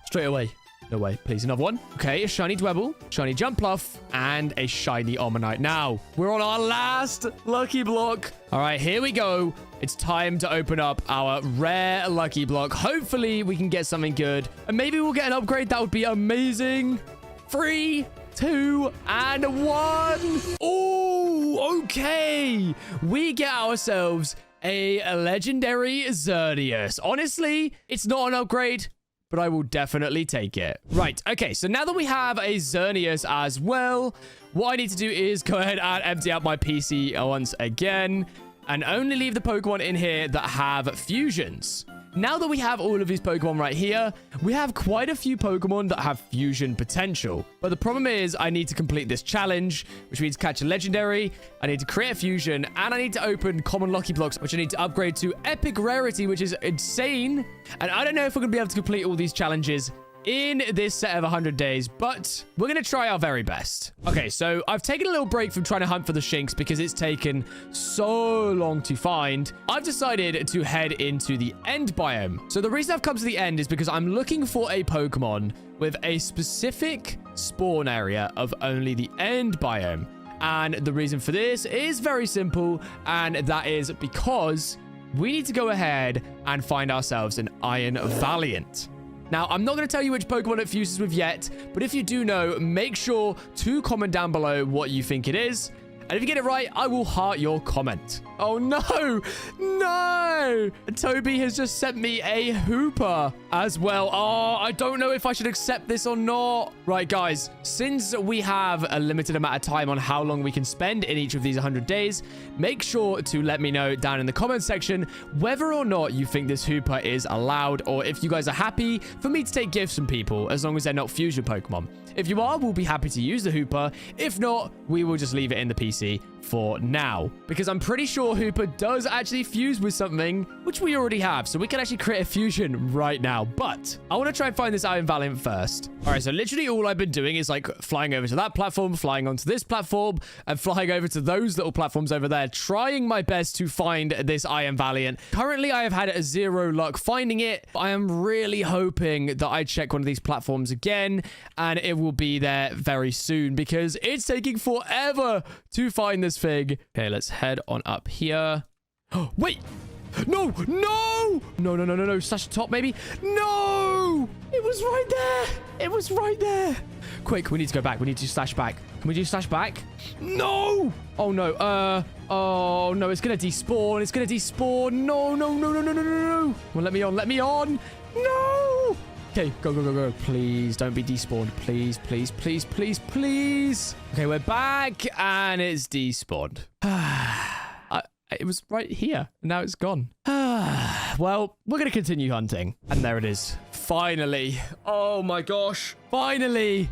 Straight away. No way. Please, another one. Okay, a shiny Dwebble, shiny Jumpluff, and a shiny Omanyte. Now, we're on our last lucky block. All right, here we go. It's time to open up our rare lucky block. Hopefully, we can get something good. And maybe we'll get an upgrade. That would be amazing. 3, 2, and 1. Oh, okay. We get ourselves a legendary Xerneas. Honestly, it's not an upgrade, but I will definitely take it. Right, okay, so now that we have a Xerneas as well, what I need to do is go ahead and empty out my PC once again and only leave the Pokemon in here that have fusions. Now that we have all of these Pokemon right here, we have quite a few Pokemon that have fusion potential. But the problem is I need to complete this challenge, which means catch a legendary, I need to create a fusion, and I need to open common lucky blocks, which I need to upgrade to epic rarity, which is insane. And I don't know if we're going to be able to complete all these challenges in this set of 100 days, but we're going to try our very best. Okay, so I've taken a little break from trying to hunt for the Shinx because it's taken so long to find. I've decided to head into the end biome. So the reason I've come to the end is because I'm looking for a Pokemon with a specific spawn area of only the end biome. And the reason for this is very simple, and that is because we need to go ahead and find ourselves an Iron Valiant. Now, I'm not going to tell you which Pokemon it fuses with yet, but if you do know, make sure to comment down below what you think it is. And if you get it right, I will heart your comment. Oh, no. No. Toby has just sent me a Hooper as well. Oh, I don't know if I should accept this or not. Right, guys, since we have a limited amount of time on how long we can spend in each of these 100 days, make sure to let me know down in the comments section whether or not you think this Hooper is allowed, or if you guys are happy for me to take gifts from people as long as they're not fusion Pokemon. If you are, we'll be happy to use the Hooper. If not, we will just leave it in the PC for now, because I'm pretty sure Hooper does actually fuse with something, which we already have, so we can actually create a fusion right now. But I want to try and find this Iron Valiant first. All right, so literally all I've been doing is like flying over to that platform, flying onto this platform, and flying over to those little platforms over there, trying my best to find this Iron Valiant. Currently, I have had 0 luck finding it. I am really hoping that I check one of these platforms again, and it will be there very soon, because it's taking forever to find this thing. Okay, let's head on up here. Oh, wait. No, no, no, no, no, no, no. Slash the top, maybe. No, it was right there. It was right there. Quick, we need to go back. We need to slash back. Can we do slash back? No. Oh, no. Oh, no, it's going to despawn. It's going to despawn. No, no, no, no, no, no, no, no. Well, let me on. Let me on. No. Okay, go, go, go, go. Please don't be despawned. Please, please, please, please, please. Okay, we're back and it's despawned. It was right here. And now it's gone. Well, we're going to continue hunting. And there it is. Finally. Oh my gosh. Finally.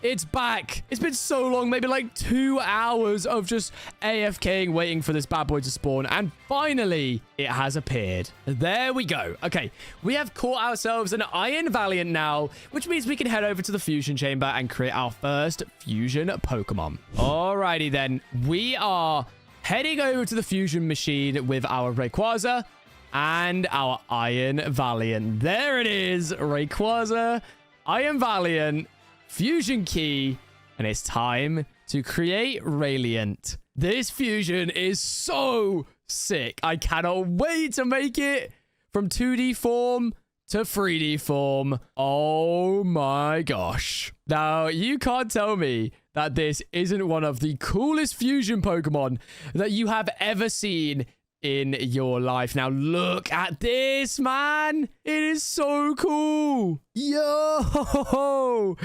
It's back. It's been so long, maybe like 2 hours of just AFKing, waiting for this bad boy to spawn. And finally, it has appeared. There we go. Okay, we have caught ourselves an Iron Valiant now, which means we can head over to the Fusion Chamber and create our first Fusion Pokemon. Alrighty then. We are heading over to the Fusion Machine with our Rayquaza and our Iron Valiant. There it is. Rayquaza, Iron Valiant, Fusion Key, and it's time to create Radiant. This fusion is so sick. I cannot wait to make it from 2D form to 3D form. Oh my gosh. Now, you can't tell me that this isn't one of the coolest fusion Pokemon that you have ever seen in your life. Now, look at this, man. It is so cool. Yo!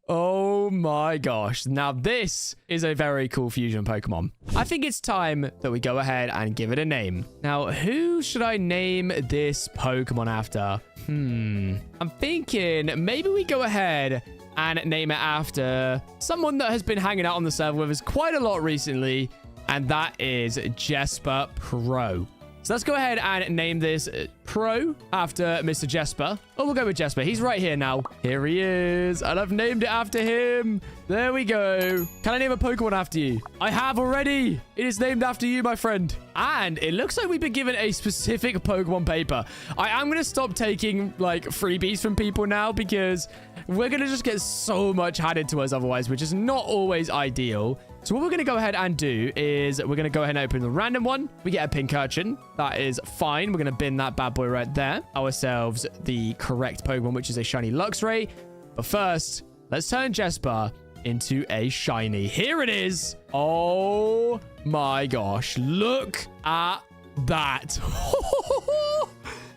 Oh my gosh. Now this is a very cool fusion Pokemon. I think it's time that we go ahead and give it a name. Now, who should I name this Pokemon after? I'm thinking maybe we go ahead and name it after someone that has been hanging out on the server with us quite a lot recently, and that is Jesper Pro. So let's go ahead and name this Pro after Mr. Jesper. Oh, we'll go with Jesper. He's right here now. Here he is. And I've named it after him. There we go. Can I name a Pokemon after you? I have already. It is named after you, my friend. And it looks like we've been given a specific Pokemon paper. I am going to stop taking, like, freebies from people now because we're going to just get so much handed to us otherwise, which is not always ideal. So what we're going to go ahead and do is we're going to go ahead and open the random one. We get a pink urchin. That is fine. We're going to bin that bad boy right there. Ourselves the correct Pokemon, which is a shiny Luxray. But first, let's turn Jesper into a shiny. Here it is. Oh my gosh. Look at that.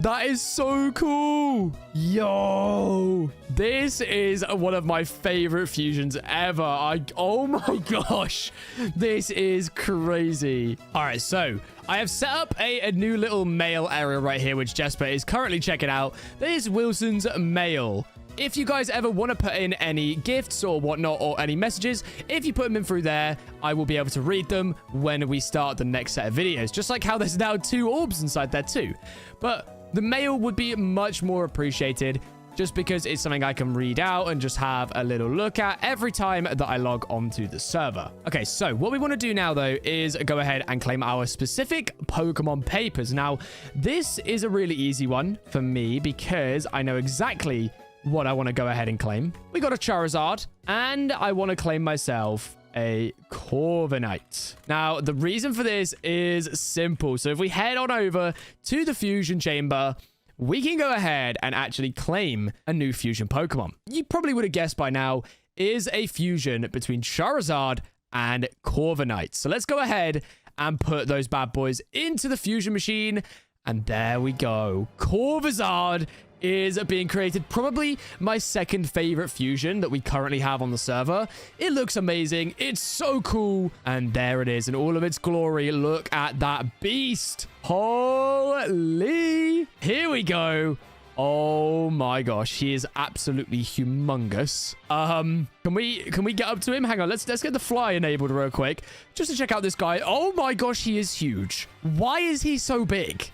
That is so cool. Yo, this is one of my favorite fusions ever. Oh my gosh, this is crazy. All right, so I have set up a new little mail area right here, which Jesper is currently checking out. This is Wilson's mail. If you guys ever want to put in any gifts or whatnot or any messages, if you put them in through there, I will be able to read them when we start the next set of videos. Just like how there's now 2 orbs inside there too. But the mail would be much more appreciated just because it's something I can read out and just have a little look at every time that I log onto the server. Okay, so what we want to do now, though, is go ahead and claim our specific Pokemon papers. Now, this is a really easy one for me because I know exactly what I want to go ahead and claim. We got a Charizard, and I want to claim myself a Corviknight. Now, the reason for this is simple. So if we head on over to the fusion chamber, we can go ahead and actually claim a new fusion Pokemon. You probably would have guessed by now, is a fusion between Charizard and Corviknight. So let's go ahead and put those bad boys into the fusion machine. And there we go. Corviknight is being created. Probably my second favorite fusion that we currently have on the server. It looks amazing. It's so cool. And there it is in all of its glory. Look at that beast. Holy. Here we go. Oh my gosh, he is absolutely humongous. Can we get up to him? Hang on, let's get the fly enabled real quick just to check out this guy. Oh my gosh, he is huge. Why is he so big?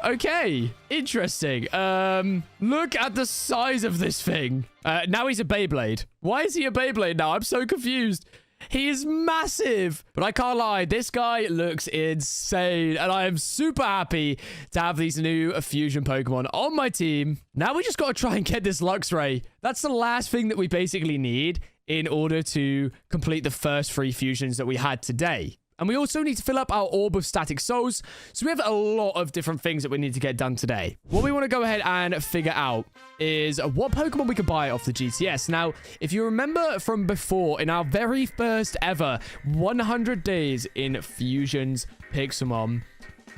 Okay, interesting. Look at the size of this thing. Now he's a Beyblade. Why is he a Beyblade now? I'm so confused. He is massive, but I can't lie. This guy looks insane, and I am super happy to have these new fusion Pokemon on my team. Now we just got to try and get this Luxray. That's the last thing that we basically need in order to complete the first 3 fusions that we had today. And we also need to fill up our Orb of Static Souls. So we have a lot of different things that we need to get done today. What we want to go ahead and figure out is what Pokemon we could buy off the GTS. Now, if you remember from before, in our very first ever 100 days in Fusions PIXELMON,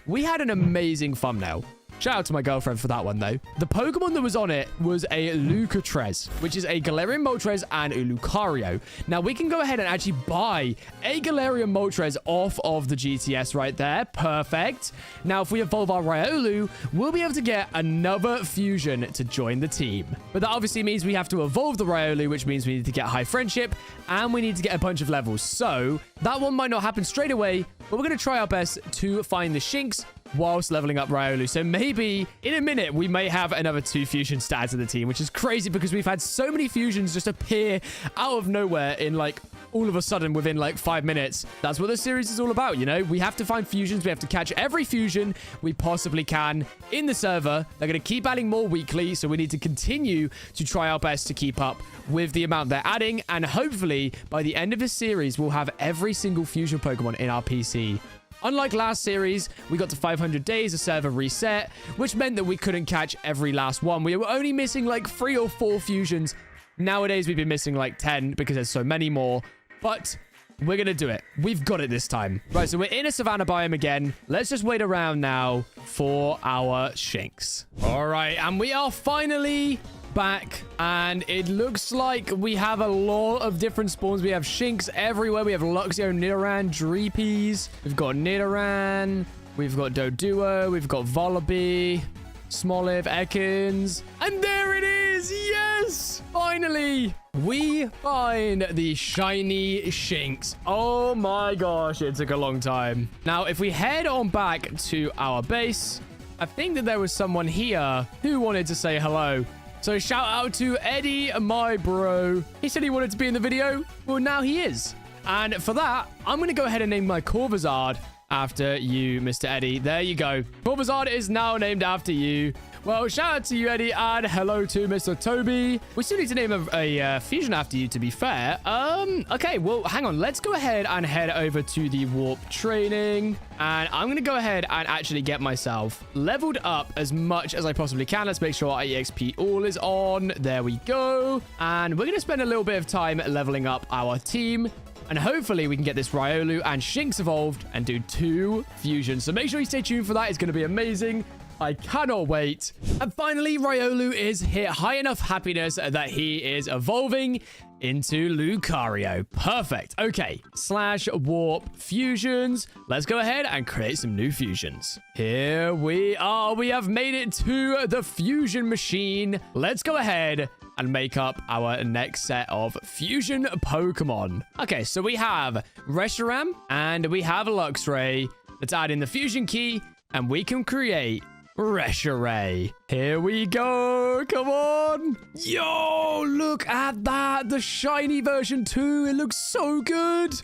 we had an amazing thumbnail. Shout out to my girlfriend for that one, though. The Pokemon that was on it was a Lucatrez, which is a Galarian Moltres and a Lucario. Now, we can go ahead and actually buy a Galarian Moltres off of the GTS right there. Perfect. Now, if we evolve our Riolu, we'll be able to get another fusion to join the team. But that obviously means we have to evolve the Riolu, which means we need to get high friendship, and we need to get a bunch of levels. So, that one might not happen straight away, but we're going to try our best to find the Shinx whilst leveling up Riolu. So maybe in a minute, we may have another 2 fusions to add to the team, which is crazy because we've had so many fusions just appear out of nowhere in like all of a sudden within like 5 minutes. That's what this series is all about, you know? We have to find fusions. We have to catch every fusion we possibly can in the server. They're going to keep adding more weekly, so we need to continue to try our best to keep up with the amount they're adding. And hopefully, by the end of this series, we'll have every single fusion Pokemon in our PC. Unlike last series, we got to 500 days, a server reset, which meant that we couldn't catch every last one. We were only missing like 3 or 4 fusions. Nowadays, we've been missing like 10 because there's so many more. But we're going to do it. We've got it this time. Right, so we're in a savanna biome again. Let's just wait around now for our Shinx. All right, and we are finally back, and it looks like we have a lot of different spawns. We have Shinx everywhere. We have Luxio, Nidoran, Dreepies. We've got Nidoran. We've got Doduo. We've got Volibee, Smoliv, Ekans. And there it is. Yes! finally, we find the shiny Shinx. Oh my gosh, it took a long time. Now, if we head on back to our base, I think that there was someone here who wanted to say hello. So shout out to Eddie, my bro. He said he wanted to be in the video. Well, now he is. And for that, I'm going to go ahead and name my Corvuzard after you, Mr. Eddie. There you go. Corvuzard is now named after you. Well, shout out to you, Eddie, and hello to Mr. Toby. We still need to name a fusion after you, to be fair. Okay, well, hang on. Let's go ahead and head over to the warp training. And I'm going to go ahead and actually get myself leveled up as much as I possibly can. Let's make sure our EXP all is on. There we go. And we're going to spend a little bit of time leveling up our team. And hopefully we can get this Riolu and Shinx evolved and do 2 fusions. So make sure you stay tuned for that. It's going to be amazing. I cannot wait. And finally, Riolu is hit high enough happiness that he is evolving into Lucario. Perfect. Okay. /warp fusions. Let's go ahead and create some new fusions. Here we are. We have made it to the fusion machine. Let's go ahead and make up our next set of fusion Pokemon. Okay, so we have Reshiram and we have Luxray. Let's add in the fusion key and we can create Reshiram. Here we go. Come on. Yo, look at that. The shiny version 2. It looks so good.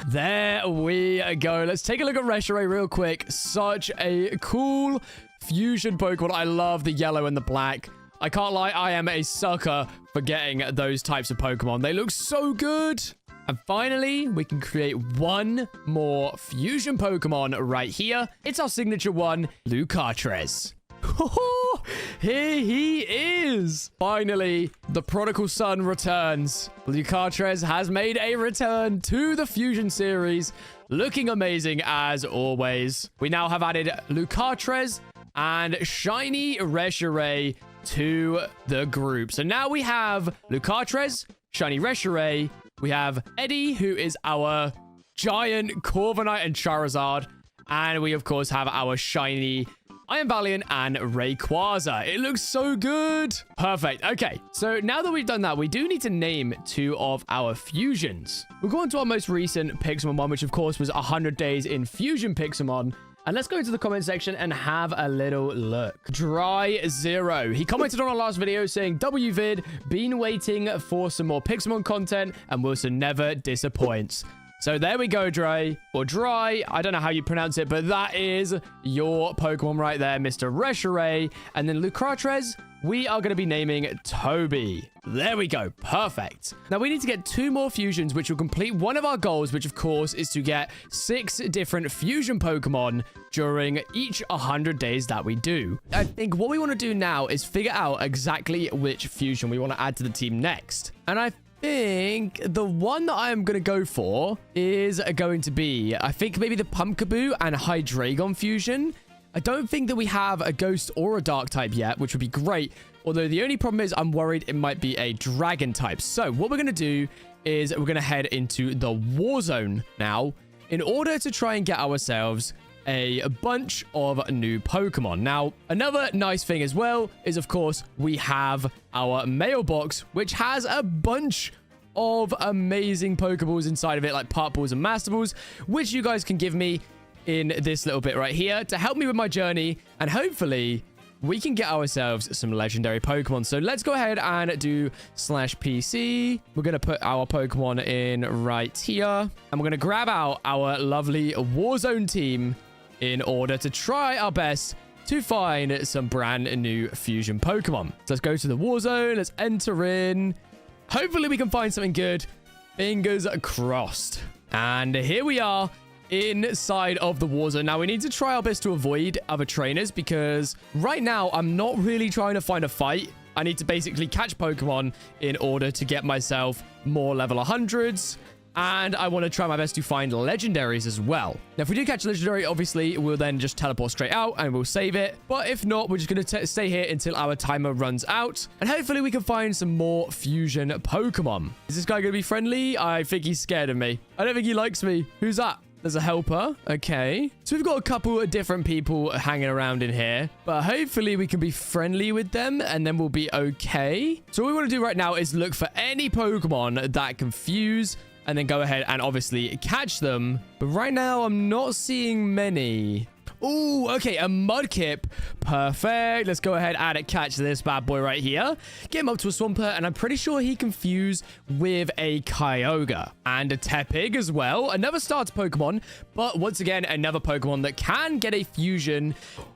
There we go. Let's take a look at Reshiram real quick. Such a cool fusion Pokemon. I love the yellow and the black. I can't lie, I am a sucker for getting those types of Pokemon. They look so good. And finally, we can create one more fusion Pokemon right here. It's our signature one, Lucario. Here he is. Finally, the prodigal son returns. Lucario has made a return to the fusion series, looking amazing as always. We now have added Lucario and shiny Reshiram to the group. So now we have Lucario, shiny Reshiram. We have Eddie, who is our giant Corviknight and Charizard. And we, of course, have our shiny Iron Valiant and Rayquaza. It looks so good. Perfect. Okay, so now that we've done that, we do need to name 2 of our fusions. We'll go on to our most recent Pixelmon one, which, of course, was 100 days in Fusion Pixelmon. And let's go into the comment section and have a little look. Dry Zero. He commented on our last video saying, WVid, been waiting for some more Pixelmon content and Wilson never disappoints. So there we go, Dry. Or Dry. I don't know how you pronounce it, but that is your Pokemon right there, Mr. Reshiram. And then Lucario, we are going to be naming Toby. There we go. Perfect. Now we need to get 2 more fusions, which will complete one of our goals, which of course is to get 6 different fusion Pokemon during each 100 days that we do. I think what we want to do now is figure out exactly which fusion we want to add to the team next. And I think the one that I am going to go for is going to be, I think maybe the Pumpkaboo and Hydreigon fusion. I don't think that we have a ghost or a dark type yet, which would be great. Although the only problem is I'm worried it might be a dragon type. So what we're going to do is we're going to head into the war zone now in order to try and get ourselves a bunch of new Pokemon. Now, another nice thing as well is, of course, we have our mailbox, which has a bunch of amazing Pokeballs inside of it, like Part Balls and Master Balls, which you guys can give me in this little bit right here to help me with my journey, and hopefully we can get ourselves some legendary Pokemon. So let's go ahead and do /PC. We're going to put our Pokemon in right here, and we're going to grab out our lovely Warzone team in order to try our best to find some brand new fusion Pokemon. So let's go to the Warzone. Let's enter in. Hopefully we can find something good. Fingers crossed. And here we are inside of the Warzone. Now we need to try our best to avoid other trainers because right now I'm not really trying to find a fight. I need to basically catch Pokemon in order to get myself more level 100s. And I want to try my best to find legendaries as well. Now, if we do catch a legendary, obviously, we'll then just teleport straight out and we'll save it. But if not, we're just going to stay here until our timer runs out. And hopefully we can find some more fusion Pokemon. Is this guy going to be friendly? I think he's scared of me. I don't think he likes me. Who's that? There's a helper. Okay. So we've got a couple of different people hanging around in here. But hopefully we can be friendly with them and then we'll be okay. So what we want to do right now is look for any Pokemon that confuse and then go ahead and obviously catch them. But right now I'm not seeing many. Ooh, okay, a Mudkip. Perfect. Let's go ahead and catch this bad boy right here. Get him up to a Swampert, and I'm pretty sure he can fuse with a Kyogre. And a Tepig as well. Another starter Pokemon, but once again, another Pokemon that can get a fusion.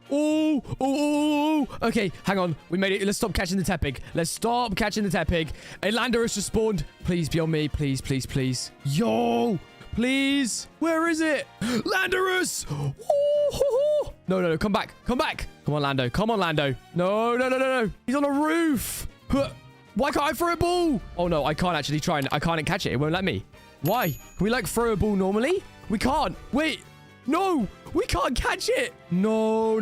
Oh, okay, hang on. We made it. Let's stop catching the Tepig. Let's stop catching the Tepig. A Landorus just spawned. Please be on me. Please, please, please. Yo! Please. Where is it? Landorus! No, come back. Come back. Come on, Lando. Come on, Lando. No. He's on a roof. Why can't I throw a ball? Oh, no, I can't actually try and I can't catch it. It won't let me. Why? Can we, like, throw a ball normally? We can't. Wait. No, we can't catch it. No.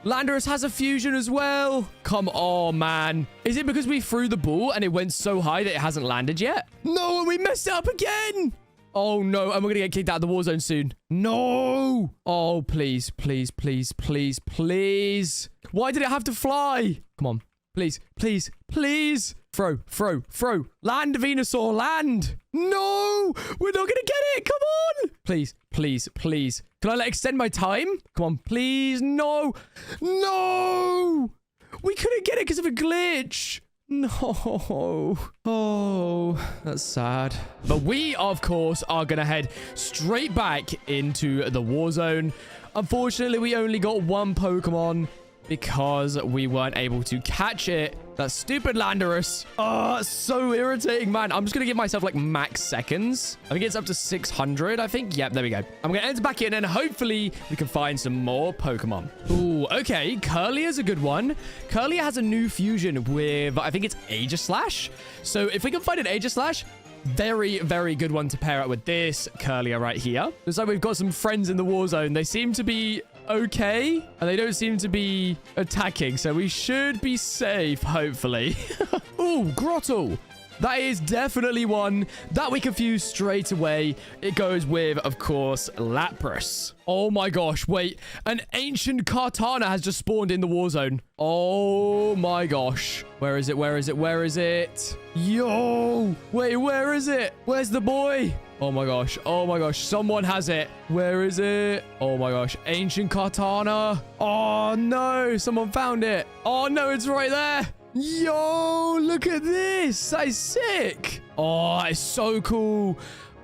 Landorus has a fusion as well. Come on, man. Is it because we threw the ball and it went so high that it hasn't landed yet? No, and we messed it up again. Oh, no. And we're going to get kicked out of the war zone soon. No. Oh, please. Why did it have to fly? Come on. Please. Throw. Land, Venusaur, land. No, we're not going to get it. Come on. Please. Can I extend my time? Come on, please. No. We couldn't get it because of a glitch. No. Oh, that's sad. But we, of course, are going to head straight back into the war zone. Unfortunately, we only got one Pokemon because we weren't able to catch it. That stupid Landorus. Oh, so irritating, man. I'm just going to give myself like max seconds. I think it's up to 600, I think. Yep, there we go. I'm going to enter back in and hopefully we can find some more Pokemon. Ooh, okay. Curlia's a good one. Curlia has a new fusion with, I think it's Aegislash. So if we can find an Aegislash, very good one to pair up with this Curlia right here. Looks like we've got some friends in the war zone. They seem to be okay, and they don't seem to be attacking, so we should be safe, hopefully. Ooh, Grottle. That is definitely one that we can fuse straight away. It goes with, of course, Lapras. Oh my gosh, wait. An ancient Kartana has just spawned in the war zone. Oh my gosh. Where is it? Yo! Wait, where is it? Where's the boy? Oh my gosh. Someone has it. Where is it? Oh my gosh. Ancient Kartana. Oh no. Someone found it. Oh no, it's right there. Yo, look at this. That is sick. Oh, it's so cool.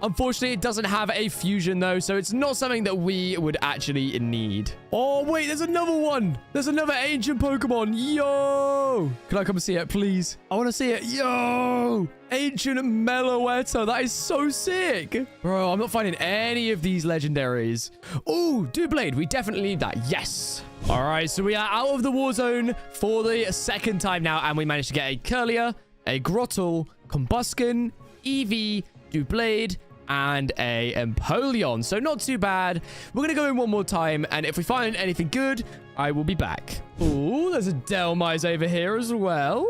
Unfortunately, it doesn't have a fusion, though, so it's not something that we would actually need. Oh, wait, there's another one. There's another ancient Pokemon. Yo. Can I come and see it, please? I want to see it. Yo. Ancient Meloetta. That is so sick. Bro, I'm not finding any of these legendaries. Oh, Doublade. We definitely need that. Yes. All right, so we are out of the war zone for the second time now, and we managed to get a Curlia, a Grottle, Combusken, Eevee, Doublade, and a Empoleon. So not too bad. We're going to go in one more time, and if we find anything good, I will be back. Oh, there's a Delmise over here as well.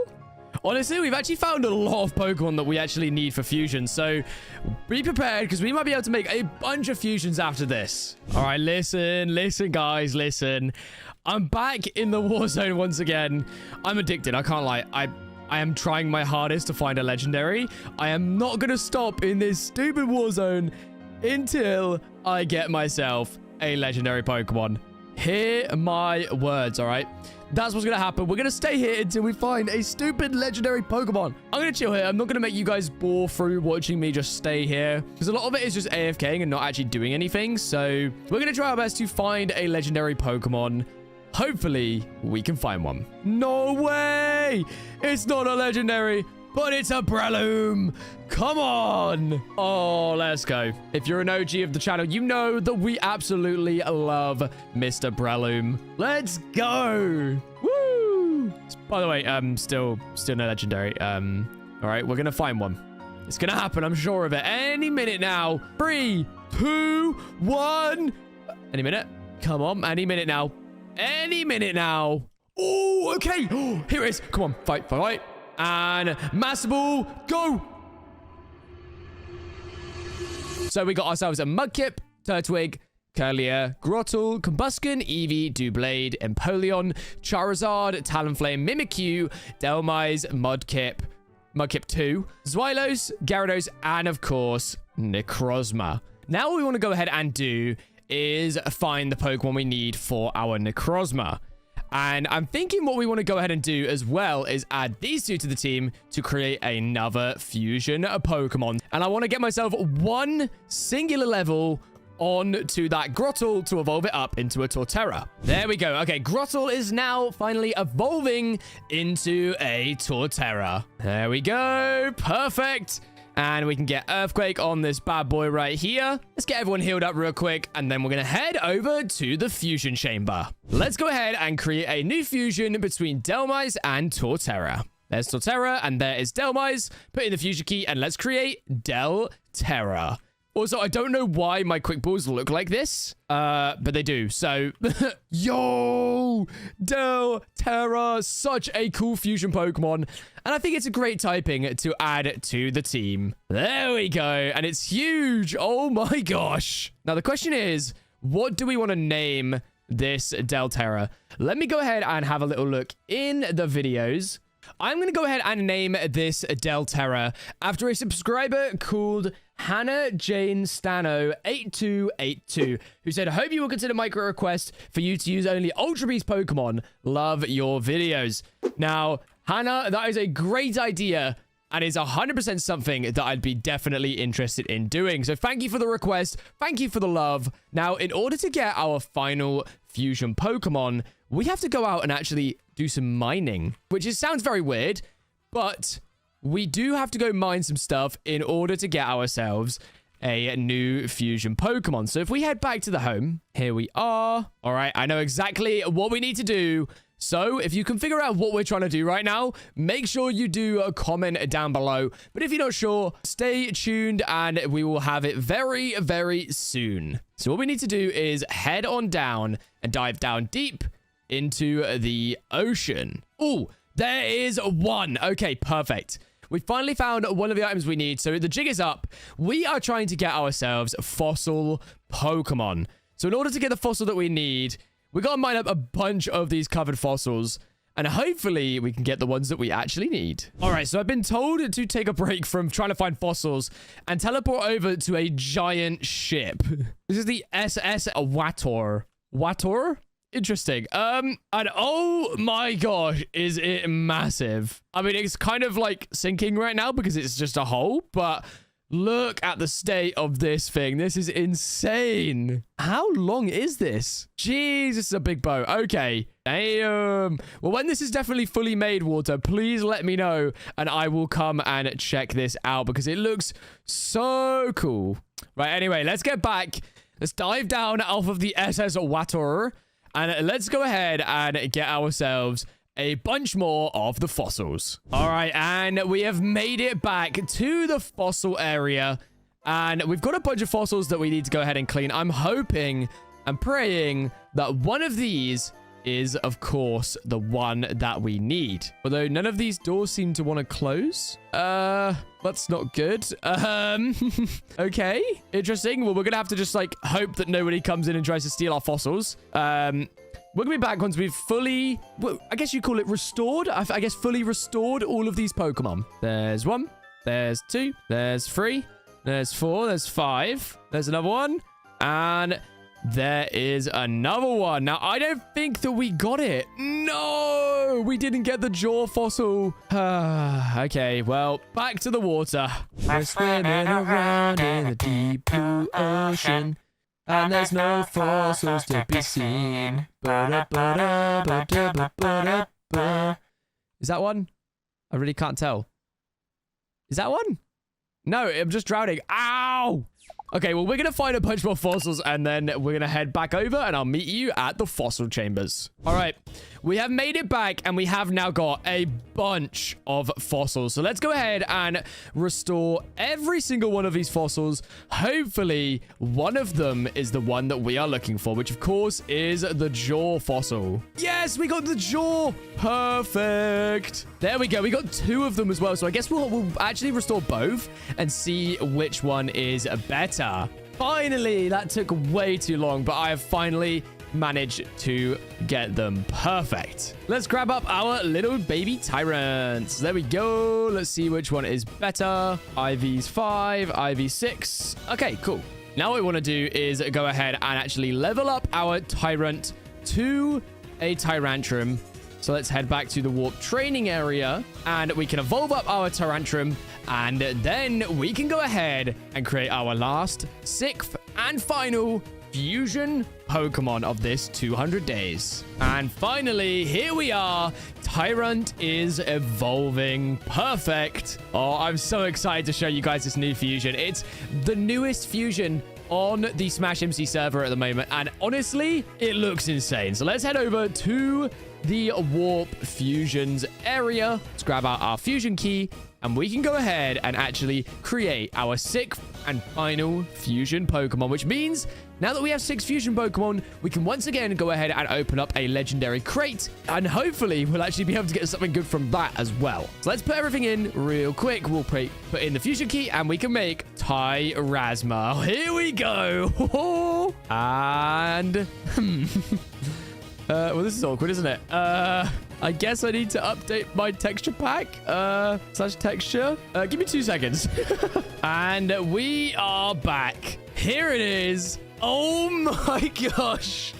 Honestly, we've actually found a lot of Pokemon that we actually need for fusion, so be prepared because we might be able to make a bunch of fusions after this. All right, listen, guys, listen. I'm back in the war zone once again. I'm addicted. I can't lie. I am trying my hardest to find a legendary. I am not going to stop in this stupid war zone until I get myself a legendary Pokemon. Hear my words, all right? That's what's going to happen. We're going to stay here until we find a stupid legendary Pokemon. I'm going to chill here. I'm not going to make you guys bore through watching me just stay here, because a lot of it is just AFKing and not actually doing anything. So we're going to try our best to find a legendary Pokemon. Hopefully, we can find one. No way! It's not a legendary, but it's a Breloom. Come on. Oh, let's go. If you're an OG of the channel, you know that we absolutely love Mr. Breloom. Let's go. Woo! By the way, still no legendary. All right, we're going to find one. It's going to happen. I'm sure of it. Any minute now. 3, 2, 1. Any minute. Come on. Any minute now. Any minute now. Oh, okay. Oh, here it is. Come on. Fight. And Master Ball, go. So we got ourselves a Mudkip, Turtwig, Curlier, Grottle, Combusken, Eevee, Doublade, Empoleon, Charizard, Talonflame, Mimikyu, Delmise, Mudkip 2, Zweilos, Gyarados, and of course, Necrozma. Now what we want to go ahead and do is find the Pokemon we need for our Necrozma. And I'm thinking what we want to go ahead and do as well is add these two to the team to create another fusion Pokemon. And I want to get myself one singular level on to that Grottle to evolve it up into a Torterra. There we go. Okay, Grottle is now finally evolving into a Torterra. There we go. Perfect. And we can get Earthquake on this bad boy right here. Let's get everyone healed up real quick, and then we're going to head over to the Fusion Chamber. Let's go ahead and create a new fusion between Delmise and Torterra. There's Torterra, and there is Delmise. Put in the fusion key, and let's create Delterra. Also, I don't know why my quick balls look like this, but they do. So, yo, Delterra, such a cool fusion Pokemon. And I think it's a great typing to add to the team. There we go. And it's huge. Oh my gosh. Now, the question is, what do we want to name this Delterra? Let me go ahead and have a little look in the videos. I'm going to go ahead and name this Delterra after a subscriber called Hannah Jane Stano 8282, who said, I hope you will consider micro request for you to use only Ultra Beast Pokemon. Love your videos. Now, Hannah, that is a great idea and is 100% something that I'd be definitely interested in doing. So thank you for the request. Thank you for the love. Now, in order to get our final fusion Pokemon, we have to go out and actually do some mining, which sounds very weird, but we do have to go mine some stuff in order to get ourselves a new fusion Pokemon. So if we head back to the home, here we are. All right, I know exactly what we need to do. So if you can figure out what we're trying to do right now, make sure you do a comment down below. But if you're not sure, stay tuned and we will have it very, very soon. So what we need to do is head on down and dive down deep into the ocean. Oh, there is one. Okay, perfect. We finally found one of the items we need. So the jig is up. We are trying to get ourselves fossil Pokemon. So in order to get the fossil that we need, we got to mine up a bunch of these covered fossils. And hopefully we can get the ones that we actually need. All right, so I've been told to take a break from trying to find fossils and teleport over to a giant ship. This is the SS Wator. Wator? Interesting. And oh my gosh, is it massive? I mean, it's kind of like sinking right now because it's just a hole, but look at the state of this thing. This is insane. How long is this? Jeez, this is a big boat. Okay. Damn. Well, when this is definitely fully made, Water, please let me know and I will come and check this out because it looks so cool. Right, anyway, let's get back. Let's dive down off of the SS Water. And let's go ahead and get ourselves a bunch more of the fossils. All right, and we have made it back to the fossil area. And we've got a bunch of fossils that we need to go ahead and clean. I'm hoping and praying that one of these is, of course, the one that we need. Although none of these doors seem to want to close. That's not good. Okay. Interesting. Well, we're going to have to just, like, hope that nobody comes in and tries to steal our fossils. We're going to be back once we've fully, well, I guess you call it restored. I guess fully restored all of these Pokemon. There's 1. There's 2. There's 3. There's 4. There's 5. There's another one. And there is another one. Now, I don't think that we got it. No, we didn't get the jaw fossil. Okay, well, back to the water. We're swimming around in the deep blue ocean, and there's no fossils to be seen. Is that one? I really can't tell. Is that one? No, I'm just drowning. Ow! Okay, well, we're going to find a bunch more fossils, and then we're going to head back over, and I'll meet you at the fossil chambers. All right. we have made it back and we have now got a bunch of fossils. So let's go ahead and restore every single one of these fossils. Hopefully, one of them is the one that we are looking for, which of course is the jaw fossil. Yes, we got the jaw. Perfect. There we go. We got 2 of them as well. So I guess we'll actually restore both and see which one is better. Finally, that took way too long, but I have finally managed to get them. Perfect. Let's grab up our little baby tyrants. There we go. Let's see which one is better. IV's 5, IV 6. Okay, cool. Now what we want to do is go ahead and actually level up our tyrant to a tyrantrum. So let's head back to the warp training area and we can evolve up our tyrantrum, and then we can go ahead and create our last, 6th and final fusion Pokemon of this 200 days. And finally, here we are. Tyrant is evolving. Perfect. Oh, I'm so excited to show you guys this new fusion. It's the newest fusion on the SmashMC server at the moment, and honestly, it looks insane. So let's head over to the Warp Fusions area. Let's grab out our fusion key, and we can go ahead and actually create our 6th and final fusion Pokemon, which means now that we have 6 fusion Pokemon, we can once again go ahead and open up a legendary crate, and hopefully we'll actually be able to get something good from that as well. So let's put everything in real quick. We'll put in the fusion key, and we can make Tyrasma. Here we go. And well, this is awkward, isn't it? I guess I need to update my texture pack, / texture. Give me 2 seconds. And we are back. Here it is. Oh my gosh.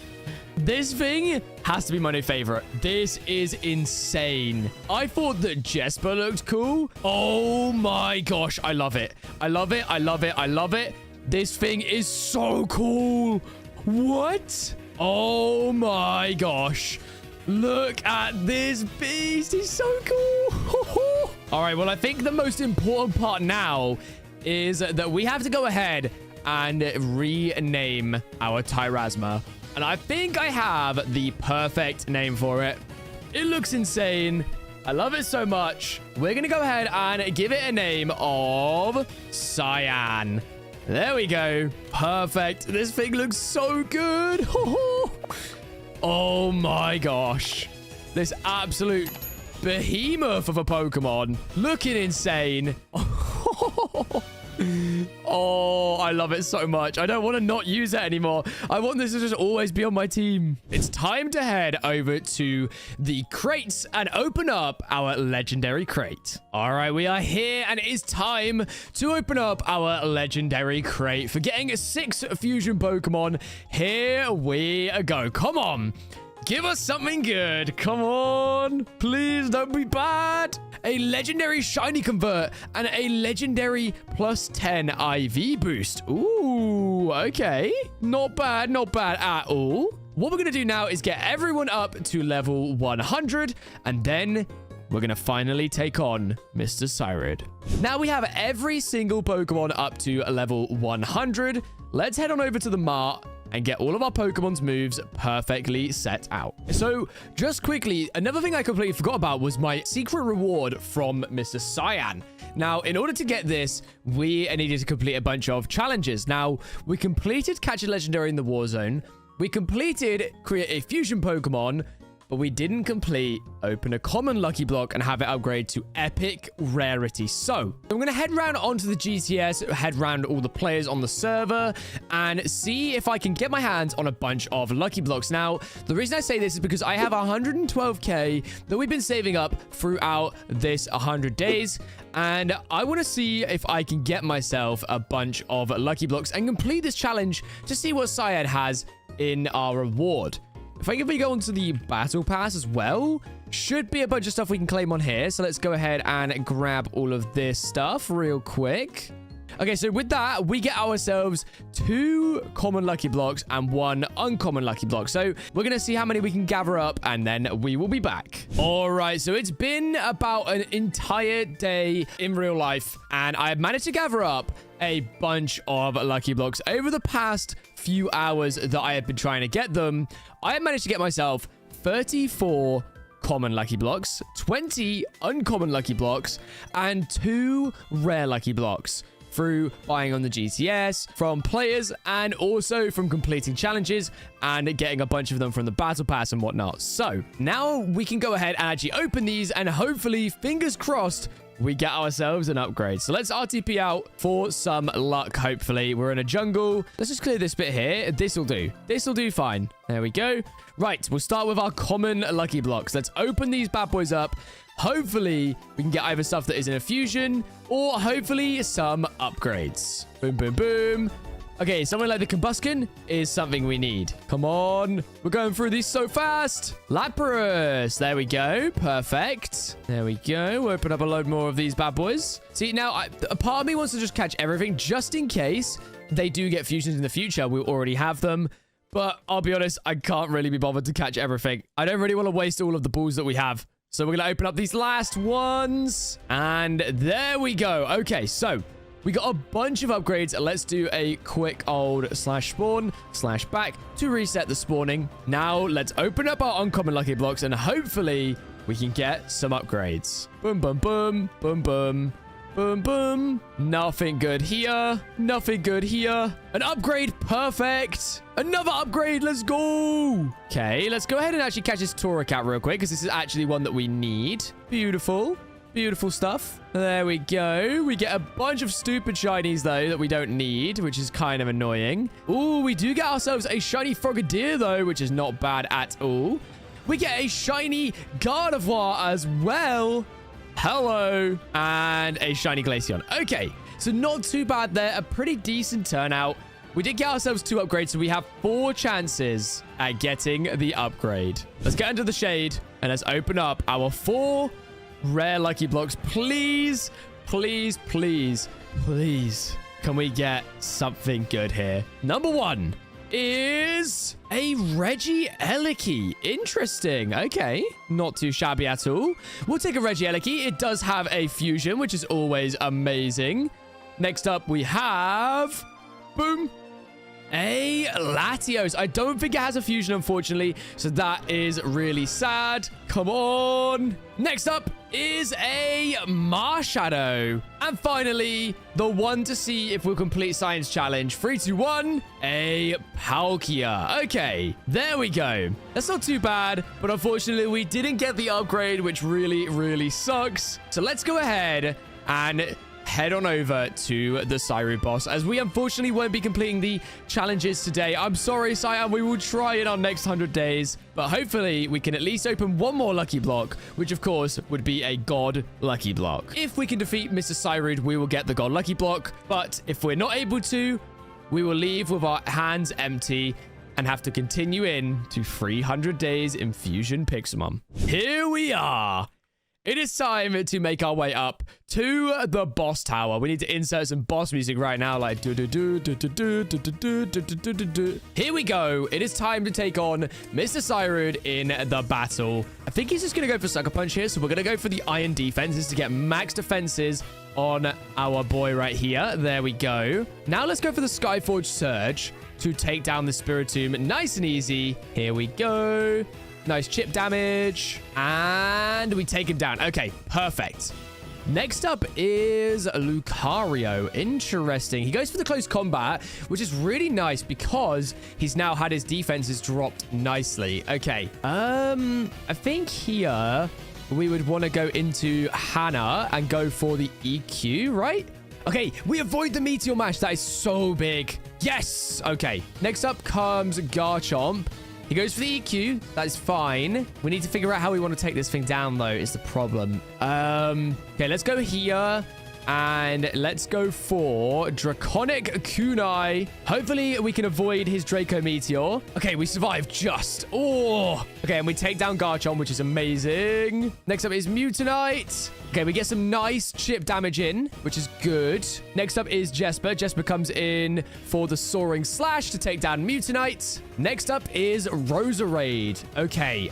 This thing has to be my new favorite. This is insane. I thought that Jesper looked cool. Oh my gosh. I love it. I love it. I love it. I love it. This thing is so cool. What? Oh my gosh. Look at this beast. He's so cool. All right. Well, I think the most important part now is that we have to go ahead and rename our Tyrasma. And I think I have the perfect name for it. It looks insane. I love it so much. We're going to go ahead and give it a name of Cyan. There we go. Perfect. This thing looks so good. Oh my gosh. This absolute behemoth of a Pokemon. Looking insane. Oh, I love it so much. I don't want to not use it anymore. I want this to just always be on my team. It's time to head over to the crates and open up our legendary crate. All right, we are here, and it is time to open up our legendary crate for getting 6 fusion Pokemon. Here we go. Come on. Give us something good. Come on. Please don't be bad. A legendary shiny convert and a legendary +10 IV boost. Ooh, okay. Not bad. Not bad at all. What we're going to do now is get everyone up to level 100, and then we're going to finally take on Mr. Cyrid. Now we have every single Pokemon up to level 100. Let's head on over to the mart and get all of our Pokemon's moves perfectly set out. So, just quickly, another thing I completely forgot about was my secret reward from Mr. Cyan. Now, in order to get this, we needed to complete a bunch of challenges. Now, we completed Catch a Legendary in the War Zone. We completed Create a Fusion Pokemon, but we didn't complete Open a Common Lucky Block and have it upgrade to Epic Rarity. So, I'm going to head round onto the GTS, head round all the players on the server, and see if I can get my hands on a bunch of Lucky Blocks. Now, the reason I say this is because I have 112k that we've been saving up throughout this 100 days, and I want to see if I can get myself a bunch of Lucky Blocks and complete this challenge to see what Cyan has in our reward. If we go onto the battle pass as well, should be a bunch of stuff we can claim on here. So let's go ahead and grab all of this stuff real quick. Okay, so with that, we get ourselves 2 common lucky blocks and 1 uncommon lucky block. So we're going to see how many we can gather up, and then we will be back. All right, so it's been about an entire day in real life, and I have managed to gather up a bunch of lucky blocks over the past few hours that I have been trying to get them. I have managed to get myself 34 common lucky blocks, 20 uncommon lucky blocks, and 2 rare lucky blocks through buying on the GTS, from players, and also from completing challenges and getting a bunch of them from the battle pass and whatnot. So now we can go ahead and actually open these, and hopefully, fingers crossed, we get ourselves an upgrade. So let's RTP out for some luck, hopefully. We're in a jungle. Let's just clear this bit here. This'll do. This'll do fine. There we go. Right, we'll start with our common lucky blocks. Let's open these bad boys up. Hopefully, we can get either stuff that is in a fusion or hopefully some upgrades. Boom, boom, boom. Okay, something like the combustion is something we need. Come on. We're going through these so fast. Lapras. There we go. Perfect. There we go. We'll open up a load more of these bad boys. See, now, a part of me wants to just catch everything just in case they do get fusions in the future. We already have them. But I'll be honest, I can't really be bothered to catch everything. I don't really want to waste all of the balls that we have. So we're going to open up these last ones. And there we go. Okay, so we got a bunch of upgrades. Let's do a quick old /spawn /back to reset the spawning. Now, let's open up our uncommon lucky blocks and hopefully we can get some upgrades. Boom, boom, boom, boom, boom. Boom, boom. Nothing good here. Nothing good here. An upgrade. Perfect. Another upgrade. Let's go. Okay, let's go ahead and actually catch this Torracat real quick because this is actually one that we need. Beautiful. Beautiful stuff. There we go. We get a bunch of stupid shinies, though, that we don't need, which is kind of annoying. Ooh, we do get ourselves a shiny Frogadier, though, which is not bad at all. We get a shiny Gardevoir as well. Hello. And a shiny Glaceon. Okay, so not too bad there. A pretty decent turnout. We did get ourselves 2 upgrades, so we have 4 chances at getting the upgrade. Let's get into the shade and let's open up our 4 rare lucky blocks. Please, please, please, please. Can we get something good here? Number 1 is a Regieleki. Interesting. Okay. Not too shabby at all. We'll take a Regieleki. It does have a fusion, which is always amazing. Next up, we have... boom. A Latios. I don't think it has a fusion, unfortunately. So that is really sad. Come on. Next up is a Marshadow. And finally, the one to see if we'll complete Science Challenge. 3, 2, 1. A Palkia. Okay, there we go. That's not too bad. But unfortunately, we didn't get the upgrade, which really, really sucks. So let's go ahead and head on over to the Cyrus boss, as we unfortunately won't be completing the challenges today. I'm sorry, Cyan. We will try in our next 100 days, but hopefully we can at least open 1 more lucky block, which of course would be a God lucky block. If we can defeat Mr. Cyrus, we will get the God lucky block, but if we're not able to, we will leave with our hands empty and have to continue in to 300 days in Fusion Pixelmon. Here we are. It is time to make our way up to the boss tower. We need to insert some boss music right now, like do do do do do do do do do do do do. Here we go. It is time to take on Mr. Cyrus in the battle. I think he's just gonna go for Sucker Punch here, so we're gonna go for the Iron Defenses to get max defenses on our boy right here. There we go. Now let's go for the Skyforge Surge to take down the Spiritomb. Nice and easy. Here we go. Nice chip damage. And we take him down. Okay, perfect. Next up is Lucario. Interesting. He goes for the close combat, which is really nice because he's now had his defenses dropped nicely. Okay. I think here we would want to go into Hannah and go for the EQ, right? Okay, we avoid the Meteor Mash. That is so big. Yes. Okay. Next up comes Garchomp. He goes for the EQ. That is fine. We need to figure out how we want to take this thing down, though, is the problem. Okay, let's go here. And let's go for Draconic Kunai. Hopefully, we can avoid his Draco Meteor. Okay, we survived just. Oh. Okay, and we take down Garchomp, which is amazing. Next up is Mutanite. Okay, we get some nice chip damage in, which is good. Next up is Jesper. Jesper comes in for the Soaring Slash to take down Mutanite. Next up is Roserade. Okay,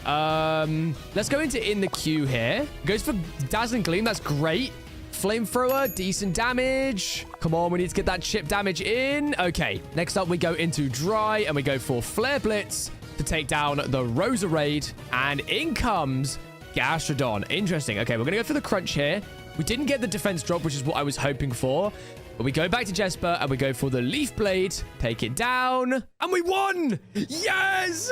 let's go into In the Queue here. Goes for Dazzling Gleam. That's great. Flamethrower, decent damage. Come on, we need to get that chip damage in. Okay, next up we go into Dry and we go for Flare Blitz to take down the Roserade. And in comes Gastrodon. Interesting. Okay, we're going to go for the crunch here. We didn't get the defense drop, which is what I was hoping for. But we go back to Jesper and we go for the Leaf Blade. Take it down. And we won! Yes!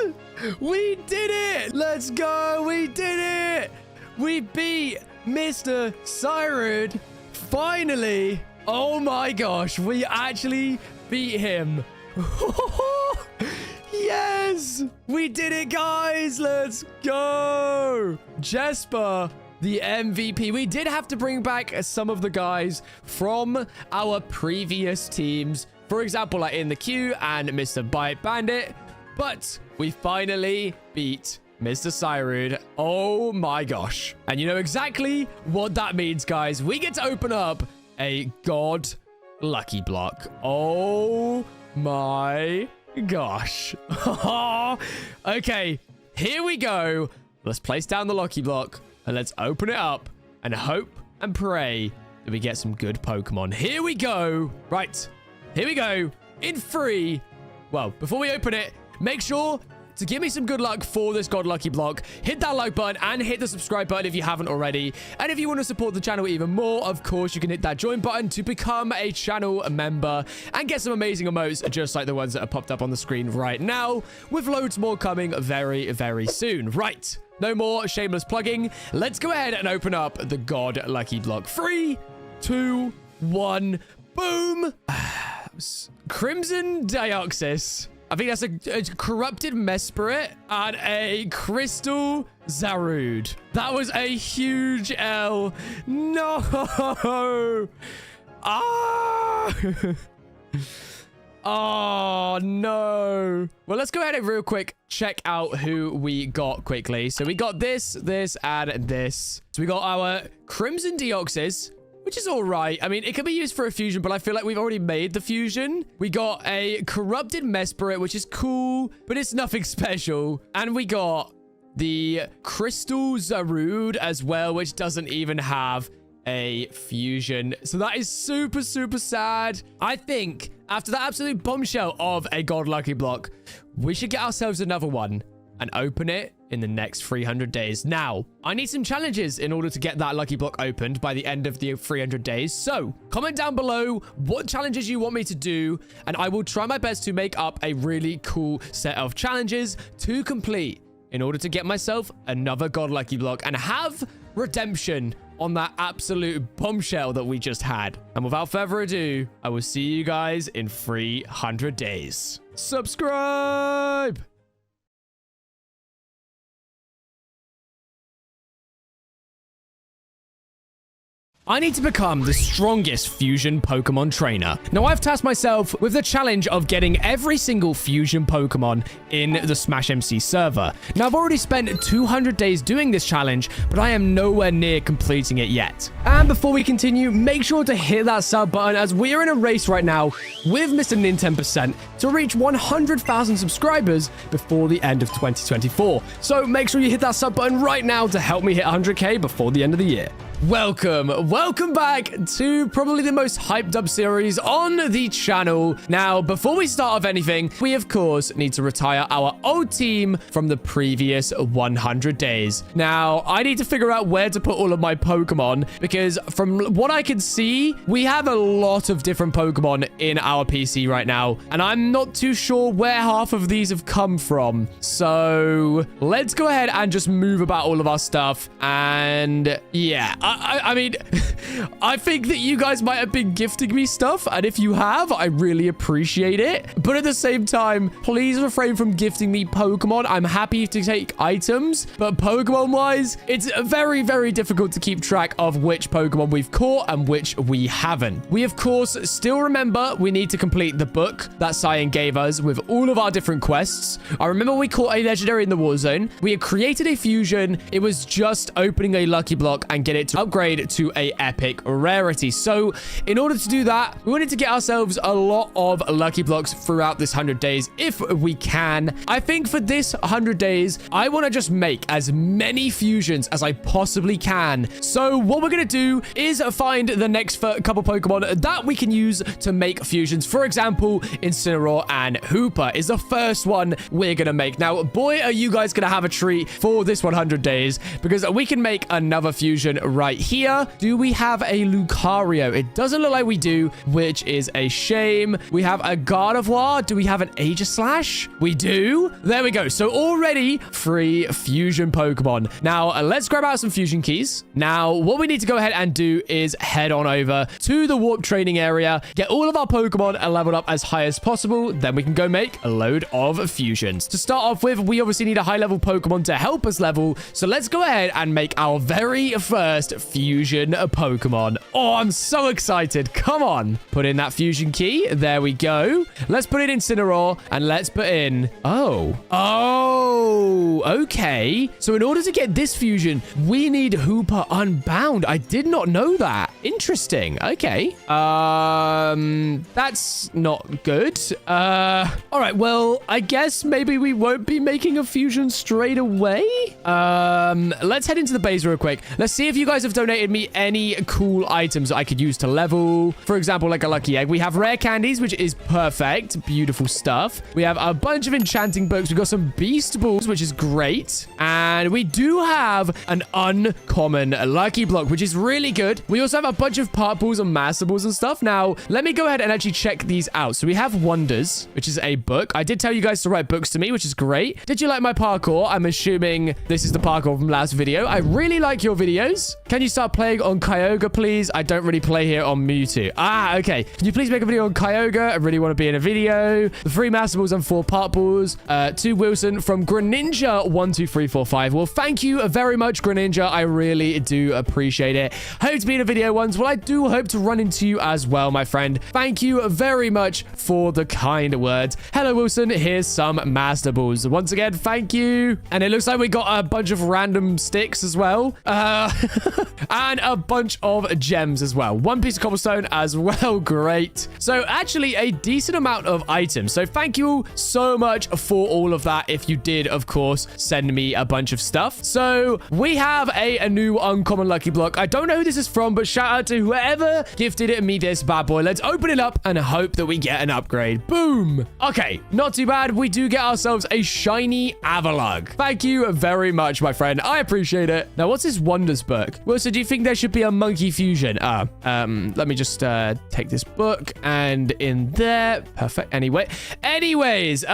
We did it! Let's go! We did it! We beat Mr. Cyrud. Finally! Oh my gosh, we actually beat him. Yes! We did it, guys! Let's go! Jesper, the MVP. We did have to bring back some of the guys from our previous teams. For example, like in the queue and Mr. Bite Bandit. But we finally beat Mr. Cyrud. Oh my gosh. And you know exactly what that means, guys. We get to open up a God Lucky Block. Oh my gosh. Okay, here we go. Let's place down the Lucky Block and let's open it up and hope and pray that we get some good Pokemon. Here we go. Right, here we go. In 3. Well, before we open it, make sure to give me some good luck for this God Lucky Block. Hit that like button and hit the subscribe button if you haven't already. And if you want to support the channel even more, of course, you can hit that join button to become a channel member and get some amazing emotes just like the ones that are popped up on the screen right now, with loads more coming very, very soon. Right, no more shameless plugging. Let's go ahead and open up the God Lucky Block. 3, 2, 1, boom. Crimson Deoxys. I think that's a corrupted Mesprit and a Crystal Zarude. That was a huge L. No. Ah. Oh, no. Well, let's go ahead and real quick check out who we got quickly. So we got this, and this. So we got our Crimson Deoxys, which is all right. I mean, it can be used for a fusion, but I feel like we've already made the fusion. We got a corrupted Mesprit, which is cool, but it's nothing special. And we got the Crystal Zarude as well, which doesn't even have a fusion. So that is super, super sad. I think after that absolute bombshell of a God Lucky Block, we should get ourselves another one and open it in the next 300 days. Now, I need some challenges in order to get that Lucky Block opened by the end of the 300 days. So, comment down below what challenges you want me to do, and I will try my best to make up a really cool set of challenges to complete in order to get myself another God Lucky Block and have redemption on that absolute bombshell that we just had. And without further ado, I will see you guys in 300 days. Subscribe! I need to become the strongest fusion Pokemon trainer. Now, I've tasked myself with the challenge of getting every single fusion Pokemon in the SmashMC server. Now, I've already spent 200 days doing this challenge, but I am nowhere near completing it yet. And before we continue, make sure to hit that sub button, as we are in a race right now with Mr. Nin10% to reach 100,000 subscribers before the end of 2024. So make sure you hit that sub button right now to help me hit 100k before the end of the year. Welcome back to probably the most hyped up series on the channel. Now, before we start off anything, we of course need to retire our old team from the previous 100 days. Now, I need to figure out where to put all of my Pokemon, because from what I can see, we have a lot of different Pokemon in our PC right now, and I'm not too sure where half of these have come from. So let's go ahead and just move about all of our stuff. And yeah, I mean, I think that you guys might have been gifting me stuff, and if you have, I really appreciate it. But at the same time, please refrain from gifting me Pokemon. I'm happy to take items, but Pokemon-wise, it's very, very difficult to keep track of which Pokemon we've caught and which we haven't. We, of course, still remember we need to complete the book that Cyan gave us with all of our different quests. I remember we caught a legendary in the Warzone. We had created a fusion. It was just opening a Lucky Block and get it to upgrade to a epic rarity. So in order to do that, we wanted to get ourselves a lot of lucky blocks throughout this 100 days if we can. I think for this 100 days, I want to just make as many fusions as I possibly can. So what we're going to do is find the next couple Pokemon that we can use to make fusions. For example, Incineroar and Hooper is the first one we're going to make. Now, boy, are you guys going to have a treat for this 100 days because we can make another fusion right here. Do we have a Lucario? It doesn't look like we do, which is a shame. We have a Gardevoir. Do we have an Aegislash? We do. There we go. So already 3 fusion Pokemon. Now, let's grab out some fusion keys. Now, what we need to go ahead and do is head on over to the warp training area, get all of our Pokemon leveled up as high as possible. Then we can go make a load of fusions. To start off with, we obviously need a high level Pokemon to help us level. So let's go ahead and make our very first fusion Pokemon. Oh, I'm so excited. Come on. Put in that fusion key. There we go. Let's put it in Incineroar and let's put in... Oh, okay. So in order to get this fusion, we need Hooper Unbound. I did not know that. Interesting. Okay. That's not good. All right. Well, I guess maybe we won't be making a fusion straight away. Let's head into the base real quick. Let's see if you guys have donated me any cool items I could use to level. For example, like a lucky egg. We have rare candies, which is perfect. Beautiful stuff. We have a bunch of enchanting books. We've got some beast balls, which is great. And we do have an uncommon lucky block, which is really good. We also have a bunch of part balls and master balls and stuff. Now, let me go ahead and actually check these out. So we have Wonders, which is a book. I did tell you guys to write books to me, which is great. Did you like my parkour? I'm assuming this is the parkour from last video. I really like your videos. Can you start playing on Kyogre, please? I don't really play here on Mewtwo. Ah, okay. Can you please make a video on Kyogre? I really want to be in a video. The 3 master balls and 4 part balls. To Wilson from Greninja12345. Well, thank you very much, Greninja. I really do appreciate it. Hope to be in a video once. Well, I do hope to run into you as well, my friend. Thank you very much for the kind words. Hello, Wilson. Here's some master balls. Once again, thank you. And it looks like we got a bunch of random sticks as well. And a bunch of gems as well. 1 piece of cobblestone as well. Great. So actually a decent amount of items. So thank you so much for all of that. If you did, of course, send me a bunch of stuff. So we have a new uncommon lucky block. I don't know who this is from, but shout out to whoever gifted me this bad boy. Let's open it up and hope that we get an upgrade. Boom. Okay, not too bad. We do get ourselves a shiny Avalugg. Thank you very much, my friend. I appreciate it. Now, what's this Wonders book? Well, so do you think there should be a monkey fusion? Let me just take this book and in there. Perfect. Anyways,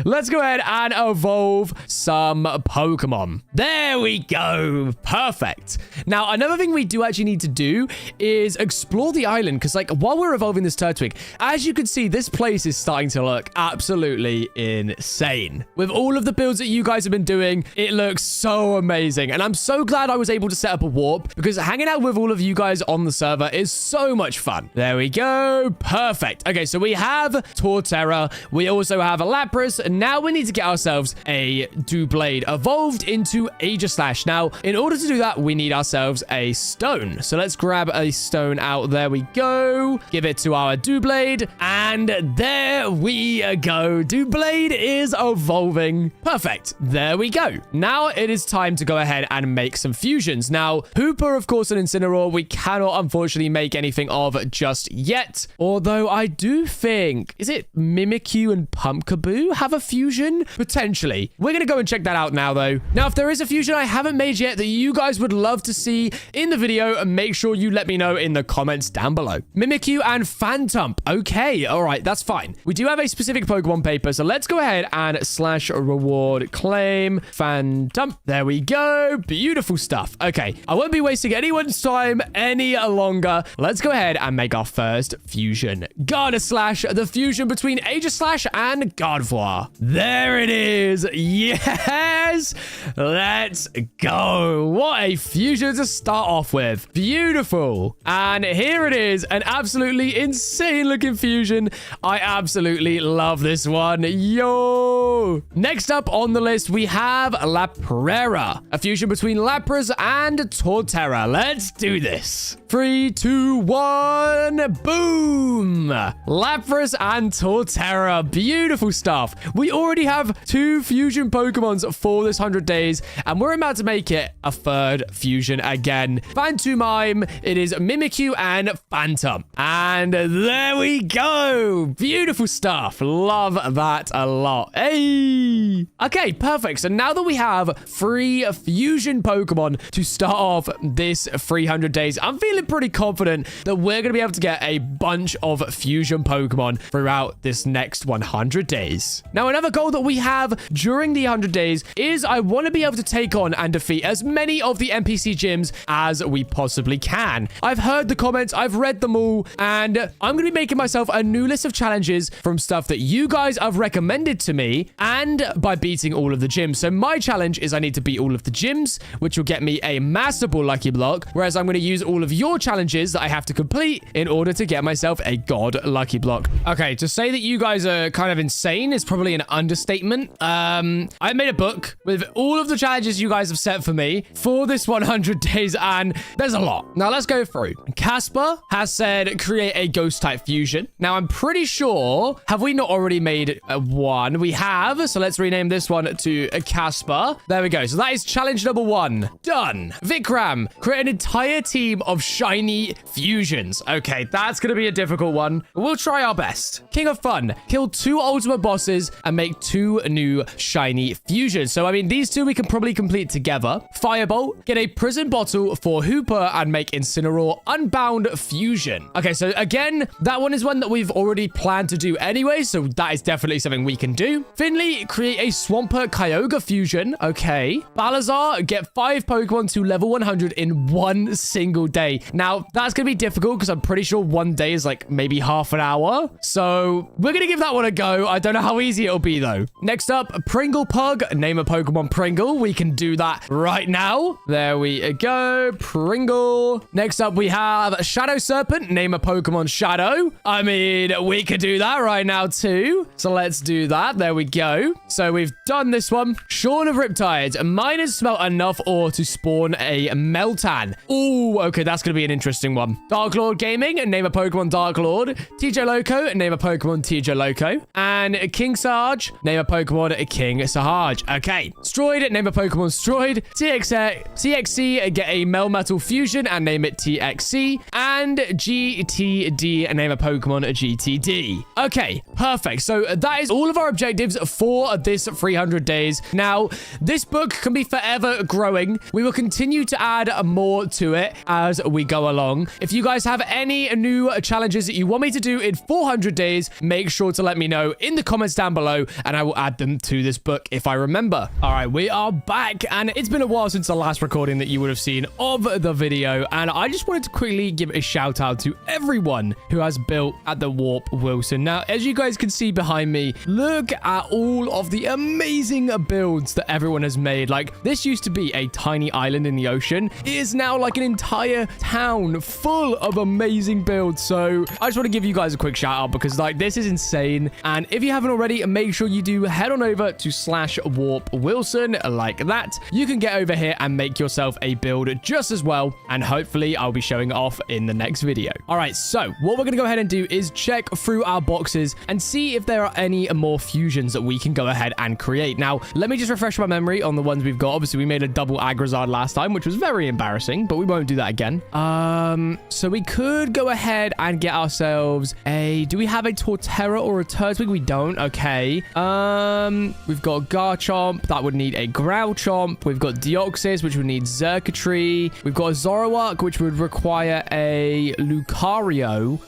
let's go ahead and evolve some Pokemon. There we go. Perfect. Now, another thing we do actually need to do is explore the island because, like, while we're evolving this Turtwig, as you can see, this place is starting to look absolutely insane. With all of the builds that you guys have been doing, it looks so amazing. And I'm so glad I was able to set up a warp because hanging out with all of you guys on the server is so much fun. There we go. Perfect. Okay, so we have Torterra. We also have a Lapras, and now we need to get ourselves a Doublade evolved into Aegislash. Now, in order to do that, we need ourselves a stone. So let's grab a stone out. There we go. Give it to our Doublade, and there we go. Doublade is evolving. Perfect. There we go. Now it is time to go ahead and make some fusions. Now, Hooper, of course, and Incineroar, we cannot unfortunately make anything of just yet. Although I do think, is it Mimikyu and Pumpkaboo have a fusion? Potentially. We're going to go and check that out now, though. Now, if there is a fusion I haven't made yet that you guys would love to see in the video, make sure you let me know in the comments down below. Mimikyu and Phantump. Okay, all right, that's fine. We do have a specific Pokemon paper, so let's go ahead and /reward claim Phantump. There we go. Beautiful stuff. Okay, I won't be wasting anyone's time any longer. Let's go ahead and make our first fusion. Gardeslash, the fusion between Aegislash and Gardevoir. reservoir. There it is. Yes. Let's go. What a fusion to start off with. Beautiful. And here it is. An absolutely insane looking fusion. I absolutely love this one. Yo. Next up on the list, we have Lapras, a fusion between Lapras and Torterra. Let's do this. 3, 2, 1. Boom. Lapras and Torterra. Beautiful stuff. We already have 2 fusion Pokemons for this 100 days, and we're about to make it a 3rd fusion again. Phantomime. It is Mimikyu and Phantom. And there we go. Beautiful stuff. Love that a lot. Hey. Okay, perfect. So now that we have 3 fusion Pokemon to start off this 300 days, I'm feeling pretty confident that we're going to be able to get a bunch of fusion Pokemon throughout this next 100 days. Now, another goal that we have during the 100 days is I want to be able to take on and defeat as many of the NPC gyms as we possibly can. I've heard the comments, I've read them all, and I'm going to be making myself a new list of challenges from stuff that you guys have recommended to me and by beating all of the gyms. So my challenge is I need to beat all of the gyms, which will get me a Master Ball Lucky Block, whereas I'm going to use all of your challenges that I have to complete in order to get myself a God Lucky Block. Okay, to say that you guys are kind of insane is probably an understatement. I made a book with all of the challenges you guys have set for me for this 100 days, and there's a lot. Now, let's go through. Casper has said create a ghost type fusion. Now, I'm pretty sure, have we not already made one? We have, so let's rename this one to Casper. There we go. So that is challenge number 1. Done. Vikram, create an entire team of shiny fusions. Okay, that's going to be a difficult one. We'll try our best. King of Fun, kill 2 ultimate bosses and make 2 new shiny fusions. So, I mean, these 2 we can probably complete together. Firebolt, get a prison bottle for Hooper and make Incineroar Unbound fusion. Okay, so again, that one is one that we've already planned to do anyway, so that is definitely something we can do. Finley, create a Swampert Kyogre fusion. Okay. Balazar, get 5 Pokemon to level 100 in 1 single day. Now, that's going to be difficult because I'm pretty sure 1 day is like maybe half an hour. So we're going to give that one a go. I don't know how easy it'll be though. Next up, Pringle Pug, name a Pokemon Pringle. We can do that right now. There we go. Pringle. Next up, we have Shadow Serpent, name a Pokemon Shadow. I mean, we could do that right now too. So let's do that. There we go. So we've done this one. Shaun of Riptides, miners smelt enough ore to spawn a Meltan. Ooh, okay, that's going to be an interesting one. Dark Lord Gaming, name a Pokemon Dark Lord. TJ Loco, name a Pokemon TJ Loco. And King Sarge, name a Pokemon King Sahaj. Okay. Stroid, name a Pokemon Stroid. TXC, get a Melmetal fusion and name it TXC. And GTD, name a Pokemon GTD. Okay, perfect. So that is all of our objectives for this 300 days. Now, this book can be forever growing. We will continue to add more to it as we go along. If you guys have any new challenges that you want me to do in 400 days, make sure to let me know in the comments down below, and I will add them to this book if I remember. All right, we are back, and it's been a while since the last recording that you would have seen of the video, and I just wanted to quickly give a shout out to everyone who has built at the Warp Wilson. Now, as you guys can see behind me, look at all of the amazing builds that everyone has made. Like, this used to be a tiny island in the ocean. It is now like an entire town full of amazing builds. So I just want to give you guys a quick shout out because like this is insane. And if you haven't already, make sure you do head on over to /WarpWilson like that. You can get over here and make yourself a build just as well. And hopefully I'll be showing it off in the next video. All right, so what we're going to go ahead and do is check through our boxes and see if there are any more fusions that we can go ahead and create. Now, let me just refresh my memory on the ones we've got. Obviously, we made a double Agrazard last time, which was very embarrassing, but we won't do that again. So we could go ahead and get ourselves do we have a Torterra or a Turtwig? We don't. Okay. We've got Garchomp. That would need a Growlchomp. We've got Deoxys, which would need Xurkitree. We've got a Zoroark, which would require a Lucario.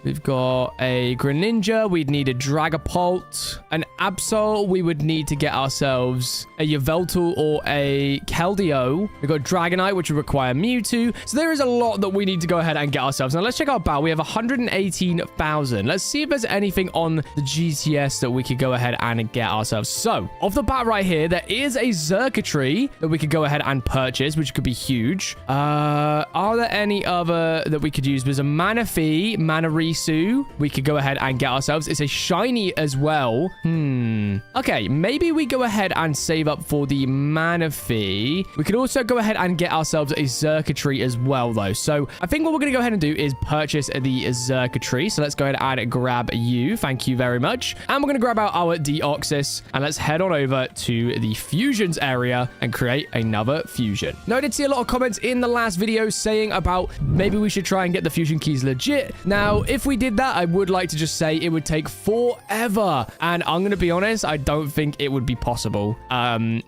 We've got a Greninja. We'd need a Dragapult. An Absol. We would need to get ourselves a Yveltal or a Keldeo. We've got Dragonite, which would require Mewtwo. do. So there is a lot that we need to go ahead and get ourselves. Now, let's check our battle. We have 118,000. Let's see if there's anything on the GTS that we could go ahead and get ourselves. So, off the bat right here, there is a circuitry that we could go ahead and purchase, which could be huge. Are there any other that we could use? There's a Manaphy, Manarisu. We could go ahead and get ourselves. It's a shiny as well. Okay, maybe we go ahead and save up for the Manaphy. We could also go ahead and get ourselves a circuitry as well, though. So I think what we're going to go ahead and do is purchase the circuitry. So let's go ahead and grab you. Thank you very much. And we're going to grab out our Deoxys and let's head on over to the fusions area and create another fusion. Now, I did see a lot of comments in the last video saying about maybe we should try and get the fusion keys legit. Now, if we did that, I would like to just say it would take forever. And I'm going to be honest, I don't think it would be possible,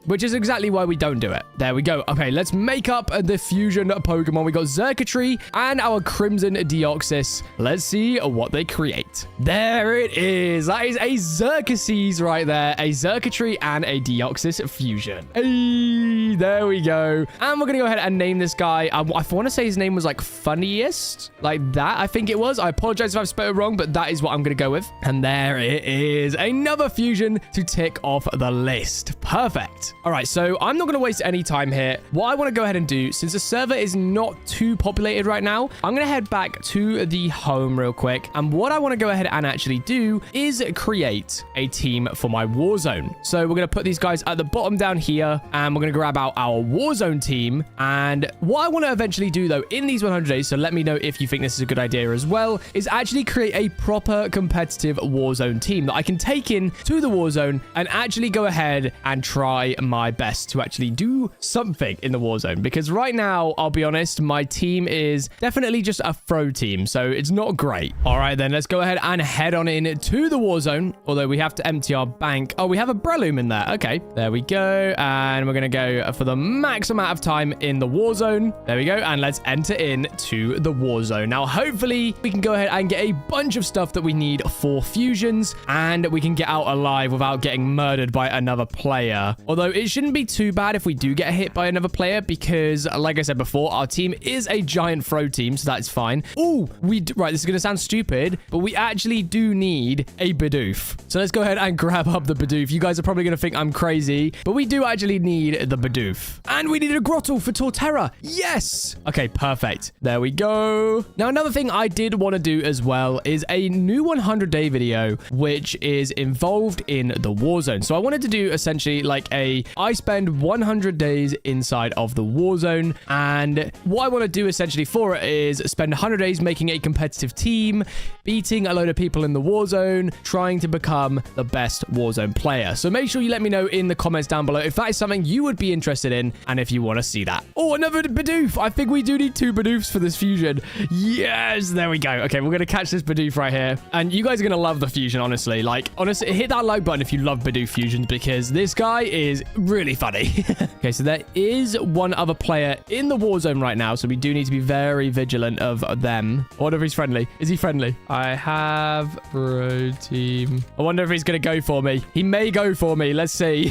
which is exactly why we don't do it. There we go. Okay, let's make up the fusion Pokemon. We got Xurkitree and our Crimson Deoxys. Let's see what they create. There it is. That is a Xerxes right there. A Xurkitree and a Deoxys fusion. Hey, there we go. And we're going to go ahead and name this guy. I want to say his name was like Funniest. Like that, I think it was. I apologize if I've spelled it wrong, but that is what I'm going to go with. And there it is. Another fusion to tick off the list. Perfect. All right, so I'm not going to waste any time here. What I want to go ahead and do, since the server is not too populated right now, I'm going to head back to the home real quick. And what I want to go ahead and actually do is create a team for my Warzone. So we're going to put these guys at the bottom down here, and we're going to grab out our Warzone team. And what I want to eventually do, though, in these 100 days, so let me know if you think this is a good idea as well, is actually create a proper competitive Warzone team that I can take in to the Warzone and actually go ahead and try my best to actually do something in the Warzone. Because right now, I'll be honest, my team is definitely just a throw team, so it's not great. All right, then let's go ahead and head on in to the Warzone, although we have to empty our bank. Oh, we have a Breloom in there. Okay, there we go. And we're going to go for the max amount of time in the Warzone. There we go. And let's enter in to the Warzone. Now, hopefully, we can go ahead and get a bunch of stuff that we need for fusions, and we can get out alive without getting murdered by another player. Although it shouldn't be too bad if we do get hit by another player, because like I said before, our team is a giant throw team, so that's fine. Oh, right, this is going to sound stupid, but we actually do need a Bidoof. So let's go ahead and grab up the Bidoof. You guys are probably going to think I'm crazy, but we do actually need the Bidoof. And we need a Grottle for Torterra. Yes! Okay, perfect. There we go. Now, another thing I did want to do as well is a new 100-day video, which is involved in the Warzone. So I wanted to do essentially like I spend 100 days inside of the Warzone, and what I want to do essentially for it is spend 100 days making a competitive team, beating a load of people in the Warzone, trying to become the best Warzone player. So make sure you let me know in the comments down below if that is something you would be interested in and if you want to see that. Oh, another Bidoof. I think we do need 2 Bidoofs for this fusion. Yes, there we go. Okay, we're going to catch this Bidoof right here. And you guys are going to love the fusion, honestly. Like, honestly, hit that like button if you love Bidoof fusions, because this guy is really funny. Okay, so there is one other player in the Warzone right now, so we do need to be very vigilant of them. I wonder if he's friendly. Is he friendly? I have bro team. I wonder if he's going to go for me. He may go for me. Let's see.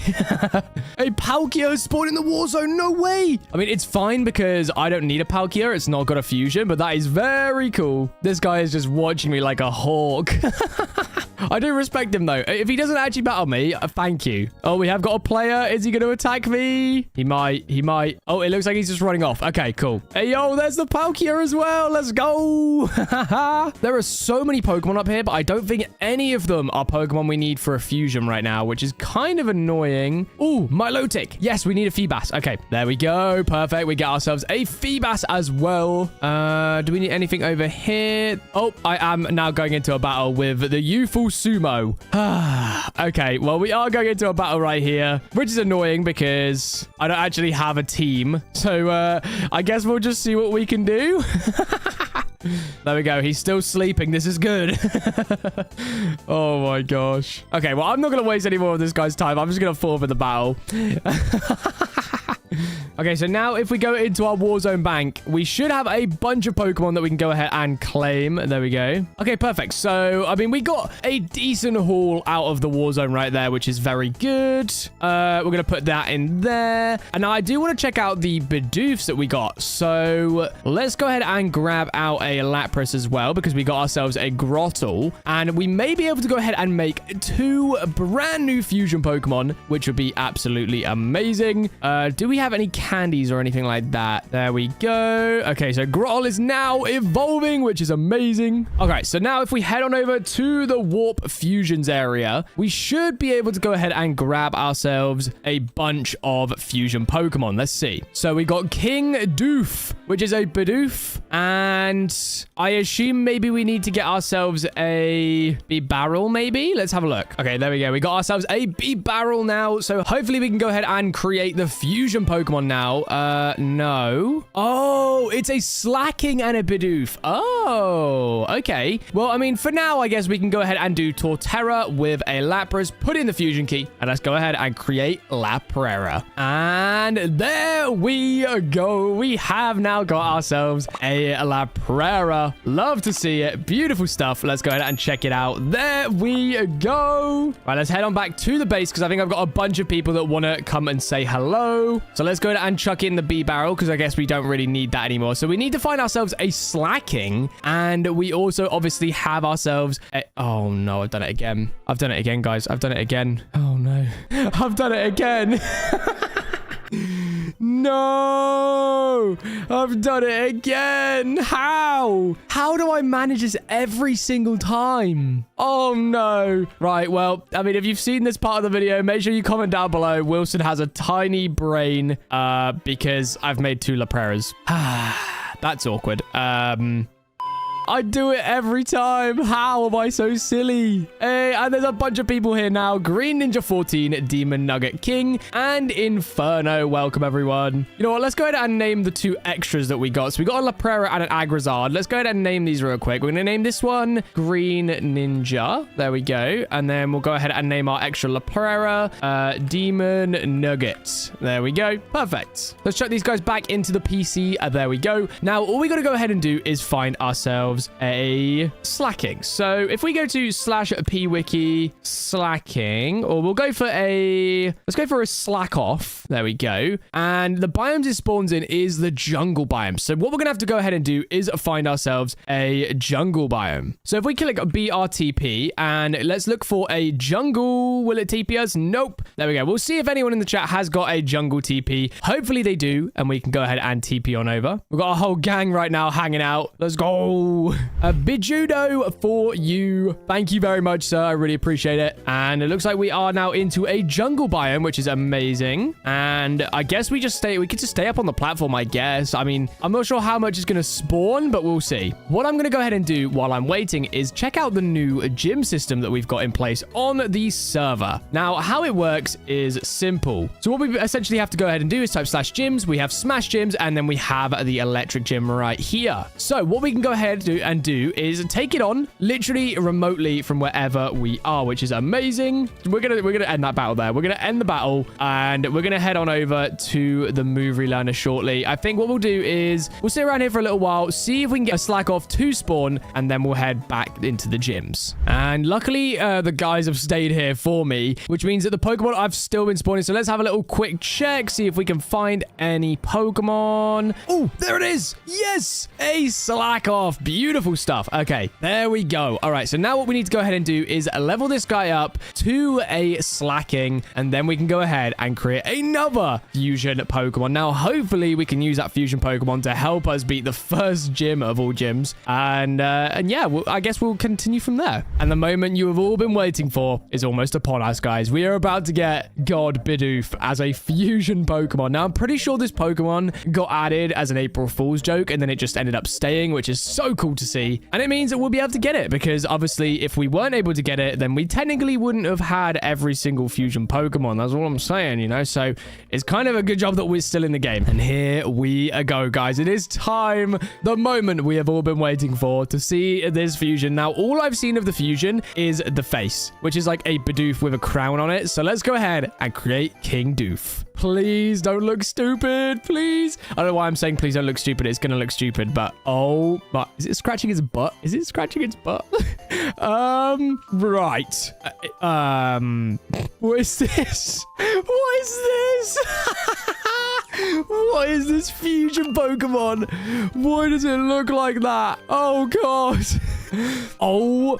A Palkia spawned in the Warzone. No way. I mean, it's fine because I don't need a Palkia. It's not got a fusion, but that is very cool. This guy is just watching me like a hawk. I do respect him, though. If he doesn't actually battle me, thank you. Oh, we have got a player. Is he going to attack me? He might. He might. Oh, it looks like he's just running off. Okay, cool. Hey, yo, there's the Palkia as well. Let's go. There are so many Pokemon up here, but I don't think any of them are Pokemon we need for a fusion right now, which is kind of annoying. Ooh, Milotic. Yes, we need a Feebas. Okay, there we go. Perfect. We get ourselves a Feebas as well. Do we need anything over here? Oh, I am now going into a battle with the youthful Sumo. Okay, well, we are going into a battle right here, which is annoying because I don't actually have a team. So I guess we'll just see what we can do. There we go. He's still sleeping. This is good. Oh my gosh. Okay, well, I'm not going to waste any more of this guy's time. I'm just going to fall for the battle. Okay, so now if we go into our Warzone bank, we should have a bunch of Pokemon that we can go ahead and claim. There we go. Okay, perfect. So, I mean, we got a decent haul out of the Warzone right there, which is very good. We're going to put that in there. And now I do want to check out the Bidoofs that we got. So, let's go ahead and grab out a Lapras as well, because we got ourselves a Grottle. And we may be able to go ahead and make 2 brand new fusion Pokemon, which would be absolutely amazing. Do we have any candies or anything like that? There we go. Okay, so Grottle is now evolving, which is amazing. Okay, so now if we head on over to the Warp Fusions area, we should be able to go ahead and grab ourselves a bunch of fusion Pokemon. Let's see. So we got King Doof, which is a Bidoof, and I assume maybe we need to get ourselves a B-Barrel, maybe? Let's have a look. Okay, there we go. We got ourselves a B-Barrel now, so hopefully we can go ahead and create the fusion Pokemon now. No. Oh, it's a Slacking and a Bidoof. Oh, okay. Well, I mean, for now, I guess we can go ahead and do Torterra with a Lapras, put in the fusion key, and let's go ahead and create Laprera. And there we go. We have now got ourselves a Laprera. Love to see it. Beautiful stuff. Let's go ahead and check it out. There we go. Right, let's head on back to the base, because I think I've got a bunch of people that want to come and say hello. So let's go ahead and chuck in the B-Barrel, because I guess we don't really need that anymore. So we need to find ourselves a Slacking, and we also obviously have ourselves a... Oh, no, I've done it again. I've done it again, guys. I've done it again. Oh, no. I've done it again. No, I've done it again. How do I manage this every single time? Oh no. Right, well, I mean, if you've seen this part of the video, make sure you comment down below. Wilson has a tiny brain because I've made 2 Lapreras. That's awkward. I do it every time. How am I so silly? Hey, and there's a bunch of people here now. Green Ninja 14, Demon Nugget King, and Inferno. Welcome, everyone. You know what? Let's go ahead and name the 2 extras that we got. So we got a Laprera and an Agrazard. Let's go ahead and name these real quick. We're going to name this one Green Ninja. There we go. And then we'll go ahead and name our extra Laprera Demon Nugget. There we go. Perfect. Let's chuck these guys back into the PC. There we go. Now, all we got to go ahead and do is find ourselves a Slacking. So if we go to /pwiki Slacking, or we'll go for let's go for a Slack Off. There we go. And the biomes it spawns in is the jungle biome. So what we're gonna have to go ahead and do is find ourselves a jungle biome. So if we click BRTP and let's look for a jungle, will it TP us? Nope. There we go. We'll see if anyone in the chat has got a jungle TP. Hopefully they do, and we can go ahead and TP on over. We've got a whole gang right now hanging out. Let's go. A Bijudo for you. Thank you very much, sir. I really appreciate it. And it looks like we are now into a jungle biome, which is amazing. And I guess we could just stay up on the platform, I guess. I mean, I'm not sure how much is going to spawn, but we'll see. What I'm going to go ahead and do while I'm waiting is check out the new gym system that we've got in place on the server. Now, how it works is simple. So what we essentially have to go ahead and do is type /gyms. We have Smash Gyms, and then we have the electric gym right here. So what we can go ahead and do is take it on literally remotely from wherever we are, which is amazing. We're gonna end that battle there. We're gonna end the battle, and we're gonna head on over to the move relearner shortly. I think what we'll do is we'll sit around here for a little while, see if we can get a Slack Off to spawn, and then we'll head back into the gyms. And luckily the guys have stayed here for me, which means that the Pokemon I've still been spawning. So let's have a little quick check, see if we can find any Pokemon. Oh, there it is. Yes, a Slack Off. Beautiful stuff. Okay, there we go. All right, so now what we need to go ahead and do is level this guy up to a Slacking, and then we can go ahead and create another fusion Pokemon. Now, hopefully we can use that fusion Pokemon to help us beat the first gym of all gyms. And yeah, I guess we'll continue from there. And the moment you have all been waiting for is almost upon us, guys. We are about to get God Bidoof as a fusion Pokemon. Now, I'm pretty sure this Pokemon got added as an April Fool's joke, and then it just ended up staying, which is so cool cool to see. And it means that we'll be able to get it because obviously if we weren't able to get it, then we technically wouldn't have had every single fusion Pokemon. That's all I'm saying, you know? So it's kind of a good job that we're still in the game. And here we go, guys. It is time, the moment we have all been waiting for to see this fusion. Now, all I've seen of the fusion is the face, which is like a Bidoof with a crown on it. So let's go ahead and create King Doof. Please don't look stupid, please. I don't know why I'm saying please don't look stupid. It's gonna look stupid, but oh my, is it scratching its butt? Is it scratching its butt? Right. What is this? What is this? What is this fusion Pokemon? Why does it look like that? Oh, God. Oh,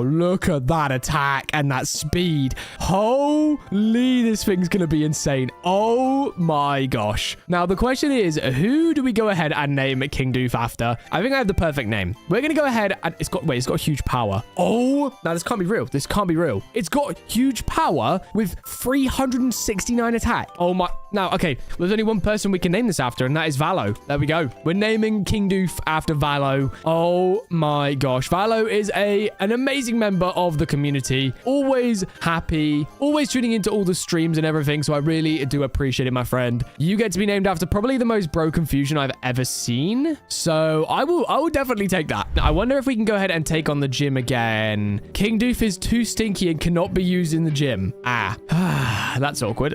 look at that attack and that speed. Holy, this thing's gonna be insane. Oh my gosh. Now, the question is, who do we go ahead and name King Doof after? I think I have the perfect name. We're gonna go ahead and it's got huge power. Oh, now this can't be real. This can't be real. It's got huge power with 369 attack. Oh my. Now, okay, there's only one person we can name this after, and that is Valo. There we go. We're naming King Doof after Valo. Oh my gosh. Valo is an amazing member of the community. Always happy. Always tuning into all the streams and everything, so I really do appreciate it, my friend. You get to be named after probably the most broken fusion I've ever seen. So I will definitely take that. I wonder if we can go ahead and take on the gym again. King Doof is too stinky and cannot be used in the gym. That's awkward.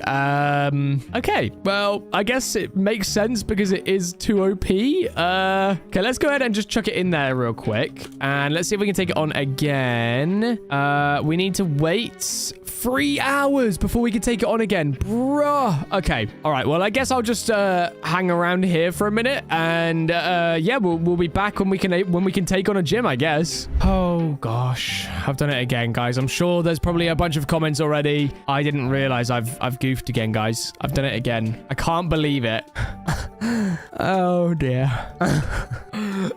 Okay, well, I guess it makes sense because it is too OP. Okay, let's go ahead and just chuck it in there real quick. And let's see if we can take it on again. We need to wait 3 hours before we can take it on again. Bruh. Okay, all right. Well, I guess I'll just hang around here for a minute. And yeah, we'll be back when we can take on a gym, I guess. Oh, gosh. I've done it again, guys. I'm sure there's probably a bunch of comments already. I didn't realize I've goofed again, guys. I've done it again. I can't believe it. Oh, dear.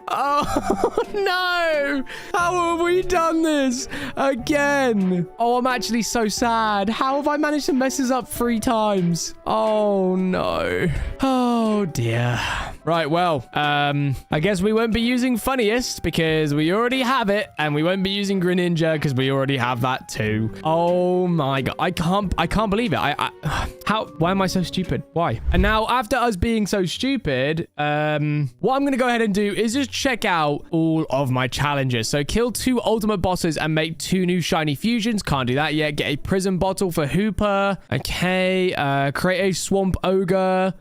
Oh, no. How have we done this again? Oh, I'm actually so sad. How have I managed to mess this up 3 times? Oh, no. Oh, dear. Right, well, I guess we won't be using Funniest because we already have it, and we won't be using Greninja because we already have that too. Oh my god, I can't believe it. Why am I so stupid? Why? And now, after us being so stupid, what I'm gonna go ahead and do is just check out all of my challenges. So kill 2 ultimate bosses and make 2 new shiny fusions. Can't do that yet. Get a prison bottle for Hooper. Okay, create a swamp ogre.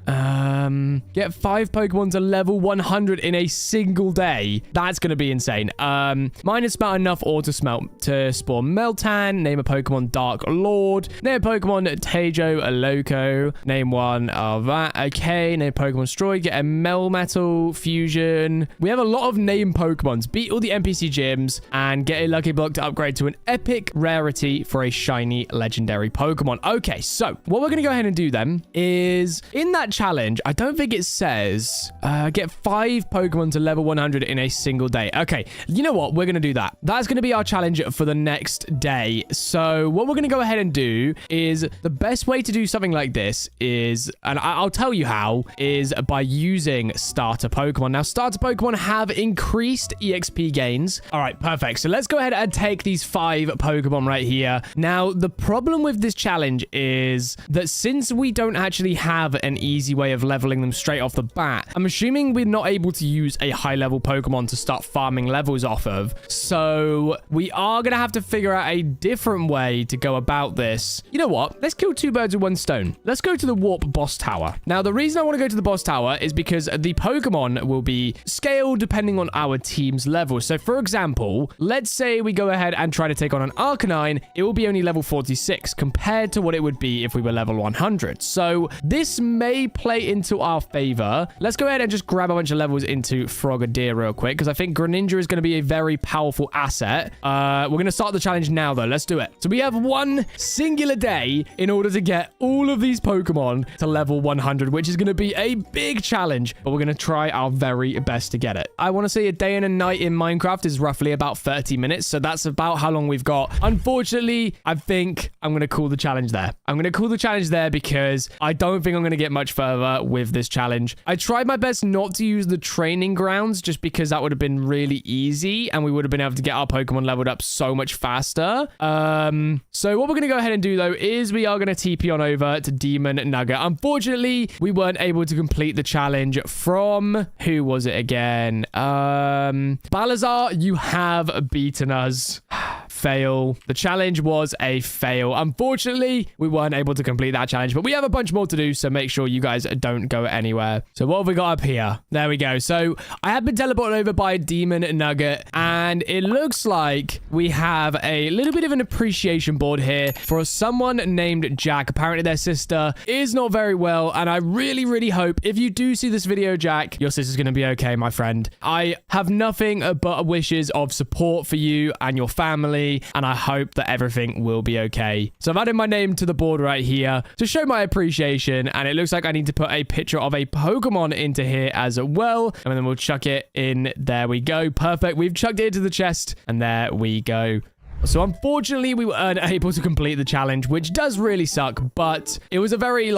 Get 5 Pokemon to level 100 in a single day. That's going to be insane. Minus about enough ore to spawn Meltan. Name a Pokemon Dark Lord. Name a Pokemon Tejo Loco. Name one of that. Okay, name Pokemon Stroid. Get a Melmetal fusion. We have a lot of name Pokemons. Beat all the NPC gyms and get a lucky block to upgrade to an epic rarity for a shiny legendary Pokemon. Okay, so what we're going to go ahead and do then is in that challenge, I don't think it says get 5 Pokemon to level 100 in a single day. Okay, you know what? We're going to do that. That's going to be our challenge for the next day. So what we're going to go ahead and do is the best way to do something like this is, and I'll tell you how, is by using starter Pokemon. Now, starter Pokemon have increased EXP gains. All right, perfect. So let's go ahead and take these 5 Pokemon right here. Now, the problem with this challenge is that since we don't actually have an easy way of leveling them straight off the bat, I'm assuming we're not able to use a high-level Pokemon to start farming levels off of. So we are going to have to figure out a different way to go about this. You know what? Let's kill 2 birds with 1 stone. Let's go to the Warp Boss Tower. Now, the reason I want to go to the Boss Tower is because the Pokemon will be scaled depending on our team's level. So, for example, let's say we go ahead and try to take on an Arcanine. It will be only level 46 compared to what it would be if we were level 100. So this may play into our favor. Let's go ahead and just grab a bunch of levels into Frogadier real quick because I think Greninja is going to be a very powerful asset. We're going to start the challenge now, though. Let's do it. So we have 1 singular day in order to get all of these Pokemon to level 100, which is going to be a big challenge, but we're going to try our very best to get it. I want to say a day and a night in Minecraft is roughly about 30 minutes, so that's about how long we've got. Unfortunately, I think I'm going to call the challenge there. I'm going to call the challenge there because I don't think I'm going to get much further with this challenge. I tried my best not to use the training grounds just because that would have been really easy and we would have been able to get our Pokemon leveled up so much faster. So what we're going to go ahead and do though is we are going to TP on over to Demon Nugget. Unfortunately, we weren't able to complete the challenge from, who was it again? Balazar, you have beaten us. Fail. The challenge was a fail. Unfortunately, we weren't able to complete that challenge, but we have a bunch more to do, so make sure you guys don't go anywhere. So what have we got up here? There we go. So I have been teleported over by a Demon Nugget, and it looks like we have a little bit of an appreciation board here for someone named Jack. Apparently their sister is not very well, and I really, really hope if you do see this video, Jack, your sister's going to be okay, my friend. I have nothing but wishes of support for you and your family, and I hope that everything will be okay. So I've added my name to the board right here to show my appreciation, and it looks like I need to put a picture of a Pokemon into here as well, and then we'll chuck it in. There we go. Perfect. We've chucked it into the chest, and there we go. So unfortunately, we were unable to complete the challenge, which does really suck, but it was a very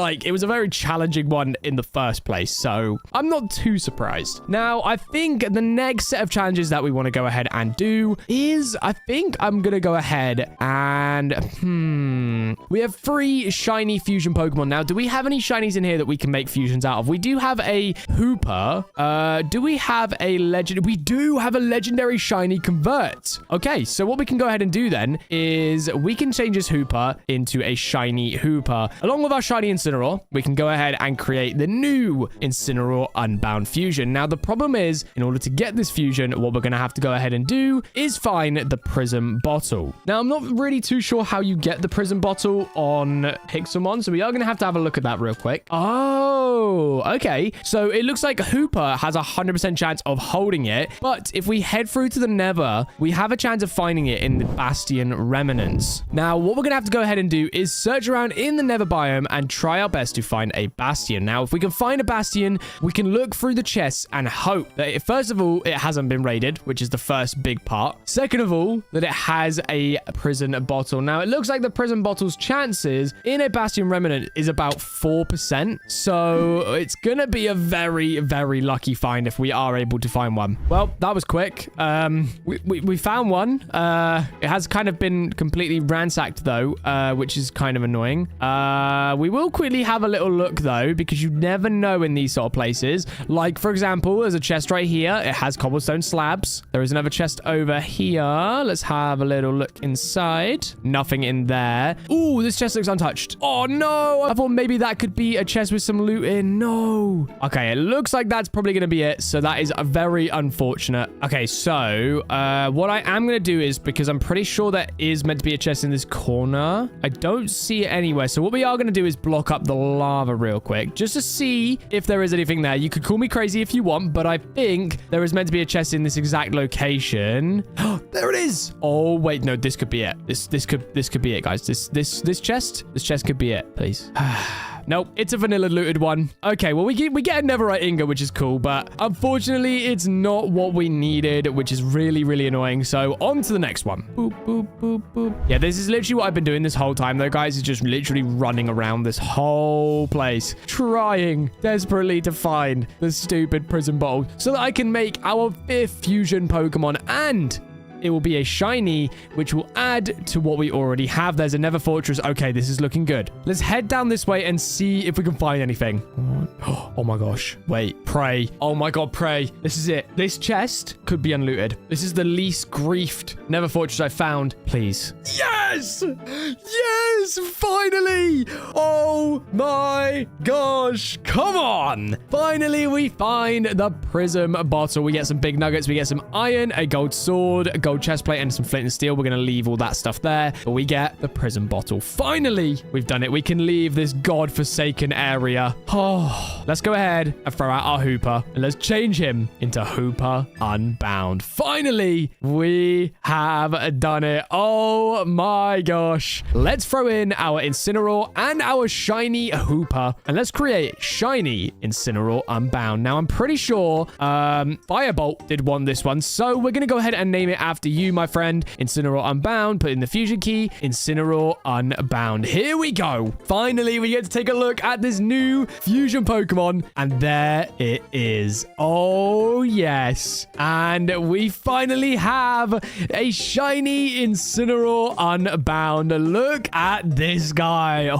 challenging one in the first place, so I'm not too surprised. Now, I think the next set of challenges that we want to go ahead and do is, I think I'm going to go ahead and, we have 3 shiny fusion Pokemon. Now, do we have any shinies in here that we can make fusions out of? We do have a Hooper. Do we have a legend? We do have a legendary shiny convert. Okay, so what we can go ahead and do then is we can change this Hooper into a shiny Hooper. Along with our shiny Incineroar, we can go ahead and create the new Incineroar Unbound Fusion. Now, the problem is, in order to get this fusion, what we're going to have to go ahead and do is find the Prism Bottle. Now, I'm not really too sure how you get the Prism Bottle on PIXELMON, so we are going to have a look at that real quick. Oh, okay. So it looks like Hooper has a 100% chance of holding it, but if we head through to the Nether, we have a chance of finding it in the Bastion Remnants. Now, what we're going to have to go ahead and do is search around in the Nether biome and try our best to find a Bastion. Now, if we can find a Bastion, we can look through the chests and hope that, first of all, it hasn't been raided, which is the first big part. Second of all, that it has a Prison Bottle. Now, it looks like the Prison Bottle's chances in a Bastion Remnant is about 4%. So it's going to be a very, very lucky find if we are able to find one. Well, that was quick. We found one. It has kind of been completely ransacked though, which is kind of annoying. We will quickly have a little look though, because you never know in these sort of places. Like, for example, there's a chest right here. It has cobblestone slabs. There is another chest over here. Let's have a little look inside. Nothing in there. Ooh, this chest looks untouched. Oh no, I thought maybe that could be a chest with some loot in. No. Okay, it looks like that's probably going to be it. So that is very unfortunate. Okay, so what I am going to do is, because I'm pretty sure there is meant to be a chest in this corner. I don't see it anywhere. So what we are going to do is block up the lava real quick, just to see if there is anything there. You could call me crazy if you want, but I think there is meant to be a chest in this exact location. There it is. Oh, wait, no, this could be it. This could be it, guys. This chest could be it, please. Nope, it's a vanilla looted one. Okay, well, we get a netherite ingot, which is cool, but unfortunately, it's not what we needed, which is really, really annoying. So on to the next one. Boop, boop, boop, boop. Yeah, this is literally what I've been doing this whole time, though, guys. Is just literally running around this whole place, trying desperately to find the stupid prison bottle so that I can make our 5th fusion Pokemon, and it will be a shiny, which will add to what we already have. There's a Nether Fortress. Okay, this is looking good. Let's head down this way and see if we can find anything. Oh my gosh. Wait, pray. Oh my god, pray. This is it. This chest could be unlooted. This is the least griefed Nether Fortress I found. Please. Yes! Yes! Finally! Oh my gosh. Come on! Finally, we find the Prism Bottle. We get some big nuggets. We get some iron, a gold sword, a gold chest plate, and some flint and steel. We're going to leave all that stuff there, but we get the Prism Bottle. Finally, we've done it. We can leave this godforsaken area. Oh, let's go ahead and throw out our Hooper, and let's change him into Hooper Unbound. Finally, we have done it. Oh my gosh. Let's throw in our Incineroar and our shiny Hooper, and let's create shiny Incineroar Unbound. Now, I'm pretty sure Firebolt did want this one, so we're going to go ahead and name it after you, my friend. Incineroar Unbound. Put in the fusion key. Incineroar Unbound. Here we go. Finally, we get to take a look at this new fusion Pokemon Pokemon. And there it is. Oh, yes. And we finally have a shiny Incineroar Unbound. Look at this guy.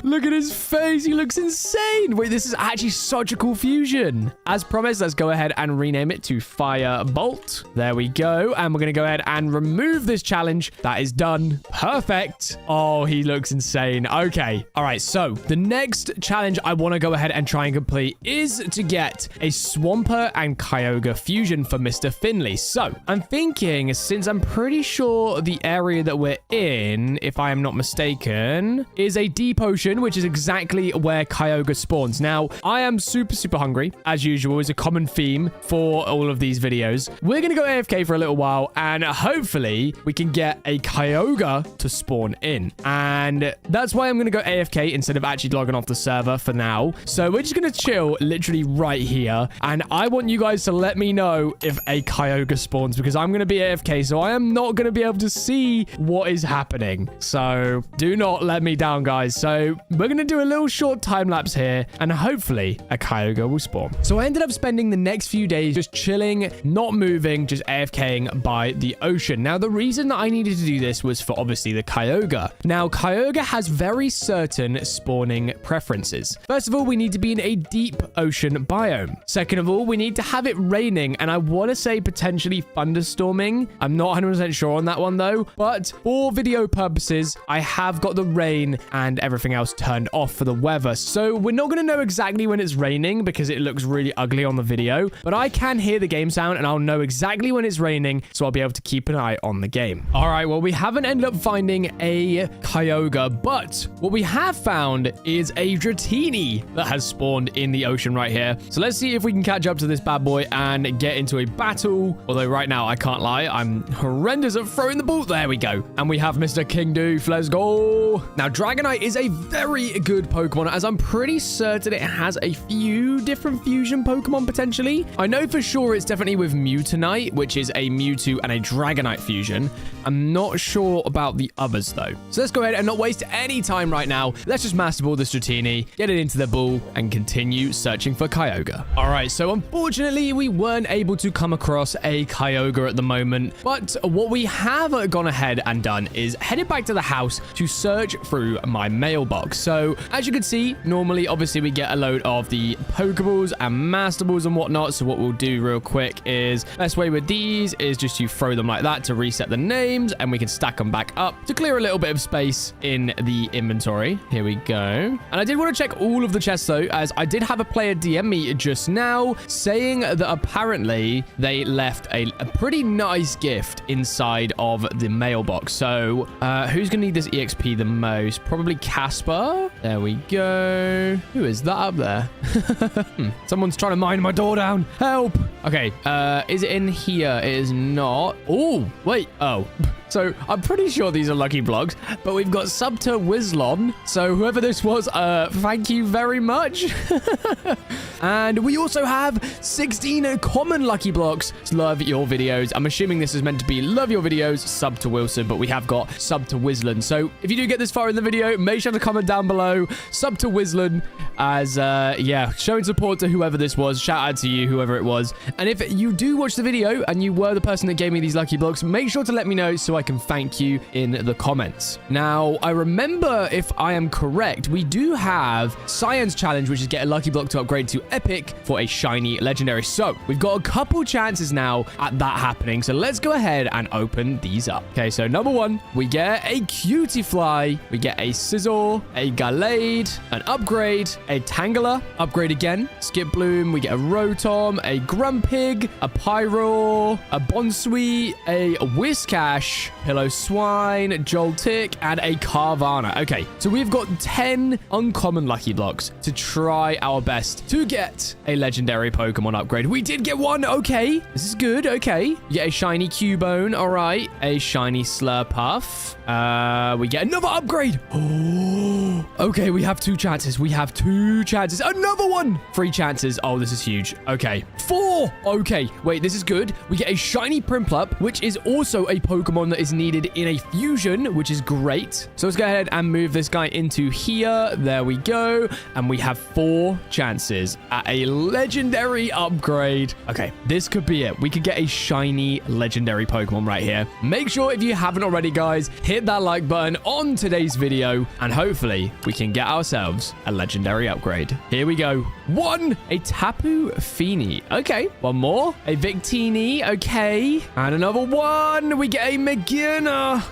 Look at his face. He looks insane. Wait, this is actually such a cool fusion. As promised, let's go ahead and rename it to Firebolt. There we go. And we're going to go ahead and remove this challenge. That is done. Perfect. Oh, he looks insane. Okay. All right. So the next challenge I want to go ahead and try and complete is to get a Swampert and Kyogre fusion for Mr. Finley. So I'm thinking, since I'm pretty sure the area that we're in, if I am not mistaken, is a deep ocean, which is exactly where Kyogre spawns. Now, I am super hungry, as usual, is a common theme for all of these videos. We're going to go AFK for a little while, and hopefully we can get a Kyogre to spawn in. And that's why I'm going to go AFK instead of actually logging off the server for now. So we're just going to chill literally right here, and I want you guys to let me know if a Kyogre spawns, because I'm going to be AFK, so I am not going to be able to see what is happening. So do not let me down, guys. So we're going to do a little short time lapse here, and hopefully a Kyogre will spawn. So I ended up spending the next few days just chilling, not moving, just AFKing by the ocean. Now, the reason that I needed to do this was for obviously the Kyogre. Now, Kyogre has very certain spawning preferences. First of all, we need to be in a deep ocean biome. Second of all, we need to have it raining, and I want to say potentially thunderstorming. I'm not 100% sure on that one though, but for video purposes, I have got the rain and everything else turned off for the weather. So we're not going to know exactly when it's raining because it looks really ugly on the video, but I can hear the game sound and I'll know exactly when it's raining, so I'll be able to keep an eye on the game. All right, well, we haven't ended up finding a Kyogre, but what we have found is a Dratini that has spawned in the ocean right here. So let's see if we can catch up to this bad boy and get into a battle. Although right now, I can't lie, I'm horrendous at throwing the ball. There we go. And we have Mr. King Doof. Let's go. Now, Dragonite is a very good Pokemon, as I'm pretty certain it has a few different fusion Pokemon potentially. I know for sure it's definitely with Mutanite, which is a Mewtwo and a Dragonite fusion. I'm not sure about the others though. So let's go ahead and not waste any time right now. Let's just Master Ball this Dratini, get it into the ball, and continue searching for Kyogre. All right, so unfortunately, we weren't able to come across a Kyogre at the moment, but what we have gone ahead and done is headed back to the house to search through my mailbox. So as you can see, normally, obviously, we get a load of the Pokeballs and Master Balls and whatnot. So what we'll do real quick is, best way with these is just to throw them like that to reset the names, and we can stack them back up to clear a little bit of space in the inventory. Here we go. And I did want to check all of the chests though, as I did have a player DM me just now saying that apparently they left a pretty nice gift inside of the mailbox. So who's gonna need this EXP the most? Probably Casper. There we go. Who is that up there? Someone's trying to mine my door down. Help. Okay, is it in here? It is not. Oh, wait. Oh. So I'm pretty sure these are lucky blocks, but we've got sub to Wizlon. So whoever this was, thank you very much. And we also have 16 common lucky blocks. Love your videos. I'm assuming this is meant to be love your videos, sub to Wilson, but we have got sub to Wizlon. So if you do get this far in the video, make sure to comment down below, sub to Wizlon, as yeah, showing support to whoever this was. Shout out to you, whoever it was. And if you do watch the video and you were the person that gave me these lucky blocks, make sure to let me know so I can thank you in the comments. Now, I remember, if I am correct, we do have Science Challenge, which is get a lucky block to upgrade to Epic for a shiny legendary. So we've got a couple chances now at that happening. So let's go ahead and open these up. Okay, so number one, we get a Cutiefly, we get a Scizor, a Gallade, an upgrade, a Tangela, upgrade again, Skip Bloom, we get a Rotom, a Grumpig, a Pyroar, a Bonsweet, a Whiscash, Pillow Swine, Joltik, and a Carvana. Okay, so we've got 10 uncommon lucky blocks to try our best to get a legendary Pokemon upgrade. We did get one. Okay, this is good. Okay, we get a shiny Cubone. All right, a shiny Slurpuff. We get another upgrade. Oh, okay, we have 2 chances. We have 2 chances. Another one. 3 chances. Oh, this is huge. Okay, 4. Okay, wait, this is good. We get a shiny Prinplup, which is also a Pokemon that is needed in a fusion, which is great. So let's go ahead and move this guy into here. There we go. And we have 4 chances at a legendary upgrade. Okay, this could be it. We could get a shiny legendary Pokemon right here. Make sure if you haven't already, guys, hit that like button on today's video, and hopefully we can get ourselves a legendary upgrade. Here we go. 1, a Tapu Fini. Okay, 1 more, a Victini. Okay, and another 1. We get a Magearna.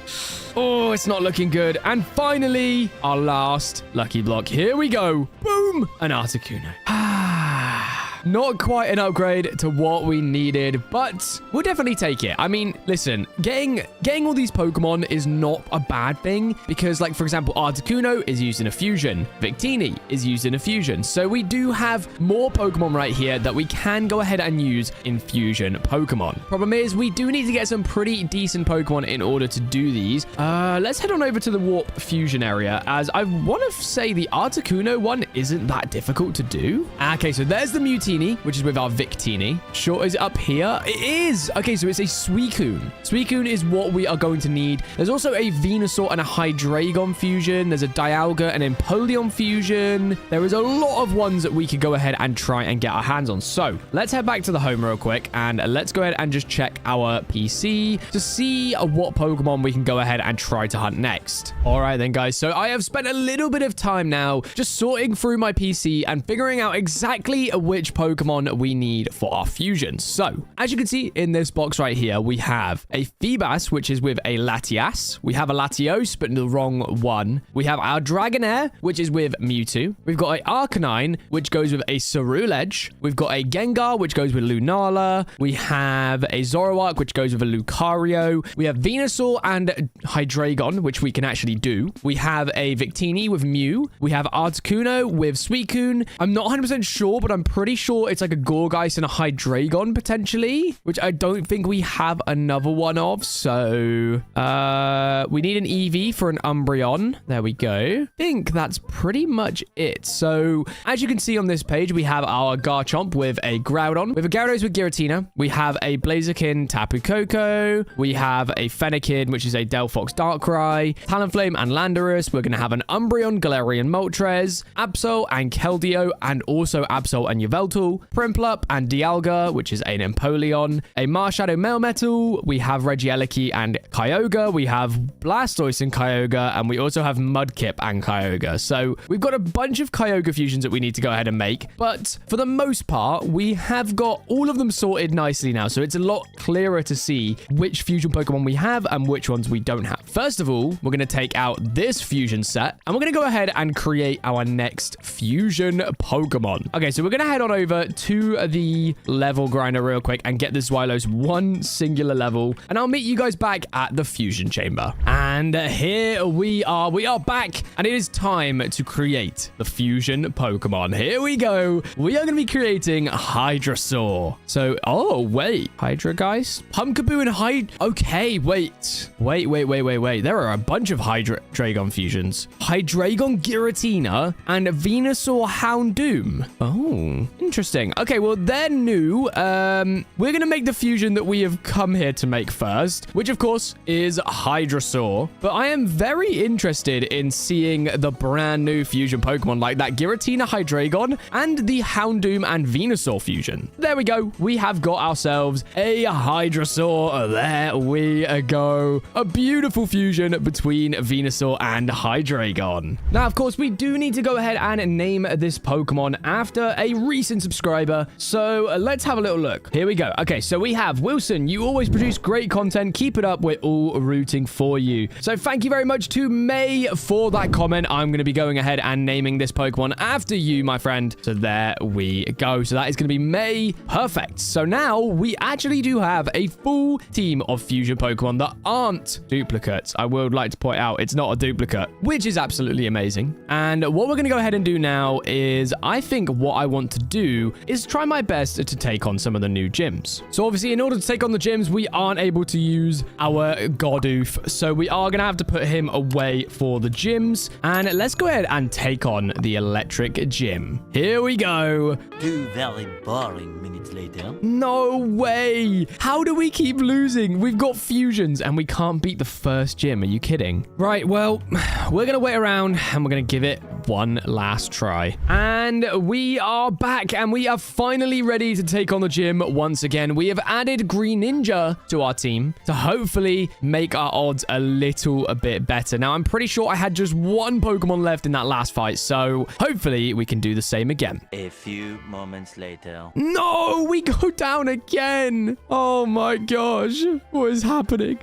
Oh, it's not looking good. And finally, our last lucky block. Here we go. Boom, an Articuno. Not quite an upgrade to what we needed, but we'll definitely take it. I mean, listen, getting all these Pokemon is not a bad thing because, like, for example, Articuno is used in a fusion. Victini is used in a fusion. So we do have more Pokemon right here that we can go ahead and use in fusion Pokemon. Problem is, we do need to get some pretty decent Pokemon in order to do these. Let's head on over to the Warp Fusion area, as I want to say the Articuno one isn't that difficult to do. Okay, so there's the Mewtwo, which is with our Victini. Sure, is it up here? It is! Okay, so it's a Suicune. Suicune is what we are going to need. There's also a Venusaur and a Hydreigon fusion. There's a Dialga and Empoleon fusion. There is a lot of ones that we could go ahead and try and get our hands on. So, let's head back to the home real quick, and let's go ahead and just check our PC to see what Pokemon we can go ahead and try to hunt next. All right then, guys. So, I have spent a little bit of time now just sorting through my PC and figuring out exactly which Pokemon we need for our fusions. So, as you can see in this box right here, we have a Feebas, which is with a Latias. We have a Latios, but the wrong one. We have our Dragonair, which is with Mewtwo. We've got a Arcanine, which goes with a Ceruledge. We've got a Gengar, which goes with Lunala. We have a Zoroark, which goes with a Lucario. We have Venusaur and Hydreigon, which we can actually do. We have a Victini with Mew. We have Articuno with Suicune. I'm not 100% sure, but I'm pretty sure it's like a Gorgeist and a Hydreigon potentially, which I don't think we have another one of. So we need an EV for an Umbreon. There we go. I think that's pretty much it. So as you can see on this page, we have our Garchomp with a Groudon. We have a Gyarados with Giratina. We have a Blaziken Tapu Koko. We have a Fennekin, which is a Delphox Darkrai. Talonflame and Landorus. We're going to have an Umbreon, Galarian Moltres, Absol and Keldeo, and also Absol and Yveltal. Prinplup and Dialga, which is an Empoleon. A Marshadow Melmetal. We have Regieleki and Kyogre. We have Blastoise and Kyogre. And we also have Mudkip and Kyogre. So we've got a bunch of Kyogre fusions that we need to go ahead and make. But for the most part, we have got all of them sorted nicely now. So it's a lot clearer to see which fusion Pokemon we have and which ones we don't have. First of all, we're going to take out this fusion set. And we're going to go ahead and create our next fusion Pokemon. Okay, so we're going to head on over to the level grinder real quick and get this Xylos one singular level, and I'll meet you guys back at the fusion chamber. And here we are back, and it is time to create the fusion Pokemon. Here we go. We are going to be creating Hydrasaur. So, oh wait, Hydrageist, Pumpkaboo, and okay, wait. There are a bunch of Hydreigon fusions. Hydreigon Giratina and Venusaur Houndoom. Oh, interesting. Okay, well, they're new. We're going to make the fusion that we have come here to make first, which, of course, is Hydrasaur. But I am very interested in seeing the brand new fusion Pokemon like that Giratina Hydreigon and the Houndoom and Venusaur fusion. There we go. We have got ourselves a Hydrasaur. There we go. A beautiful fusion between Venusaur and Hydreigon. Now, of course, we do need to go ahead and name this Pokemon after a recent subscriber. So let's have a little look. Here we go. Okay, so we have Wilson. You always produce great content. Keep it up. We're all rooting for you. So thank you very much to May for that comment. I'm going to be going ahead and naming this Pokemon after you, my friend. So there we go. So that is going to be May. Perfect. So now we actually do have a full team of fusion Pokemon that aren't duplicates. I would like to point out it's not a duplicate, which is absolutely amazing. And what we're going to go ahead and do now is I think what I want to do do is try my best to take on some of the new gyms. So obviously, in order to take on the gyms, we aren't able to use our Godoof. So we are going to have to put him away for the gyms. And let's go ahead and take on the electric gym. Here we go. 2 very boring minutes later. No way. How do we keep losing? We've got fusions and we can't beat the first gym. Are you kidding? Right, well, we're going to wait around and we're going to give it one last try. And we are back and we are finally ready to take on the gym once again. We have added Green Ninja to our team to hopefully make our odds a little bit better. Now, I'm pretty sure I had just one Pokemon left in that last fight, so hopefully we can do the same again. A few moments later. No, we go down again. Oh my gosh. What is happening?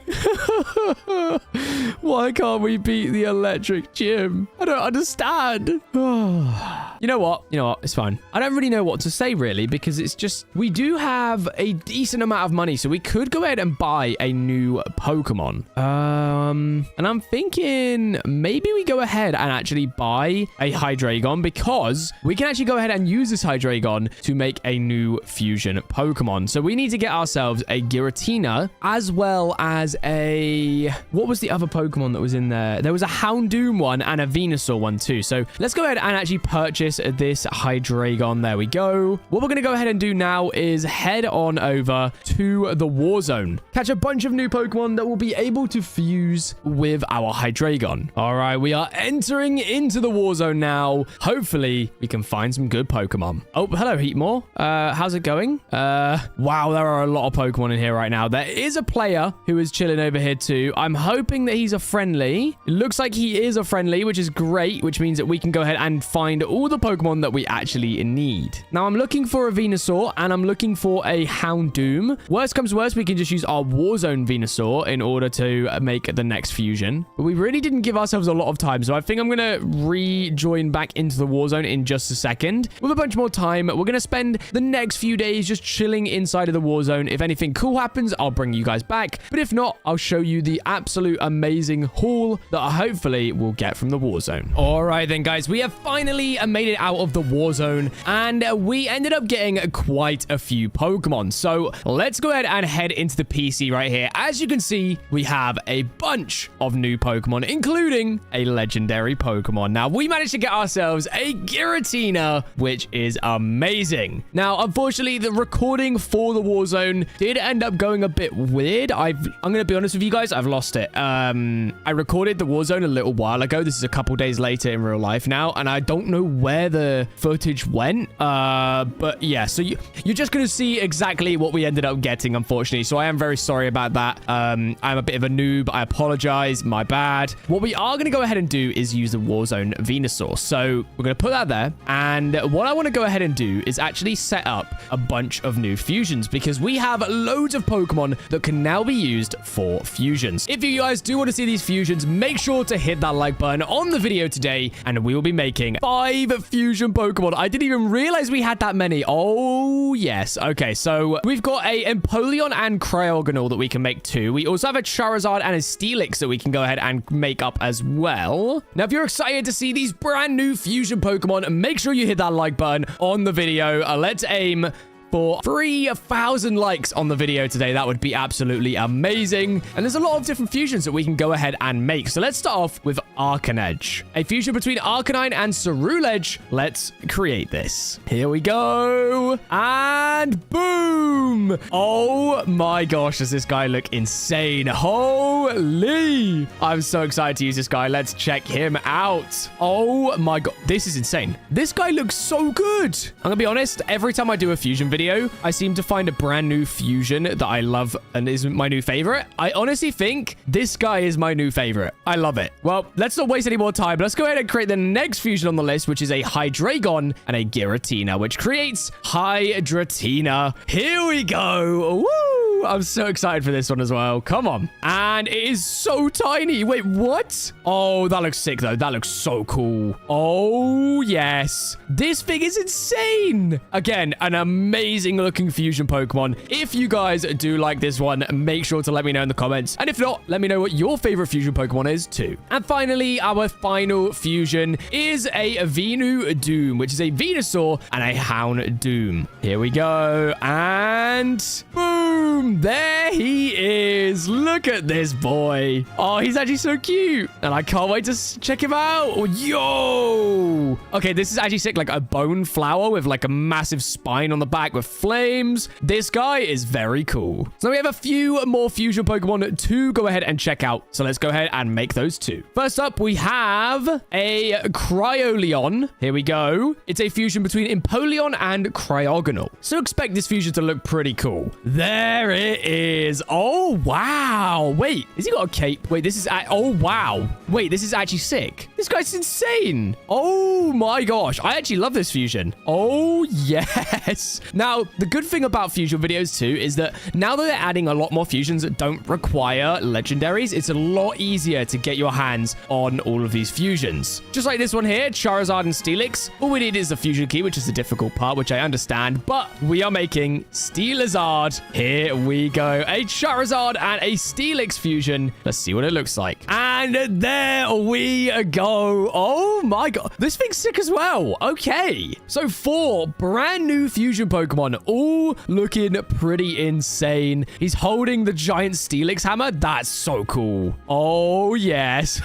Why can't we beat the electric gym? I don't understand. You know what? It's fine. I don't really know what to say, really, because it's just, we do have a decent amount of money, so we could go ahead and buy a new Pokemon. And I'm thinking maybe we go ahead and actually buy a Hydreigon, because we can actually go ahead and use this Hydreigon to make a new fusion Pokemon. So we need to get ourselves a Giratina as well as a... What was the other Pokemon that was in there? There was a Houndoom one and a Venusaur one too. So let's go ahead and actually purchase this Hydreigon. There we go. What we're going to go ahead and do now is head on over to the War Zone. Catch a bunch of new Pokemon that will be able to fuse with our Hydreigon. All right, we are entering into the War Zone now. Hopefully, we can find some good Pokemon. Oh, hello, Heatmore. How's it going? Wow, there are a lot of Pokemon in here right now. There is a player who is chilling over here too. I'm hoping that he's a friendly. It looks like he is a friendly, which is great, which means that we can go ahead and find all the Pokemon that we actually need. Now, I'm looking for a Venusaur and I'm looking for a Houndoom. Worst comes worst, we can just use our Warzone Venusaur in order to make the next fusion. But we really didn't give ourselves a lot of time, so I think I'm going to rejoin back into the Warzone in just a second. With a bunch more time, we're going to spend the next few days just chilling inside of the Warzone. If anything cool happens, I'll bring you guys back. But if not, I'll show you the absolute amazing haul that I hopefully will get from the Warzone. All right then, guys, we have finally made it out of the Warzone, and we ended up getting quite a few Pokemon. So let's go ahead and head into the PC right here. As you can see, we have a bunch of new Pokemon, including a legendary Pokemon. Now, we managed to get ourselves a Giratina, which is amazing. Now, unfortunately, the recording for the Warzone did end up going a bit weird. I'm going to be honest with you guys, I've lost it. I recorded the Warzone a little while ago. This is a couple days later in real life now, and I don't know where the footage went. But yeah, so you're just going to see exactly what we ended up getting, unfortunately. So I am very sorry about that. I'm a bit of a noob. I apologize. My bad. What we are going to go ahead and do is use the Warzone Venusaur. So we're going to put that there. And what I want to go ahead and do is actually set up a bunch of new fusions, because we have loads of Pokemon that can now be used for fusions. If you guys do want to see these fusions, make sure to hit that like button on the video today, and we will be making 5 fusion Pokemon. I didn't even realize we had that many. Oh, yes. Okay, so we've got a Empoleon and Cryogonal that we can make too. We also have a Charizard and a Steelix that we can go ahead and make up as well. Now, if you're excited to see these brand new fusion Pokemon, make sure you hit that like button on the video. Let's aim for 3,000 likes on the video today. That would be absolutely amazing. And there's a lot of different fusions that we can go ahead and make. So let's start off with Arcanine. A fusion between Arcanine and Ceruledge. Let's create this. Here we go. And boom. Oh my gosh, does this guy look insane. Holy. I'm so excited to use this guy. Let's check him out. Oh my god. This is insane. This guy looks so good. I'm gonna be honest. Every time I do a fusion video, I seem to find a brand new fusion that I love and is my new favorite. I honestly think this guy is my new favorite. I love it. Well, let's not waste any more time. Let's go ahead and create the next fusion on the list, which is a Hydreigon and a Giratina, which creates Hydreigon. Here we go. Woo! Woo! I'm so excited for this one as well. Come on. And it is so tiny. Wait, what? Oh, that looks sick, though. That looks so cool. Oh, yes. This thing is insane. Again, an amazing looking fusion Pokemon. If you guys do like this one, make sure to let me know in the comments. And if not, let me know what your favorite fusion Pokemon is too. And finally, our final fusion is a Venu-Doom, which is a Venusaur and a Houndoom. Here we go. And boom, there he is. Look at this boy. Oh, he's actually so cute. And I can't wait to check him out. Oh, yo. Okay, this is actually sick. Like a bone flower with like a massive spine on the back with flames. This guy is very cool. So we have a few more fusion Pokemon to go ahead and check out. So let's go ahead and make those two. First up, we have a Cryoleon. Here we go. It's a fusion between Empoleon and Cryogonal. So expect this fusion to look pretty cool. There it is. Oh, wow. Wait, has he got a cape? Wait, this is... Oh, wow. Wait, this is actually sick. This guy's insane. Oh, my gosh. I actually love this fusion. Oh, yes. Now, the good thing about fusion videos, too, is that now that they're adding a lot more fusions that don't require legendaries, it's a lot easier to get your hands on all of these fusions. Just like this one here, Charizard and Steelix. All we need is the fusion key, which is the difficult part, which I understand, but we are making Steelizard. Here we go. A Charizard and a Steelix fusion. Let's see what it looks like. And there we go. Oh my god. This thing's sick as well. Okay. So 4 brand new fusion Pokemon, all looking pretty insane. He's holding the giant Steelix hammer. That's so cool. Oh, yes.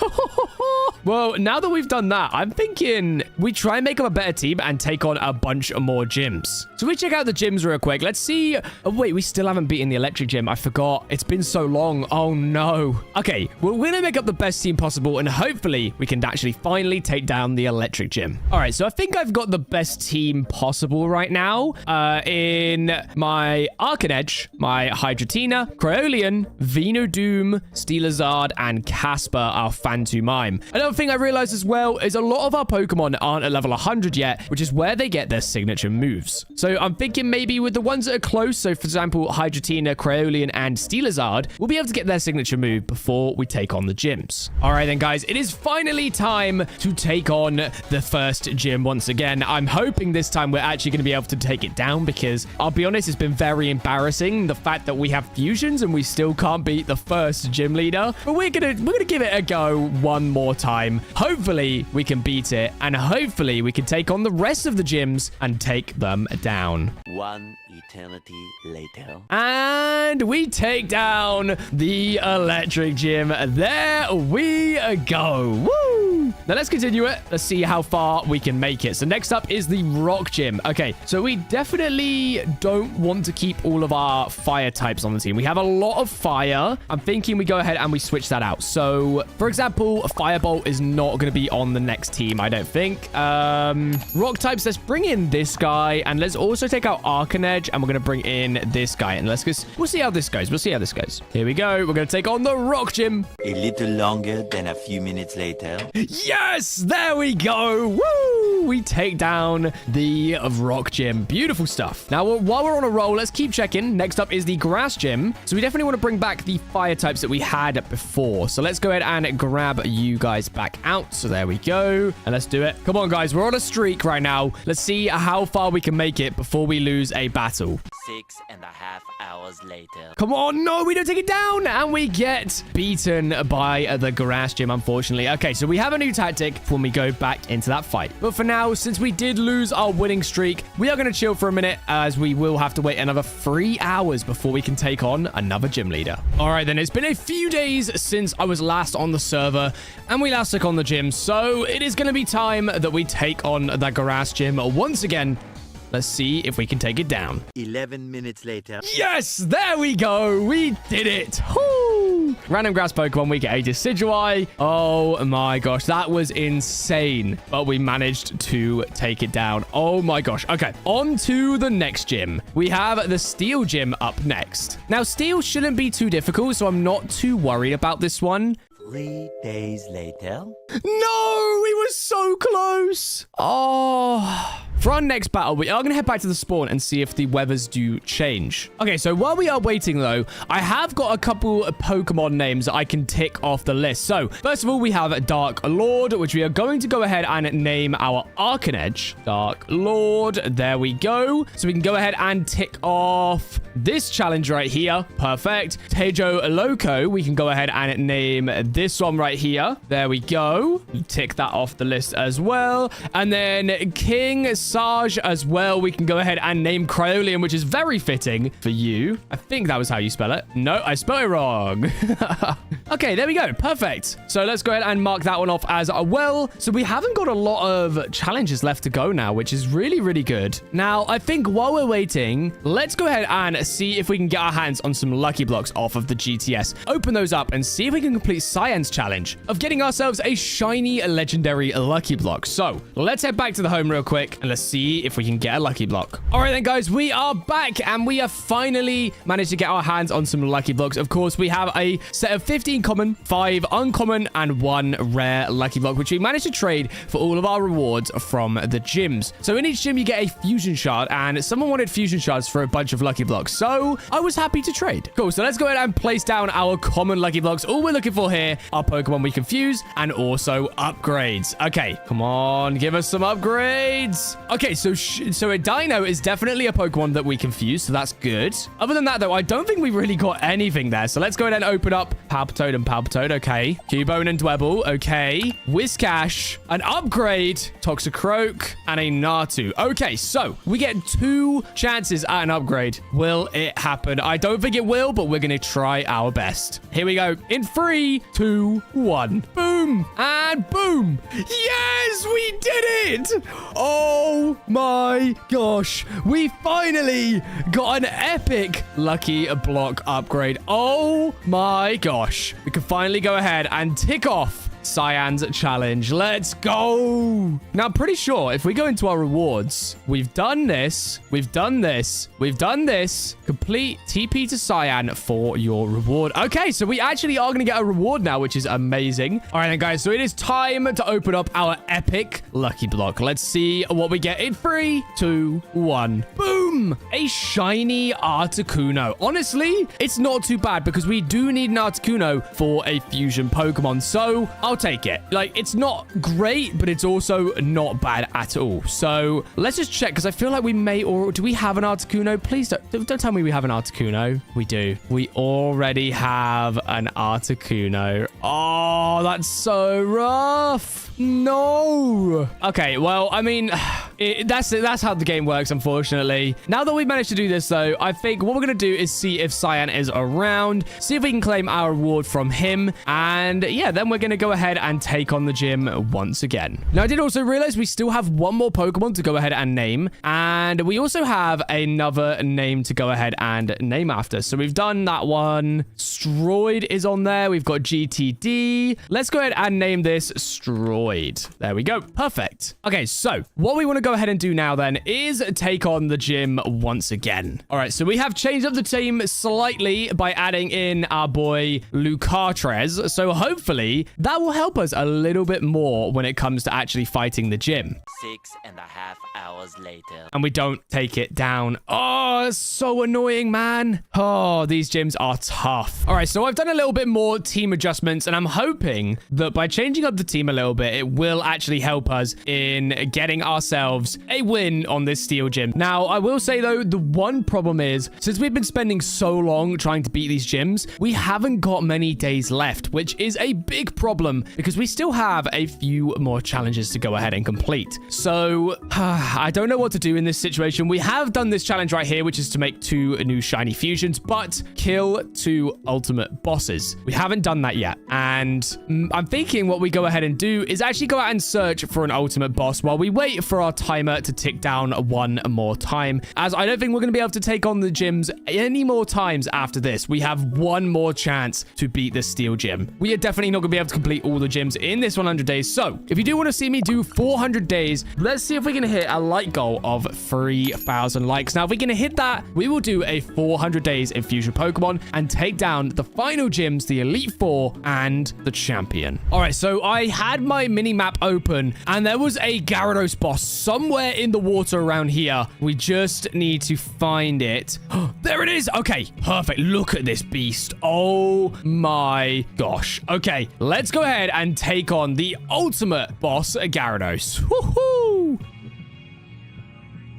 Well, now that we've done that, I'm thinking we try and make up a better team and take on a bunch more gyms. So we check out the gyms real quick. Let's see. Oh, wait, we still haven't beaten the electric gym. I forgot. It's been so long. Oh, no. Okay, well, we're going to make up the best team possible, and hopefully we can actually finally take down the electric gym. All right, so I think I've got the best team possible right now in my Arcanedge, my Hydrotina, Cryoleon, Venu-Doom, Steelizard, and Casper, our Phantomime. Another thing I realized as well is a lot of our Pokemon aren't at level 100 yet, which is where they get their signature moves. So I'm thinking maybe with the ones that are close, so for example, Hydrotina, Cryoleon, and Steelizard, we'll be able to get their signature move before we take on the gyms. All right then, guys, it is finally time to take on the first gym once again. I'm hoping this time we're actually going to be able to take it down because I'll be honest, it's been very embarrassing, the fact that we have fusions and we still can't beat the first gym leader. But we're gonna give it a go one more time. Hopefully we can beat it, and hopefully we can take on the rest of the gyms and take them down. One eternity later. And we take down the electric gym. There we go. Woo! Now let's continue it. Let's see how far we can make it. So next up is the rock gym. Okay, so we definitely don't want to keep all of our fire types on the team. We have a lot of fire. I'm thinking we go ahead and we switch that out. So for example, a firebolt is not going to be on the next team, I don't think. Rock types, let's bring in this guy, and let's also take out Arcanedge, and we're going to bring in this guy, and we'll see how this goes. Here we go. We're going to take on the rock gym. A little longer than a few minutes later. Yes, there we go. Woo! We take down the rock gym. Beautiful stuff. Now, while we're on a roll, let's keep checking. Next up is the grass gym. So we definitely want to bring back the fire types that we had before. So let's go ahead and grab you guys back out. So there we go. And let's do it. Come on, guys. We're on a streak right now. Let's see how far we can make it before we lose a battle. 6.5 hours later. Come on. No, we don't take it down. And we get beaten by the grass gym, unfortunately. Okay, so we have a new tactic when we go back into that fight. But for now, since we did lose our winning streak, we are going to chill for a minute, as we will have to wait another 3 hours before we can take on another gym leader. All right, then. It's been a few days since I was last on the server, and we last took on the gym. So it is going to be time that we take on the grass gym once again. Let's see if we can take it down. 11 minutes later. Yes, there we go. We did it. Woo! Random grass Pokemon, we get a Decidueye. Oh my gosh, that was insane. But we managed to take it down. Oh my gosh. Okay, on to the next gym. We have the Steel Gym up next. Now, Steel shouldn't be too difficult, so I'm not too worried about this one. 3 days later. No, we were so close. Oh, for our next battle, we are going to head back to the spawn and see if the weathers do change. Okay, so while we are waiting, though, I have got a couple of Pokemon names that I can tick off the list. So, first of all, we have Dark Lord, which we are going to go ahead and name our Arcanedge. Dark Lord. There we go. So we can go ahead and tick off this challenge right here. Perfect. Tejo Loco. We can go ahead and name this one right here. There we go. Tick that off the list as well. And then King Sarge as well. We can go ahead and name Cryolium, which is very fitting for you. I think that was how you spell it. No, I spelled it wrong. Okay, there we go. Perfect. So let's go ahead and mark that one off as well. So we haven't got a lot of challenges left to go now, which is really, really good. Now, I think while we're waiting, let's go ahead and see if we can get our hands on some lucky blocks off of the GTS. Open those up and see if we can complete Cyan's challenge of getting ourselves a shiny legendary lucky block. So let's head back to the home real quick and let's see if we can get a lucky block. All right then, guys, we are back and we have finally managed to get our hands on some lucky blocks. Of course, we have a set of 15 common, 5 uncommon, and 1 rare lucky block, which we managed to trade for all of our rewards from the gyms. So in each gym, you get a fusion shard, and someone wanted fusion shards for a bunch of lucky blocks. So I was happy to trade. Cool. So let's go ahead and place down our common lucky blocks. All we're looking for here are Pokemon we can fuse and also upgrades. Okay, come on, give us some upgrades. Okay, so a Dino is definitely a Pokemon that we can fuse, so that's good. Other than that, though, I don't think we really got anything there. So let's go ahead and open up Palpitoad and Palpitoad. Okay, Cubone and Dwebble. Okay, Whiscash, an upgrade, Toxicroak, and a Natu. Okay, so we get 2 chances at an upgrade. Will it happen? I don't think it will, but we're going to try our best. Here we go. In 3, 2, 1. Boom. And boom. Yes, we did it. Oh my gosh. We finally got an epic lucky block upgrade. Oh my gosh. We can finally go ahead and tick off Cyan's challenge. Let's go. Now, I'm pretty sure if we go into our rewards, we've done this, we've done this, we've done this. Complete TP to Cyan for your reward. Okay, so we actually are going to get a reward now, which is amazing. All right, then, guys, so it is time to open up our epic lucky block. Let's see what we get in 3, 2, 1. Boom! A shiny Articuno. Honestly, it's not too bad because we do need an Articuno for a fusion Pokemon. So I'll take it. Like, it's not great, but it's also not bad at all. So let's just check because I feel like we may, or do we have an Articuno? Please don't tell me we have an Articuno. We do. We already have an Articuno. Oh, that's so rough. No. Okay, well, I mean, that's how the game works, unfortunately. Now that we've managed to do this, though, I think what we're going to do is see if Cyan is around, see if we can claim our reward from him, and yeah, then we're going to go ahead and take on the gym once again. Now, I did also realize we still have one more Pokemon to go ahead and name, and we also have another name to go ahead and name after. So we've done that one. Stroid is on there. We've got GTD. Let's go ahead and name this Stroid. There we go. Perfect. Okay, so what we want to go ahead and do now then is take on the gym once again. All right, so we have changed up the team slightly by adding in our boy Lucatres. So hopefully that will help us a little bit more when it comes to actually fighting the gym. 6.5 hours later. And we don't take it down. Oh, it's so annoying, man. Oh, these gyms are tough. All right, so I've done a little bit more team adjustments, and I'm hoping that by changing up the team a little bit, it will actually help us in getting ourselves a win on this steel gym. Now, I will say, though, the one problem is, since we've been spending so long trying to beat these gyms, we haven't got many days left, which is a big problem because we still have a few more challenges to go ahead and complete. So, I don't know what to do in this situation. We have done this challenge right here, which is to make 2 new shiny fusions, but kill 2 ultimate bosses. We haven't done that yet. And I'm thinking what we go ahead and do is actually go out and search for an ultimate boss while we wait for our timer to tick down one more time, as I don't think we're going to be able to take on the gyms any more times after this. We have one more chance to beat the steel gym. We are definitely not going to be able to complete all the gyms in this 100 days. So if you do want to see me do 400 days, let's see if we can hit a like goal of 3,000 likes. Now, if we can hit that, we will do a 400 days in Fusion Pokemon and take down the final gyms, the Elite Four and the champion. All right, so I had my mini-map open, and there was a Gyarados boss somewhere in the water around here. We just need to find it. There it is. Okay, perfect. Look at this beast. Oh my gosh. Okay, let's go ahead and take on the ultimate boss, Gyarados. Woohoo!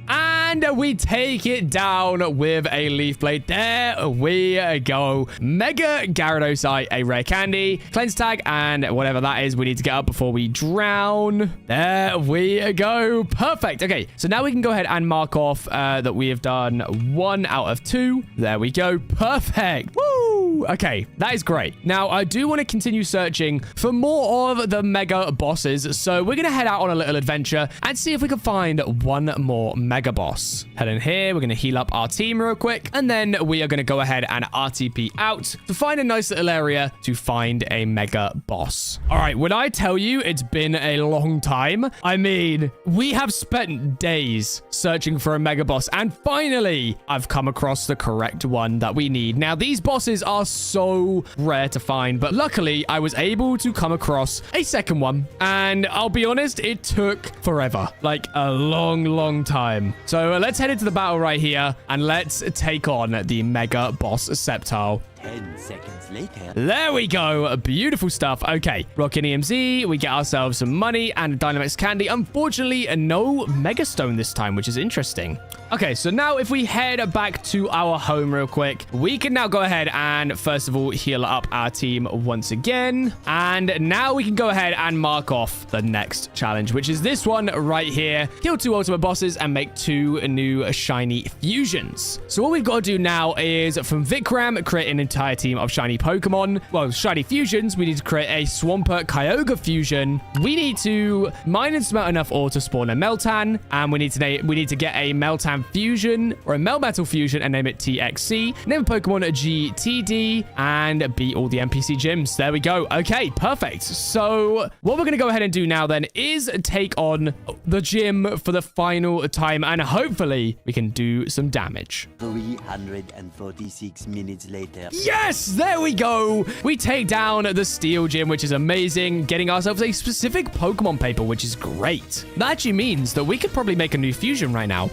And we take it down with a Leaf Blade. There we go. Mega Gyarados, a rare candy, cleanse tag, and whatever that is we need to get up before we drown. There we go. Perfect. Okay, so now we can go ahead and mark off that we have done 1 out of 2. There we go. Perfect. Woo! Okay, that is great. Now, I do want to continue searching for more of the mega bosses, so we're going to head out on a little adventure and see if we can find one more mega boss. Head in here, we're going to heal up our team real quick, and then we are going to go ahead and RTP out to find a nice little area to find a mega boss. All right, when I tell you it's been a long time, I mean, we have spent days searching for a mega boss, and finally, I've come across the correct one that we need. Now, these bosses are so rare to find, but luckily, I was able to come across a second one, and I'll be honest, it took forever, like a long time. So let's head into the battle right here, and let's take on the mega boss Sceptile. 10 seconds later. There we go. Beautiful stuff. Okay. Rocket EMZ. We get ourselves some money and Dynamax candy. Unfortunately, no Mega Stone this time, which is interesting. Okay, so now if we head back to our home real quick, we can now go ahead and first of all heal up our team once again. And now we can go ahead and mark off the next challenge, which is this one right here. Kill 2 ultimate bosses and make 2 new shiny fusions. So what we've got to do now is from Vikram, create an entire team of shiny Pokemon. Well, shiny fusions. We need to create a Swampert Kyogre fusion. We need to mine and smelt enough ore to spawn a Meltan, and we need to get a Meltan fusion or a Melmetal fusion and name it TXC. Name a Pokemon GTD and beat all the NPC gyms. There we go. Okay, perfect. So what we're going to go ahead and do now then is take on the gym for the final time, and hopefully we can do some damage. 346 minutes later. Yes, there we go. We take down the Steel Gym, which is amazing, getting ourselves a specific Pokemon paper, which is great. That actually means that we could probably make a new fusion right now.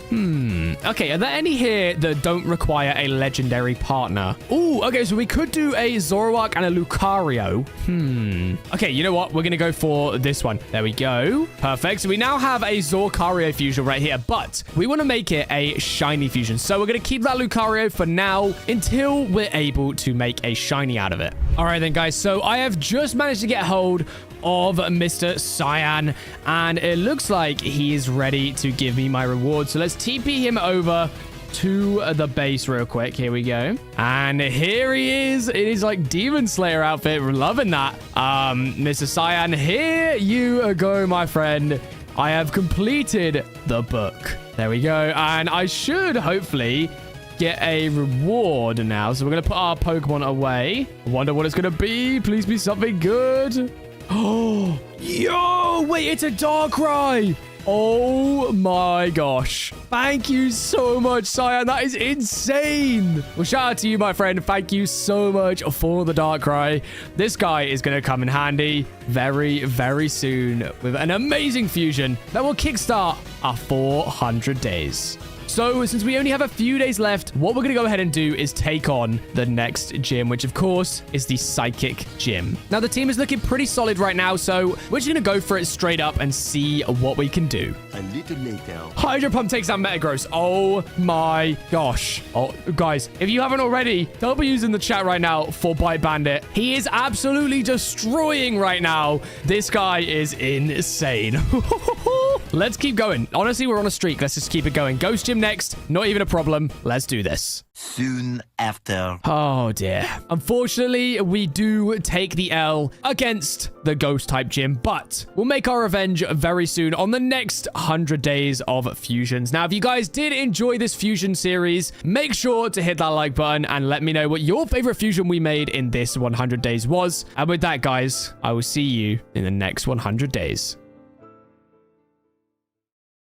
Okay, are there any here that don't require a legendary partner? Ooh, okay, so we could do a Zoroark and a Lucario. Okay, you know what? We're going to go for this one. There we go. Perfect. So we now have a Zorcario fusion right here, but we want to make it a shiny fusion. So we're going to keep that Lucario for now until we're able to make a shiny out of it. All right then, guys. So I have just managed to get hold of Mr. Cyan, and it looks like he is ready to give me my reward. So let's TP him over to the base real quick. Here we go. And here he is. It is like Demon Slayer outfit. We're loving that. Mr. Cyan, here you go, my friend. I have completed the book. There we go. And I should hopefully get a reward now. So we're going to put our Pokemon away. I wonder what it's going to be. Please be something good. Oh, yo, wait, it's a Darkrai. Oh my gosh. Thank you so much, Cyan. That is insane. Well, shout out to you, my friend. Thank you so much for the Darkrai. This guy is going to come in handy very soon with an amazing fusion that will kickstart our 400 days. So, since we only have a few days left, what we're going to go ahead and do is take on the next gym, which, of course, is the Psychic Gym. Now, the team is looking pretty solid right now, so we're just going to go for it straight up and see what we can do. A little later. Hydro Pump takes out Metagross. Oh, my gosh. Oh, guys, if you haven't already, W's in the chat right now for Bite Bandit. He is absolutely destroying right now. This guy is insane. Let's keep going. Honestly, we're on a streak. Let's just keep it going. Ghost Gym next. Not even a problem. Let's do this. Soon after. Oh, dear. Unfortunately, we do take the L against the Ghost-type gym, but we'll make our revenge very soon on the next 100 days of fusions. Now, if you guys did enjoy this fusion series, make sure to hit that like button and let me know what your favorite fusion we made in this 100 days was. And with that, guys, I will see you in the next 100 days.